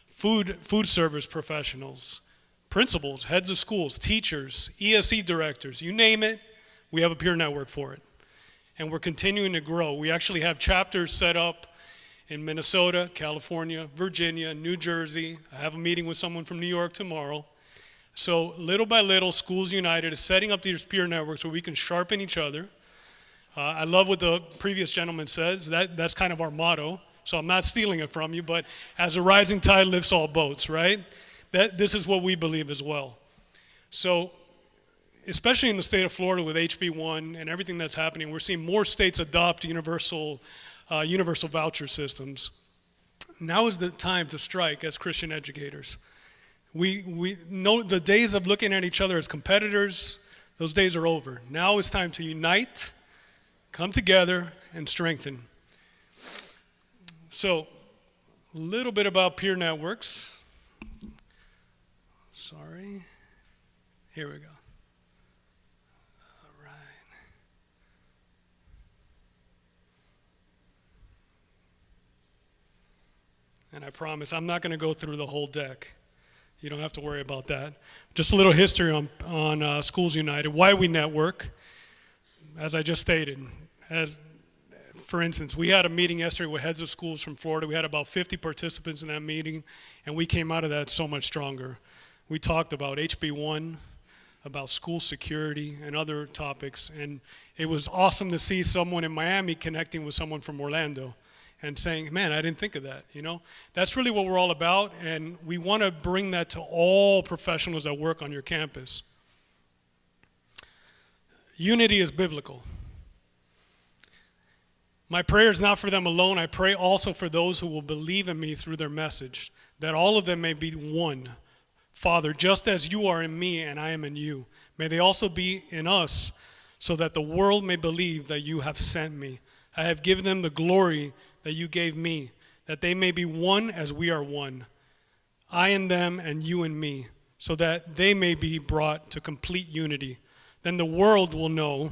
Speaker 6: food service professionals, principals, heads of schools, teachers, ESE directors, you name it, we have a peer network for it. And we're continuing to grow. We actually have chapters set up in Minnesota, California, Virginia, New Jersey. I have a meeting with someone from New York tomorrow. So little by little, Schools United is setting up these peer networks where we can sharpen each other. I love what the previous gentleman says. That's kind of our motto. So I'm not stealing it from you, but as a rising tide lifts all boats, right? This is what we believe as well. So especially in the state of Florida with HB1 and everything that's happening, we're seeing more states adopt universal voucher systems. Now is the time to strike as Christian educators. We know the days of looking at each other as competitors, those days are over. Now it's time to unite, come together, and strengthen. So, a little bit about peer networks. Sorry. Here we go. All right. And I promise I'm not going to go through the whole deck. You don't have to worry about that. Just a little history on Schools United, why we network. As I just stated, for instance, we had a meeting yesterday with heads of schools from Florida. We had about 50 participants in that meeting, and we came out of that so much stronger. We talked about HB1, about school security, and other topics, and it was awesome to see someone in Miami connecting with someone from Orlando and saying, man, I didn't think of that, you know? That's really what we're all about, and we want to bring that to all professionals that work on your campus. Unity is biblical. My prayer is not for them alone. I pray also for those who will believe in me through their message, that all of them may be one. Father, just as you are in me and I am in you, may they also be in us, so that the world may believe that you have sent me. I have given them the glory that you gave me, that they may be one as we are one, I in them and you in me, so that they may be brought to complete unity. Then the world will know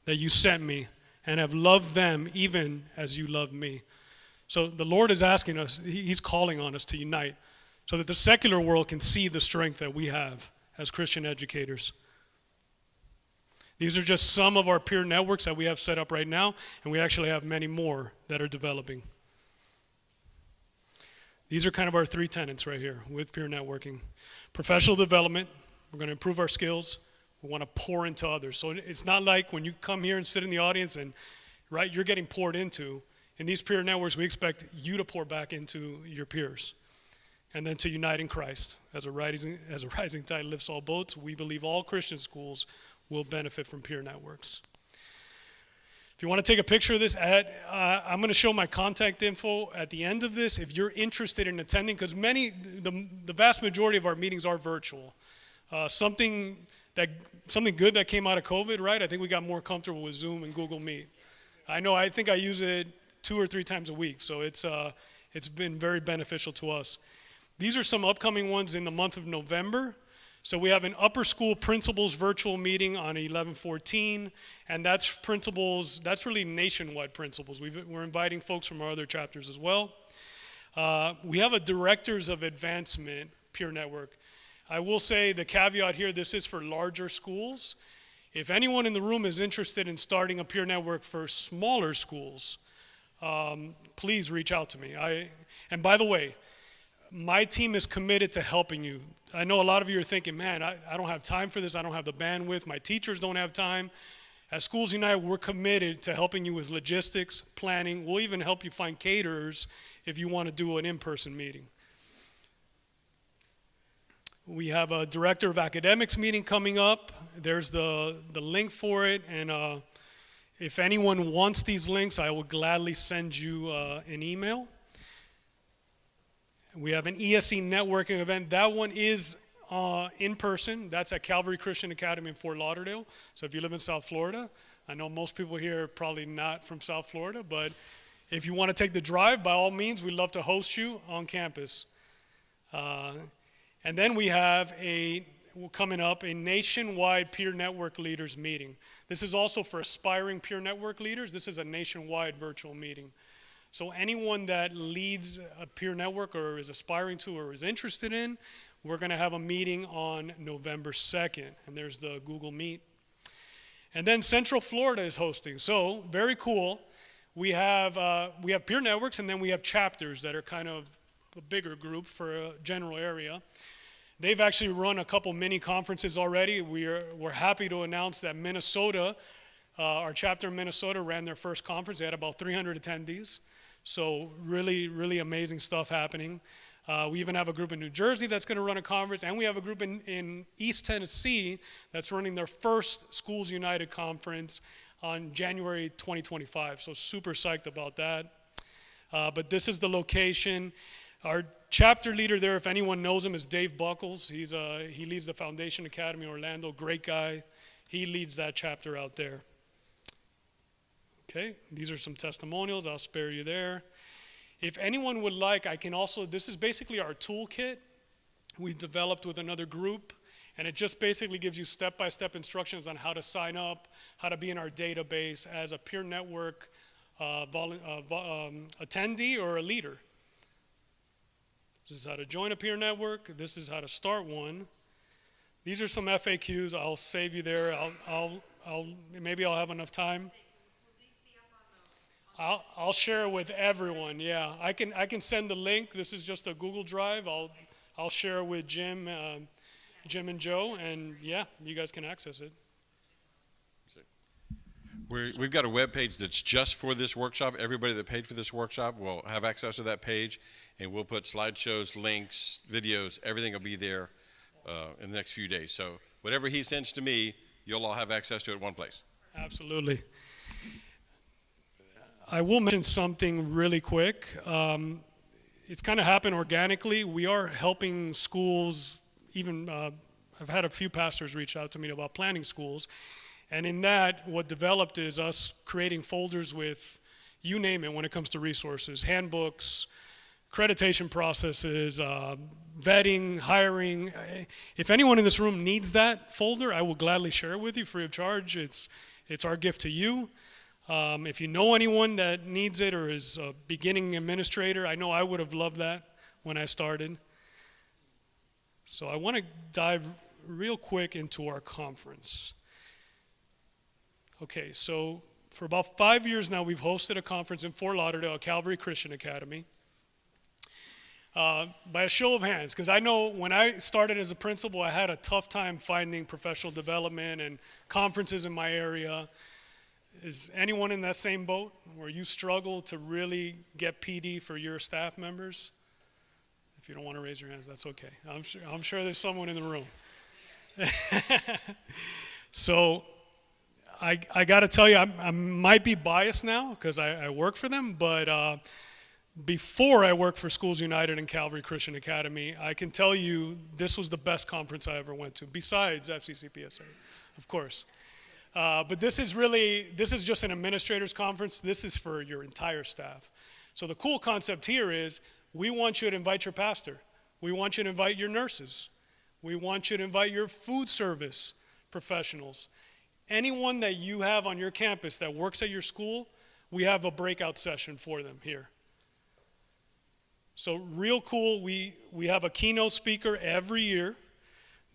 Speaker 6: that you sent me and have loved them even as you loved me. So the Lord is asking us, he's calling on us to unite so that the secular world can see the strength that we have as Christian educators. These are just some of our peer networks that we have set up right now, and we actually have many more that are developing. These are kind of our three tenets right here with peer networking. Professional development, we're going to improve our skills. We want to pour into others. So it's not like when you come here and sit in the audience and, right, you're getting poured into. In these peer networks, we expect you to pour back into your peers. And then to unite in Christ. As a rising tide lifts all boats, we believe all Christian schools will benefit from peer networks. If you want to take a picture of this, I'm going to show my contact info at the end of this. If you're interested in attending, because the vast majority of our meetings are virtual. Something good that came out of COVID, right? I think we got more comfortable with Zoom and Google Meet. I think I use it 2 or 3 times a week, so it's been very beneficial to us. These are some upcoming ones in the month of November. So we have an upper school principals virtual meeting on 11/14, and that's principals, that's really nationwide principals. We're inviting folks from our other chapters as well. We have a directors of advancement peer network. I will say the caveat here, this is for larger schools. If anyone in the room is interested in starting a peer network for smaller schools, please reach out to me. And by the way, my team is committed to helping you. I know a lot of you are thinking, man, I don't have time for this. I don't have the bandwidth. My teachers don't have time. At Schools United, we're committed to helping you with logistics, planning. We'll even help you find caterers if you want to do an in-person meeting. We have a director of academics meeting coming up. There's the link for it. And if anyone wants these links, I will gladly send you an email. We have an ESE networking event. That one is in person. That's at Calvary Christian Academy in Fort Lauderdale. So if you live in South Florida, I know most people here are probably not from South Florida, but if you want to take the drive, by all means, we'd love to host you on campus. And then we have a coming up, a nationwide peer network leaders meeting. This is also for aspiring peer network leaders. This is a nationwide virtual meeting. So anyone that leads a peer network or is aspiring to or is interested in, we're going to have a meeting on November 2nd, and there's the Google Meet. And then Central Florida is hosting, so very cool. We have peer networks, and then we have chapters that are kind of a bigger group for a general area. They've actually run a couple mini conferences already. We're happy to announce that Minnesota, our chapter in Minnesota, ran their first conference. They had about 300 attendees. So really, really amazing stuff happening. We even have a group in New Jersey that's going to run a conference, and we have a group in East Tennessee that's running their first Schools United conference on January 2025. So super psyched about that. But this is the location. Our chapter leader there, if anyone knows him, is Dave Buckles. He leads the Foundation Academy Orlando. Great guy. He leads that chapter out there. Okay, these are some testimonials. I'll spare you there. If anyone would like, I can also, this is basically our toolkit we've developed with another group, and it just basically gives you step-by-step instructions on how to sign up, how to be in our database as a peer network attendee or a leader. This is how to join a peer network. This is how to start one. These are some FAQs. I'll save you there. Maybe I'll have enough time. I'll share it with everyone. Yeah, I can send the link. This is just a Google Drive. I'll share it with Jim and Joe, and yeah, you guys can access it.
Speaker 5: We've got a web page that's just for this workshop. Everybody that paid for this workshop will have access to that page, and we'll put slideshows, links, videos, everything will be there in the next few days. So whatever he sends to me, you'll all have access to it in one place.
Speaker 6: Absolutely. I will mention something really quick. It's kind of happened organically. We are helping schools, even I've had a few pastors reach out to me about planning schools. And in that, what developed is us creating folders with, you name it, when it comes to resources, handbooks, accreditation processes, vetting, hiring. If anyone in this room needs that folder, I will gladly share it with you free of charge. It's our gift to you. If you know anyone that needs it or is a beginning administrator, I know I would have loved that when I started. So I want to dive real quick into our conference. Okay, so for about 5 years now, we've hosted a conference in Fort Lauderdale at Calvary Christian Academy. By a show of hands, because I know when I started as a principal, I had a tough time finding professional development and conferences in my area. Is anyone in that same boat where you struggle to really get PD for your staff members? If you don't want to raise your hands, that's okay. I'm sure there's someone in the room. So I got to tell you, I might be biased now because I work for them, but before I worked for Schools United and Calvary Christian Academy, I can tell you this was the best conference I ever went to, besides FCCPSA, of course. But this is just an administrators conference. This is for your entire staff. So the cool concept here is we want you to invite your pastor. We want you to invite your nurses. We want you to invite your food service professionals. Anyone that you have on your campus that works at your school, we have a breakout session for them here. So real cool, we have a keynote speaker every year.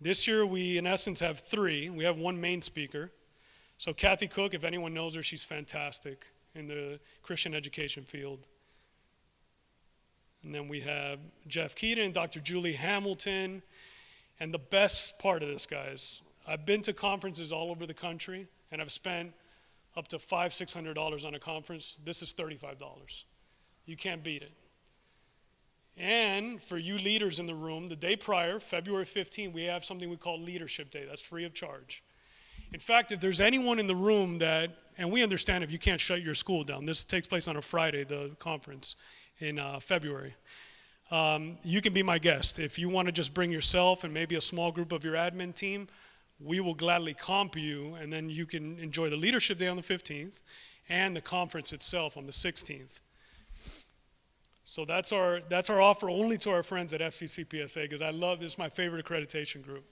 Speaker 6: This year we, in essence, have 3. We have 1 main speaker. So Kathy Cook, if anyone knows her, she's fantastic in the Christian education field. And then we have Jeff Keaton, Dr. Julie Hamilton. And the best part of this, guys, I've been to conferences all over the country, and I've spent up to $500-600 on a conference. This is $35. You can't beat it. And for you leaders in the room, the day prior, February 15th, we have something we call Leadership Day. That's free of charge. In fact, if there's anyone in the room that, and we understand if you can't shut your school down, this takes place on a Friday, the conference in February. You can be my guest. If you want to just bring yourself and maybe a small group of your admin team, we will gladly comp you, and then you can enjoy the Leadership Day on the 15th and the conference itself on the 16th. So that's our offer only to our friends at FCCPSA, because I love, this is my favorite accreditation group.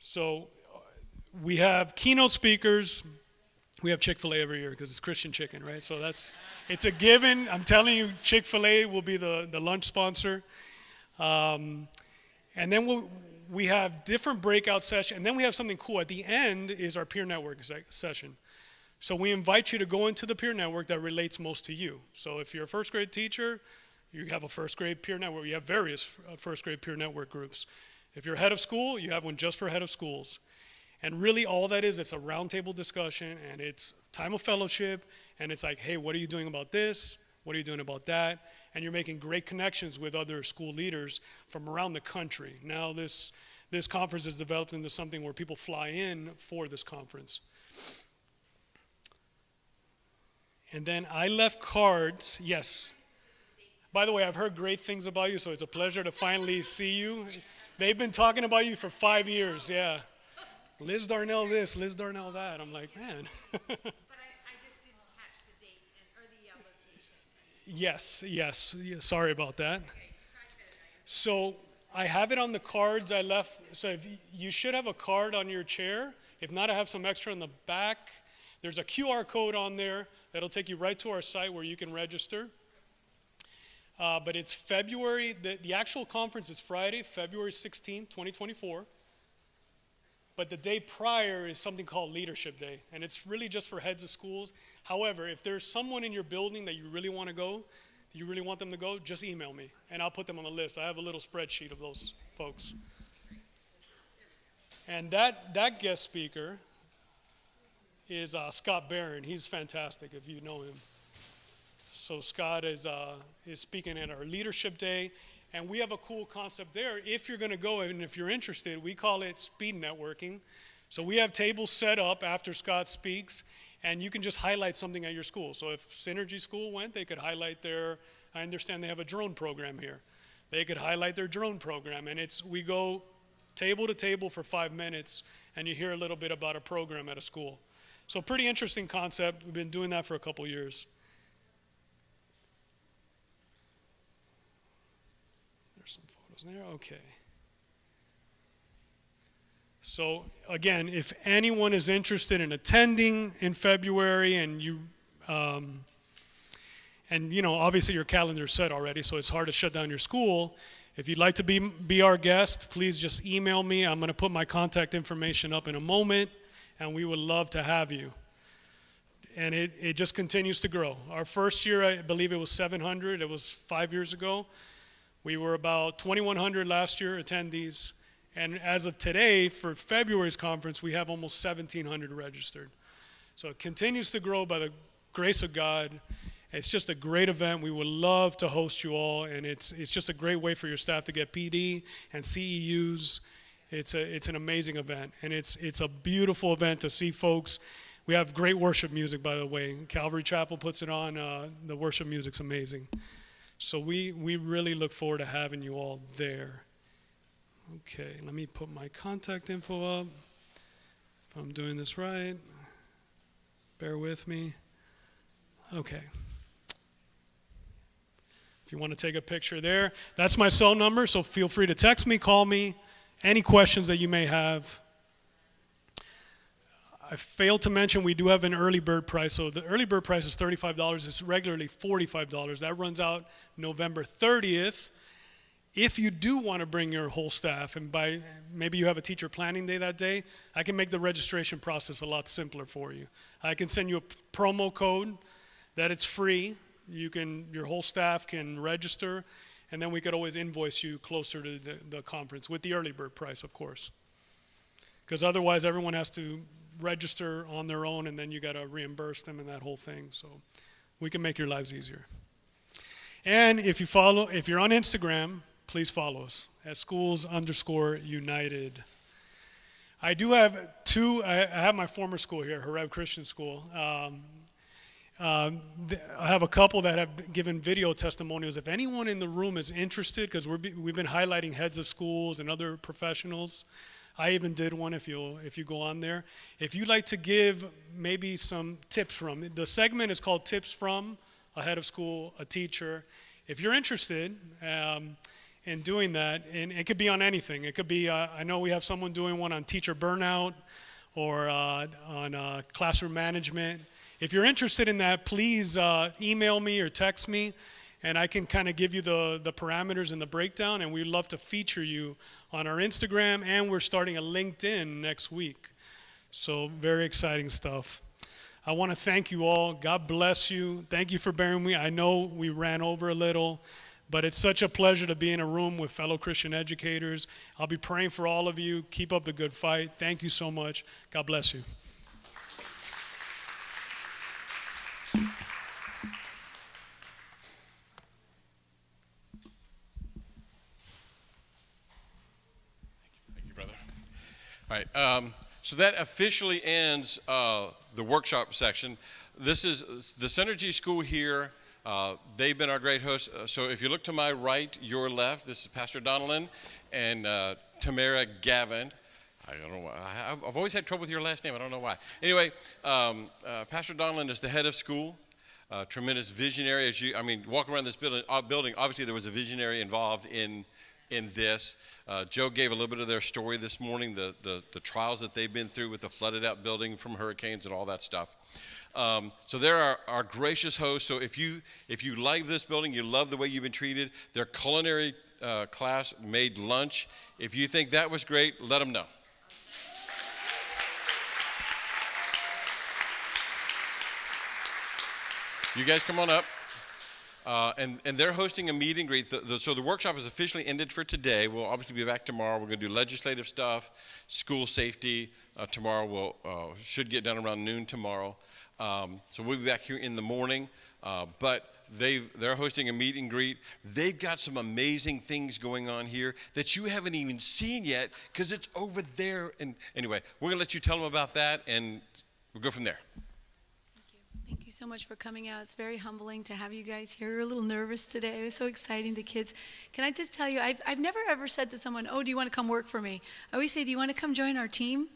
Speaker 6: So we have keynote speakers. We have Chick-fil-A every year because it's Christian chicken, right? So it's a given. I'm telling you, Chick-fil-A will be the lunch sponsor. And then we have different breakout sessions. And then we have something cool. At the end is our peer network session. So we invite you to go into the peer network that relates most to you. So if you're a first grade teacher, you have a first grade peer network. You have various first grade peer network groups. If you're head of school, you have one just for head of schools. And really all that is, it's a roundtable discussion, and it's time of fellowship, and it's like, hey, what are you doing about this? What are you doing about that? And you're making great connections with other school leaders from around the country. Now this conference has developed into something where people fly in for this conference. And then I left cards, yes. By the way, I've heard great things about you, so it's a pleasure to finally see you. They've been talking about you for 5 years, yeah. Liz Darnell this, Liz Darnell that. I'm like, man.
Speaker 12: But I just didn't catch the date or the location.
Speaker 6: Yes, sorry about that. So I have it on the cards I left. So if you should have a card on your chair. If not, I have some extra in the back. There's a QR code on there that'll take you right to our site where you can register. But it's February, the actual conference is Friday, February 16th, 2024. But the day prior is something called Leadership Day, and it's really just for heads of schools. However, if there's someone in your building that you really want to go, you really want them to go, just email me, and I'll put them on the list. I have a little spreadsheet of those folks. And that guest speaker is Scott Barron. He's fantastic if you know him. So Scott is speaking at our Leadership Day, and we have a cool concept there. If you're going to go and if you're interested, we call it speed networking. So we have tables set up after Scott speaks, and you can just highlight something at your school. So if Synergy School went, they could highlight I understand they have a drone program here. They could highlight their drone program, and we go table to table for 5 minutes, and you hear a little bit about a program at a school. So pretty interesting concept. We've been doing that for a couple years. There's some photos there. Okay. So again, if anyone is interested in attending in February, and obviously your calendar's set already, so it's hard to shut down your school. If you'd like to be our guest, please just email me. I'm going to put my contact information up in a moment, and we would love to have you. And it just continues to grow. Our first year, I believe it was 700. It was 5 years ago. We were about 2,100 last year attendees. And as of today, for February's conference, we have almost 1,700 registered. So it continues to grow by the grace of God. It's just a great event. We would love to host you all, and it's just a great way for your staff to get PD and CEUs. It's an amazing event, and it's a beautiful event to see folks. We have great worship music, by the way. Calvary Chapel puts it on. The worship music's amazing. So we really look forward to having you all there. Okay, let me put my contact info up. If I'm doing this right, bear with me. Okay. If you want to take a picture there, that's my cell number, so feel free to text me, call me, any questions that you may have. I failed to mention we do have an early bird price. So the early bird price is $35. It's regularly $45. That runs out November 30th. If you do want to bring your whole staff, and maybe you have a teacher planning day that day, I can make the registration process a lot simpler for you. I can send you a promo code that it's free. Your whole staff can register, and then we could always invoice you closer to the conference with the early bird price, of course. Because otherwise, everyone has to register on their own, and then you got to reimburse them and that whole thing. So we can make your lives easier. And if you're on Instagram, please follow us at schools_united. I do have I have my former school here, Horeb Christian School. I have a couple that have given video testimonials. If anyone in the room is interested, because we've been highlighting heads of schools and other professionals. I even did one if you go on there. If you'd like to give maybe some tips from, the segment is called Tips from a Head of School, a Teacher. If you're interested, in doing that. And it could be on anything. It could be, I know we have someone doing one on teacher burnout or on classroom management. If you're interested in that, please email me or text me, and I can kind of give you the parameters and the breakdown, and we'd love to feature you on our Instagram, and we're starting a LinkedIn next week. So very exciting stuff. I want to thank you all. God bless you. Thank you for bearing with me. I know we ran over a little, but it's such a pleasure to be in a room with fellow Christian educators. I'll be praying for all of you. Keep up the good fight. Thank you so much. God bless you.
Speaker 5: Thank you, brother. All right. So that officially ends the workshop section. This is the Synergy School here. They've been our great hosts. So if you look to my right, your left, this is Pastor Donalyn and Tamara Gavin. I don't know why. I've always had trouble with your last name. I don't know why. Anyway, Pastor Donalyn is the head of school. Tremendous visionary. Walk around this building. Obviously, there was a visionary involved in this. Joe gave a little bit of their story this morning, the trials that they've been through with the flooded out building from hurricanes and all that stuff. So they're our gracious hosts. So if you like this building, you love the way you've been treated, their culinary class made lunch. If you think that was great, let them know. You guys come on up. And they're hosting a meet and greet. So the workshop is officially ended for today. We'll obviously be back tomorrow. We're going to do legislative stuff, school safety. Tomorrow we'll should get done around noon tomorrow. So we'll be back here in the morning. But they're hosting a meet and greet. They've got some amazing things going on here that you haven't even seen yet because it's over there. And anyway, we're going to let you tell them about that, and we'll go from there.
Speaker 10: Thank you so much for coming out. It's very humbling to have you guys here. We're a little nervous today. It was so exciting, the kids. Can I just tell you, I've never ever said to someone, oh, do you want to come work for me? I always say, do you want to come join our team?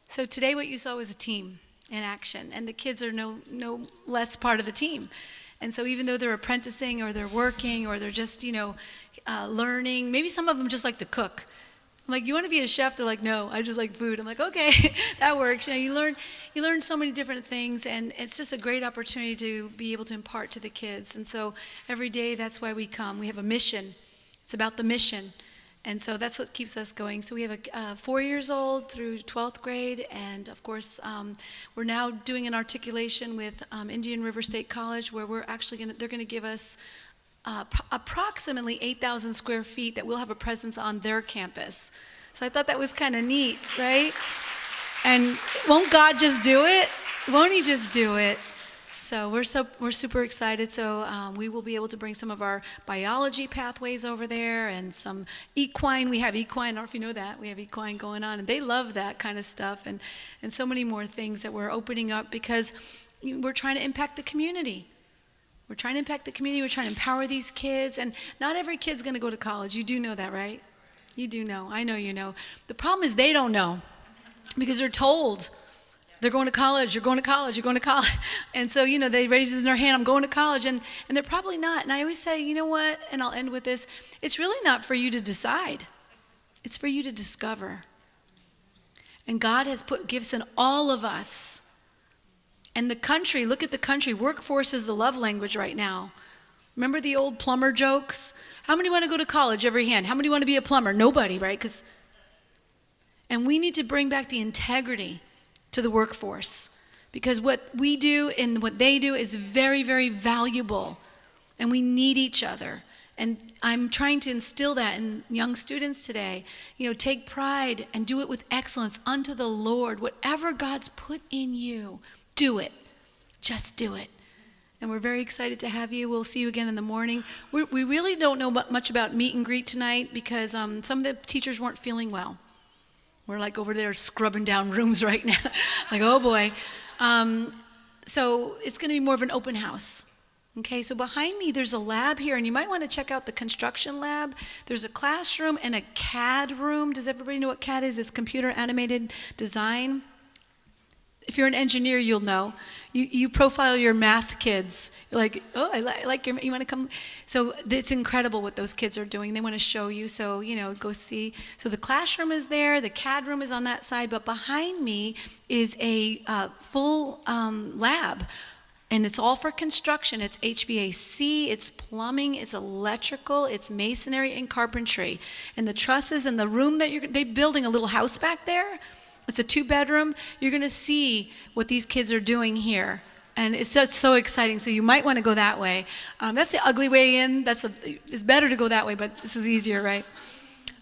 Speaker 10: So today what you saw was a team in action, and the kids are no less part of the team. And so even though they're apprenticing or they're working or they're just, learning, maybe some of them just like to cook. I'm like, you want to be a chef? They're like, no, I just like food. I'm like, okay, that works. You learn so many different things, and it's just a great opportunity to be able to impart to the kids. And so every day, that's why we come. We have a mission. It's about the mission. And so that's what keeps us going. So we have a 4 years old through 12th grade, and of course, we're now doing an articulation with Indian River State College, where they're going to give us approximately 8,000 square feet that we'll have a presence on their campus. So I thought that was kind of neat, right? And won't God just do it? Won't He just do it? So we're super excited. So we will be able to bring some of our biology pathways over there and some equine. We have equine. I don't know if you know that. We have equine going on, and they love that kind of stuff, and so many more things that we're opening up because we're trying to impact the community. We're trying to impact the community. We're trying to empower these kids. And not every kid's going to go to college. You do know that, right? You do know. I know you know. The problem is they don't know because they're told they're going to college, you're going to college, you're going to college. And so, they raise it in their hand, I'm going to college. And they're probably not. And I always say, you know what? And I'll end with this. It's really not for you to decide. It's for you to discover. And God has put gifts in all of us. And the country, look at the country. Workforce is the love language right now. Remember the old plumber jokes? How many want to go to college? Every hand. How many want to be a plumber? Nobody, right? And we need to bring back the integrity to the workforce. Because what we do and what they do is very, very valuable. And we need each other. And I'm trying to instill that in young students today. Take pride and do it with excellence unto the Lord. Whatever God's put in you, do it. Just do it. And we're very excited to have you. We'll see you again in the morning. We really don't know much about meet and greet tonight because some of the teachers weren't feeling well. We're like over there scrubbing down rooms right now. Like, oh boy. So it's going to be more of an open house. Okay, so behind me there's a lab here, and you might want to check out the construction lab. There's a classroom and a CAD room. Does everybody know what CAD is? It's computer animated design. if you're an engineer, you'll know. You profile your math kids. You're like, oh, I like your, you want to come? So it's incredible what those kids are doing. They want to show you, so, go see. So the classroom is there, the CAD room is on that side, but behind me is a full lab. And it's all for construction. It's HVAC, it's plumbing, it's electrical, it's masonry and carpentry. And the trusses and the room that they're building a little house back there. It's a 2-bedroom. You're going to see what these kids are doing here. And it's just so exciting. So you might want to go that way. That's the ugly way in. It's better to go that way, but this is easier, right?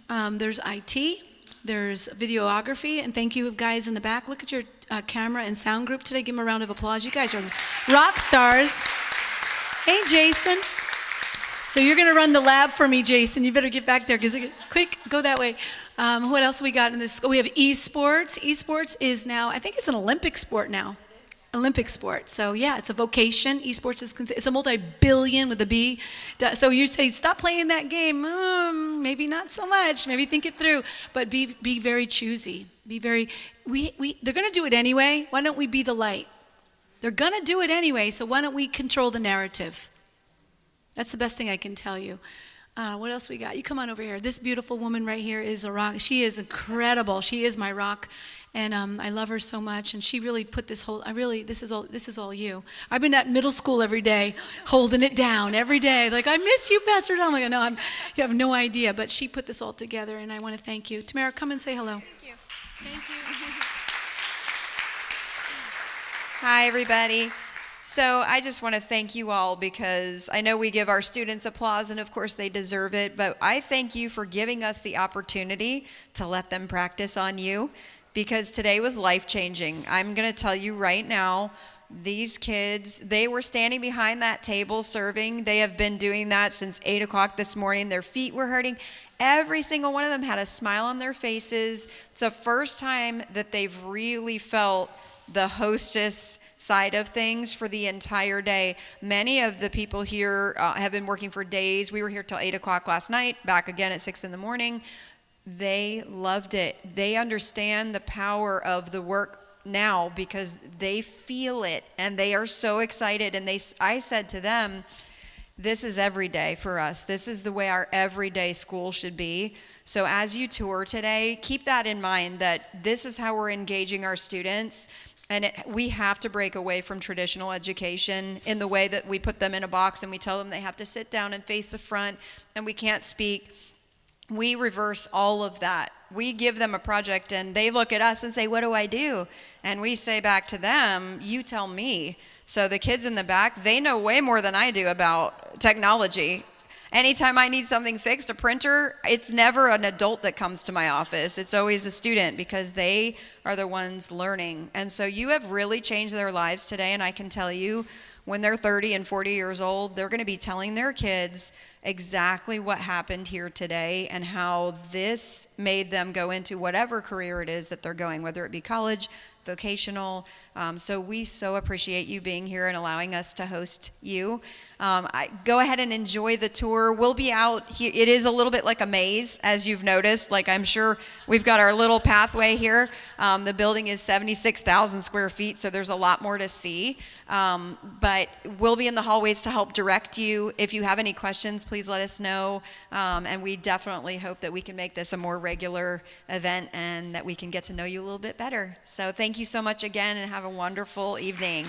Speaker 10: There's IT. There's videography. And thank you, guys in the back. Look at your camera and sound group today. Give them a round of applause. You guys are rock stars. Hey, Jason. So you're going to run the lab for me, Jason. You better get back there. Quick, go that way. What else we got in this school? We have esports. Esports is now, I think it's an Olympic sport now. Olympic sport. So yeah, it's a vocation. Esports is it's a multi-billion with a B. So you say, stop playing that game. Maybe not so much. Maybe think it through. But be very choosy. Be very. They're going to do it anyway. Why don't we be the light? They're going to do it anyway. So why don't we control the narrative? That's the best thing I can tell you. What else we got? You come on over here. This beautiful woman right here is a rock. She is incredible. She is my rock, and I love her so much. And she really put this whole. This is all you. I've been at middle school every day, holding it down every day. Like, I miss you, Pastor Don. I'm like, no, you have no idea. But she put this all together, and I want to thank you. Tamara, come and say hello.
Speaker 4: Thank you. Thank you. Hi, everybody. So I just want to thank you all, because I know we give our students applause, and of course they deserve it, but I thank you for giving us the opportunity to let them practice on you, because today was life-changing. I'm going to tell you right now, these kids, they were standing behind that table serving. They have been doing that since 8 o'clock this morning. Their feet were hurting. Every single one of them had a smile on their faces. It's the first time that they've really felt the hostess side of things for the entire day. Many of the people here have been working for days. We were here till 8 o'clock last night, back again at 6 in the morning. They loved it. They understand the power of the work now because they feel it, and they are so excited. And I said to them, this is every day for us. This is the way our everyday school should be. So as you tour today, keep that in mind, that this is how we're engaging our students. And we have to break away from traditional education in the way that we put them in a box and we tell them they have to sit down and face the front and we can't speak. We reverse all of that. We give them a project and they look at us and say, what do I do? And we say back to them, you tell me. So the kids in the back, they know way more than I do about technology. Anytime I need something fixed, a printer, it's never an adult that comes to my office. It's always a student, because they are the ones learning. And so you have really changed their lives today, and I can tell you, when they're 30 and 40 years old, they're going to be telling their kids exactly what happened here today and how this made them go into whatever career it is that they're going, whether it be college, vocational. So we so appreciate you being here and allowing us to host you. Go ahead and enjoy the tour. We'll be out here. It is a little bit like a maze, as you've noticed. Like, I'm sure we've got our little pathway here. The building is 76,000 square feet, so there's a lot more to see. But we'll be in the hallways to help direct you. If you have any questions, please let us know. And we definitely hope that we can make this a more regular event and that we can get to know you a little bit better. So thank you so much again, and have a wonderful evening.